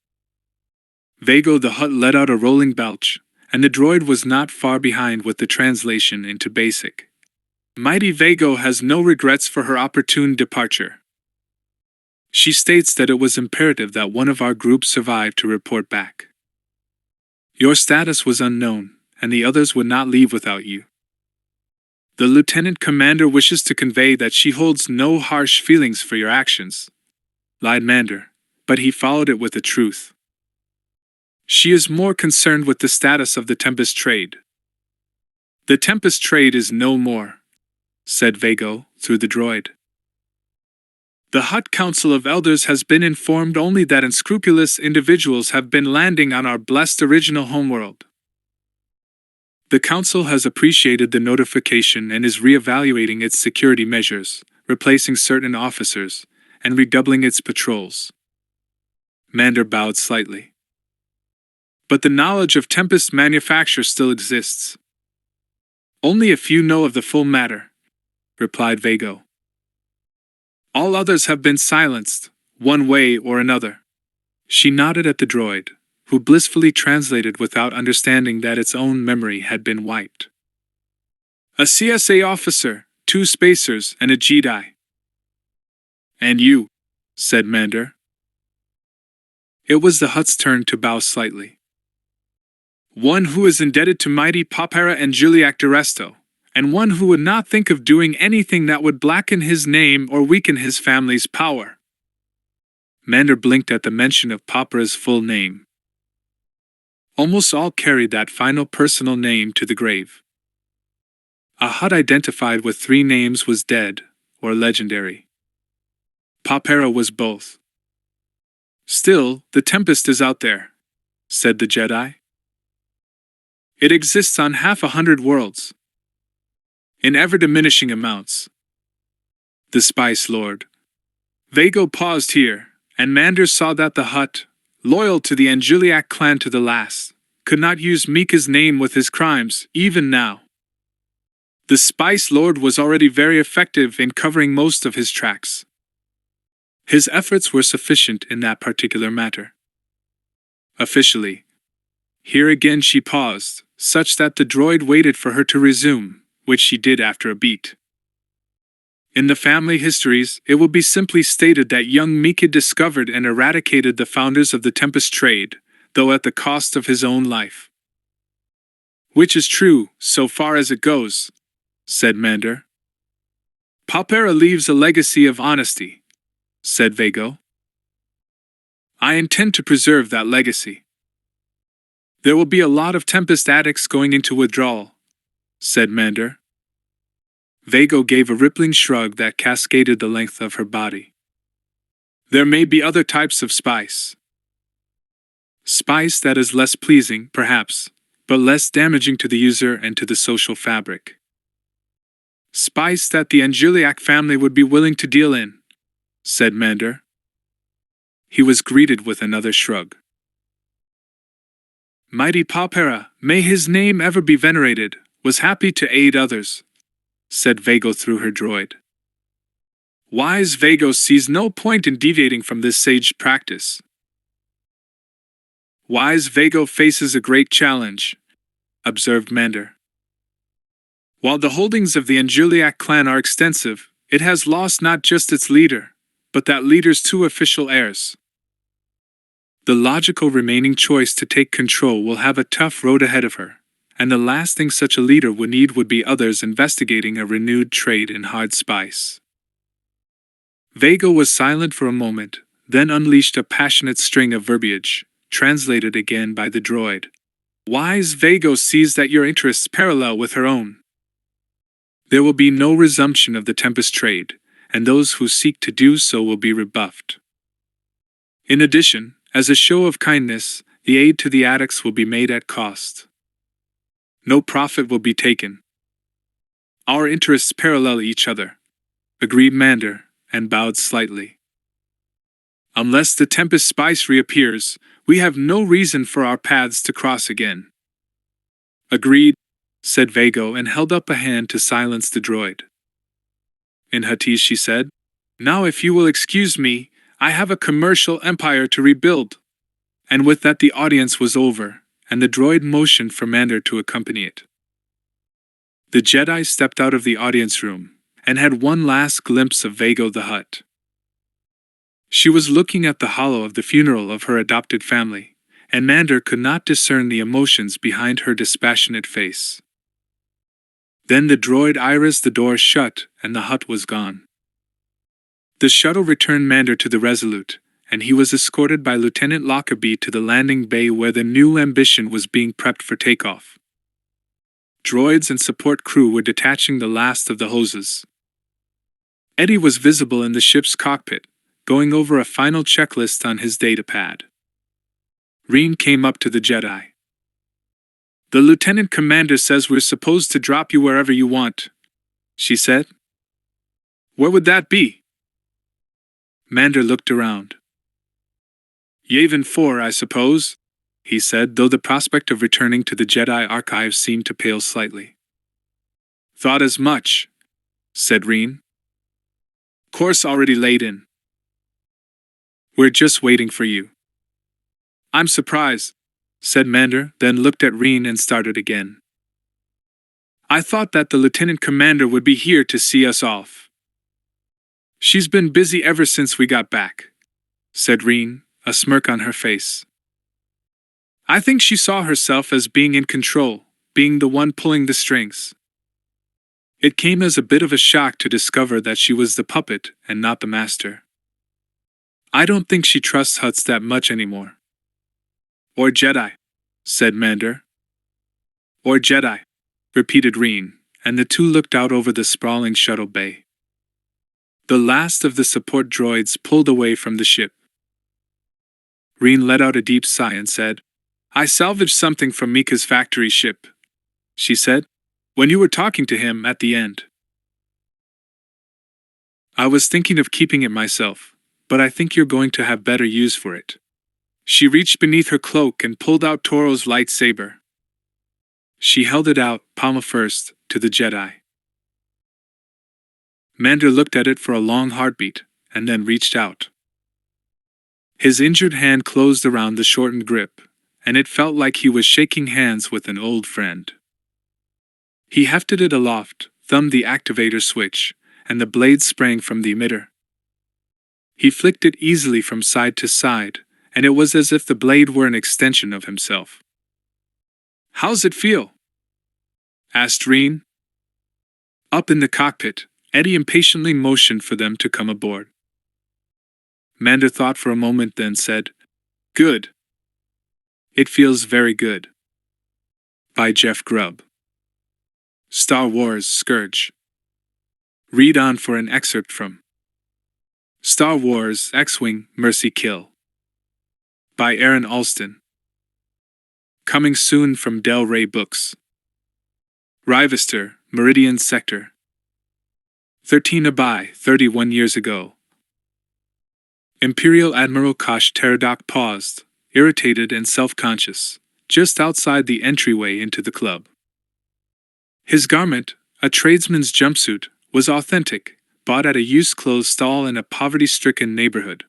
Vago the Hutt let out a rolling belch, and the droid was not far behind with the translation into basic. "Mighty Vago has no regrets for her opportune departure. She states that it was imperative that one of our group survive to report back. Your status was unknown, and the others would not leave without you. The lieutenant commander wishes to convey that she holds no harsh feelings for your actions," lied Mander, but he followed it with the truth. "She is more concerned with the status of the Tempest trade." "The Tempest trade is no more," said Vago, through the droid. "The Hutt Council of Elders has been informed only that unscrupulous individuals have been landing on our blessed original homeworld. The Council has appreciated the notification and is re-evaluating its security measures, replacing certain officers, and redoubling its patrols." Mander bowed slightly. "But the knowledge of Tempest manufacture still exists." "Only a few know of the full matter," replied Vago. "All others have been silenced, one way or another." She nodded at the droid, who blissfully translated without understanding that its own memory had been wiped. "A CSA officer, 2 spacers, and a Jedi." "And you," said Mander. It was the Hutt's turn to bow slightly. "One who is indebted to mighty Papera and Giliac d'Aresto, and one who would not think of doing anything that would blacken his name or weaken his family's power." Mander blinked at the mention of Papera's full name. Almost all carried that final personal name to the grave. A Hutt identified with 3 names was dead, or legendary. Papera was both. "Still, the Tempest is out there," said the Jedi. "It exists on 100 worlds. In ever-diminishing amounts. The Spice Lord." Vago paused here, and Mander saw that the Hutt, loyal to the Angeliac clan to the last, could not use Mika's name with his crimes, even now. The Spice Lord was already very effective in covering most of his tracks. His efforts were sufficient in that particular matter. Officially. Here again she paused, such that the droid waited for her to resume, which she did after a beat. "In the family histories, it will be simply stated that young Mika discovered and eradicated the founders of the Tempest trade, though at the cost of his own life." "Which is true, so far as it goes," said Mander. "Papera leaves a legacy of honesty," said Vago. "I intend to preserve that legacy." "There will be a lot of Tempest addicts going into withdrawal," said Mander. Vago gave a rippling shrug that cascaded the length of her body. "There may be other types of spice. Spice that is less pleasing, perhaps, but less damaging to the user and to the social fabric. Spice that the Angeliac family would be willing to deal in," said Mander. He was greeted with another shrug. "Mighty Papera, may his name ever be venerated, was happy to aid others," said Vago through her droid. "Wise Vago sees no point in deviating from this sage practice," Wise Vago faces a great challenge, observed Mander. While the holdings of the Anjuliac clan are extensive, it has lost not just its leader, but that leader's two official heirs. The logical remaining choice to take control will have a tough road ahead of her, and the last thing such a leader would need would be others investigating a renewed trade in hard spice. Vago was silent for a moment, then unleashed a passionate string of verbiage, translated again by the droid. Wise Vago sees that your interests parallel with her own. There will be no resumption of the Tempest trade, and those who seek to do so will be rebuffed. In addition, as a show of kindness, the aid to the addicts will be made at cost. No profit will be taken. Our interests parallel each other, agreed Mander, and bowed slightly. Unless the Tempest spice reappears, we have no reason for our paths to cross again. Agreed, said Vago and held up a hand to silence the droid. In Huttese she said, Now if you will excuse me, I have a commercial empire to rebuild. And with that the audience was over, and the droid motioned for Mander to accompany it. The Jedi stepped out of the audience room, and had one last glimpse of Vago the Hutt. She was looking at the hollow of the funeral of her adopted family, and Mander could not discern the emotions behind her dispassionate face. Then the droid irised the door shut, and the Hutt was gone. The shuttle returned Mander to the Resolute, and he was escorted by Lieutenant Lockerbie to the landing bay where the new Ambition was being prepped for takeoff. Droids and support crew were detaching the last of the hoses. Eddie was visible in the ship's cockpit, going over a final checklist on his datapad. Reen came up to the Jedi. The lieutenant commander says we're supposed to drop you wherever you want, she said. Where would that be? Mander looked around. Yavin 4, I suppose, he said, though the prospect of returning to the Jedi archive seemed to pale slightly. Thought as much, said Reen. Course already laid in. We're just waiting for you. I'm surprised, said Mander, then looked at Reen and started again. I thought that the lieutenant commander would be here to see us off. She's been busy ever since we got back, said Reen, a smirk on her face. I think she saw herself as being in control, being the one pulling the strings. It came as a bit of a shock to discover that she was the puppet and not the master. I don't think she trusts Hutts that much anymore. Or Jedi, said Mander. Or Jedi, repeated Reen, and the two looked out over the sprawling shuttle bay. The last of the support droids pulled away from the ship. Reen let out a deep sigh and said, I salvaged something from Mika's factory ship, she said, when you were talking to him at the end. I was thinking of keeping it myself, but I think you're going to have better use for it. She reached beneath her cloak and pulled out Toro's lightsaber. She held it out, palm first, to the Jedi. Mander looked at it for a long heartbeat, and then reached out. His injured hand closed around the shortened grip, and it felt like he was shaking hands with an old friend. He hefted it aloft, thumbed the activator switch, and the blade sprang from the emitter. He flicked it easily from side to side, and it was as if the blade were an extension of himself. How's it feel? Asked Reen. Up in the cockpit, Eddie impatiently motioned for them to come aboard. Mander thought for a moment, then said, Good. It feels very good. By Jeff Grubb. Star Wars Scourge. Read on for an excerpt from Star Wars X-Wing Mercy Kill. By Aaron Alston. Coming soon from Del Rey Books. Rivester, Meridian Sector. 13 Abai, 31 years ago. Imperial Admiral Kosh Teradok paused, irritated and self-conscious, just outside the entryway into the club. His garment, a tradesman's jumpsuit, was authentic, bought at a used clothes stall in a poverty-stricken neighborhood.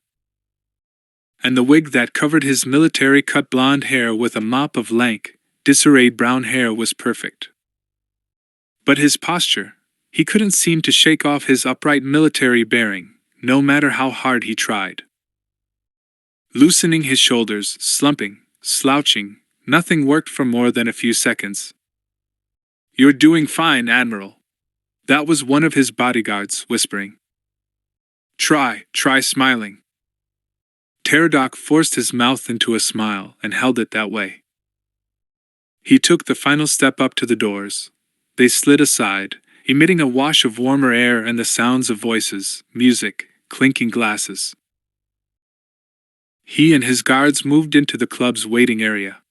and the wig that covered his military-cut blonde hair with a mop of lank, disarrayed brown hair was perfect. But his posture, he couldn't seem to shake off his upright military bearing, no matter how hard he tried. Loosening his shoulders, slumping, slouching, nothing worked for more than a few seconds. "You're doing fine, Admiral." That was one of his bodyguards whispering. Try smiling." Pterodoc forced his mouth into a smile and held it that way. He took the final step up to the doors. They slid aside, emitting a wash of warmer air and the sounds of voices, music, clinking glasses. He and his guards moved into the club's waiting area.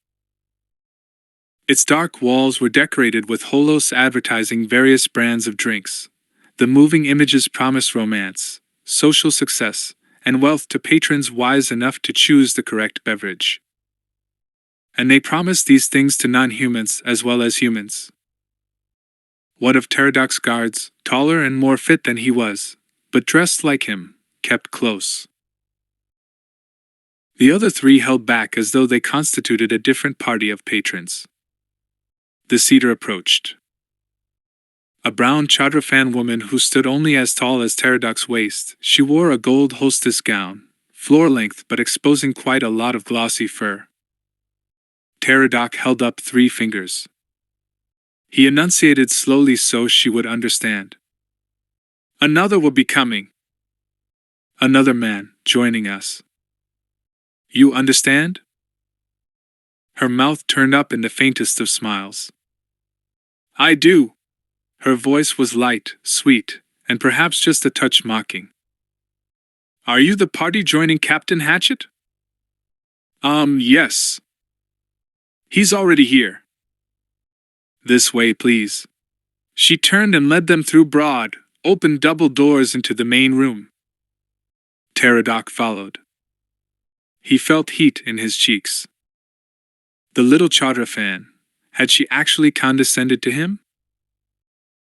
Its dark walls were decorated with holos advertising various brands of drinks. The moving images promised romance, social success, and wealth to patrons wise enough to choose the correct beverage. And they promised these things to non-humans as well as humans. One of Pterodoc's guards, taller and more fit than he was, but dressed like him, kept close. The other three held back as though they constituted a different party of patrons. The seater approached. A brown chadrafan woman who stood only as tall as Pterodoc's waist. She wore a gold hostess gown, floor-length but exposing quite a lot of glossy fur. Pterodoc held up 3 fingers. He enunciated slowly so she would understand. "Another will be coming. Another man, joining us. You understand?" Her mouth turned up in the faintest of smiles. "I do." Her voice was light, sweet, and perhaps just a touch mocking. "Are you the party joining Captain Hatchet?" Yes. He's already here." "This way, please." She turned and led them through broad, open double doors into the main room. Pterodoc followed. He felt heat in his cheeks. The little chadrafan, had she actually condescended to him?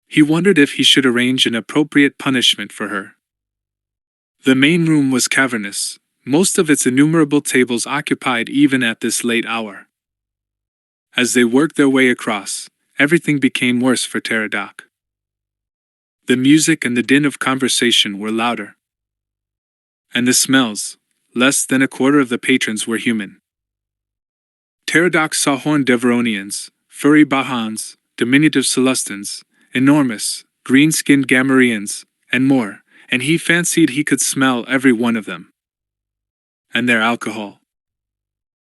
He wondered if he should arrange an appropriate punishment for her. The main room was cavernous, most of its innumerable tables occupied even at this late hour. As they worked their way across, everything became worse for Pterodoc. The music and the din of conversation were louder. And the smells, less than a quarter of the patrons were human. Pterodoc saw horned Deveronians, furry Bahans, diminutive Celestins, enormous, green-skinned Gamorreans, and more, and he fancied he could smell every one of them. And their alcohol.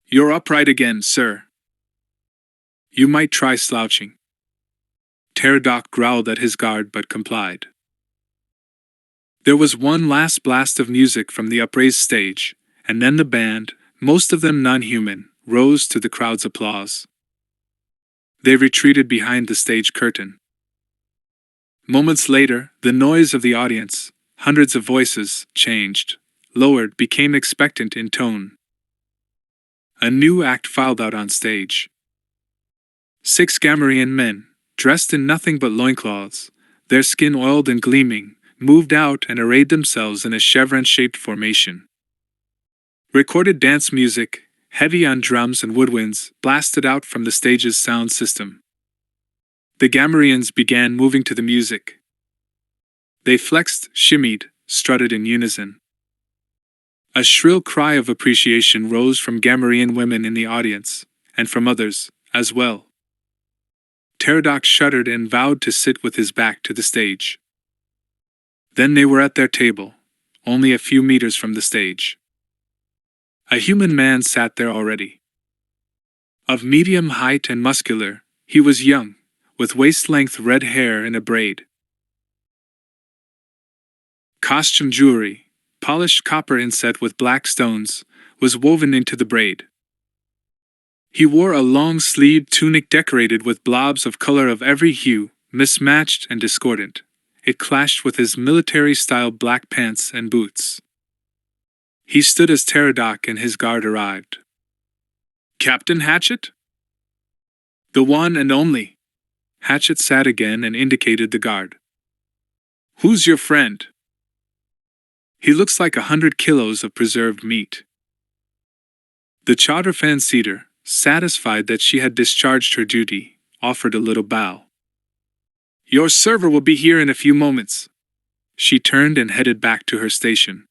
"You're upright again, sir. You might try slouching." Pterodoc growled at his guard but complied. There was one last blast of music from the upraised stage, and then the band, most of them non-human, rose to the crowd's applause. They retreated behind the stage curtain. Moments later, the noise of the audience, hundreds of voices, changed, lowered, became expectant in tone. A new act filed out on stage. 6 Gamorrean men, dressed in nothing but loincloths, their skin oiled and gleaming, moved out and arrayed themselves in a chevron-shaped formation. Recorded dance music, heavy on drums and woodwinds, blasted out from the stage's sound system. The Gamorreans began moving to the music. They flexed, shimmied, strutted in unison. A shrill cry of appreciation rose from Gamorrean women in the audience, and from others, as well. Pterodoc shuddered and vowed to sit with his back to the stage. Then they were at their table, only a few meters from the stage. A human man sat there already. Of medium height and muscular, he was young, with waist-length red hair in a braid. Costume jewelry, polished copper inset with black stones, was woven into the braid. He wore a long-sleeved tunic decorated with blobs of color of every hue, mismatched and discordant. It clashed with his military-style black pants and boots. He stood as Pterodoc and his guard arrived. "Captain Hatchet?" "The one and only." Hatchet sat again and indicated the guard. "Who's your friend?" "He looks like 100 kilos of preserved meat." The chowder fancier, satisfied that she had discharged her duty, offered a little bow. Your server will be here in a few moments. She turned and headed back to her station.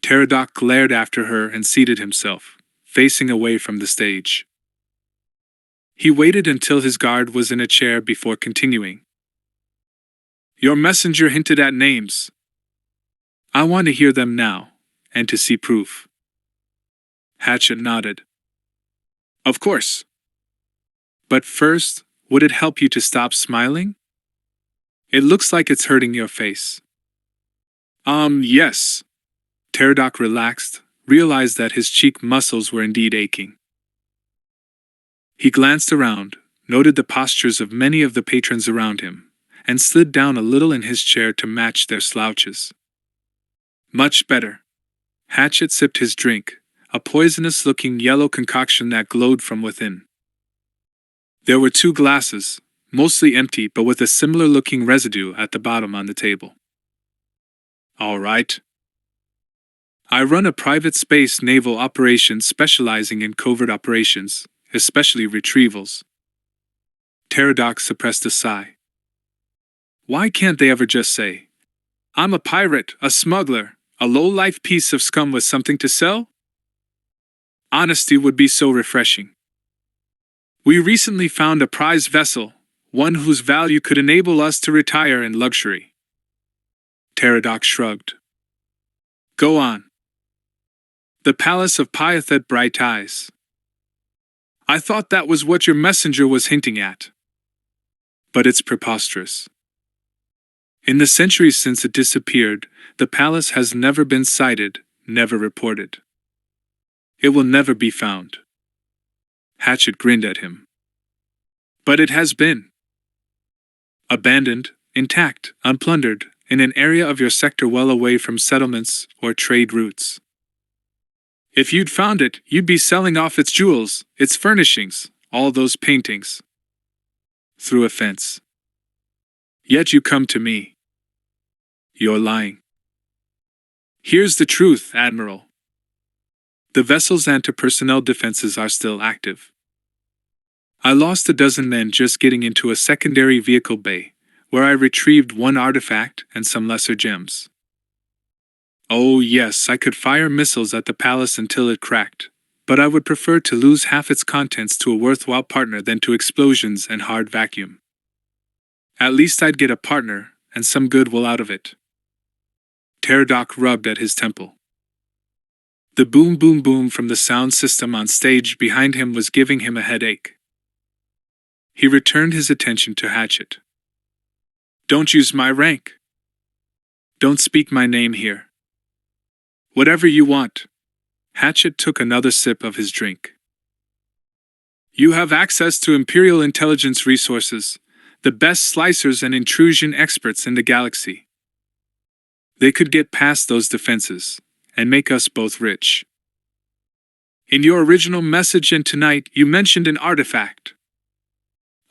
Pterodoc glared after her and seated himself, facing away from the stage. He waited until his guard was in a chair before continuing. Your messenger hinted at names. I want to hear them now, and to see proof. Hatchet nodded. Of course. But first, would it help you to stop smiling? It looks like it's hurting your face. Yes. Pterodoc relaxed, realized that his cheek muscles were indeed aching. He glanced around, noted the postures of many of the patrons around him, and slid down a little in his chair to match their slouches. Much better. Hatchet sipped his drink, a poisonous-looking yellow concoction that glowed from within. There were 2 glasses, mostly empty but with a similar-looking residue at the bottom on the table. All right. I run a private space naval operation specializing in covert operations, especially retrievals. Pterodoc suppressed a sigh. Why can't they ever just say, I'm a pirate, a smuggler, a low-life piece of scum with something to sell? Honesty would be so refreshing. We recently found a prize vessel, one whose value could enable us to retire in luxury. Pterodoc shrugged. Go on. The Palace of Pyathet Bright Eyes. I thought that was what your messenger was hinting at. But it's preposterous. In the centuries since it disappeared, the palace has never been sighted, never reported. It will never be found. Hatchet grinned at him. But it has been. Abandoned, intact, unplundered, in an area of your sector well away from settlements or trade routes. If you'd found it, you'd be selling off its jewels, its furnishings, all those paintings. Through a fence. Yet you come to me. You're lying. Here's the truth, Admiral. The vessel's anti-personnel defenses are still active. I lost a dozen men just getting into a secondary vehicle bay, where I retrieved 1 artifact and some lesser gems. Oh yes, I could fire missiles at the palace until it cracked, but I would prefer to lose half its contents to a worthwhile partner than to explosions and hard vacuum. At least I'd get a partner, and some goodwill out of it. Pterodoc rubbed at his temple. The boom boom boom from the sound system on stage behind him was giving him a headache. He returned his attention to Hatchet. Don't use my rank. Don't speak my name here. Whatever you want. Hatchet took another sip of his drink. You have access to Imperial intelligence resources, the best slicers and intrusion experts in the galaxy. They could get past those defenses, and make us both rich. In your original message and tonight you mentioned an artifact.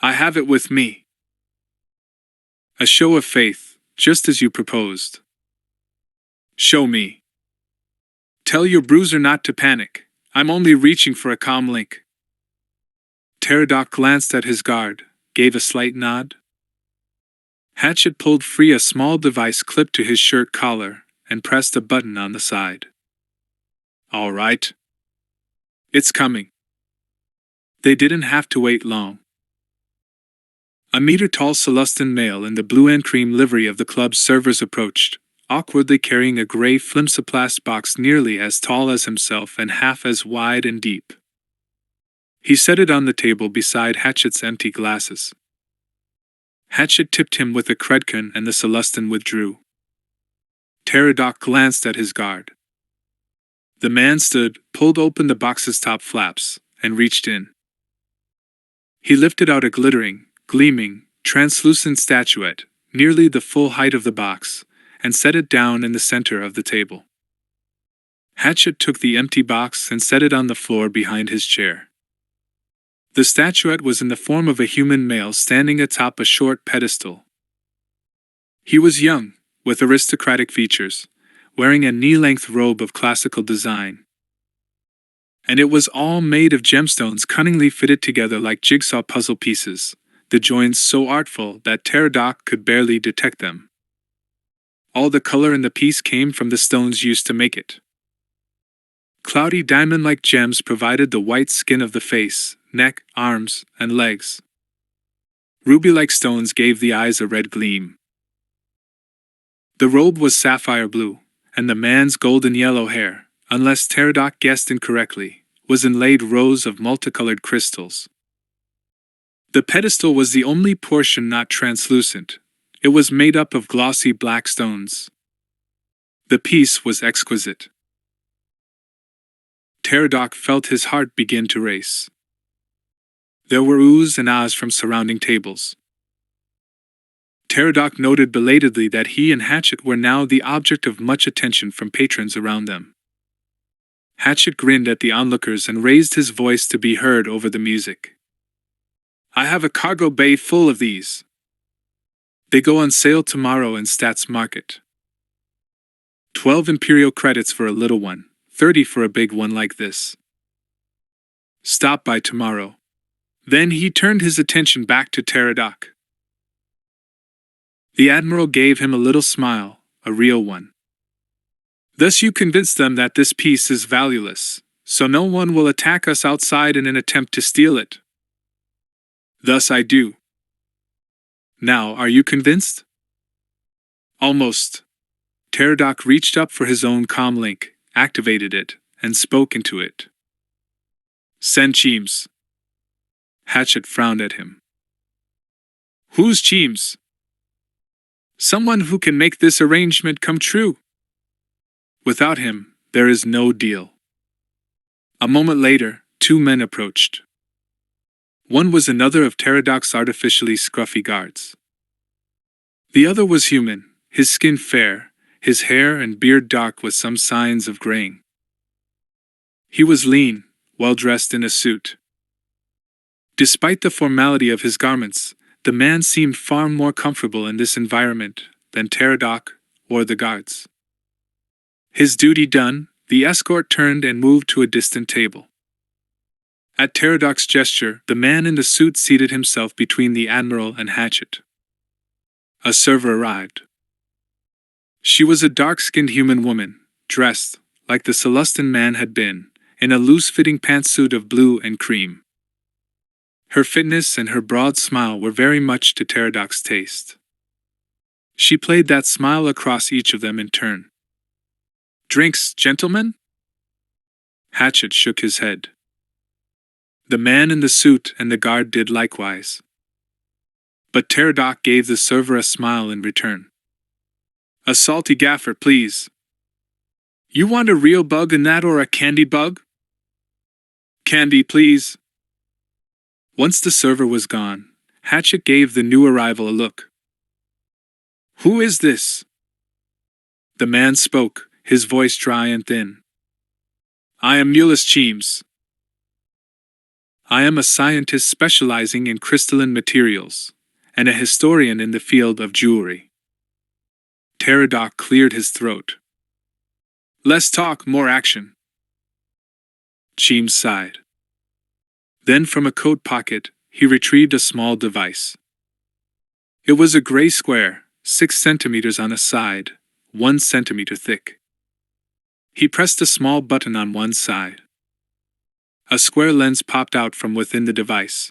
I have it with me. A show of faith, just as you proposed. Show me. Tell your bruiser not to panic, I'm only reaching for a comm link. Pterodoc glanced at his guard, gave a slight nod. Hatchet pulled free a small device clipped to his shirt collar, and pressed a button on the side. All right. It's coming. They didn't have to wait long. A meter-tall Celestin male in the blue and cream livery of the club's servers approached, awkwardly carrying a gray flimsoplast box nearly as tall as himself and half as wide and deep. He set it on the table beside Hatchet's empty glasses. Hatchet tipped him with a Kredkin and the Celestin withdrew. Pterodoc glanced at his guard. The man stood, pulled open the box's top flaps, and reached in. He lifted out a glittering, gleaming, translucent statuette, nearly the full height of the box, and set it down in the center of the table. Hatchet took the empty box and set it on the floor behind his chair. The statuette was in the form of a human male standing atop a short pedestal. He was young, with aristocratic features, wearing a knee-length robe of classical design. And it was all made of gemstones cunningly fitted together like jigsaw puzzle pieces, the joints so artful that Pterodoc could barely detect them. All the color in the piece came from the stones used to make it. Cloudy diamond-like gems provided the white skin of the face, neck, arms, and legs. Ruby-like stones gave the eyes a red gleam. The robe was sapphire blue, and the man's golden yellow hair, unless Pterodoc guessed incorrectly, was inlaid rows of multicolored crystals. The pedestal was the only portion not translucent. It was made up of glossy black stones. The piece was exquisite. Pterodoc felt his heart begin to race. There were oohs and ahs from surrounding tables. Pterodoc noted belatedly that he and Hatchet were now the object of much attention from patrons around them. Hatchet grinned at the onlookers and raised his voice to be heard over the music. "I have a cargo bay full of these. They go on sale tomorrow in Stats Market. 12 imperial credits for a little one, 30 for a big one like this. Stop by tomorrow." Then he turned his attention back to Pterodoc. The Admiral gave him a little smile, a real one. "Thus you convince them that this piece is valueless, so no one will attack us outside in an attempt to steal it." "Thus I do. Now, are you convinced?" "Almost." Pterodoc reached up for his own comm link, activated it, and spoke into it. "Send Cheems." Hatchet frowned at him. "Who's Cheems?" "Someone who can make this arrangement come true. Without him, there is no deal." A moment later, 2 men approached. One was another of Pterodoc's artificially scruffy guards. The other was human, his skin fair, his hair and beard dark with some signs of graying. He was lean, well dressed in a suit. Despite the formality of his garments, the man seemed far more comfortable in this environment than Pterodoc or the guards. His duty done, the escort turned and moved to a distant table. At Pterodoc's gesture, the man in the suit seated himself between the Admiral and Hatchet. A server arrived. She was a dark-skinned human woman, dressed, like the Celestin man had been, in a loose-fitting pantsuit of blue and cream. Her fitness and her broad smile were very much to Pterodoc's taste. She played that smile across each of them in turn. "Drinks, gentlemen?" Hatchet shook his head. The man in the suit and the guard did likewise. But Pterodoc gave the server a smile in return. "A salty gaffer, please." "You want a real bug in that or a candy bug?" "Candy, please." Once the server was gone, Hatchet gave the new arrival a look. "Who is this?" The man spoke, his voice dry and thin. "I am Mulus Cheems. I am a scientist specializing in crystalline materials, and a historian in the field of jewelry." Pterodoc cleared his throat. "Less talk, more action." Cheems sighed. Then from a coat pocket, he retrieved a small device. It was a gray square, 6 centimeters on a side, 1 centimeter thick. He pressed a small button on one side. A square lens popped out from within the device.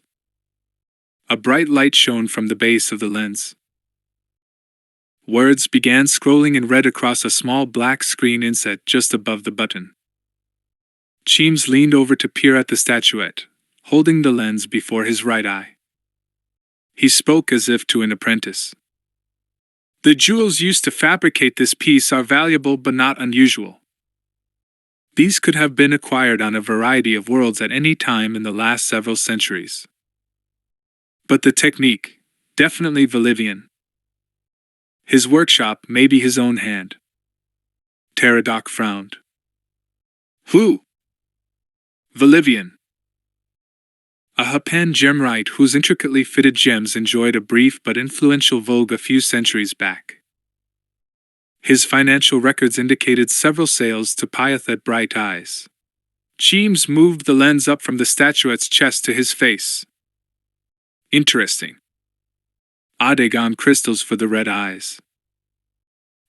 A bright light shone from the base of the lens. Words began scrolling in red across a small black screen inset just above the button. Cheems leaned over to peer at the statuette, holding the lens before his right eye. He spoke as if to an apprentice. "The jewels used to fabricate this piece are valuable but not unusual. These could have been acquired on a variety of worlds at any time in the last several centuries. But the technique, definitely Valivian. His workshop may be his own hand." Pterodoc frowned. "Who?" "Valivian. A Hapan gemrite whose intricately fitted gems enjoyed a brief but influential vogue a few centuries back. His financial records indicated several sales to Pyeth at Bright Eyes. Jeeves moved the lens up from the statuette's chest to his face. Interesting. Argon crystals for the red eyes.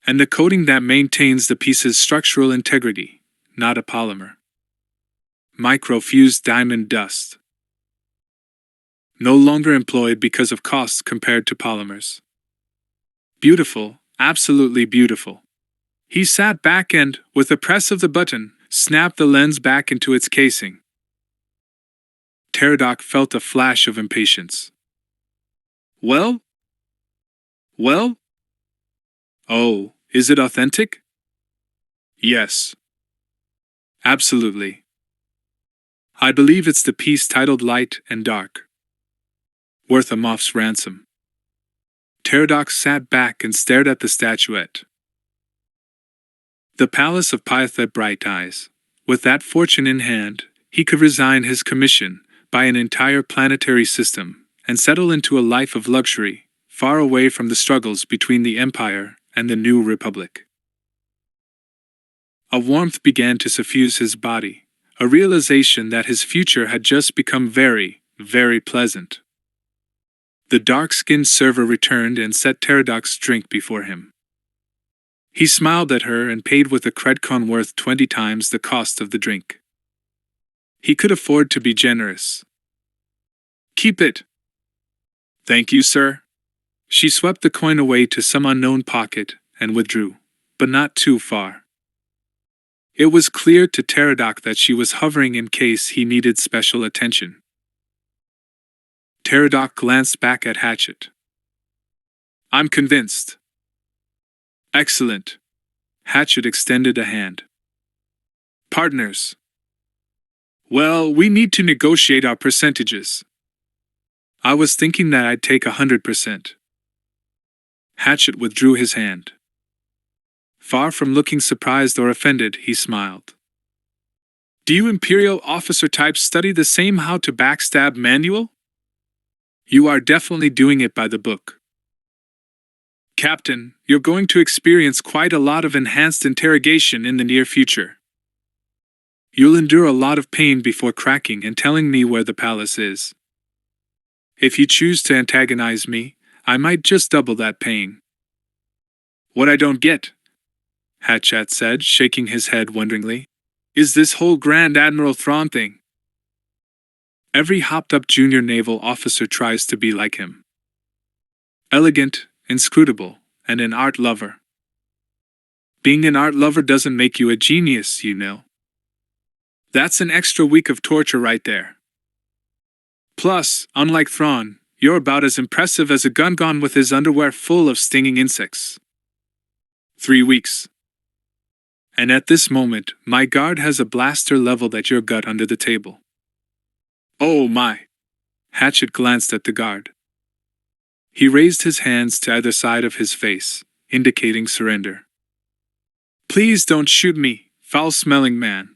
And the coating that maintains the piece's structural integrity, not a polymer. Microfused diamond dust. No longer employed because of costs compared to polymers. Beautiful, absolutely beautiful. He sat back and, with a press of the button, snapped the lens back into its casing. Pterodoc felt a flash of impatience. Well? Well? Oh, is it authentic? Yes. Absolutely. I believe it's the piece titled Light and Dark. Worth a moth's ransom. Pterodoc sat back and stared at the statuette. The palace of Pytha Bright Eyes. With that fortune in hand, he could resign his commission, buy an entire planetary system, and settle into a life of luxury, far away from the struggles between the Empire and the New Republic. A warmth began to suffuse his body, a realization that his future had just become very, very pleasant. The dark-skinned server returned and set Pterodoc's drink before him. He smiled at her and paid with a credcon worth 20 times the cost of the drink. He could afford to be generous. Keep it. Thank you, sir. She swept the coin away to some unknown pocket and withdrew, but not too far. It was clear to Pterodoc that she was hovering in case he needed special attention. Pterodoc glanced back at Hatchet. I'm convinced. Excellent. Hatchet extended a hand. Partners. Well, we need to negotiate our percentages. I was thinking that I'd take 100%. Hatchet withdrew his hand. Far from looking surprised or offended, he smiled. Do you Imperial officer types study the same how to backstab manual? You are definitely doing it by the book. Captain, you're going to experience quite a lot of enhanced interrogation in the near future. You'll endure a lot of pain before cracking and telling me where the palace is. If you choose to antagonize me, I might just double that pain. What I don't get, Hatchet said, shaking his head wonderingly, is this whole Grand Admiral Thrawn thing. Every hopped-up junior naval officer tries to be like him. Elegant, inscrutable, and an art lover. Being an art lover doesn't make you a genius, you know. That's an extra week of torture right there. Plus, unlike Thrawn, you're about as impressive as a Gungan with his underwear full of stinging insects. 3 weeks. And at this moment, my guard has a blaster leveled at your gut under the table. Oh my! Hatchet glanced at the guard. He raised his hands to either side of his face, indicating surrender. Please don't shoot me, foul-smelling man.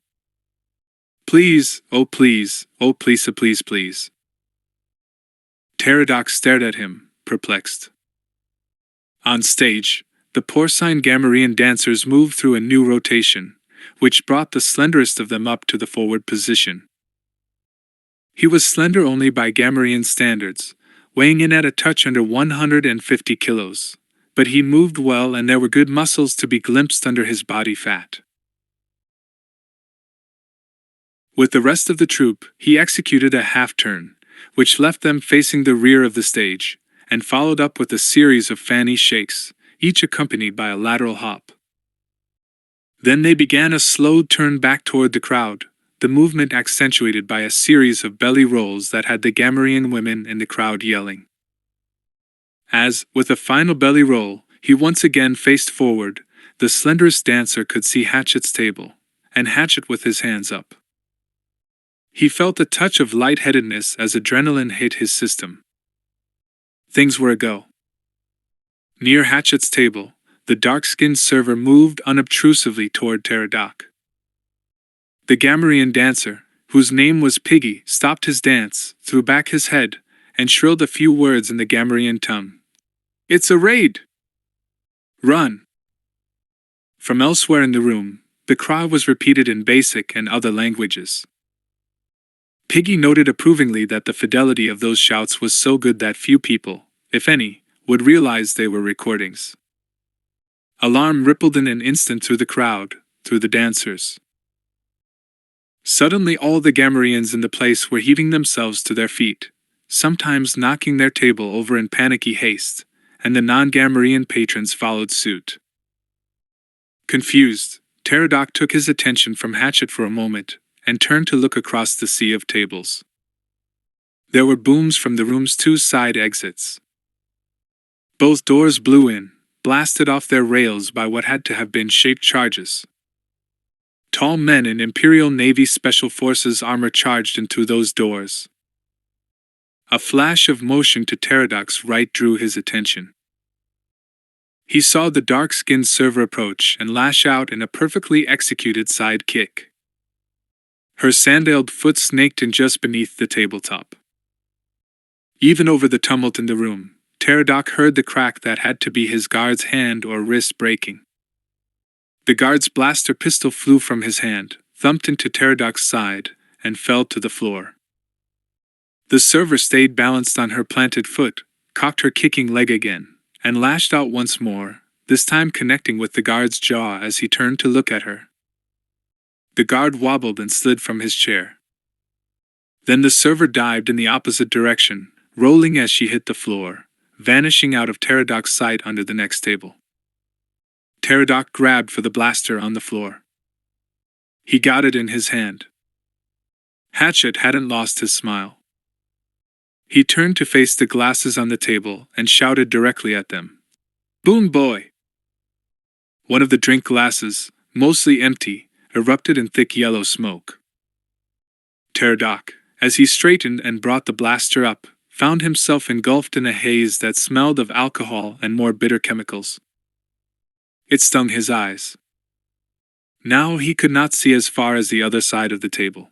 Please, oh please, oh please, please, please. Pterodoc stared at him, perplexed. On stage, the porcine Gamorrean dancers moved through a new rotation, which brought the slenderest of them up to the forward position. He was slender only by Gamorrean standards, weighing in at a touch under 150 kilos, but he moved well and there were good muscles to be glimpsed under his body fat. With the rest of the troupe, he executed a half-turn, which left them facing the rear of the stage, and followed up with a series of fanny shakes, each accompanied by a lateral hop. Then they began a slow turn back toward the crowd, the movement accentuated by a series of belly rolls that had the Gamorrean women in the crowd yelling. As, with a final belly roll, he once again faced forward, the slenderest dancer could see Hatchet's table, and Hatchet with his hands up. He felt a touch of lightheadedness as adrenaline hit his system. Things were a go. Near Hatchet's table, the dark-skinned server moved unobtrusively toward Pterodoc. The Gamorrean dancer, whose name was Piggy, stopped his dance, threw back his head, and shrilled a few words in the Gamorrean tongue. It's a raid! Run! From elsewhere in the room, The cry was repeated in Basic and other languages. Piggy noted approvingly that the fidelity of those shouts was so good that few people, if any, would realize they were recordings. Alarm rippled in an instant through the crowd, through the dancers. Suddenly all the Gamorreans in the place were heaving themselves to their feet, sometimes knocking their table over in panicky haste, and the non-Gamorrean patrons followed suit. Confused, Pterodoc took his attention from Hatchet for a moment, and turned to look across the sea of tables. There were booms from the room's two side exits. Both doors blew in, blasted off their rails by what had to have been shaped charges. Tall men in Imperial Navy Special Forces armor charged into those doors. A flash of motion to Pterodoc's right drew his attention. He saw the dark-skinned server approach and lash out in a perfectly executed side kick. Her sandaled foot snaked in just beneath the tabletop. Even over the tumult in the room, Pterodoc heard the crack that had to be his guard's hand or wrist breaking. The guard's blaster pistol flew from his hand, thumped into Pterodoc's side, and fell to the floor. The server stayed balanced on her planted foot, cocked her kicking leg again, and lashed out once more, this time connecting with the guard's jaw as he turned to look at her. The guard wobbled and slid from his chair. Then the server dived in the opposite direction, rolling as she hit the floor, vanishing out of Pterodoc's sight under the next table. Pterodoc grabbed for the blaster on the floor. He got it in his hand. Hatchet hadn't lost his smile. He turned to face the glasses on the table and shouted directly at them. "Boom, boy!" One of the drink glasses, mostly empty, erupted in thick yellow smoke. Pterodoc, as he straightened and brought the blaster up, found himself engulfed in a haze that smelled of alcohol and more bitter chemicals. It stung his eyes. Now he could not see as far as the other side of the table.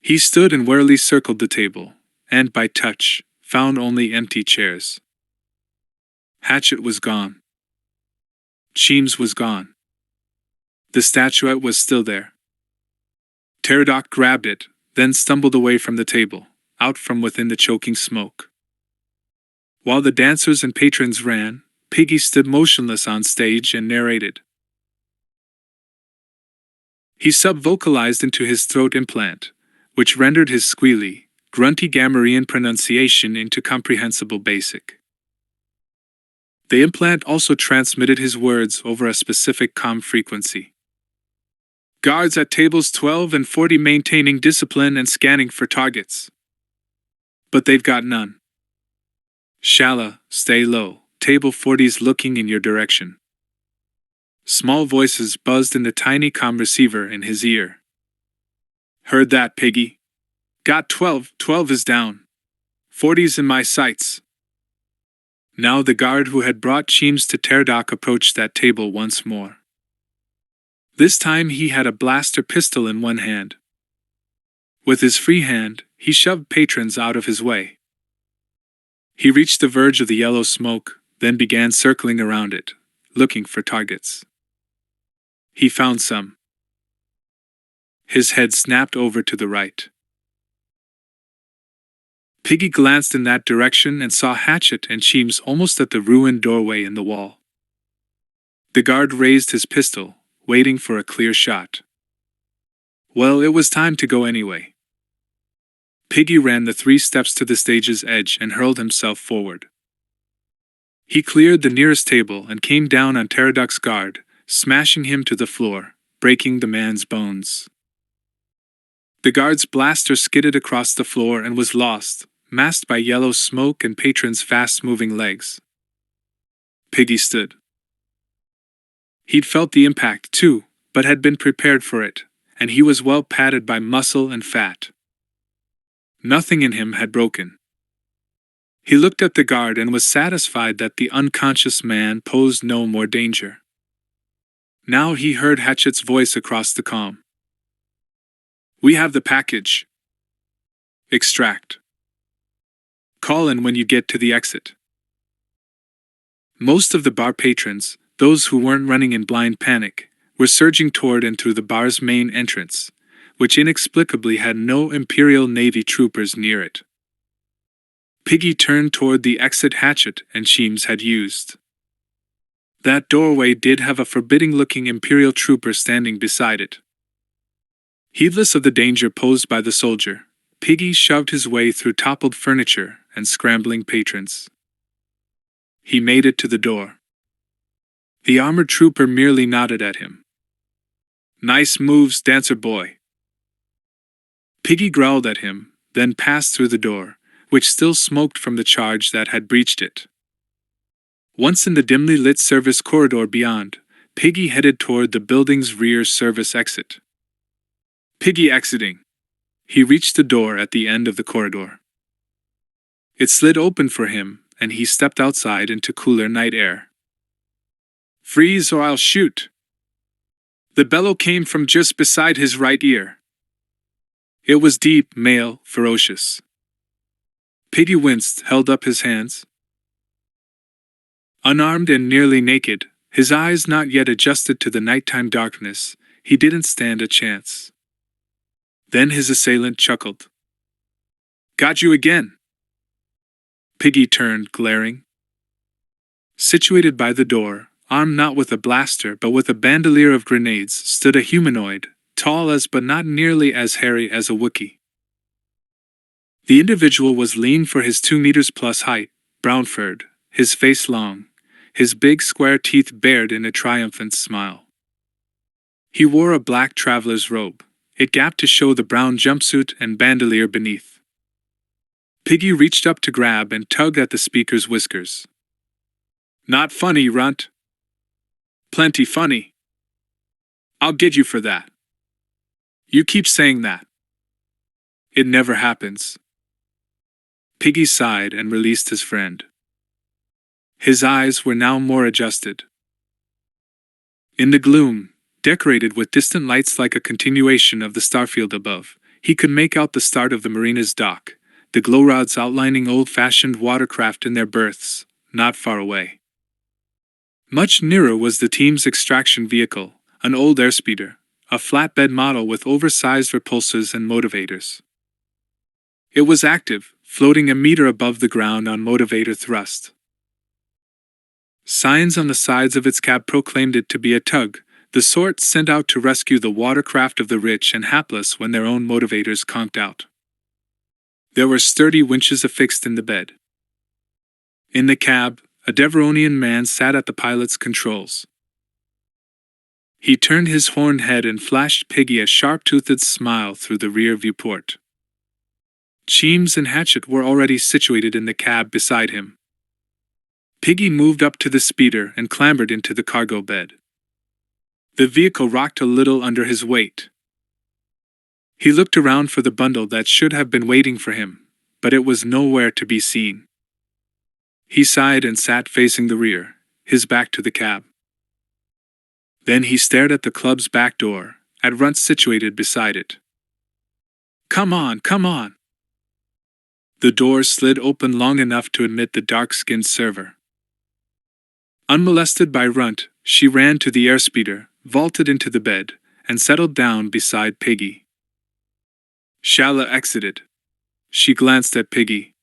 He stood and warily circled the table, and by touch, found only empty chairs. Hatchet was gone. Cheems was gone. The statuette was still there. Pterodoc grabbed it, then stumbled away from the table, out from within the choking smoke. While the dancers and patrons ran, Piggy stood motionless on stage and narrated. He sub-vocalized into his throat implant, which rendered his squealy, grunty Gamorrean pronunciation into comprehensible Basic. The implant also transmitted his words over a specific comm frequency. Guards at tables 12 and 40 maintaining discipline and scanning for targets. But they've got none. Shala, stay low. Table 40's looking in your direction. Small voices buzzed in the tiny comm receiver in his ear. Heard that, Piggy? Got 12, 12 is down. 40's in my sights. Now the guard who had brought Cheems to Pterodoc approached that table once more. This time he had a blaster pistol in one hand. With his free hand, he shoved patrons out of his way. He reached the verge of the yellow smoke, then began circling around it, looking for targets. He found some. His head snapped over to the right. Piggy glanced in that direction and saw Hatchet and Cheems almost at the ruined doorway in the wall. The guard raised his pistol, waiting for a clear shot. Well, it was time to go anyway. Piggy ran the 3 steps to the stage's edge and hurled himself forward. He cleared the nearest table and came down on Pterodoc's guard, smashing him to the floor, breaking the man's bones. The guard's blaster skidded across the floor and was lost, masked by yellow smoke and patrons' fast-moving legs. Piggy stood. He'd felt the impact, too, but had been prepared for it, and he was well padded by muscle and fat. Nothing in him had broken. He looked at the guard and was satisfied that the unconscious man posed no more danger. Now he heard Hatchet's voice across the comm. "We have the package. Extract. Call in when you get to the exit." Most of the bar patrons, those who weren't running in blind panic, were surging toward and through the bar's main entrance, which inexplicably had no Imperial Navy troopers near it. Piggy turned toward the exit Hatchet and Sheems had used. That doorway did have a forbidding-looking Imperial trooper standing beside it. Heedless of the danger posed by the soldier, Piggy shoved his way through toppled furniture and scrambling patrons. He made it to the door. The armored trooper merely nodded at him. "Nice moves, dancer boy." Piggy growled at him, then passed through the door, which still smoked from the charge that had breached it. Once in the dimly lit service corridor beyond, Piggy headed toward the building's rear service exit. Piggy exiting. He reached the door at the end of the corridor. It slid open for him, and he stepped outside into cooler night air. "Freeze or I'll shoot." The bellow came from just beside his right ear. It was deep, male, ferocious. Piggy winced, held up his hands. Unarmed and nearly naked, his eyes not yet adjusted to the nighttime darkness, he didn't stand a chance. Then his assailant chuckled. "Got you again." Piggy turned, glaring. Situated by the door, armed not with a blaster but with a bandolier of grenades, stood a humanoid, tall as but not nearly as hairy as a Wookiee. The individual was lean for his 2 meters plus height, brown-furred, his face long, his big square teeth bared in a triumphant smile. He wore a black traveler's robe. It gapped to show the brown jumpsuit and bandolier beneath. Piggy reached up to grab and tug at the speaker's whiskers. "Not funny, runt." "Plenty funny." "I'll get you for that." "You keep saying that." "It never happens." Piggy sighed and released his friend. His eyes were now more adjusted. In the gloom, decorated with distant lights like a continuation of the starfield above, he could make out the start of the marina's dock, the glow rods outlining old-fashioned watercraft in their berths, not far away. Much nearer was the team's extraction vehicle, an old airspeeder, a flatbed model with oversized repulsors and motivators. It was active, floating a meter above the ground on motivator thrust. Signs on the sides of its cab proclaimed it to be a tug, the sort sent out to rescue the watercraft of the rich and hapless when their own motivators conked out. There were sturdy winches affixed in the bed. In the cab, a Deveronian man sat at the pilot's controls. He turned his horned head and flashed Piggy a sharp-toothed smile through the rear viewport. Sheems and Hatchet were already situated in the cab beside him. Piggy moved up to the speeder and clambered into the cargo bed. The vehicle rocked a little under his weight. He looked around for the bundle that should have been waiting for him, but it was nowhere to be seen. He sighed and sat facing the rear, his back to the cab. Then he stared at the club's back door, at Runt situated beside it. "Come on, come on!" The door slid open long enough to admit the dark-skinned server. Unmolested by Runt, she ran to the airspeeder, vaulted into the bed, and settled down beside Piggy. Shala exited. She glanced at Piggy.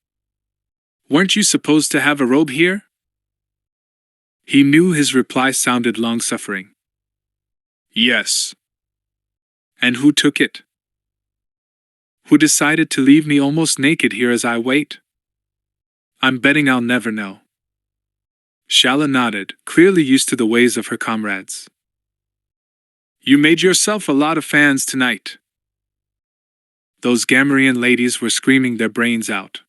"Weren't you supposed to have a robe here?" He knew his reply sounded long-suffering. "Yes." "And who took it? Who decided to leave me almost naked here as I wait?" "I'm betting I'll never know." Shala nodded, clearly used to the ways of her comrades. "You made yourself a lot of fans tonight." Those Gamorrean ladies were screaming their brains out.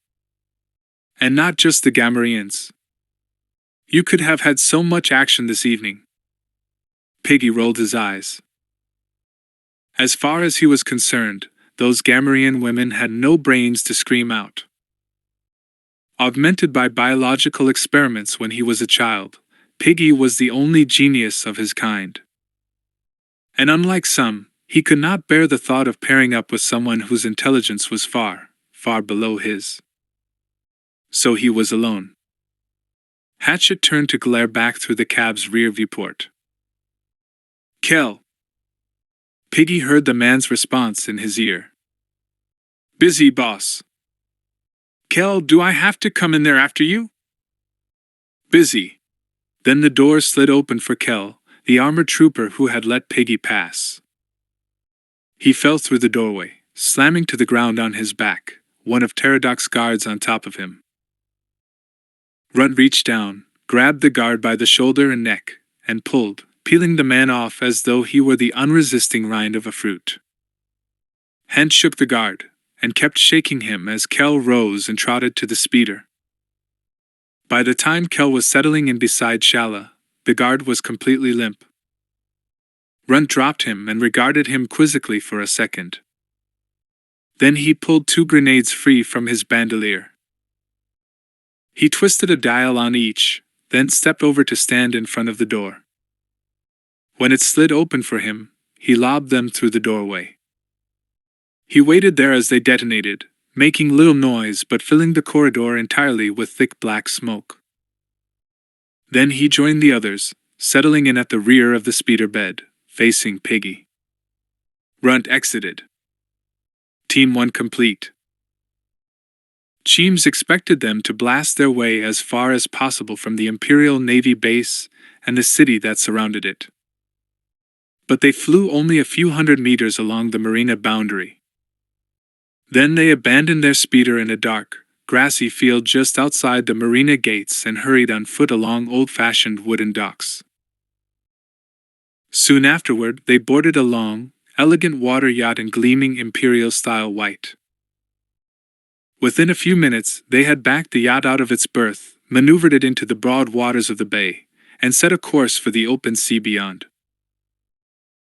And not just the Gamorreans. You could have had so much action this evening. Piggy rolled his eyes. As far as he was concerned, those Gamorrean women had no brains to scream out. Augmented by biological experiments when he was a child, Piggy was the only genius of his kind. And unlike some, he could not bear the thought of pairing up with someone whose intelligence was far, far below his. So he was alone. Hatchet turned to glare back through the cab's rear viewport. Kel. Piggy heard the man's response in his ear. Busy, boss. Kel, do I have to come in there after you? Busy. Then the door slid open for Kel, the armored trooper who had let Piggy pass. He fell through the doorway, slamming to the ground on his back, one of Pterodac's guards on top of him. Runt reached down, grabbed the guard by the shoulder and neck, and pulled, peeling the man off as though he were the unresisting rind of a fruit. Hent shook the guard, and kept shaking him as Kel rose and trotted to the speeder. By the time Kel was settling in beside Shala, the guard was completely limp. Runt dropped him and regarded him quizzically for a second. Then he pulled 2 grenades free from his bandolier. He twisted a dial on each, then stepped over to stand in front of the door. When it slid open for him, he lobbed them through the doorway. He waited there as they detonated, making little noise but filling the corridor entirely with thick black smoke. Then he joined the others, settling in at the rear of the speeder bed, facing Piggy. Runt exited. Team 1 complete. Cheems expected them to blast their way as far as possible from the Imperial Navy base and the city that surrounded it. But they flew only a few hundred meters along the marina boundary. Then they abandoned their speeder in a dark, grassy field just outside the marina gates and hurried on foot along old-fashioned wooden docks. Soon afterward, they boarded a long, elegant water yacht in gleaming Imperial-style white. Within a few minutes, they had backed the yacht out of its berth, maneuvered it into the broad waters of the bay, and set a course for the open sea beyond.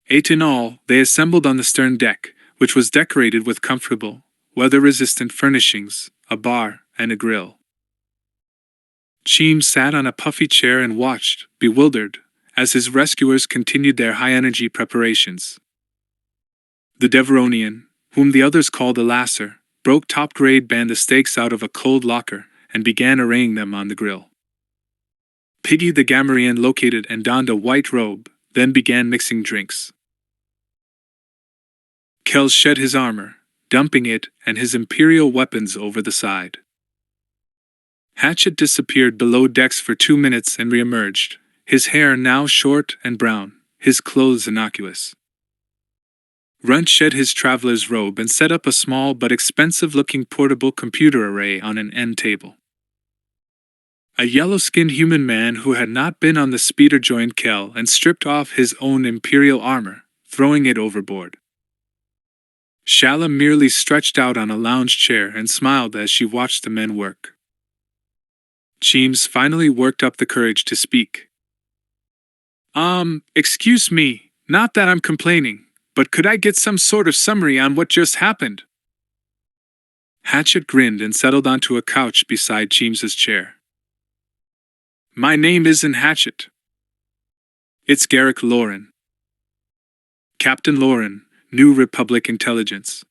8 in all, they assembled on the stern deck, which was decorated with comfortable, weather-resistant furnishings, a bar, and a grill. Cheems sat on a puffy chair and watched, bewildered, as his rescuers continued their high-energy preparations. The Deveronian, whom the others called a lasser, broke top-grade band the steaks out of a cold locker and began arraying them on the grill. Piggy the Gamorrean located and donned a white robe, then began mixing drinks. Kel shed his armor, dumping it and his Imperial weapons over the side. Hatchet disappeared below decks for 2 minutes and reemerged, his hair now short and brown, his clothes innocuous. Runt shed his traveler's robe and set up a small but expensive-looking portable computer array on an end table. A yellow-skinned human man who had not been on the speeder joined Kel and stripped off his own Imperial armor, throwing it overboard. Shala merely stretched out on a lounge chair and smiled as she watched the men work. Cheems finally worked up the courage to speak. Excuse me, not that I'm complaining, but could I get some sort of summary on what just happened?" Hatchet grinned and settled onto a couch beside Cheems's chair. "My name isn't Hatchet. It's Garrick Lauren. Captain Lauren, New Republic Intelligence.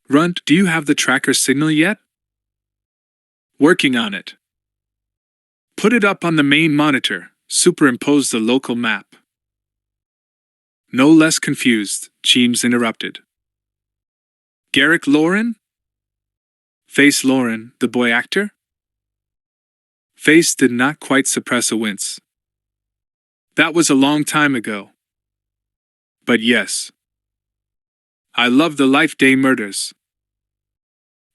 Runt, do you have the tracker signal yet?" "Working on it. Put it up on the main monitor, superimpose the local map." No less confused, Cheems interrupted. "Garrick Lauren? Face Lauren, the boy actor?" Face did not quite suppress a wince. "That was a long time ago. But yes. I love the Life Day murders.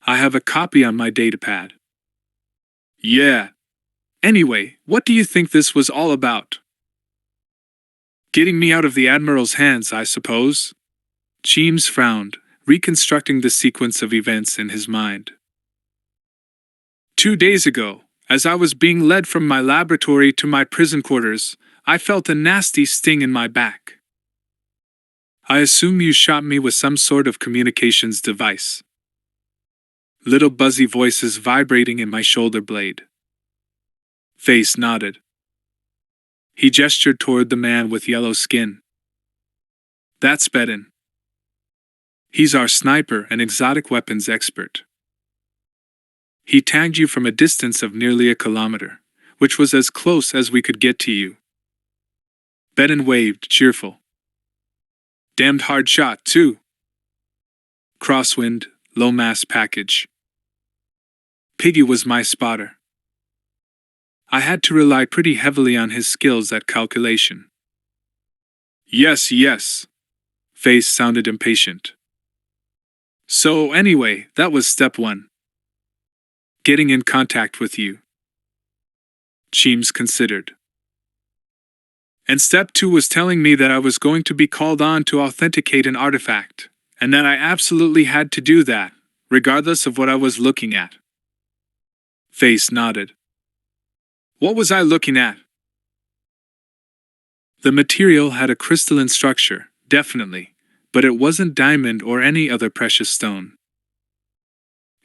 I have a copy on my datapad. Yeah. Anyway, what do you think this was all about?" "Getting me out of the Admiral's hands, I suppose." Cheems frowned, reconstructing the sequence of events in his mind. 2 days ago, as I was being led from my laboratory to my prison quarters, I felt a nasty sting in my back. I assume you shot me with some sort of communications device. Little buzzy voices vibrating in my shoulder blade. Face nodded. He gestured toward the man with yellow skin. "That's Bedin. He's our sniper and exotic weapons expert. He tagged you from a distance of nearly a kilometer, which was as close as we could get to you. Benton waved, cheerful. Damned hard shot, too. Crosswind, low mass package. Piggy was my spotter. I had to rely pretty heavily on his skills at calculation. Yes, yes. Face sounded impatient. So anyway, that was step 1. Getting in contact with you. Cheems considered. And step 2 was telling me that I was going to be called on to authenticate an artifact, and that I absolutely had to do that, regardless of what I was looking at. Face nodded. What was I looking at? The material had a crystalline structure, definitely, but it wasn't diamond or any other precious stone.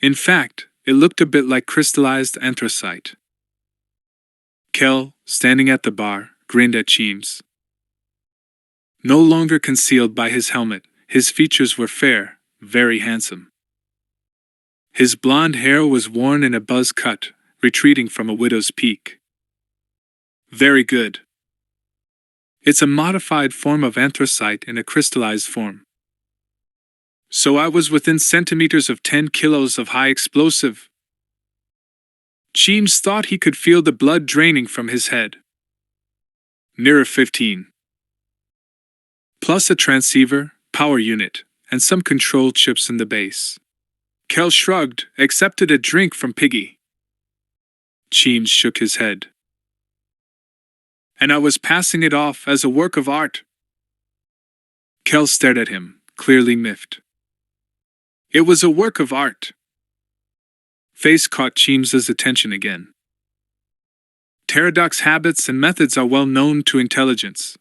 In fact, it looked a bit like crystallized anthracite. Kel, standing at the bar, grinned at Cheems. No longer concealed by his helmet, his features were fair, very handsome. His blonde hair was worn in a buzz cut, retreating from a widow's peak. Very good. It's a modified form of anthracite in a crystallized form. So I was within centimeters of 10 kilos of high explosive. Cheems thought he could feel the blood draining from his head. Nearer 15. Plus a transceiver, power unit, and some control chips in the base. Kel shrugged, accepted a drink from Piggy. Cheems shook his head. And I was passing it off as a work of art. Kel stared at him, clearly miffed. It was a work of art. Face caught Cheems's attention again. Pterodac's habits and methods are well known to intelligence.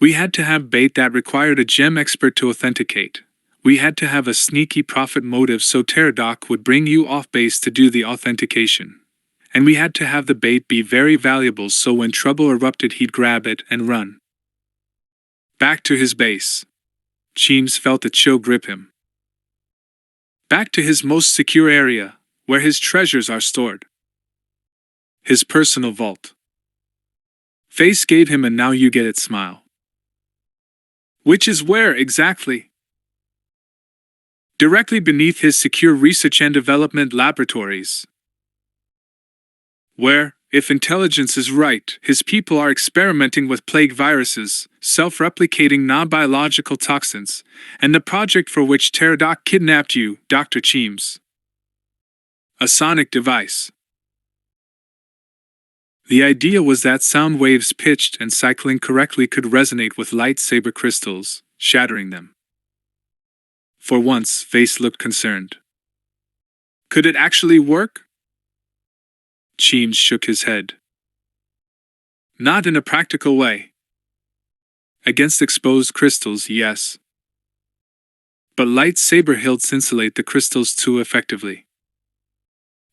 We had to have bait that required a gem expert to authenticate. We had to have a sneaky profit motive so Pterodac would bring you off base to do the authentication. And we had to have the bait be very valuable so when trouble erupted he'd grab it and run. Back to his base. Cheems felt a chill grip him. Back to his most secure area, where his treasures are stored. His personal vault. Face gave him a now you get it smile. Which is where exactly? Directly beneath his secure research and development laboratories. Where, if intelligence is right, his people are experimenting with plague viruses, self-replicating non-biological toxins, and the project for which Pterodac kidnapped you, Dr. Cheems. A sonic device. The idea was that sound waves pitched and cycling correctly could resonate with lightsaber crystals, shattering them. For once, Face looked concerned. Could it actually work? Cheems shook his head. Not in a practical way. Against exposed crystals, yes. But lightsaber hilts insulate the crystals too effectively.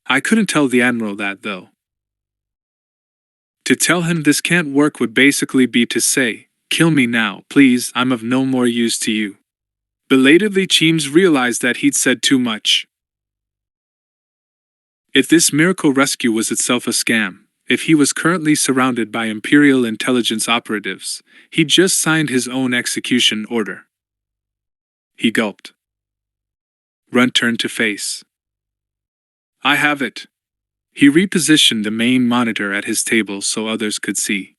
I couldn't tell the Admiral that, though. To tell him this can't work would basically be to say, kill me now, please, I'm of no more use to you. Belatedly, Cheems realized that he'd said too much. If this miracle rescue was itself a scam, if he was currently surrounded by Imperial intelligence operatives, he'd just signed his own execution order. He gulped. Runt turned to Face. I have it. He repositioned the main monitor at his table so others could see.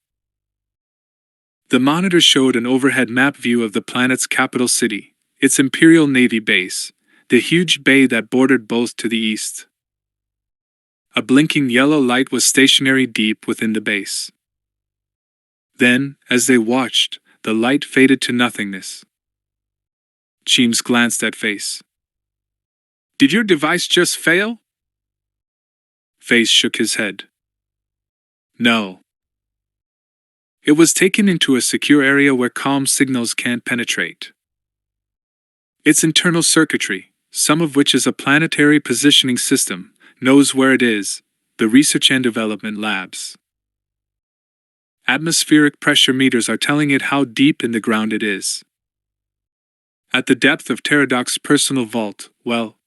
The monitor showed an overhead map view of the planet's capital city, its Imperial Navy base, the huge bay that bordered both to the east. A blinking yellow light was stationary deep within the base. Then, as they watched, the light faded to nothingness. Cheems glanced at Face. Did your device just fail? Face shook his head. No. It was taken into a secure area where comm signals can't penetrate. Its internal circuitry, some of which is a planetary positioning system, knows where it is, the research and development labs. Atmospheric pressure meters are telling it how deep in the ground it is. At the depth of Pterodac's personal vault, well.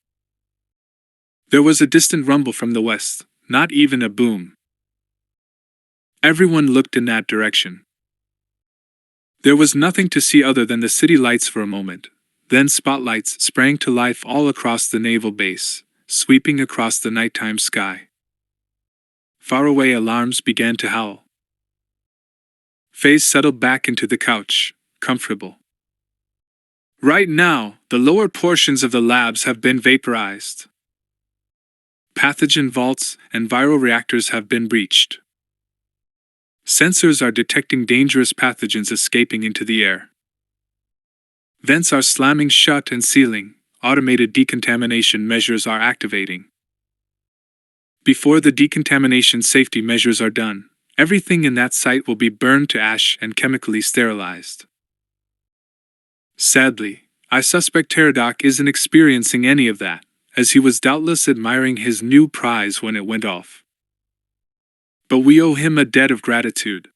There was a distant rumble from the west, not even a boom. Everyone looked in that direction. There was nothing to see other than the city lights for a moment. Then spotlights sprang to life all across the naval base, sweeping across the nighttime sky. Faraway alarms began to howl. Faye settled back into the couch, comfortable. Right now, the lower portions of the labs have been vaporized. Pathogen vaults and viral reactors have been breached. Sensors are detecting dangerous pathogens escaping into the air. Vents are slamming shut and sealing. Automated decontamination measures are activating. Before the decontamination safety measures are done, everything in that site will be burned to ash and chemically sterilized. Sadly, I suspect Pterodoc isn't experiencing any of that, as he was doubtless admiring his new prize when it went off. But we owe him a debt of gratitude.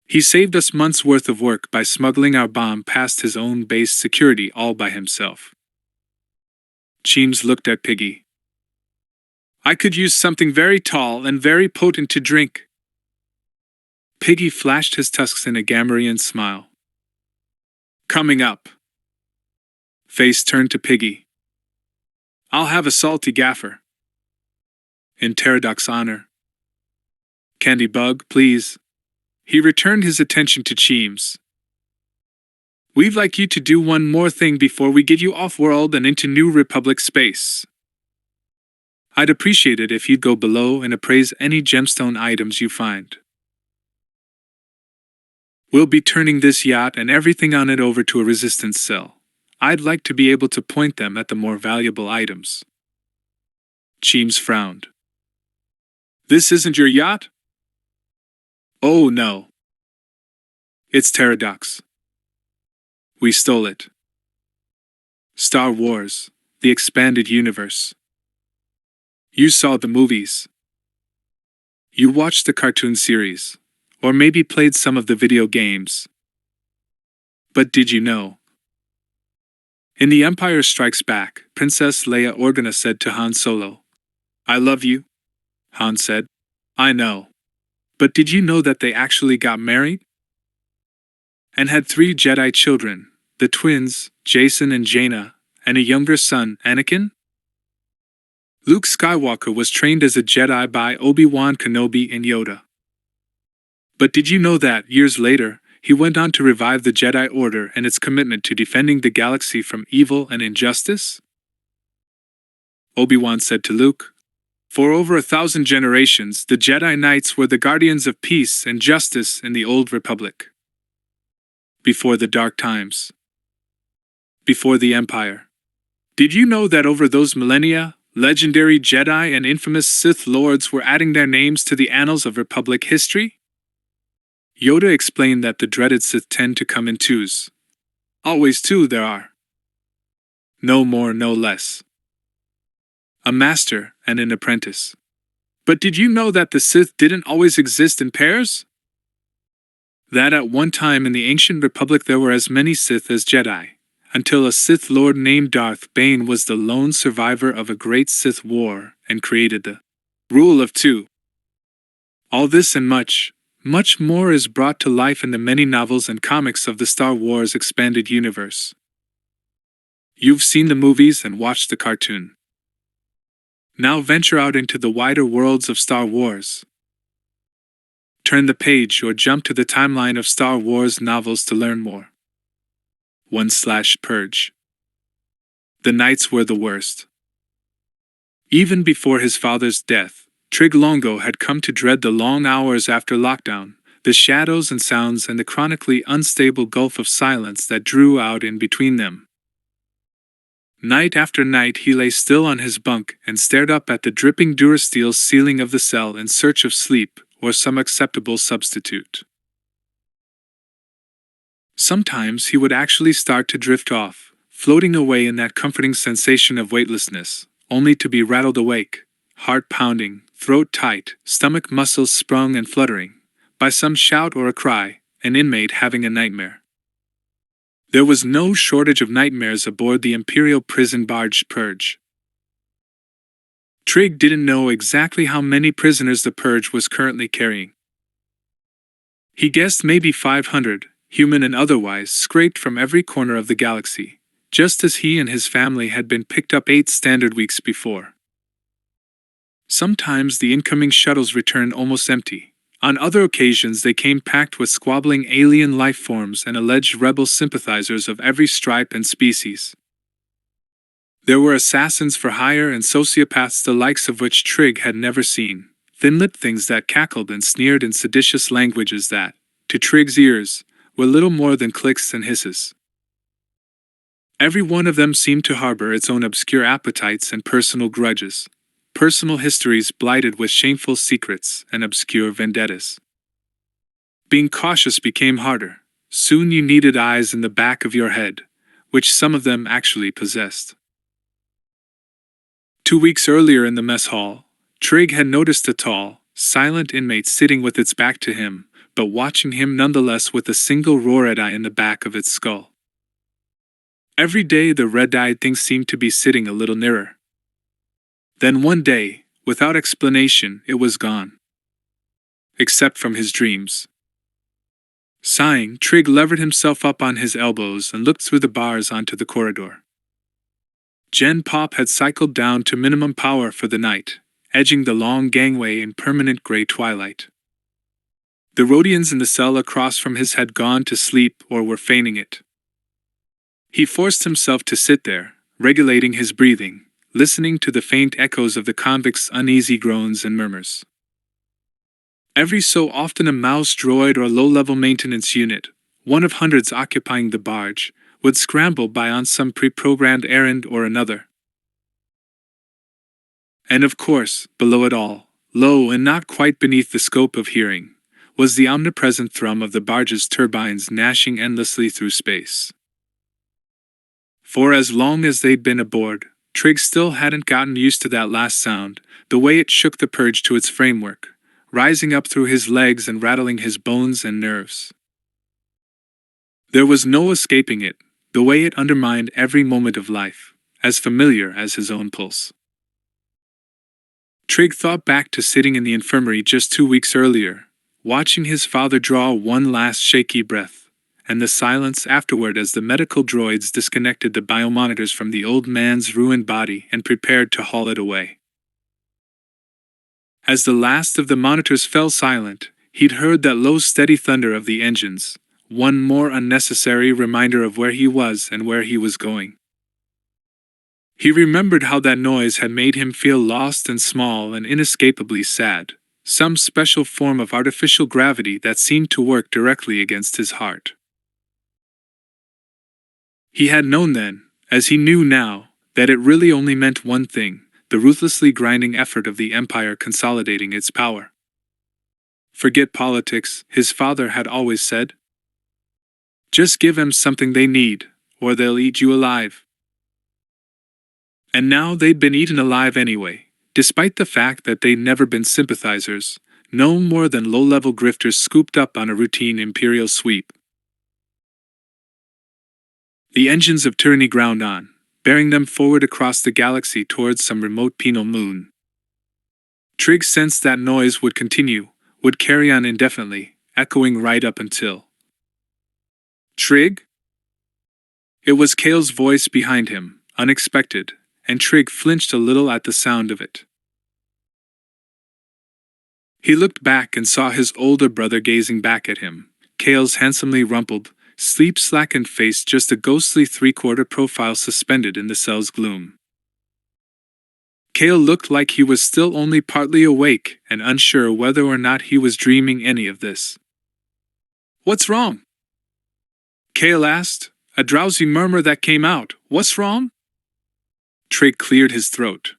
He saved us months' worth of work by smuggling our bomb past his own base security all by himself. Cheems looked at Piggy. I could use something very tall and very potent to drink. Piggy flashed his tusks in a Gamorrean smile. Coming up. Face turned to Piggy. I'll have a salty gaffer. In Pterodoc's honor. Candy Bug, please. He returned his attention to Cheems. We'd like you to do one more thing before we get you off-world and into New Republic space. I'd appreciate it if you'd go below and appraise any gemstone items you find. We'll be turning this yacht and everything on it over to a resistance cell. I'd like to be able to point them at the more valuable items. Cheems frowned. This isn't your yacht? Oh no. It's Pterodoc's. We stole it. Star Wars, the expanded universe. You saw the movies. You watched the cartoon series, or maybe played some of the video games. But did you know? In The Empire Strikes Back, Princess Leia Organa said to Han Solo, I love you. Han said, I know. But did you know that they actually got married? And had 3 Jedi children, the twins, Jason and Jaina, and a younger son, Anakin? Luke Skywalker was trained as a Jedi by Obi-Wan Kenobi and Yoda. But did you know that, years later, he went on to revive the Jedi Order and its commitment to defending the galaxy from evil and injustice? Obi-Wan said to Luke, For over 1,000 generations, the Jedi Knights were the guardians of peace and justice in the Old Republic. Before the Dark Times. Before the Empire. Did you know that over those millennia, legendary Jedi and infamous Sith Lords were adding their names to the annals of Republic history? Yoda explained that the dreaded Sith tend to come in twos. Always 2 there are. No more, no less. A master and an apprentice. But did you know that the Sith didn't always exist in pairs? That at one time in the ancient Republic there were as many Sith as Jedi, until a Sith Lord named Darth Bane was the lone survivor of a great Sith war and created the Rule of 2. All this and much, much more is brought to life in the many novels and comics of the Star Wars expanded universe. You've seen the movies and watched the cartoon. Now venture out into the wider worlds of Star Wars. Turn the page or jump to the timeline of Star Wars novels to learn more. 1/Purge. The Knights were the worst. Even before his father's death, Trig Longo had come to dread the long hours after lockdown, the shadows and sounds and the chronically unstable gulf of silence that drew out in between them. Night after night he lay still on his bunk and stared up at the dripping Durasteel ceiling of the cell in search of sleep or some acceptable substitute. Sometimes he would actually start to drift off, floating away in that comforting sensation of weightlessness, only to be rattled awake, heart pounding, throat tight, stomach muscles sprung and fluttering, by some shout or a cry, an inmate having a nightmare. There was no shortage of nightmares aboard the Imperial prison barge Purge. Trig didn't know exactly how many prisoners the Purge was currently carrying. He guessed maybe 500, human and otherwise, scraped from every corner of the galaxy, just as he and his family had been picked up 8 standard weeks before. Sometimes the incoming shuttles returned almost empty. On other occasions they came packed with squabbling alien life forms and alleged rebel sympathizers of every stripe and species. There were assassins for hire and sociopaths the likes of which Trig had never seen, thin-lipped things that cackled and sneered in seditious languages that, to Trig's ears, were little more than clicks and hisses. Every one of them seemed to harbor its own obscure appetites and personal grudges, personal histories blighted with shameful secrets and obscure vendettas. Being cautious became harder. Soon you needed eyes in the back of your head, which some of them actually possessed. 2 weeks earlier in the mess hall, Trig had noticed a tall, silent inmate sitting with its back to him, but watching him nonetheless with a single red eye in the back of its skull. Every day the red-eyed thing seemed to be sitting a little nearer. Then one day, without explanation, it was gone. Except from his dreams. Sighing, Trig levered himself up on his elbows and looked through the bars onto the corridor. Gen Pop had cycled down to minimum power for the night, edging the long gangway in permanent gray twilight. The Rhodians in the cell across from his had gone to sleep or were feigning it. He forced himself to sit there, regulating his breathing, listening to the faint echoes of the convicts' uneasy groans and murmurs. Every so often a mouse droid or low-level maintenance unit, one of hundreds occupying the barge, would scramble by on some pre-programmed errand or another. And of course, below it all, low and not quite beneath the scope of hearing, was the omnipresent thrum of the barge's turbines gnashing endlessly through space. For as long as they'd been aboard, Trig still hadn't gotten used to that last sound, the way it shook the Purge to its framework, rising up through his legs and rattling his bones and nerves. There was no escaping it, the way it undermined every moment of life, as familiar as his own pulse. Trig thought back to sitting in the infirmary just 2 weeks earlier, watching his father draw one last shaky breath, and the silence afterward as the medical droids disconnected the biomonitors from the old man's ruined body and prepared to haul it away. As the last of the monitors fell silent, he'd heard that low steady thunder of the engines, one more unnecessary reminder of where he was and where he was going. He remembered how that noise had made him feel lost and small and inescapably sad, some special form of artificial gravity that seemed to work directly against his heart. He had known then, as he knew now, that it really only meant one thing, the ruthlessly grinding effort of the Empire consolidating its power. Forget politics, his father had always said. Just give them something they need, or they'll eat you alive. And now they'd been eaten alive anyway, despite the fact that they'd never been sympathizers, no more than low-level grifters scooped up on a routine Imperial sweep. The engines of tyranny ground on, bearing them forward across the galaxy towards some remote penal moon. Trig sensed that noise would continue, would carry on indefinitely, echoing right up until... Trig? It was Kale's voice behind him, unexpected, and Trig flinched a little at the sound of it. He looked back and saw his older brother gazing back at him, Kale's handsomely rumpled, sleep-slackened face just a ghostly three-quarter profile suspended in the cell's gloom. Kale looked like he was still only partly awake and unsure whether or not he was dreaming any of this. "What's wrong?" Kale asked, a drowsy murmur that came out. "What's wrong?" Trig cleared his throat.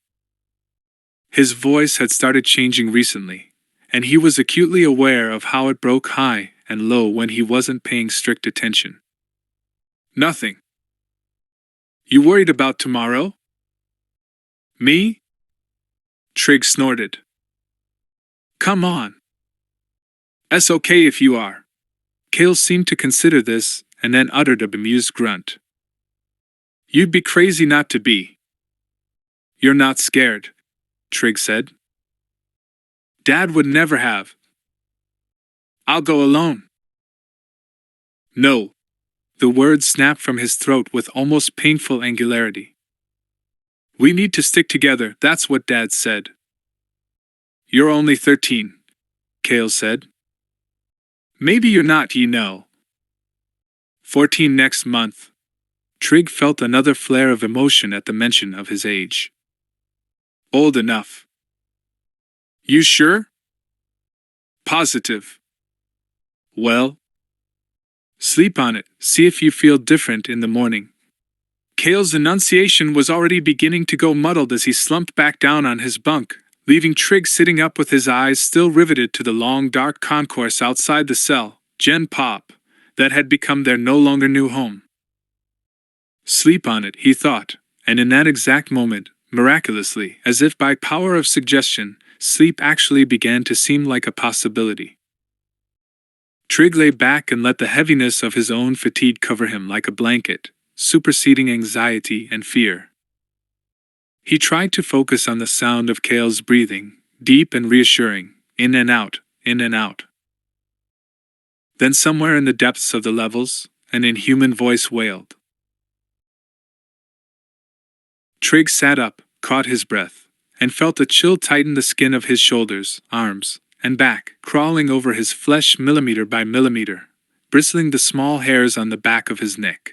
His voice had started changing recently, and he was acutely aware of how it broke high and low when he wasn't paying strict attention. "Nothing." "You worried about tomorrow?" "Me?" Trig snorted. "Come on. It's okay if you are." Kale seemed to consider this, and then uttered a bemused grunt. "You'd be crazy not to be. You're not scared." Trig said. Dad would never have. I'll go alone. No. The words snapped from his throat with almost painful angularity. We need to stick together, that's what Dad said. You're only 13, Cale said. Maybe you're not, 14 next month. Trig felt another flare of emotion at the mention of his age. Old enough. You sure? Positive. Well, sleep on it, see if you feel different in the morning. Cale's enunciation was already beginning to go muddled as he slumped back down on his bunk, leaving Trig sitting up with his eyes still riveted to the long dark concourse outside the cell, Gen Pop, that had become their no longer new home. Sleep on it, he thought, and in that exact moment, miraculously, as if by power of suggestion, sleep actually began to seem like a possibility. Trig lay back and let the heaviness of his own fatigue cover him like a blanket, superseding anxiety and fear. He tried to focus on the sound of Cale's breathing, deep and reassuring, in and out, in and out. Then somewhere in the depths of the levels, an inhuman voice wailed. Trig sat up, caught his breath, and felt a chill tighten the skin of his shoulders, arms, and back, crawling over his flesh millimeter by millimeter, bristling the small hairs on the back of his neck.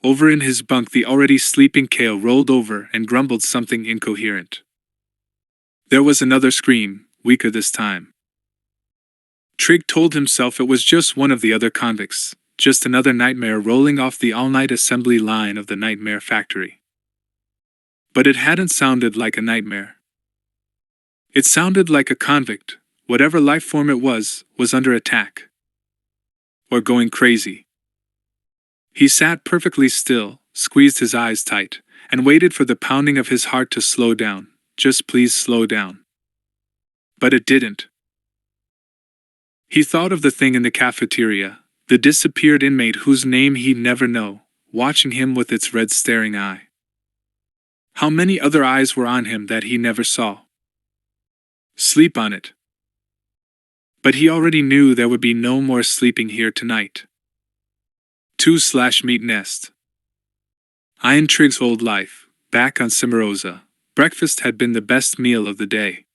Over in his bunk, the already sleeping Cale rolled over and grumbled something incoherent. There was another scream, weaker this time. Trig told himself it was just one of the other convicts, just another nightmare rolling off the all-night assembly line of the Nightmare Factory. But it hadn't sounded like a nightmare. It sounded like a convict, whatever life form it was under attack. Or going crazy. He sat perfectly still, squeezed his eyes tight, and waited for the pounding of his heart to slow down. Just please slow down. But it didn't. He thought of the thing in the cafeteria, the disappeared inmate whose name he'd never know, watching him with its red staring eye. How many other eyes were on him that he never saw? Sleep on it. But he already knew there would be no more sleeping here tonight. 2/meat nest. In Trig's old life, back on Cimarosa, breakfast had been the best meal of the day.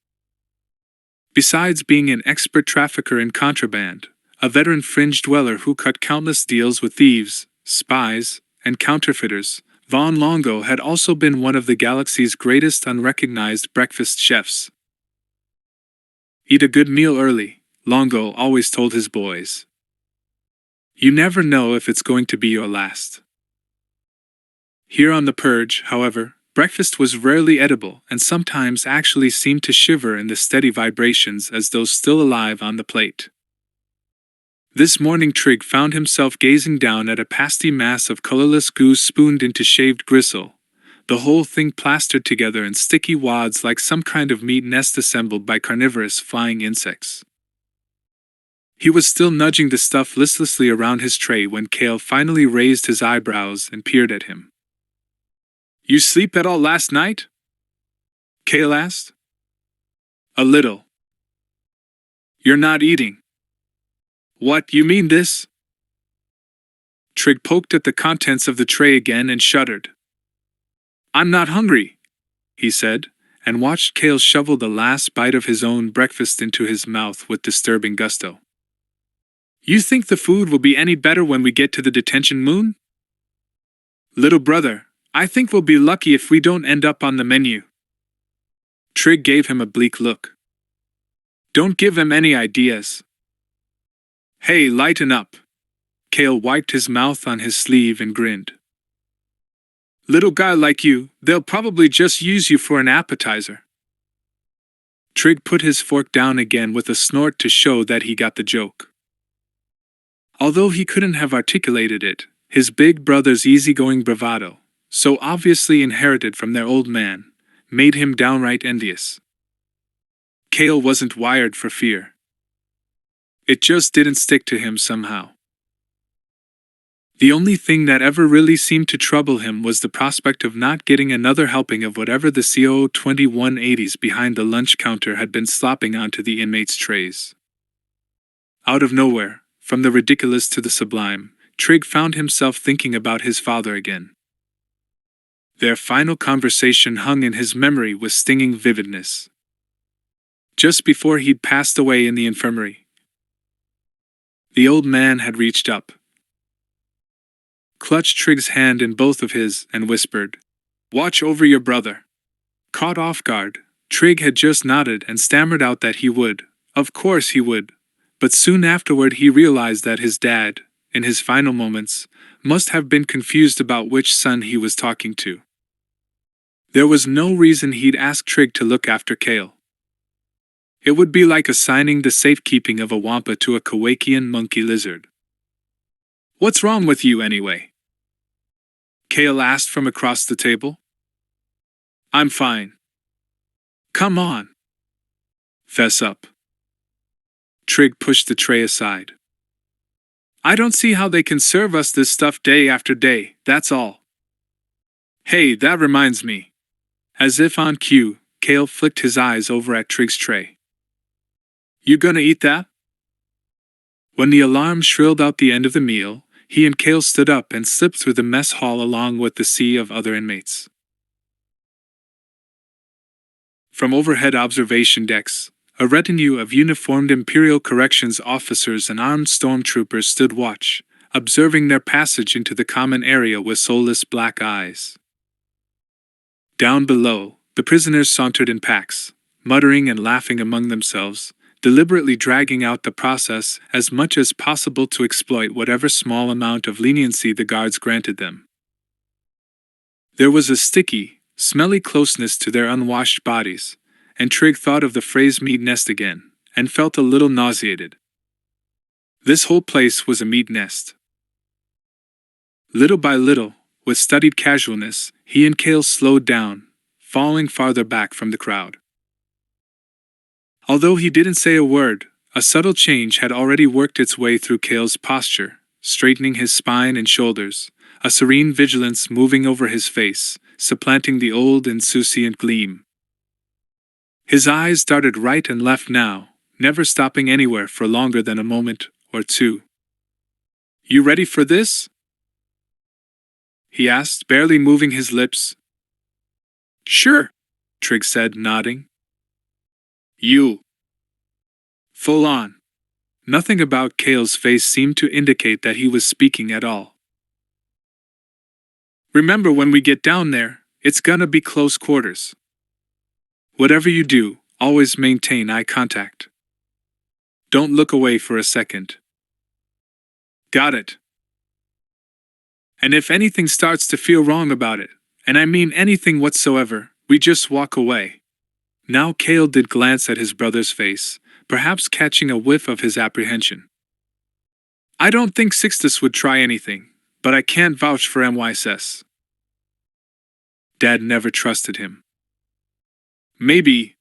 Besides being an expert trafficker in contraband, a veteran fringe dweller who cut countless deals with thieves, spies, and counterfeiters, Von Longo had also been one of the galaxy's greatest unrecognized breakfast chefs. Eat a good meal early, Longo always told his boys. You never know if it's going to be your last. Here on the Purge, however, breakfast was rarely edible and sometimes actually seemed to shiver in the steady vibrations as though still alive on the plate. This morning Trig found himself gazing down at a pasty mass of colorless goo spooned into shaved gristle, the whole thing plastered together in sticky wads like some kind of meat nest assembled by carnivorous flying insects. He was still nudging the stuff listlessly around his tray when Cale finally raised his eyebrows and peered at him. You sleep at all last night? Cale asked. A little. You're not eating. What, you mean this? Trig poked at the contents of the tray again and shuddered. I'm not hungry, he said, and watched Cale shovel the last bite of his own breakfast into his mouth with disturbing gusto. You think the food will be any better when we get to the detention moon? Little brother, I think we'll be lucky if we don't end up on the menu. Trig gave him a bleak look. Don't give him any ideas. Hey, lighten up. Cale wiped his mouth on his sleeve and grinned. Little guy like you, they'll probably just use you for an appetizer. Trig put his fork down again with a snort to show that he got the joke. Although he couldn't have articulated it, his big brother's easygoing bravado, so obviously inherited from their old man, made him downright envious. Cale wasn't wired for fear. It just didn't stick to him somehow. The only thing that ever really seemed to trouble him was the prospect of not getting another helping of whatever the CO 2180s behind the lunch counter had been slopping onto the inmates' trays. Out of nowhere, from the ridiculous to the sublime, Trigg found himself thinking about his father again. Their final conversation hung in his memory with stinging vividness. Just before he'd passed away in the infirmary, the old man had reached up, clutched Trigg's hand in both of his, and whispered, "Watch over your brother." Caught off guard, Trigg had just nodded and stammered out that he would. Of course he would. But soon afterward he realized that his dad, in his final moments, must have been confused about which son he was talking to. There was no reason he'd ask Trigg to look after Kale. It would be like assigning the safekeeping of a wampa to a Kowakian monkey lizard. "What's wrong with you anyway?" Kale asked from across the table. "I'm fine." "Come on. Fess up." Trigg pushed the tray aside. "I don't see how they can serve us this stuff day after day, that's all." "Hey, that reminds me." As if on cue, Kale flicked his eyes over at Trigg's tray. "You gonna eat that?" When the alarm shrilled out the end of the meal, he and Kale stood up and slipped through the mess hall along with the sea of other inmates. From overhead observation decks, a retinue of uniformed Imperial Corrections officers and armed stormtroopers stood watch, observing their passage into the common area with soulless black eyes. Down below, the prisoners sauntered in packs, muttering and laughing among themselves, deliberately dragging out the process as much as possible to exploit whatever small amount of leniency the guards granted them. There was a sticky, smelly closeness to their unwashed bodies, and Trigg thought of the phrase meat nest again, and felt a little nauseated. This whole place was a meat nest. Little by little, with studied casualness, he and Kale slowed down, falling farther back from the crowd. Although he didn't say a word, a subtle change had already worked its way through Kale's posture, straightening his spine and shoulders, a serene vigilance moving over his face, supplanting the old insouciant gleam. His eyes darted right and left now, never stopping anywhere for longer than a moment or two. "You ready for this?" he asked, barely moving his lips. "Sure," Trigg said, nodding. "You." Full on. Nothing about Kale's face seemed to indicate that he was speaking at all. "Remember, when we get down there, it's gonna be close quarters. Whatever you do, always maintain eye contact. Don't look away for a second." "Got it." "And if anything starts to feel wrong about it, and I mean anything whatsoever, we just walk away." Now Kale did glance at his brother's face, perhaps catching a whiff of his apprehension. "I don't think Sixtus would try anything, but I can't vouch for MYSS. Dad never trusted him." "Maybe,"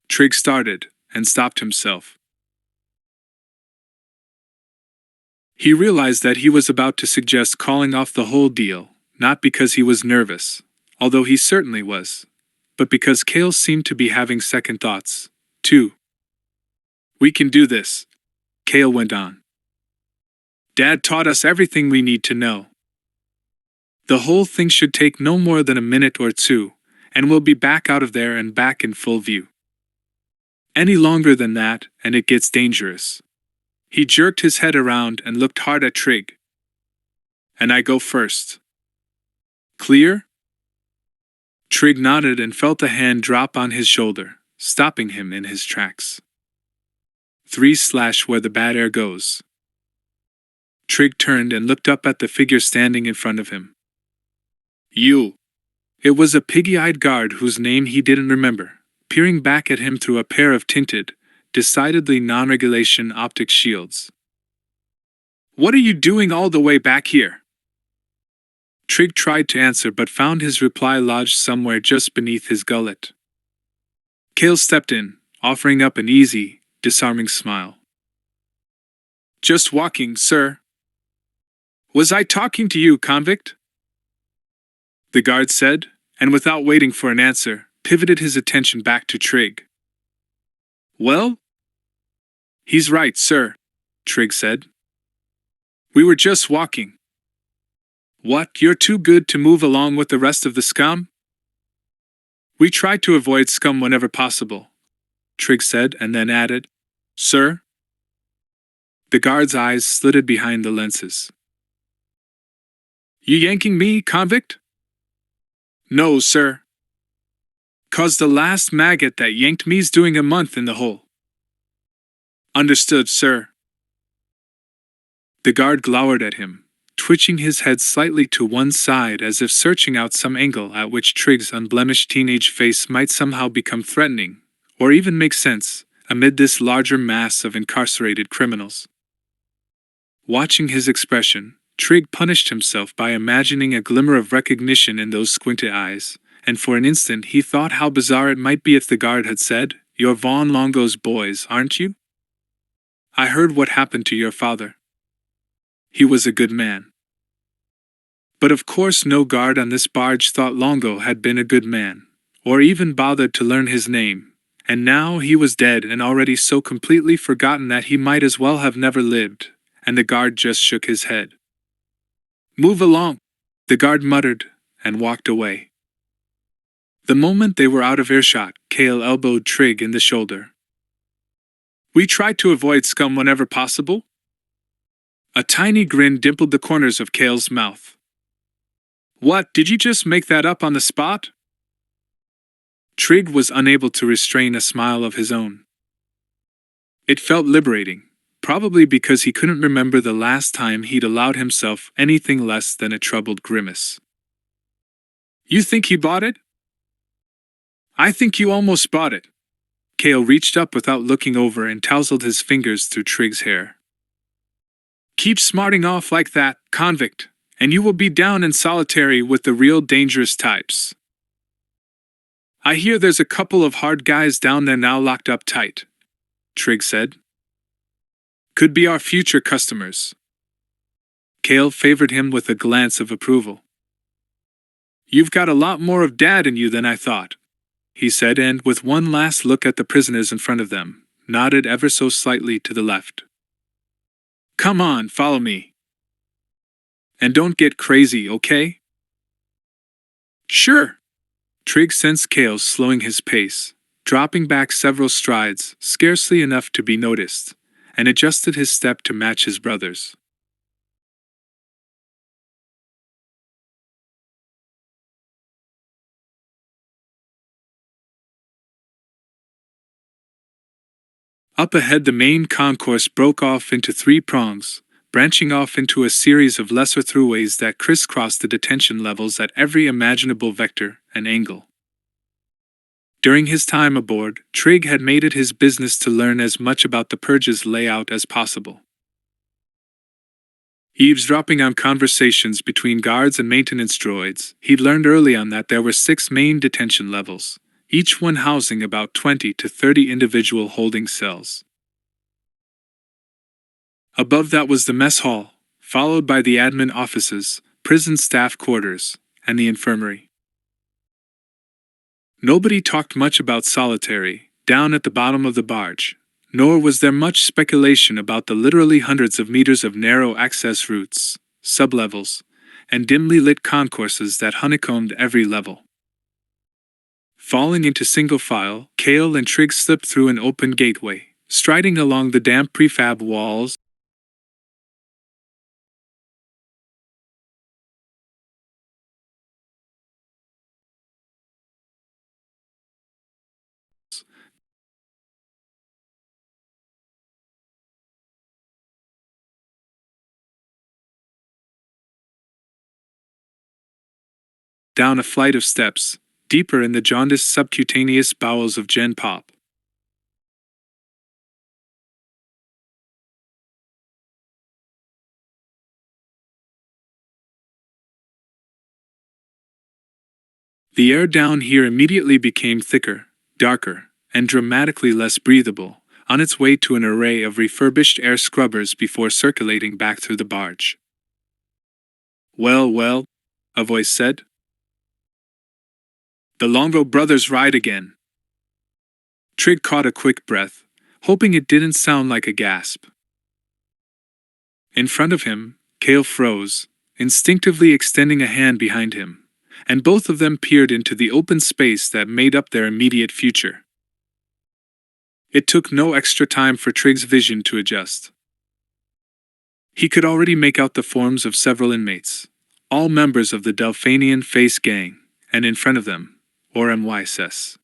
Trigg started, and stopped himself. He realized that he was about to suggest calling off the whole deal, not because he was nervous, although he certainly was, but because Kale seemed to be having second thoughts, too. "We can do this," Kale went on. "Dad taught us everything we need to know. The whole thing should take no more than a minute or two, and we'll be back out of there and back in full view. Any longer than that, and it gets dangerous." He jerked his head around and looked hard at Trigg. "And I go first. Clear?" Trigg nodded and felt a hand drop on his shoulder, stopping him in his tracks. 3/ where the bad air goes. Trigg turned and looked up at the figure standing in front of him. "You." It was a piggy-eyed guard whose name he didn't remember, peering back at him through a pair of tinted, decidedly non-regulation optic shields. "What are you doing all the way back here?" Trigg tried to answer but found his reply lodged somewhere just beneath his gullet. Kale stepped in, offering up an easy, disarming smile. "Just walking, sir." Was I talking to you, convict? The guard said, and without waiting for an answer, pivoted his attention back to Trig. Well? He's right, sir, Trig said. We were just walking. What, you're too good to move along with the rest of the scum? We try to avoid scum whenever possible, Trig said, and then added, Sir? The guard's eyes slitted behind the lenses. You yanking me, convict? No, sir. 'Cause the last maggot that yanked me's doing a month in the hole. Understood, sir. The guard glowered at him, twitching his head slightly to one side as if searching out some angle at which Trig's unblemished teenage face might somehow become threatening, or even make sense, amid this larger mass of incarcerated criminals. Watching his expression, Trig punished himself by imagining a glimmer of recognition in those squinted eyes, and for an instant he thought how bizarre it might be if the guard had said, You're Von Longo's boys, aren't you? I heard what happened to your father. He was a good man. But of course no guard on this barge thought Longo had been a good man, or even bothered to learn his name, and now he was dead and already so completely forgotten that he might as well have never lived, and the guard just shook his head. Move along, the guard muttered, and walked away. The moment they were out of earshot, Cale elbowed Trig in the shoulder. We try to avoid scum whenever possible? A tiny grin dimpled the corners of Cale's mouth. What, did you just make that up on the spot? Trig was unable to restrain a smile of his own. It felt liberating, probably because he couldn't remember the last time he'd allowed himself anything less than a troubled grimace. You think he bought it? I think you almost bought it. Cale reached up without looking over and tousled his fingers through Trig's hair. Keep smarting off like that, convict, and you will be down in solitary with the real dangerous types. I hear there's a couple of hard guys down there now locked up tight, Trig said. Could be our future customers. Cale favored him with a glance of approval. You've got a lot more of Dad in you than I thought, he said, and with one last look at the prisoners in front of them, nodded ever so slightly to the left. Come on, follow me. And don't get crazy, okay? Sure. Trig sensed Cale slowing his pace, dropping back several strides, scarcely enough to be noticed, and adjusted his step to match his brother's. Up ahead the main concourse broke off into three prongs, branching off into a series of lesser throughways that crisscrossed the detention levels at every imaginable vector and angle. During his time aboard, Trig had made it his business to learn as much about the purge's layout as possible. Eavesdropping on conversations between guards and maintenance droids, he'd learned early on that there were 6 main detention levels, each one housing about 20 to 30 individual holding cells. Above that was the mess hall, followed by the admin offices, prison staff quarters, and the infirmary. Nobody talked much about solitary, down at the bottom of the barge, nor was there much speculation about the literally hundreds of meters of narrow access routes, sublevels, and dimly lit concourses that honeycombed every level. Falling into single file, Cale and Trig slipped through an open gateway, striding along the damp prefab walls. Down a flight of steps, deeper in the jaundiced subcutaneous bowels of Gen Pop. The air down here immediately became thicker, darker, and dramatically less breathable, on its way to an array of refurbished air scrubbers before circulating back through the barge. Well, well, a voice said. The Longbow brothers ride again. Trig caught a quick breath, hoping it didn't sound like a gasp. In front of him, Cale froze, instinctively extending a hand behind him, and both of them peered into the open space that made up their immediate future. It took no extra time for Trig's vision to adjust. He could already make out the forms of several inmates, all members of the Delphanian Face Gang, and in front of them, or MYSS.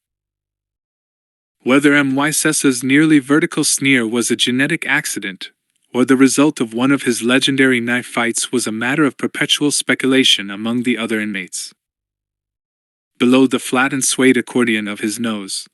Whether MYSS's nearly vertical sneer was a genetic accident, or the result of one of his legendary knife fights was a matter of perpetual speculation among the other inmates. Below the flat and suede accordion of his nose,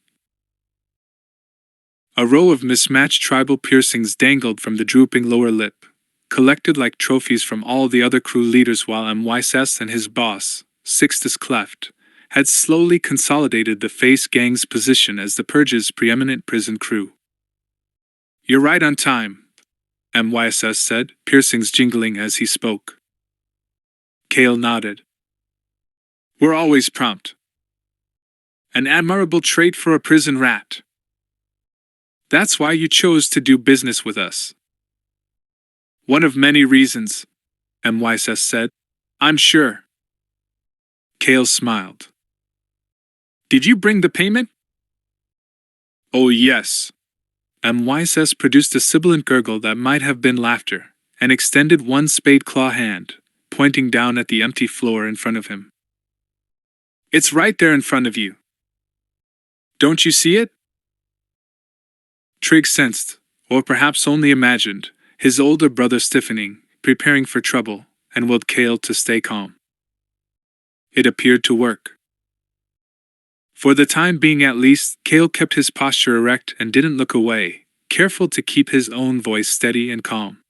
a row of mismatched tribal piercings dangled from the drooping lower lip, collected like trophies from all the other crew leaders, while MYSS and his boss, Sixtus Cleft, had slowly consolidated the Face Gang's position as the Purge's preeminent prison crew. "You're right on time," MYSS said, piercings jingling as he spoke. Cale nodded. "We're always prompt. An admirable trait for a prison rat. That's why you chose to do business with us." "One of many reasons," MYSS said. "I'm sure." Cale smiled. "Did you bring the payment?" "Oh yes." MYSS produced a sibilant gurgle that might have been laughter, and extended one spade-claw hand, pointing down at the empty floor in front of him. "It's right there in front of you. Don't you see it?" Trig sensed, or perhaps only imagined, his older brother stiffening, preparing for trouble, and willed Cale to stay calm. It appeared to work. For the time being at least, Cale kept his posture erect and didn't look away, careful to keep his own voice steady and calm.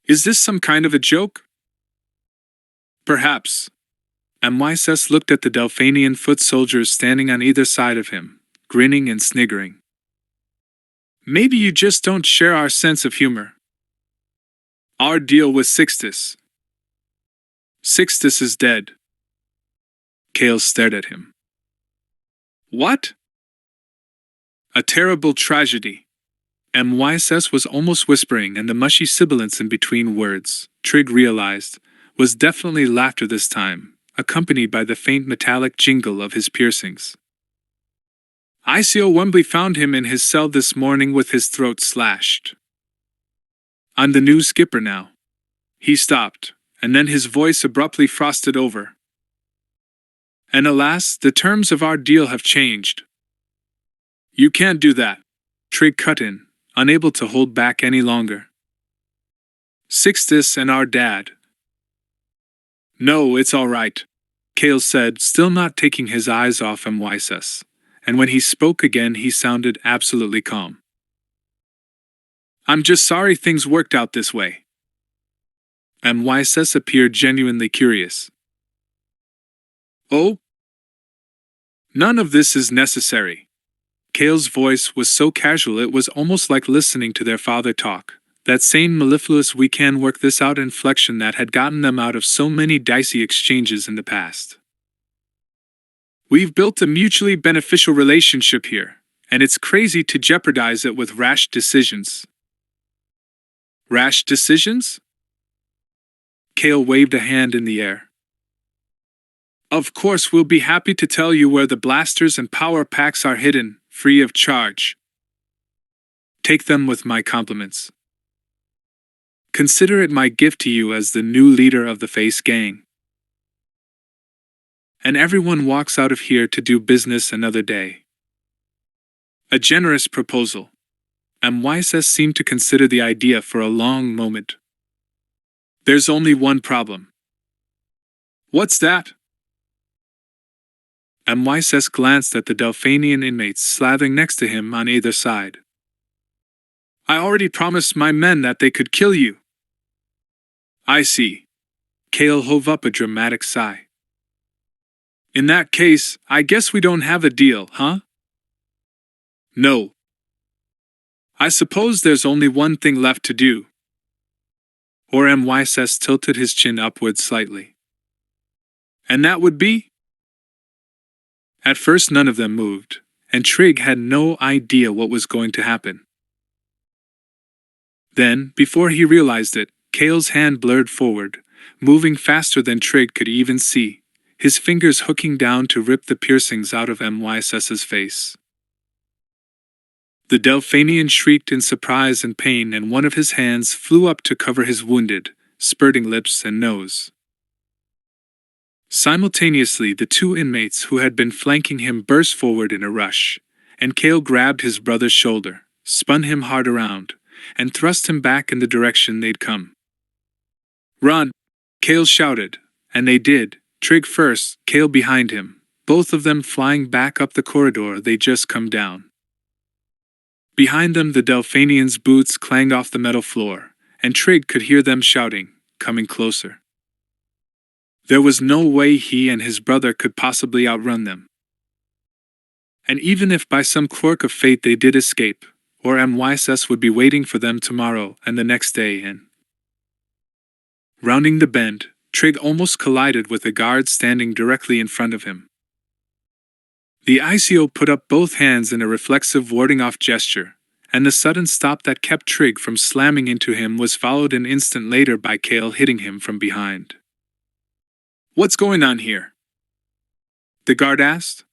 "Is this some kind of a joke?" "Perhaps." MYSS looked at the Delphanian foot soldiers standing on either side of him, grinning and sniggering. "Maybe you just don't share our sense of humor." "Our deal with Sixtus." "Sixtus is dead." Cale stared at him. "What?" "A terrible tragedy." MYSS was almost whispering, and the mushy sibilance in between words, Trig realized, was definitely laughter this time, accompanied by the faint metallic jingle of his piercings. "ICO Wembley found him in his cell this morning with his throat slashed. I'm the new skipper now." He stopped, and then his voice abruptly frosted over. "And alas, the terms of our deal have changed." "You can't do that," Trig cut in, unable to hold back any longer. "Sixtus and our dad." "No, it's all right," Cale said, still not taking his eyes off MYSS, and when he spoke again he sounded absolutely calm. "I'm just sorry things worked out this way." MYSS appeared genuinely curious. "Oh? None of this is necessary." Cale's voice was so casual it was almost like listening to their father talk, that same mellifluous "we can work this out" inflection that had gotten them out of so many dicey exchanges in the past. "We've built a mutually beneficial relationship here, and it's crazy to jeopardize it with rash decisions." "Rash decisions?" Cale waved a hand in the air. "Of course, we'll be happy to tell you where the blasters and power packs are hidden, free of charge. Take them with my compliments. Consider it my gift to you as the new leader of the Face Gang." And everyone walks out of here to do business another day. A generous proposal. MYSS seemed to consider the idea for a long moment. "There's only one problem." "What's that?" MYSS glanced at the Delphanian inmates slathering next to him on either side. "I already promised my men that they could kill you." "I see." Cale hove up a dramatic sigh. "In that case, I guess we don't have a deal, huh?" "No. I suppose there's only one thing left to do." Or MYSS tilted his chin upward slightly. And that would be? At first none of them moved, and Trig had no idea what was going to happen. Then, before he realized it, Kale's hand blurred forward, moving faster than Trig could even see, his fingers hooking down to rip the piercings out of MYSS's face. The Delphanian shrieked in surprise and pain, and one of his hands flew up to cover his wounded, spurting lips and nose. Simultaneously, the two inmates who had been flanking him burst forward in a rush, and Kale grabbed his brother's shoulder, spun him hard around, and thrust him back in the direction they'd come. "Run!" Kale shouted, and they did, Trig first, Kale behind him, both of them flying back up the corridor they'd just come down. Behind them, the Delphanians' boots clanged off the metal floor, and Trig could hear them shouting, coming closer. There was no way he and his brother could possibly outrun them. And even if by some quirk of fate they did escape, or MYSS would be waiting for them tomorrow and the next day and... Rounding the bend, Trig almost collided with a guard standing directly in front of him. The ICO put up both hands in a reflexive warding-off gesture, and the sudden stop that kept Trig from slamming into him was followed an instant later by Kale hitting him from behind. "What's going on here?" the guard asked.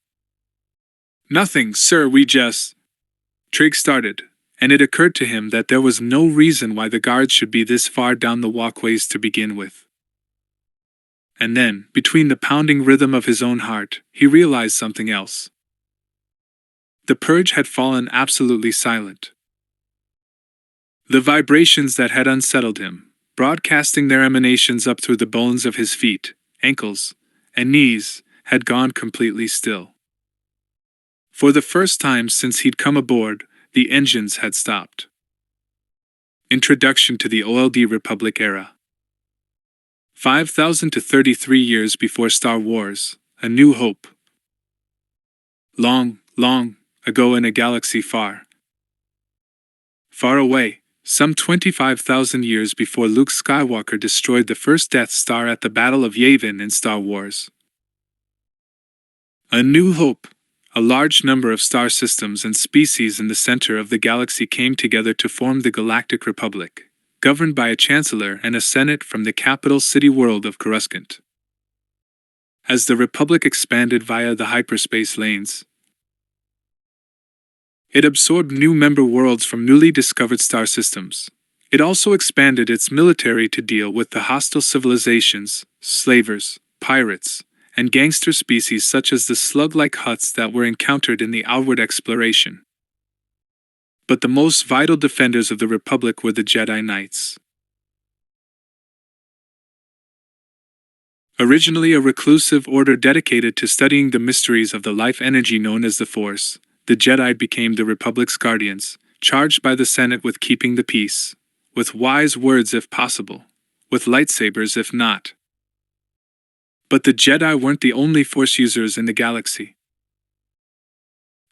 "Nothing, sir, we just..." Trig started, and it occurred to him that there was no reason why the guards should be this far down the walkways to begin with. And then, between the pounding rhythm of his own heart, he realized something else. The purge had fallen absolutely silent. The vibrations that had unsettled him, broadcasting their emanations up through the bones of his feet, ankles, and knees, had gone completely still. For the first time since he'd come aboard, the engines had stopped. Introduction to the OLD Republic era. 5,000 to 33 years before Star Wars, A New Hope. Long, long ago in a galaxy far, far away, some 25,000 years before Luke Skywalker destroyed the first Death Star at the Battle of Yavin in Star Wars. A New Hope. A large number of star systems and species in the center of the galaxy came together to form the Galactic Republic, governed by a chancellor and a senate from the capital city world of Coruscant. As the Republic expanded via the hyperspace lanes, it absorbed new member worlds from newly discovered star systems. It also expanded its military to deal with the hostile civilizations, slavers, pirates, and gangster species such as the slug-like Hutts that were encountered in the outward exploration. But the most vital defenders of the Republic were the Jedi Knights. Originally a reclusive order dedicated to studying the mysteries of the life energy known as the Force, the Jedi became the Republic's guardians, charged by the Senate with keeping the peace, with wise words if possible, with lightsabers if not. But the Jedi weren't the only Force users in the galaxy.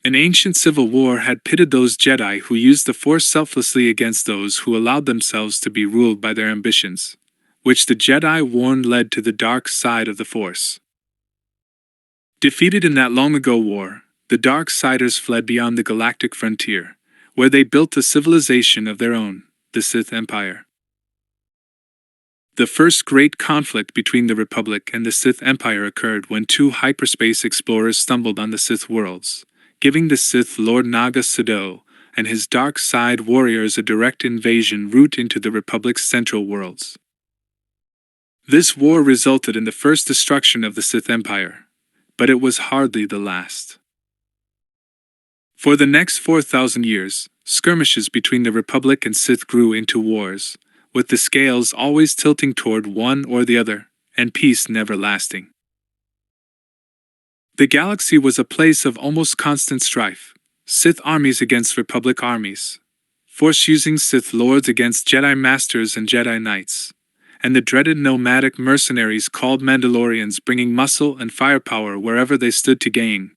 An ancient civil war had pitted those Jedi who used the Force selflessly against those who allowed themselves to be ruled by their ambitions, which the Jedi warned led to the dark side of the Force. Defeated in that long-ago war, the Darksiders fled beyond the galactic frontier, where they built a civilization of their own, the Sith Empire. The first great conflict between the Republic and the Sith Empire occurred when two hyperspace explorers stumbled on the Sith worlds, giving the Sith Lord Naga Sadow and his dark side warriors a direct invasion route into the Republic's central worlds. This war resulted in the first destruction of the Sith Empire, but it was hardly the last. For the next 4,000 years, skirmishes between the Republic and Sith grew into wars, with the scales always tilting toward one or the other, and peace never lasting. The galaxy was a place of almost constant strife, Sith armies against Republic armies, Force-using Sith lords against Jedi Masters and Jedi Knights, and the dreaded nomadic mercenaries called Mandalorians bringing muscle and firepower wherever they stood to gain.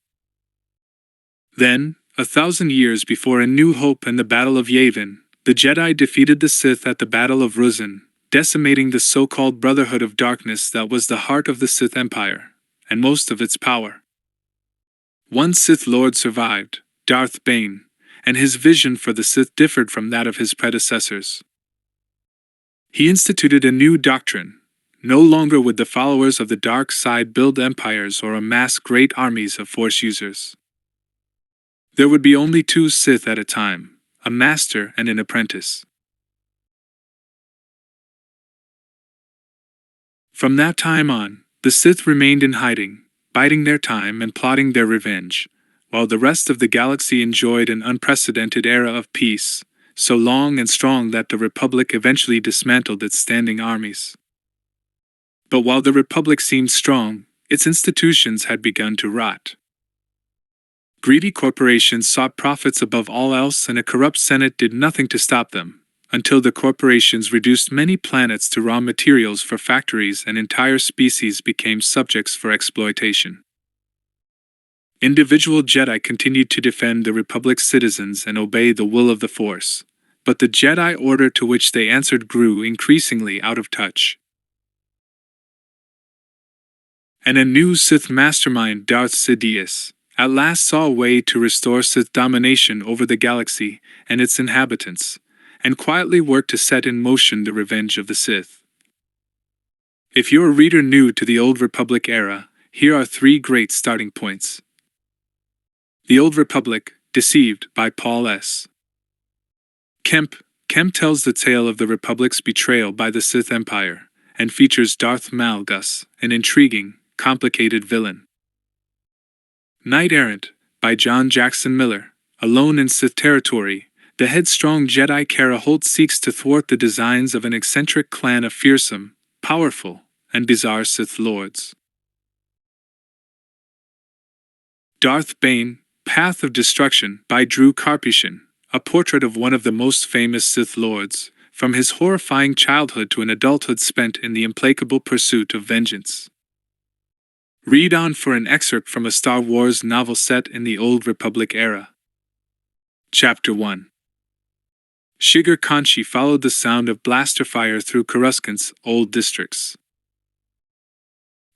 Then, 1,000 years before A New Hope and the Battle of Yavin, the Jedi defeated the Sith at the Battle of Ruzan, decimating the so-called Brotherhood of Darkness that was the heart of the Sith Empire, and most of its power. One Sith Lord survived, Darth Bane, and his vision for the Sith differed from that of his predecessors. He instituted a new doctrine. No longer would the followers of the dark side build empires or amass great armies of Force users. There would be only two Sith at a time, a master and an apprentice. From that time on, the Sith remained in hiding, biding their time and plotting their revenge, while the rest of the galaxy enjoyed an unprecedented era of peace, so long and strong that the Republic eventually dismantled its standing armies. But while the Republic seemed strong, its institutions had begun to rot. Greedy corporations sought profits above all else, and a corrupt Senate did nothing to stop them, until the corporations reduced many planets to raw materials for factories and entire species became subjects for exploitation. Individual Jedi continued to defend the Republic's citizens and obey the will of the Force, but the Jedi Order to which they answered grew increasingly out of touch. And a new Sith mastermind, Darth Sidious, at last saw a way to restore Sith domination over the galaxy and its inhabitants, and quietly worked to set in motion the revenge of the Sith. If you're a reader new to the Old Republic era, here are 3 great starting points. The Old Republic, Deceived, by Paul S. Kemp tells the tale of the Republic's betrayal by the Sith Empire, and features Darth Malgus, an intriguing, complicated villain. Knight Errant, by John Jackson Miller. Alone in Sith territory, the headstrong Jedi Kara Holt seeks to thwart the designs of an eccentric clan of fearsome, powerful, and bizarre Sith lords. Darth Bane, Path of Destruction, by Drew Karpyshyn, a portrait of one of the most famous Sith lords, from his horrifying childhood to an adulthood spent in the implacable pursuit of vengeance. Read on for an excerpt from a Star Wars novel set in the Old Republic era. Chapter 1. Shigar Kanchi followed the sound of blaster fire through Coruscant's old districts.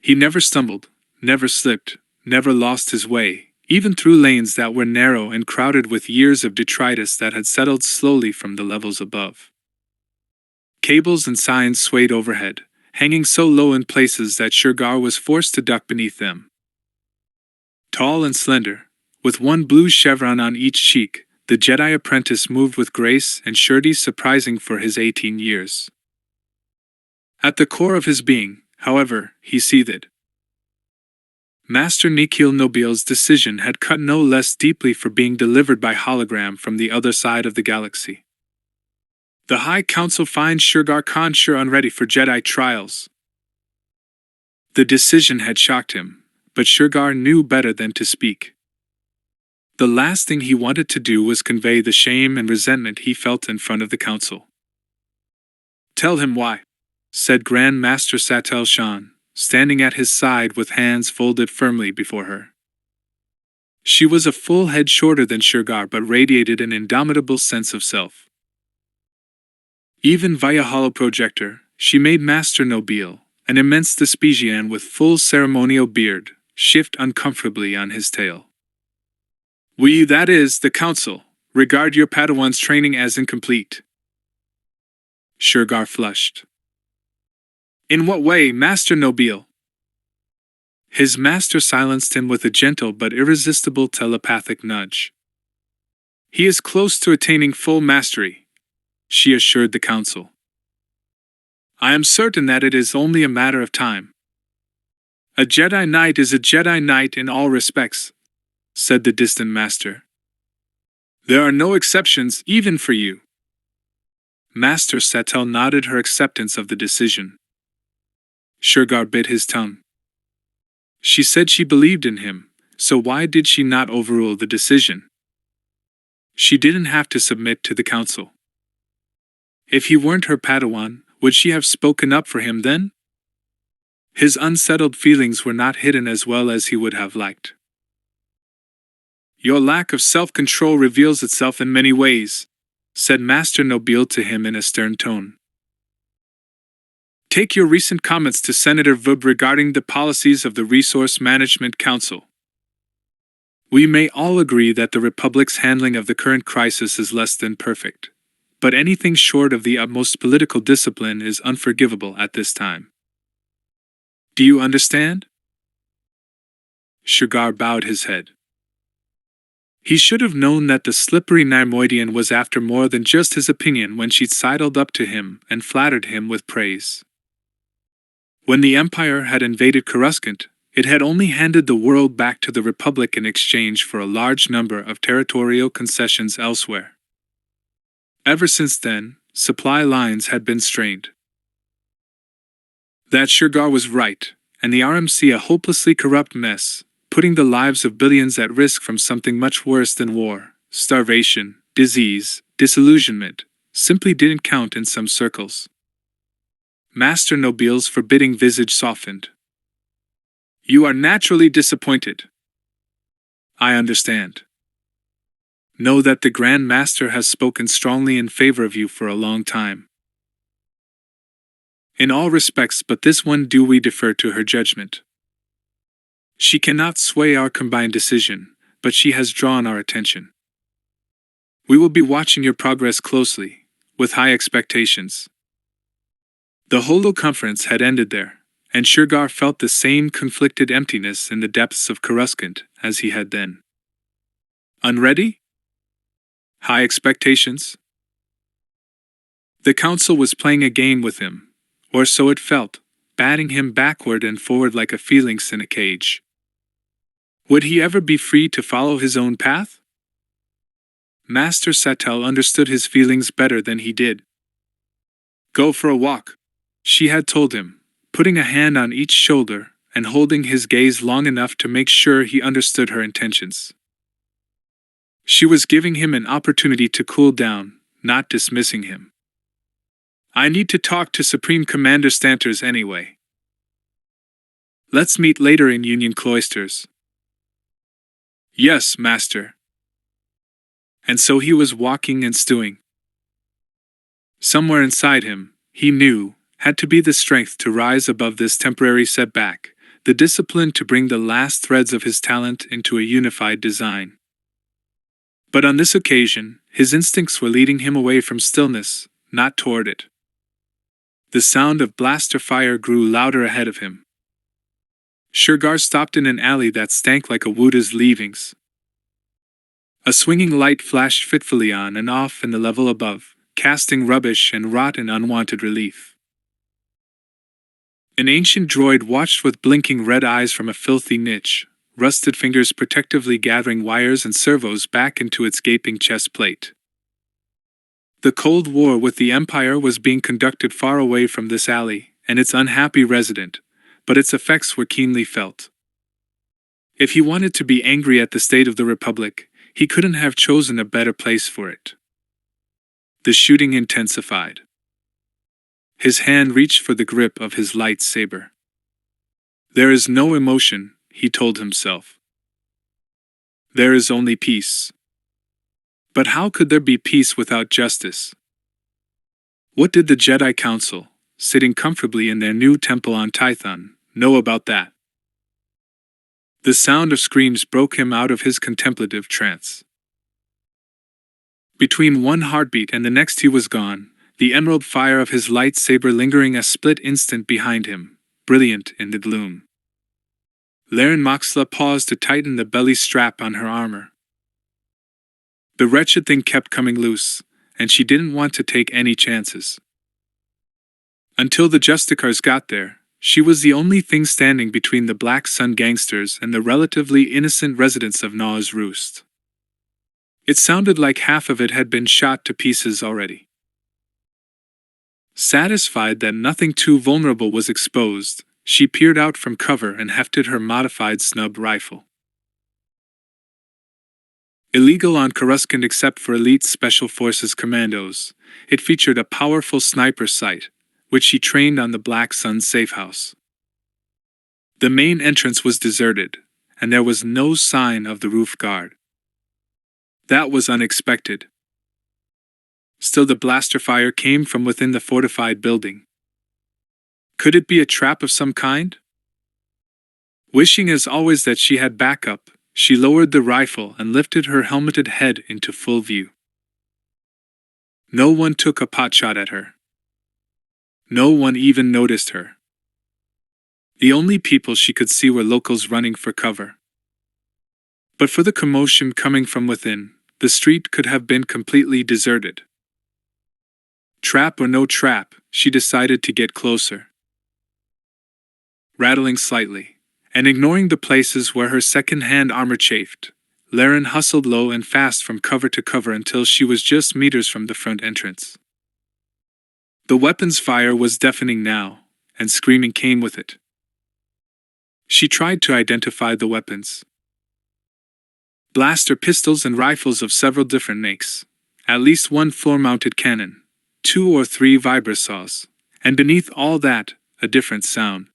He never stumbled, never slipped, never lost his way, even through lanes that were narrow and crowded with years of detritus that had settled slowly from the levels above. Cables and signs swayed overhead, hanging so low in places that Shigar was forced to duck beneath them. Tall and slender, with one blue chevron on each cheek, the Jedi apprentice moved with grace and surety surprising for his 18 years. At the core of his being, however, he seethed. Master Nikhil Nobile's decision had cut no less deeply for being delivered by hologram from the other side of the galaxy. The High Council finds Shigar Khan sure unready for Jedi trials. The decision had shocked him, but Shigar knew better than to speak. The last thing he wanted to do was convey the shame and resentment he felt in front of the council. "Tell him why," said Grand Master Satel Shan, standing at his side with hands folded firmly before her. She was a full head shorter than Shigar but radiated an indomitable sense of self. Even via holoprojector, she made Master Nobile, an immense Thespesian with full ceremonial beard, shift uncomfortably on his tail. "We, that is, the council, regard your Padawan's training as incomplete." Shigar flushed. "In what way, Master Nobile?" His master silenced him with a gentle but irresistible telepathic nudge. "He is close to attaining full mastery," she assured the council. "I am certain that it is only a matter of time." "A Jedi Knight is a Jedi Knight in all respects," said the distant master. "There are no exceptions, even for you." Master Satel nodded her acceptance of the decision. Shigar bit his tongue. She said she believed in him, so why did she not overrule the decision? She didn't have to submit to the council. If he weren't her Padawan, would she have spoken up for him then? His unsettled feelings were not hidden as well as he would have liked. "Your lack of self-control reveals itself in many ways," said Master Nobile to him in a stern tone. Take your recent comments to Senator Vub regarding the policies of the Resource Management Council. We may all agree that the Republic's handling of the current crisis is less than perfect, but anything short of the utmost political discipline is unforgivable at this time. Do you understand? Sugar bowed his head. He should have known that the slippery Narmoidian was after more than just his opinion when she sidled up to him and flattered him with praise. When the Empire had invaded Coruscant, it had only handed the world back to the Republic in exchange for a large number of territorial concessions elsewhere. Ever since then, supply lines had been strained. That Sugar was right, and the RMC a hopelessly corrupt mess, putting the lives of billions at risk from something much worse than war, starvation, disease, disillusionment, simply didn't count in some circles. Master Nobile's forbidding visage softened. You are naturally disappointed. I understand. Know that the Grand Master has spoken strongly in favor of you for a long time. In all respects but this one do we defer to her judgment. She cannot sway our combined decision, but she has drawn our attention. We will be watching your progress closely, with high expectations. The Holo Conference had ended there, and Sugar felt the same conflicted emptiness in the depths of Coruscant as he had then. Unready? High expectations? The Council was playing a game with him, or so it felt, batting him backward and forward like a phalanx in a cage. Would he ever be free to follow his own path? Master Satel understood his feelings better than he did. Go for a walk, she had told him, putting a hand on each shoulder and holding his gaze long enough to make sure he understood her intentions. She was giving him an opportunity to cool down, not dismissing him. I need to talk to Supreme Commander Stanters anyway. Let's meet later in Union Cloisters. Yes, Master. And so he was walking and stewing. Somewhere inside him, he knew, had to be the strength to rise above this temporary setback, the discipline to bring the last threads of his talent into a unified design. But on this occasion, his instincts were leading him away from stillness, not toward it. The sound of blaster fire grew louder ahead of him. Sugar stopped in an alley that stank like a Wuda's leavings. A swinging light flashed fitfully on and off in the level above, casting rubbish and rot in unwanted relief. An ancient droid watched with blinking red eyes from a filthy niche, rusted fingers protectively gathering wires and servos back into its gaping chest plate. The Cold War with the Empire was being conducted far away from this alley and its unhappy resident, but its effects were keenly felt. If he wanted to be angry at the state of the Republic, he couldn't have chosen a better place for it. The shooting intensified. His hand reached for the grip of his lightsaber. There is no emotion, he told himself. There is only peace. But how could there be peace without justice? What did the Jedi Council, sitting comfortably in their new temple on Tython, know about that? The sound of screams broke him out of his contemplative trance. Between one heartbeat and the next he was gone, the emerald fire of his lightsaber lingering a split instant behind him, brilliant in the gloom. Laren Moxla paused to tighten the belly strap on her armor. The wretched thing kept coming loose, and she didn't want to take any chances. Until the Justicars got there, she was the only thing standing between the Black Sun gangsters and the relatively innocent residents of Naw's Roost. It sounded like half of it had been shot to pieces already. Satisfied that nothing too vulnerable was exposed, she peered out from cover and hefted her modified snub rifle. Illegal on Coruscant except for elite Special Forces commandos, it featured a powerful sniper sight, which she trained on the Black Sun safehouse. The main entrance was deserted, and there was no sign of the roof guard. That was unexpected. Still, the blaster fire came from within the fortified building. Could it be a trap of some kind? Wishing as always that she had backup, she lowered the rifle and lifted her helmeted head into full view. No one took a potshot at her. No one even noticed her. The only people she could see were locals running for cover. But for the commotion coming from within, the street could have been completely deserted. Trap or no trap, she decided to get closer. Rattling slightly, and ignoring the places where her second-hand armor chafed, Laren hustled low and fast from cover to cover until she was just meters from the front entrance. The weapon's fire was deafening now, and screaming came with it. She tried to identify the weapons. Blaster pistols and rifles of several different makes, at least one floor-mounted cannon, 2 or 3 vibrosaws, and beneath all that, a different sound.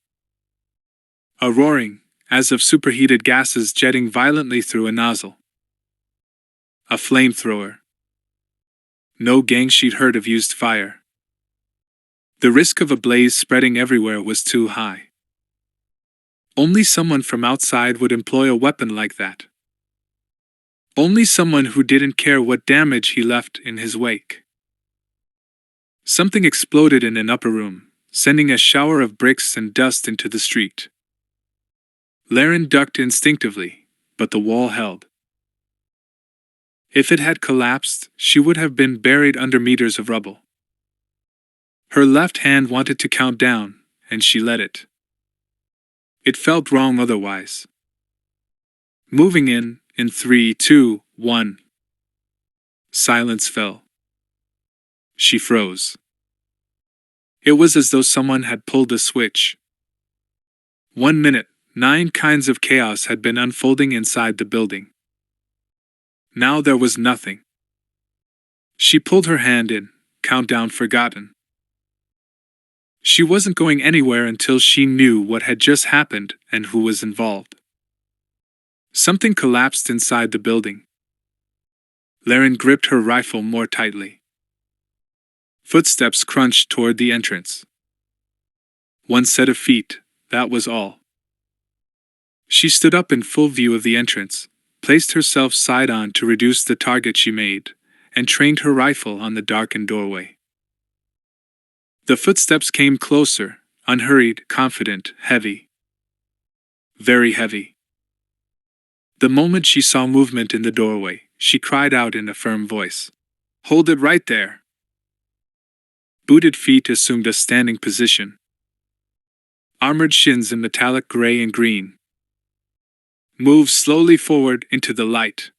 A roaring, as of superheated gases jetting violently through a nozzle. A flamethrower. No gang she'd heard of used fire. The risk of a blaze spreading everywhere was too high. Only someone from outside would employ a weapon like that. Only someone who didn't care what damage he left in his wake. Something exploded in an upper room, sending a shower of bricks and dust into the street. Laren ducked instinctively, but the wall held. If it had collapsed, she would have been buried under meters of rubble. Her left hand wanted to count down, and she let it. It felt wrong otherwise. Moving in 3, 2, 1. Silence fell. She froze. It was as though someone had pulled a switch. 1 minute, 9 kinds of chaos had been unfolding inside the building. Now there was nothing. She pulled her hand in, countdown forgotten. She wasn't going anywhere until she knew what had just happened and who was involved. Something collapsed inside the building. Laren gripped her rifle more tightly. Footsteps crunched toward the entrance. 1 set of feet, that was all. She stood up in full view of the entrance, placed herself side-on to reduce the target she made, and trained her rifle on the darkened doorway. The footsteps came closer, unhurried, confident, heavy. Very heavy. The moment she saw movement in the doorway, she cried out in a firm voice. "Hold it right there!" Booted feet assumed a standing position. Armored shins in metallic gray and green. Move slowly forward into the light.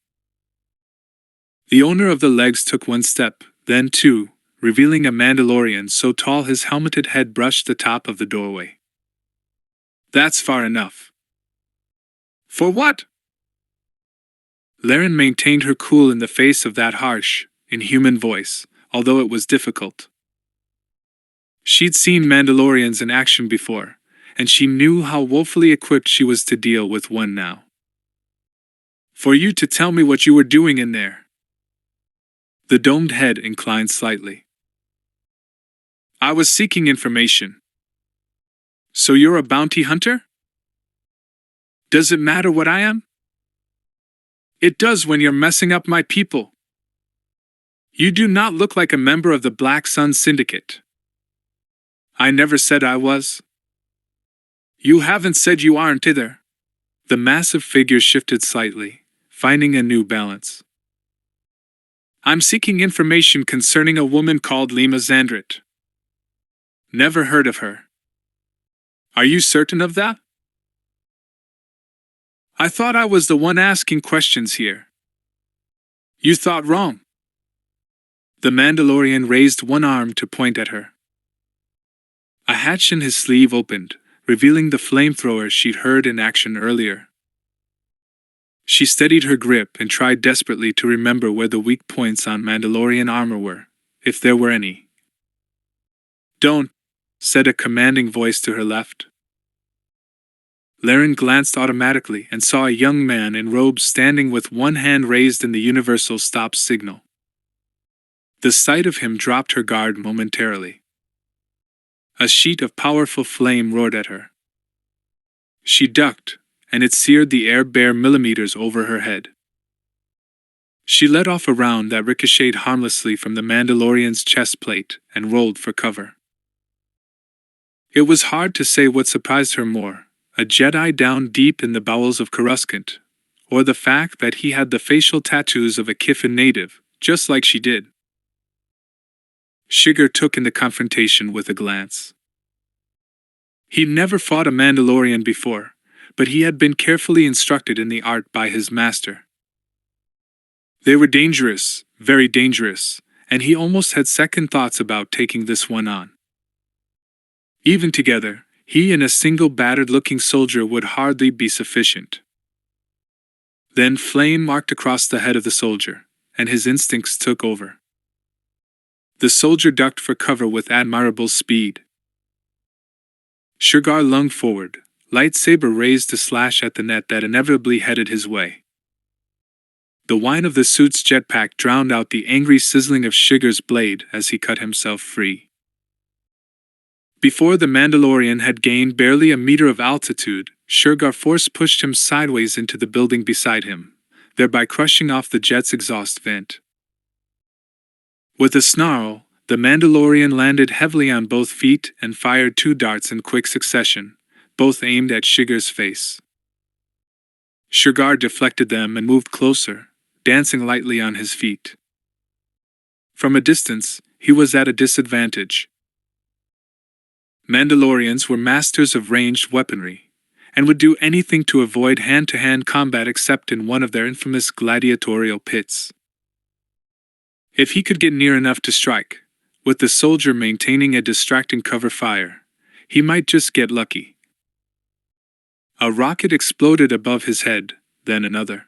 The owner of the legs took 1 step, then 2, revealing a Mandalorian so tall his helmeted head brushed the top of the doorway. "That's far enough." "For what?" Laren maintained her cool in the face of that harsh, inhuman voice, although it was difficult. She'd seen Mandalorians in action before, and she knew how woefully equipped she was to deal with one now. "For you to tell me what you were doing in there." The domed head inclined slightly. "I was seeking information." "So you're a bounty hunter?" "Does it matter what I am?" "It does when you're messing up my people. You do not look like a member of the Black Sun Syndicate." "I never said I was." "You haven't said you aren't either." The massive figure shifted slightly, finding a new balance. "I'm seeking information concerning a woman called Lima Zandrit." "Never heard of her." "Are you certain of that?" "I thought I was the one asking questions here." "You thought wrong." The Mandalorian raised one arm to point at her. A hatch in his sleeve opened, revealing the flamethrower she'd heard in action earlier. She steadied her grip and tried desperately to remember where the weak points on Mandalorian armor were, if there were any. "Don't," said a commanding voice to her left. Laren glanced automatically and saw a young man in robes standing with one hand raised in the universal stop signal. The sight of him dropped her guard momentarily. A sheet of powerful flame roared at her. She ducked, and it seared the air bare millimeters over her head. She let off a round that ricocheted harmlessly from the Mandalorian's chest plate and rolled for cover. It was hard to say what surprised her more, a Jedi down deep in the bowels of Coruscant, or the fact that he had the facial tattoos of a Kiffin native, just like she did. Shigar took in the confrontation with a glance. He'd never fought a Mandalorian before, but he had been carefully instructed in the art by his master. They were dangerous, very dangerous, and he almost had second thoughts about taking this one on. Even together, he and a single battered-looking soldier would hardly be sufficient. Then flame marked across the head of the soldier, and his instincts took over. The soldier ducked for cover with admirable speed. Shigar lunged forward, lightsaber raised to slash at the net that inevitably headed his way. The whine of the suit's jetpack drowned out the angry sizzling of Shigar's blade as he cut himself free. Before the Mandalorian had gained barely a meter of altitude, Shigar force pushed him sideways into the building beside him, thereby crushing off the jet's exhaust vent. With a snarl, the Mandalorian landed heavily on both feet and fired 2 darts in quick succession, both aimed at Shigar's face. Shigar deflected them and moved closer, dancing lightly on his feet. From a distance, he was at a disadvantage. Mandalorians were masters of ranged weaponry, and would do anything to avoid hand-to-hand combat except in one of their infamous gladiatorial pits. If he could get near enough to strike, with the soldier maintaining a distracting cover fire, he might just get lucky. A rocket exploded above his head, then another.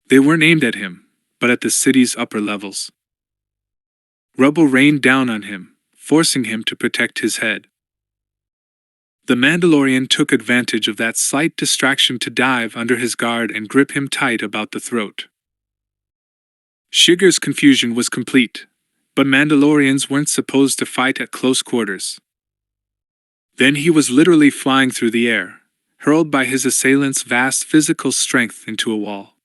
They weren't aimed at him, but at the city's upper levels. Rubble rained down on him, forcing him to protect his head. The Mandalorian took advantage of that slight distraction to dive under his guard and grip him tight about the throat. Shigar's confusion was complete, but Mandalorians weren't supposed to fight at close quarters. Then he was literally flying through the air, hurled by his assailant's vast physical strength into a wall.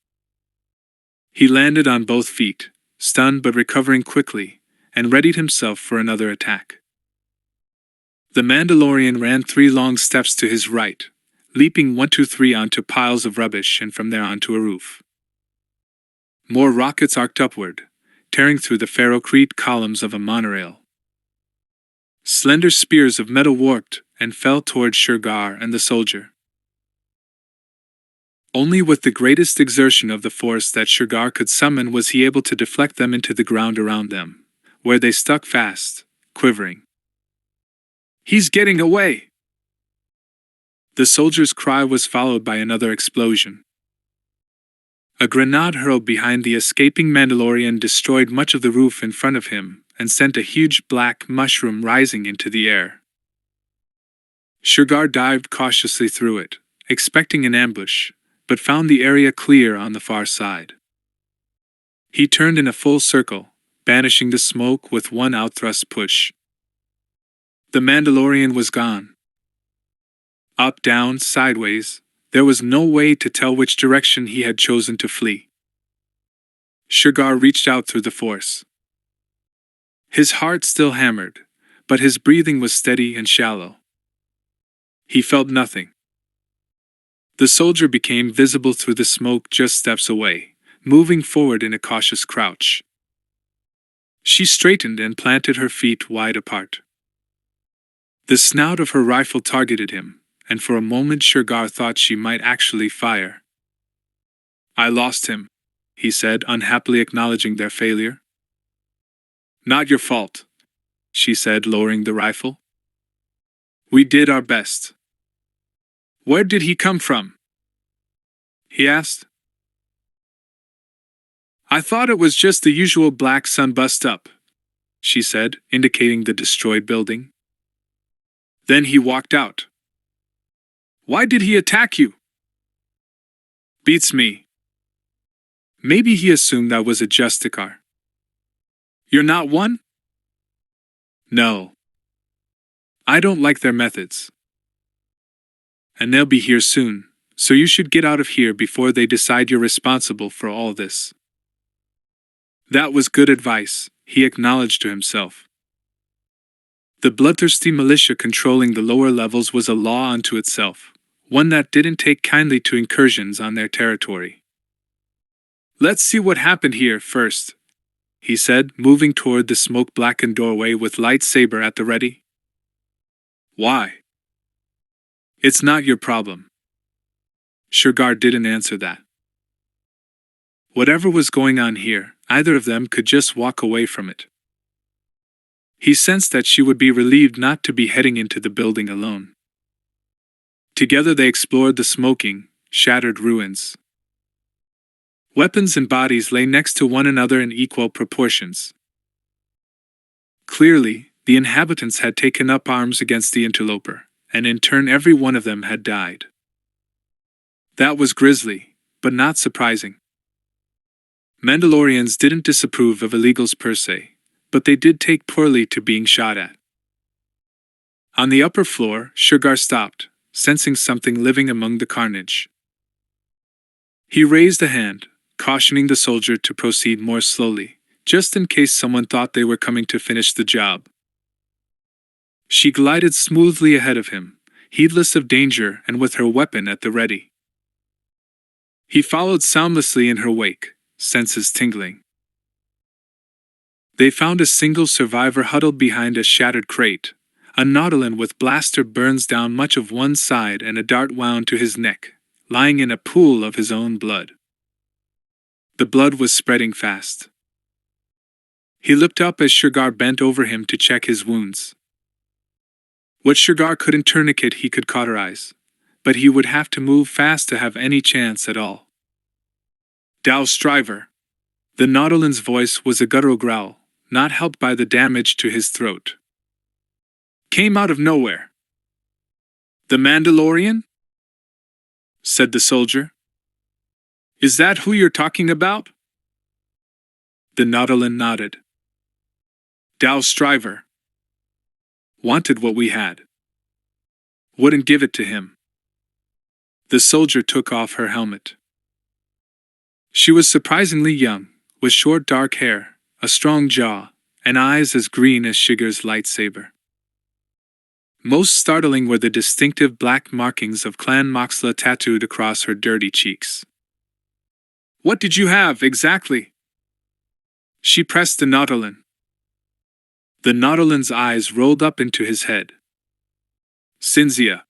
He landed on both feet, stunned but recovering quickly, and readied himself for another attack. The Mandalorian ran 3 long steps to his right, leaping 1, 2, 3 onto piles of rubbish and from there onto a roof. More rockets arced upward, tearing through the ferrocrete columns of a monorail. Slender spears of metal warped and fell toward Shigar and the soldier. Only with the greatest exertion of the force that Shigar could summon was he able to deflect them into the ground around them, where they stuck fast, quivering. "He's getting away!" The soldier's cry was followed by another explosion. A grenade hurled behind the escaping Mandalorian destroyed much of the roof in front of him and sent a huge black mushroom rising into the air. Shigar dived cautiously through it, expecting an ambush, but found the area clear on the far side. He turned in a full circle, banishing the smoke with one outthrust push. The Mandalorian was gone. Up, down, sideways, there was no way to tell which direction he had chosen to flee. Shigar reached out through the force. His heart still hammered, but his breathing was steady and shallow. He felt nothing. The soldier became visible through the smoke just steps away, moving forward in a cautious crouch. She straightened and planted her feet wide apart. The snout of her rifle targeted him, and for a moment Shigar thought she might actually fire. "I lost him," he said, unhappily acknowledging their failure. "Not your fault," she said, lowering the rifle. "We did our best." "Where did he come from?" he asked. "I thought it was just the usual black sun bust up," she said, indicating the destroyed building. "Then he walked out." "Why did he attack you?" "Beats me." Maybe he assumed I was a Justicar. "You're not one?" "No." I don't like their methods. And they'll be here soon, so you should get out of here before they decide you're responsible for all this. That was good advice, he acknowledged to himself. The bloodthirsty militia controlling the lower levels was a law unto itself, one that didn't take kindly to incursions on their territory. Let's see what happened here first, he said, moving toward the smoke-blackened doorway with lightsaber at the ready. Why? It's not your problem. Scourge didn't answer that. Whatever was going on here, either of them could just walk away from it. He sensed that she would be relieved not to be heading into the building alone. Together they explored the smoking, shattered ruins. Weapons and bodies lay next to one another in equal proportions. Clearly, the inhabitants had taken up arms against the interloper, and in turn every one of them had died. That was grisly, but not surprising. Mandalorians didn't disapprove of illegals per se, but they did take poorly to being shot at. On the upper floor, Scourge stopped, sensing something living among the carnage. He raised a hand, cautioning the soldier to proceed more slowly, just in case someone thought they were coming to finish the job. She glided smoothly ahead of him, heedless of danger and with her weapon at the ready. He followed soundlessly in her wake, senses tingling. They found a single survivor huddled behind a shattered crate, a Nautolan with blaster burns down much of one side and a dart wound to his neck, lying in a pool of his own blood. The blood was spreading fast. He looked up as Scourge bent over him to check his wounds. What Scourge couldn't tourniquet he could cauterize, but he would have to move fast to have any chance at all. Dao Striver. The Nautolan's voice was a guttural growl, not helped by the damage to his throat. Came out of nowhere. The Mandalorian? Said the soldier. Is that who you're talking about? The Nautolan nodded. Dao Striver. Wanted what we had. Wouldn't give it to him. The soldier took off her helmet. She was surprisingly young, with short dark hair, a strong jaw, and eyes as green as Scourge's lightsaber. Most startling were the distinctive black markings of Clan Moxla tattooed across her dirty cheeks. What did you have, exactly? She pressed the Nautolan. The Nautolan's eyes rolled up into his head. Cinzia,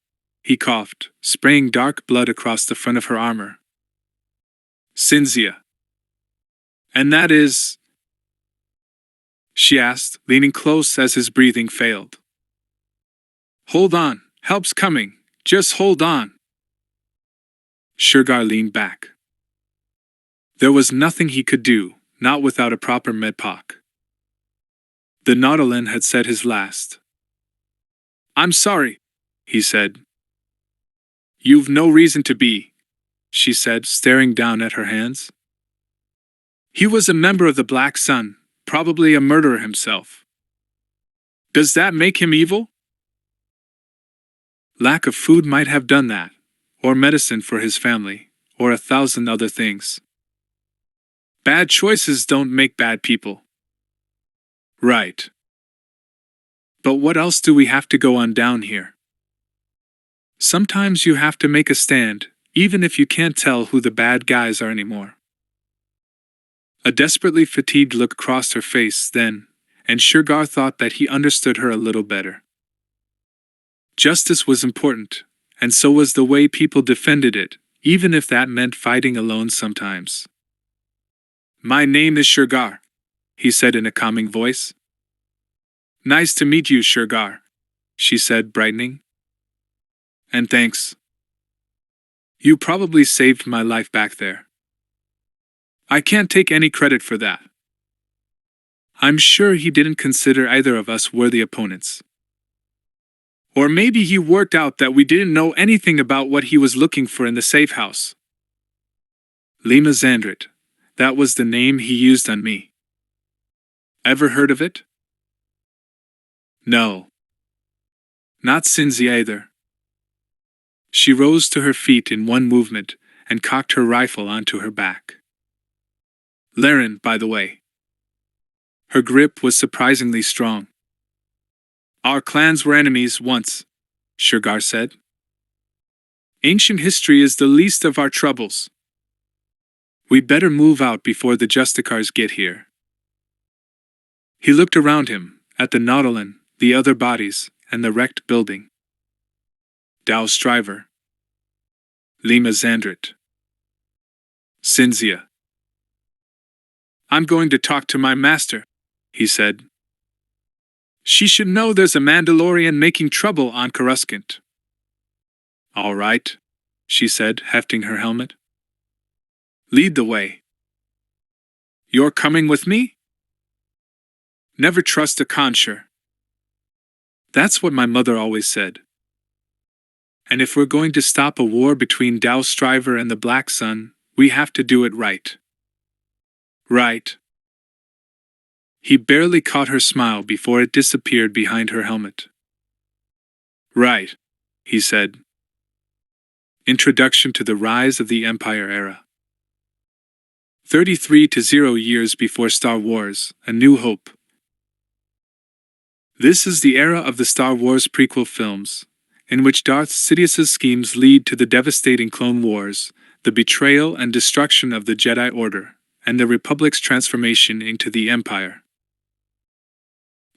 he coughed, spraying dark blood across the front of her armor. Cinzia. And that is? She asked, leaning close as his breathing failed. Hold on, help's coming, just hold on. Scourge leaned back. There was nothing he could do, not without a proper medpack. The Nautolan had said his last. I'm sorry, he said. You've no reason to be, she said, staring down at her hands. He was a member of the Black Sun, probably a murderer himself. Does that make him evil? Lack of food might have done that, or medicine for his family, or 1,000 other things. Bad choices don't make bad people. Right. But what else do we have to go on down here? Sometimes you have to make a stand, even if you can't tell who the bad guys are anymore. A desperately fatigued look crossed her face then, and Scourge thought that he understood her a little better. Justice was important, and so was the way people defended it, even if that meant fighting alone sometimes. My name is Scourge, he said in a calming voice. Nice to meet you, Scourge, she said, brightening. And thanks. You probably saved my life back there. I can't take any credit for that. I'm sure he didn't consider either of us worthy opponents. Or maybe he worked out that we didn't know anything about what he was looking for in the safe house. Lima Xandrit, that was the name he used on me. Ever heard of it? No. Not Cinzia either. She rose to her feet in one movement and cocked her rifle onto her back. Laren, by the way. Her grip was surprisingly strong. Our clans were enemies once, Shergar said. Ancient history is the least of our troubles. We better move out before the Justicars get here. He looked around him, at the Nautilin, the other bodies, and the wrecked building. Dao Striver. Lima Zandrit. Cinzia. I'm going to talk to my master, he said. She should know there's a Mandalorian making trouble on Coruscant. All right, she said, hefting her helmet. Lead the way. You're coming with me? Never trust a concher. That's what my mother always said. And if we're going to stop a war between Dao Striver and the Black Sun, we have to do it right. Right. He barely caught her smile before it disappeared behind her helmet. Right, he said. Introduction to the Rise of the Empire Era. 33-0 years before Star Wars, A New Hope. This is the era of the Star Wars prequel films, in which Darth Sidious's schemes lead to the devastating Clone Wars, the betrayal and destruction of the Jedi Order, and the Republic's transformation into the Empire.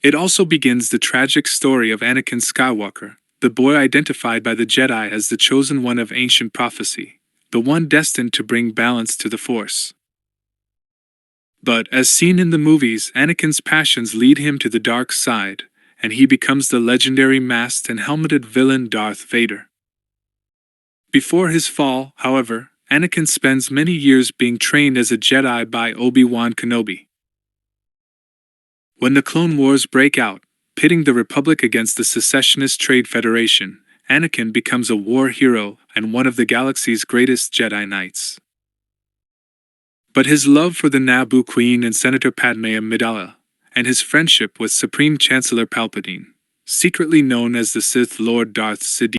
It also begins the tragic story of Anakin Skywalker, the boy identified by the Jedi as the chosen one of ancient prophecy, the one destined to bring balance to the Force. But, as seen in the movies, Anakin's passions lead him to the dark side, and he becomes the legendary masked and helmeted villain Darth Vader. Before his fall, however, Anakin spends many years being trained as a Jedi by Obi-Wan Kenobi. When the Clone Wars break out, pitting the Republic against the secessionist Trade Federation, Anakin becomes a war hero and one of the galaxy's greatest Jedi Knights. But his love for the Naboo Queen and Senator Padme Amidala, and his friendship with Supreme Chancellor Palpatine, secretly known as the Sith Lord Darth Sidious,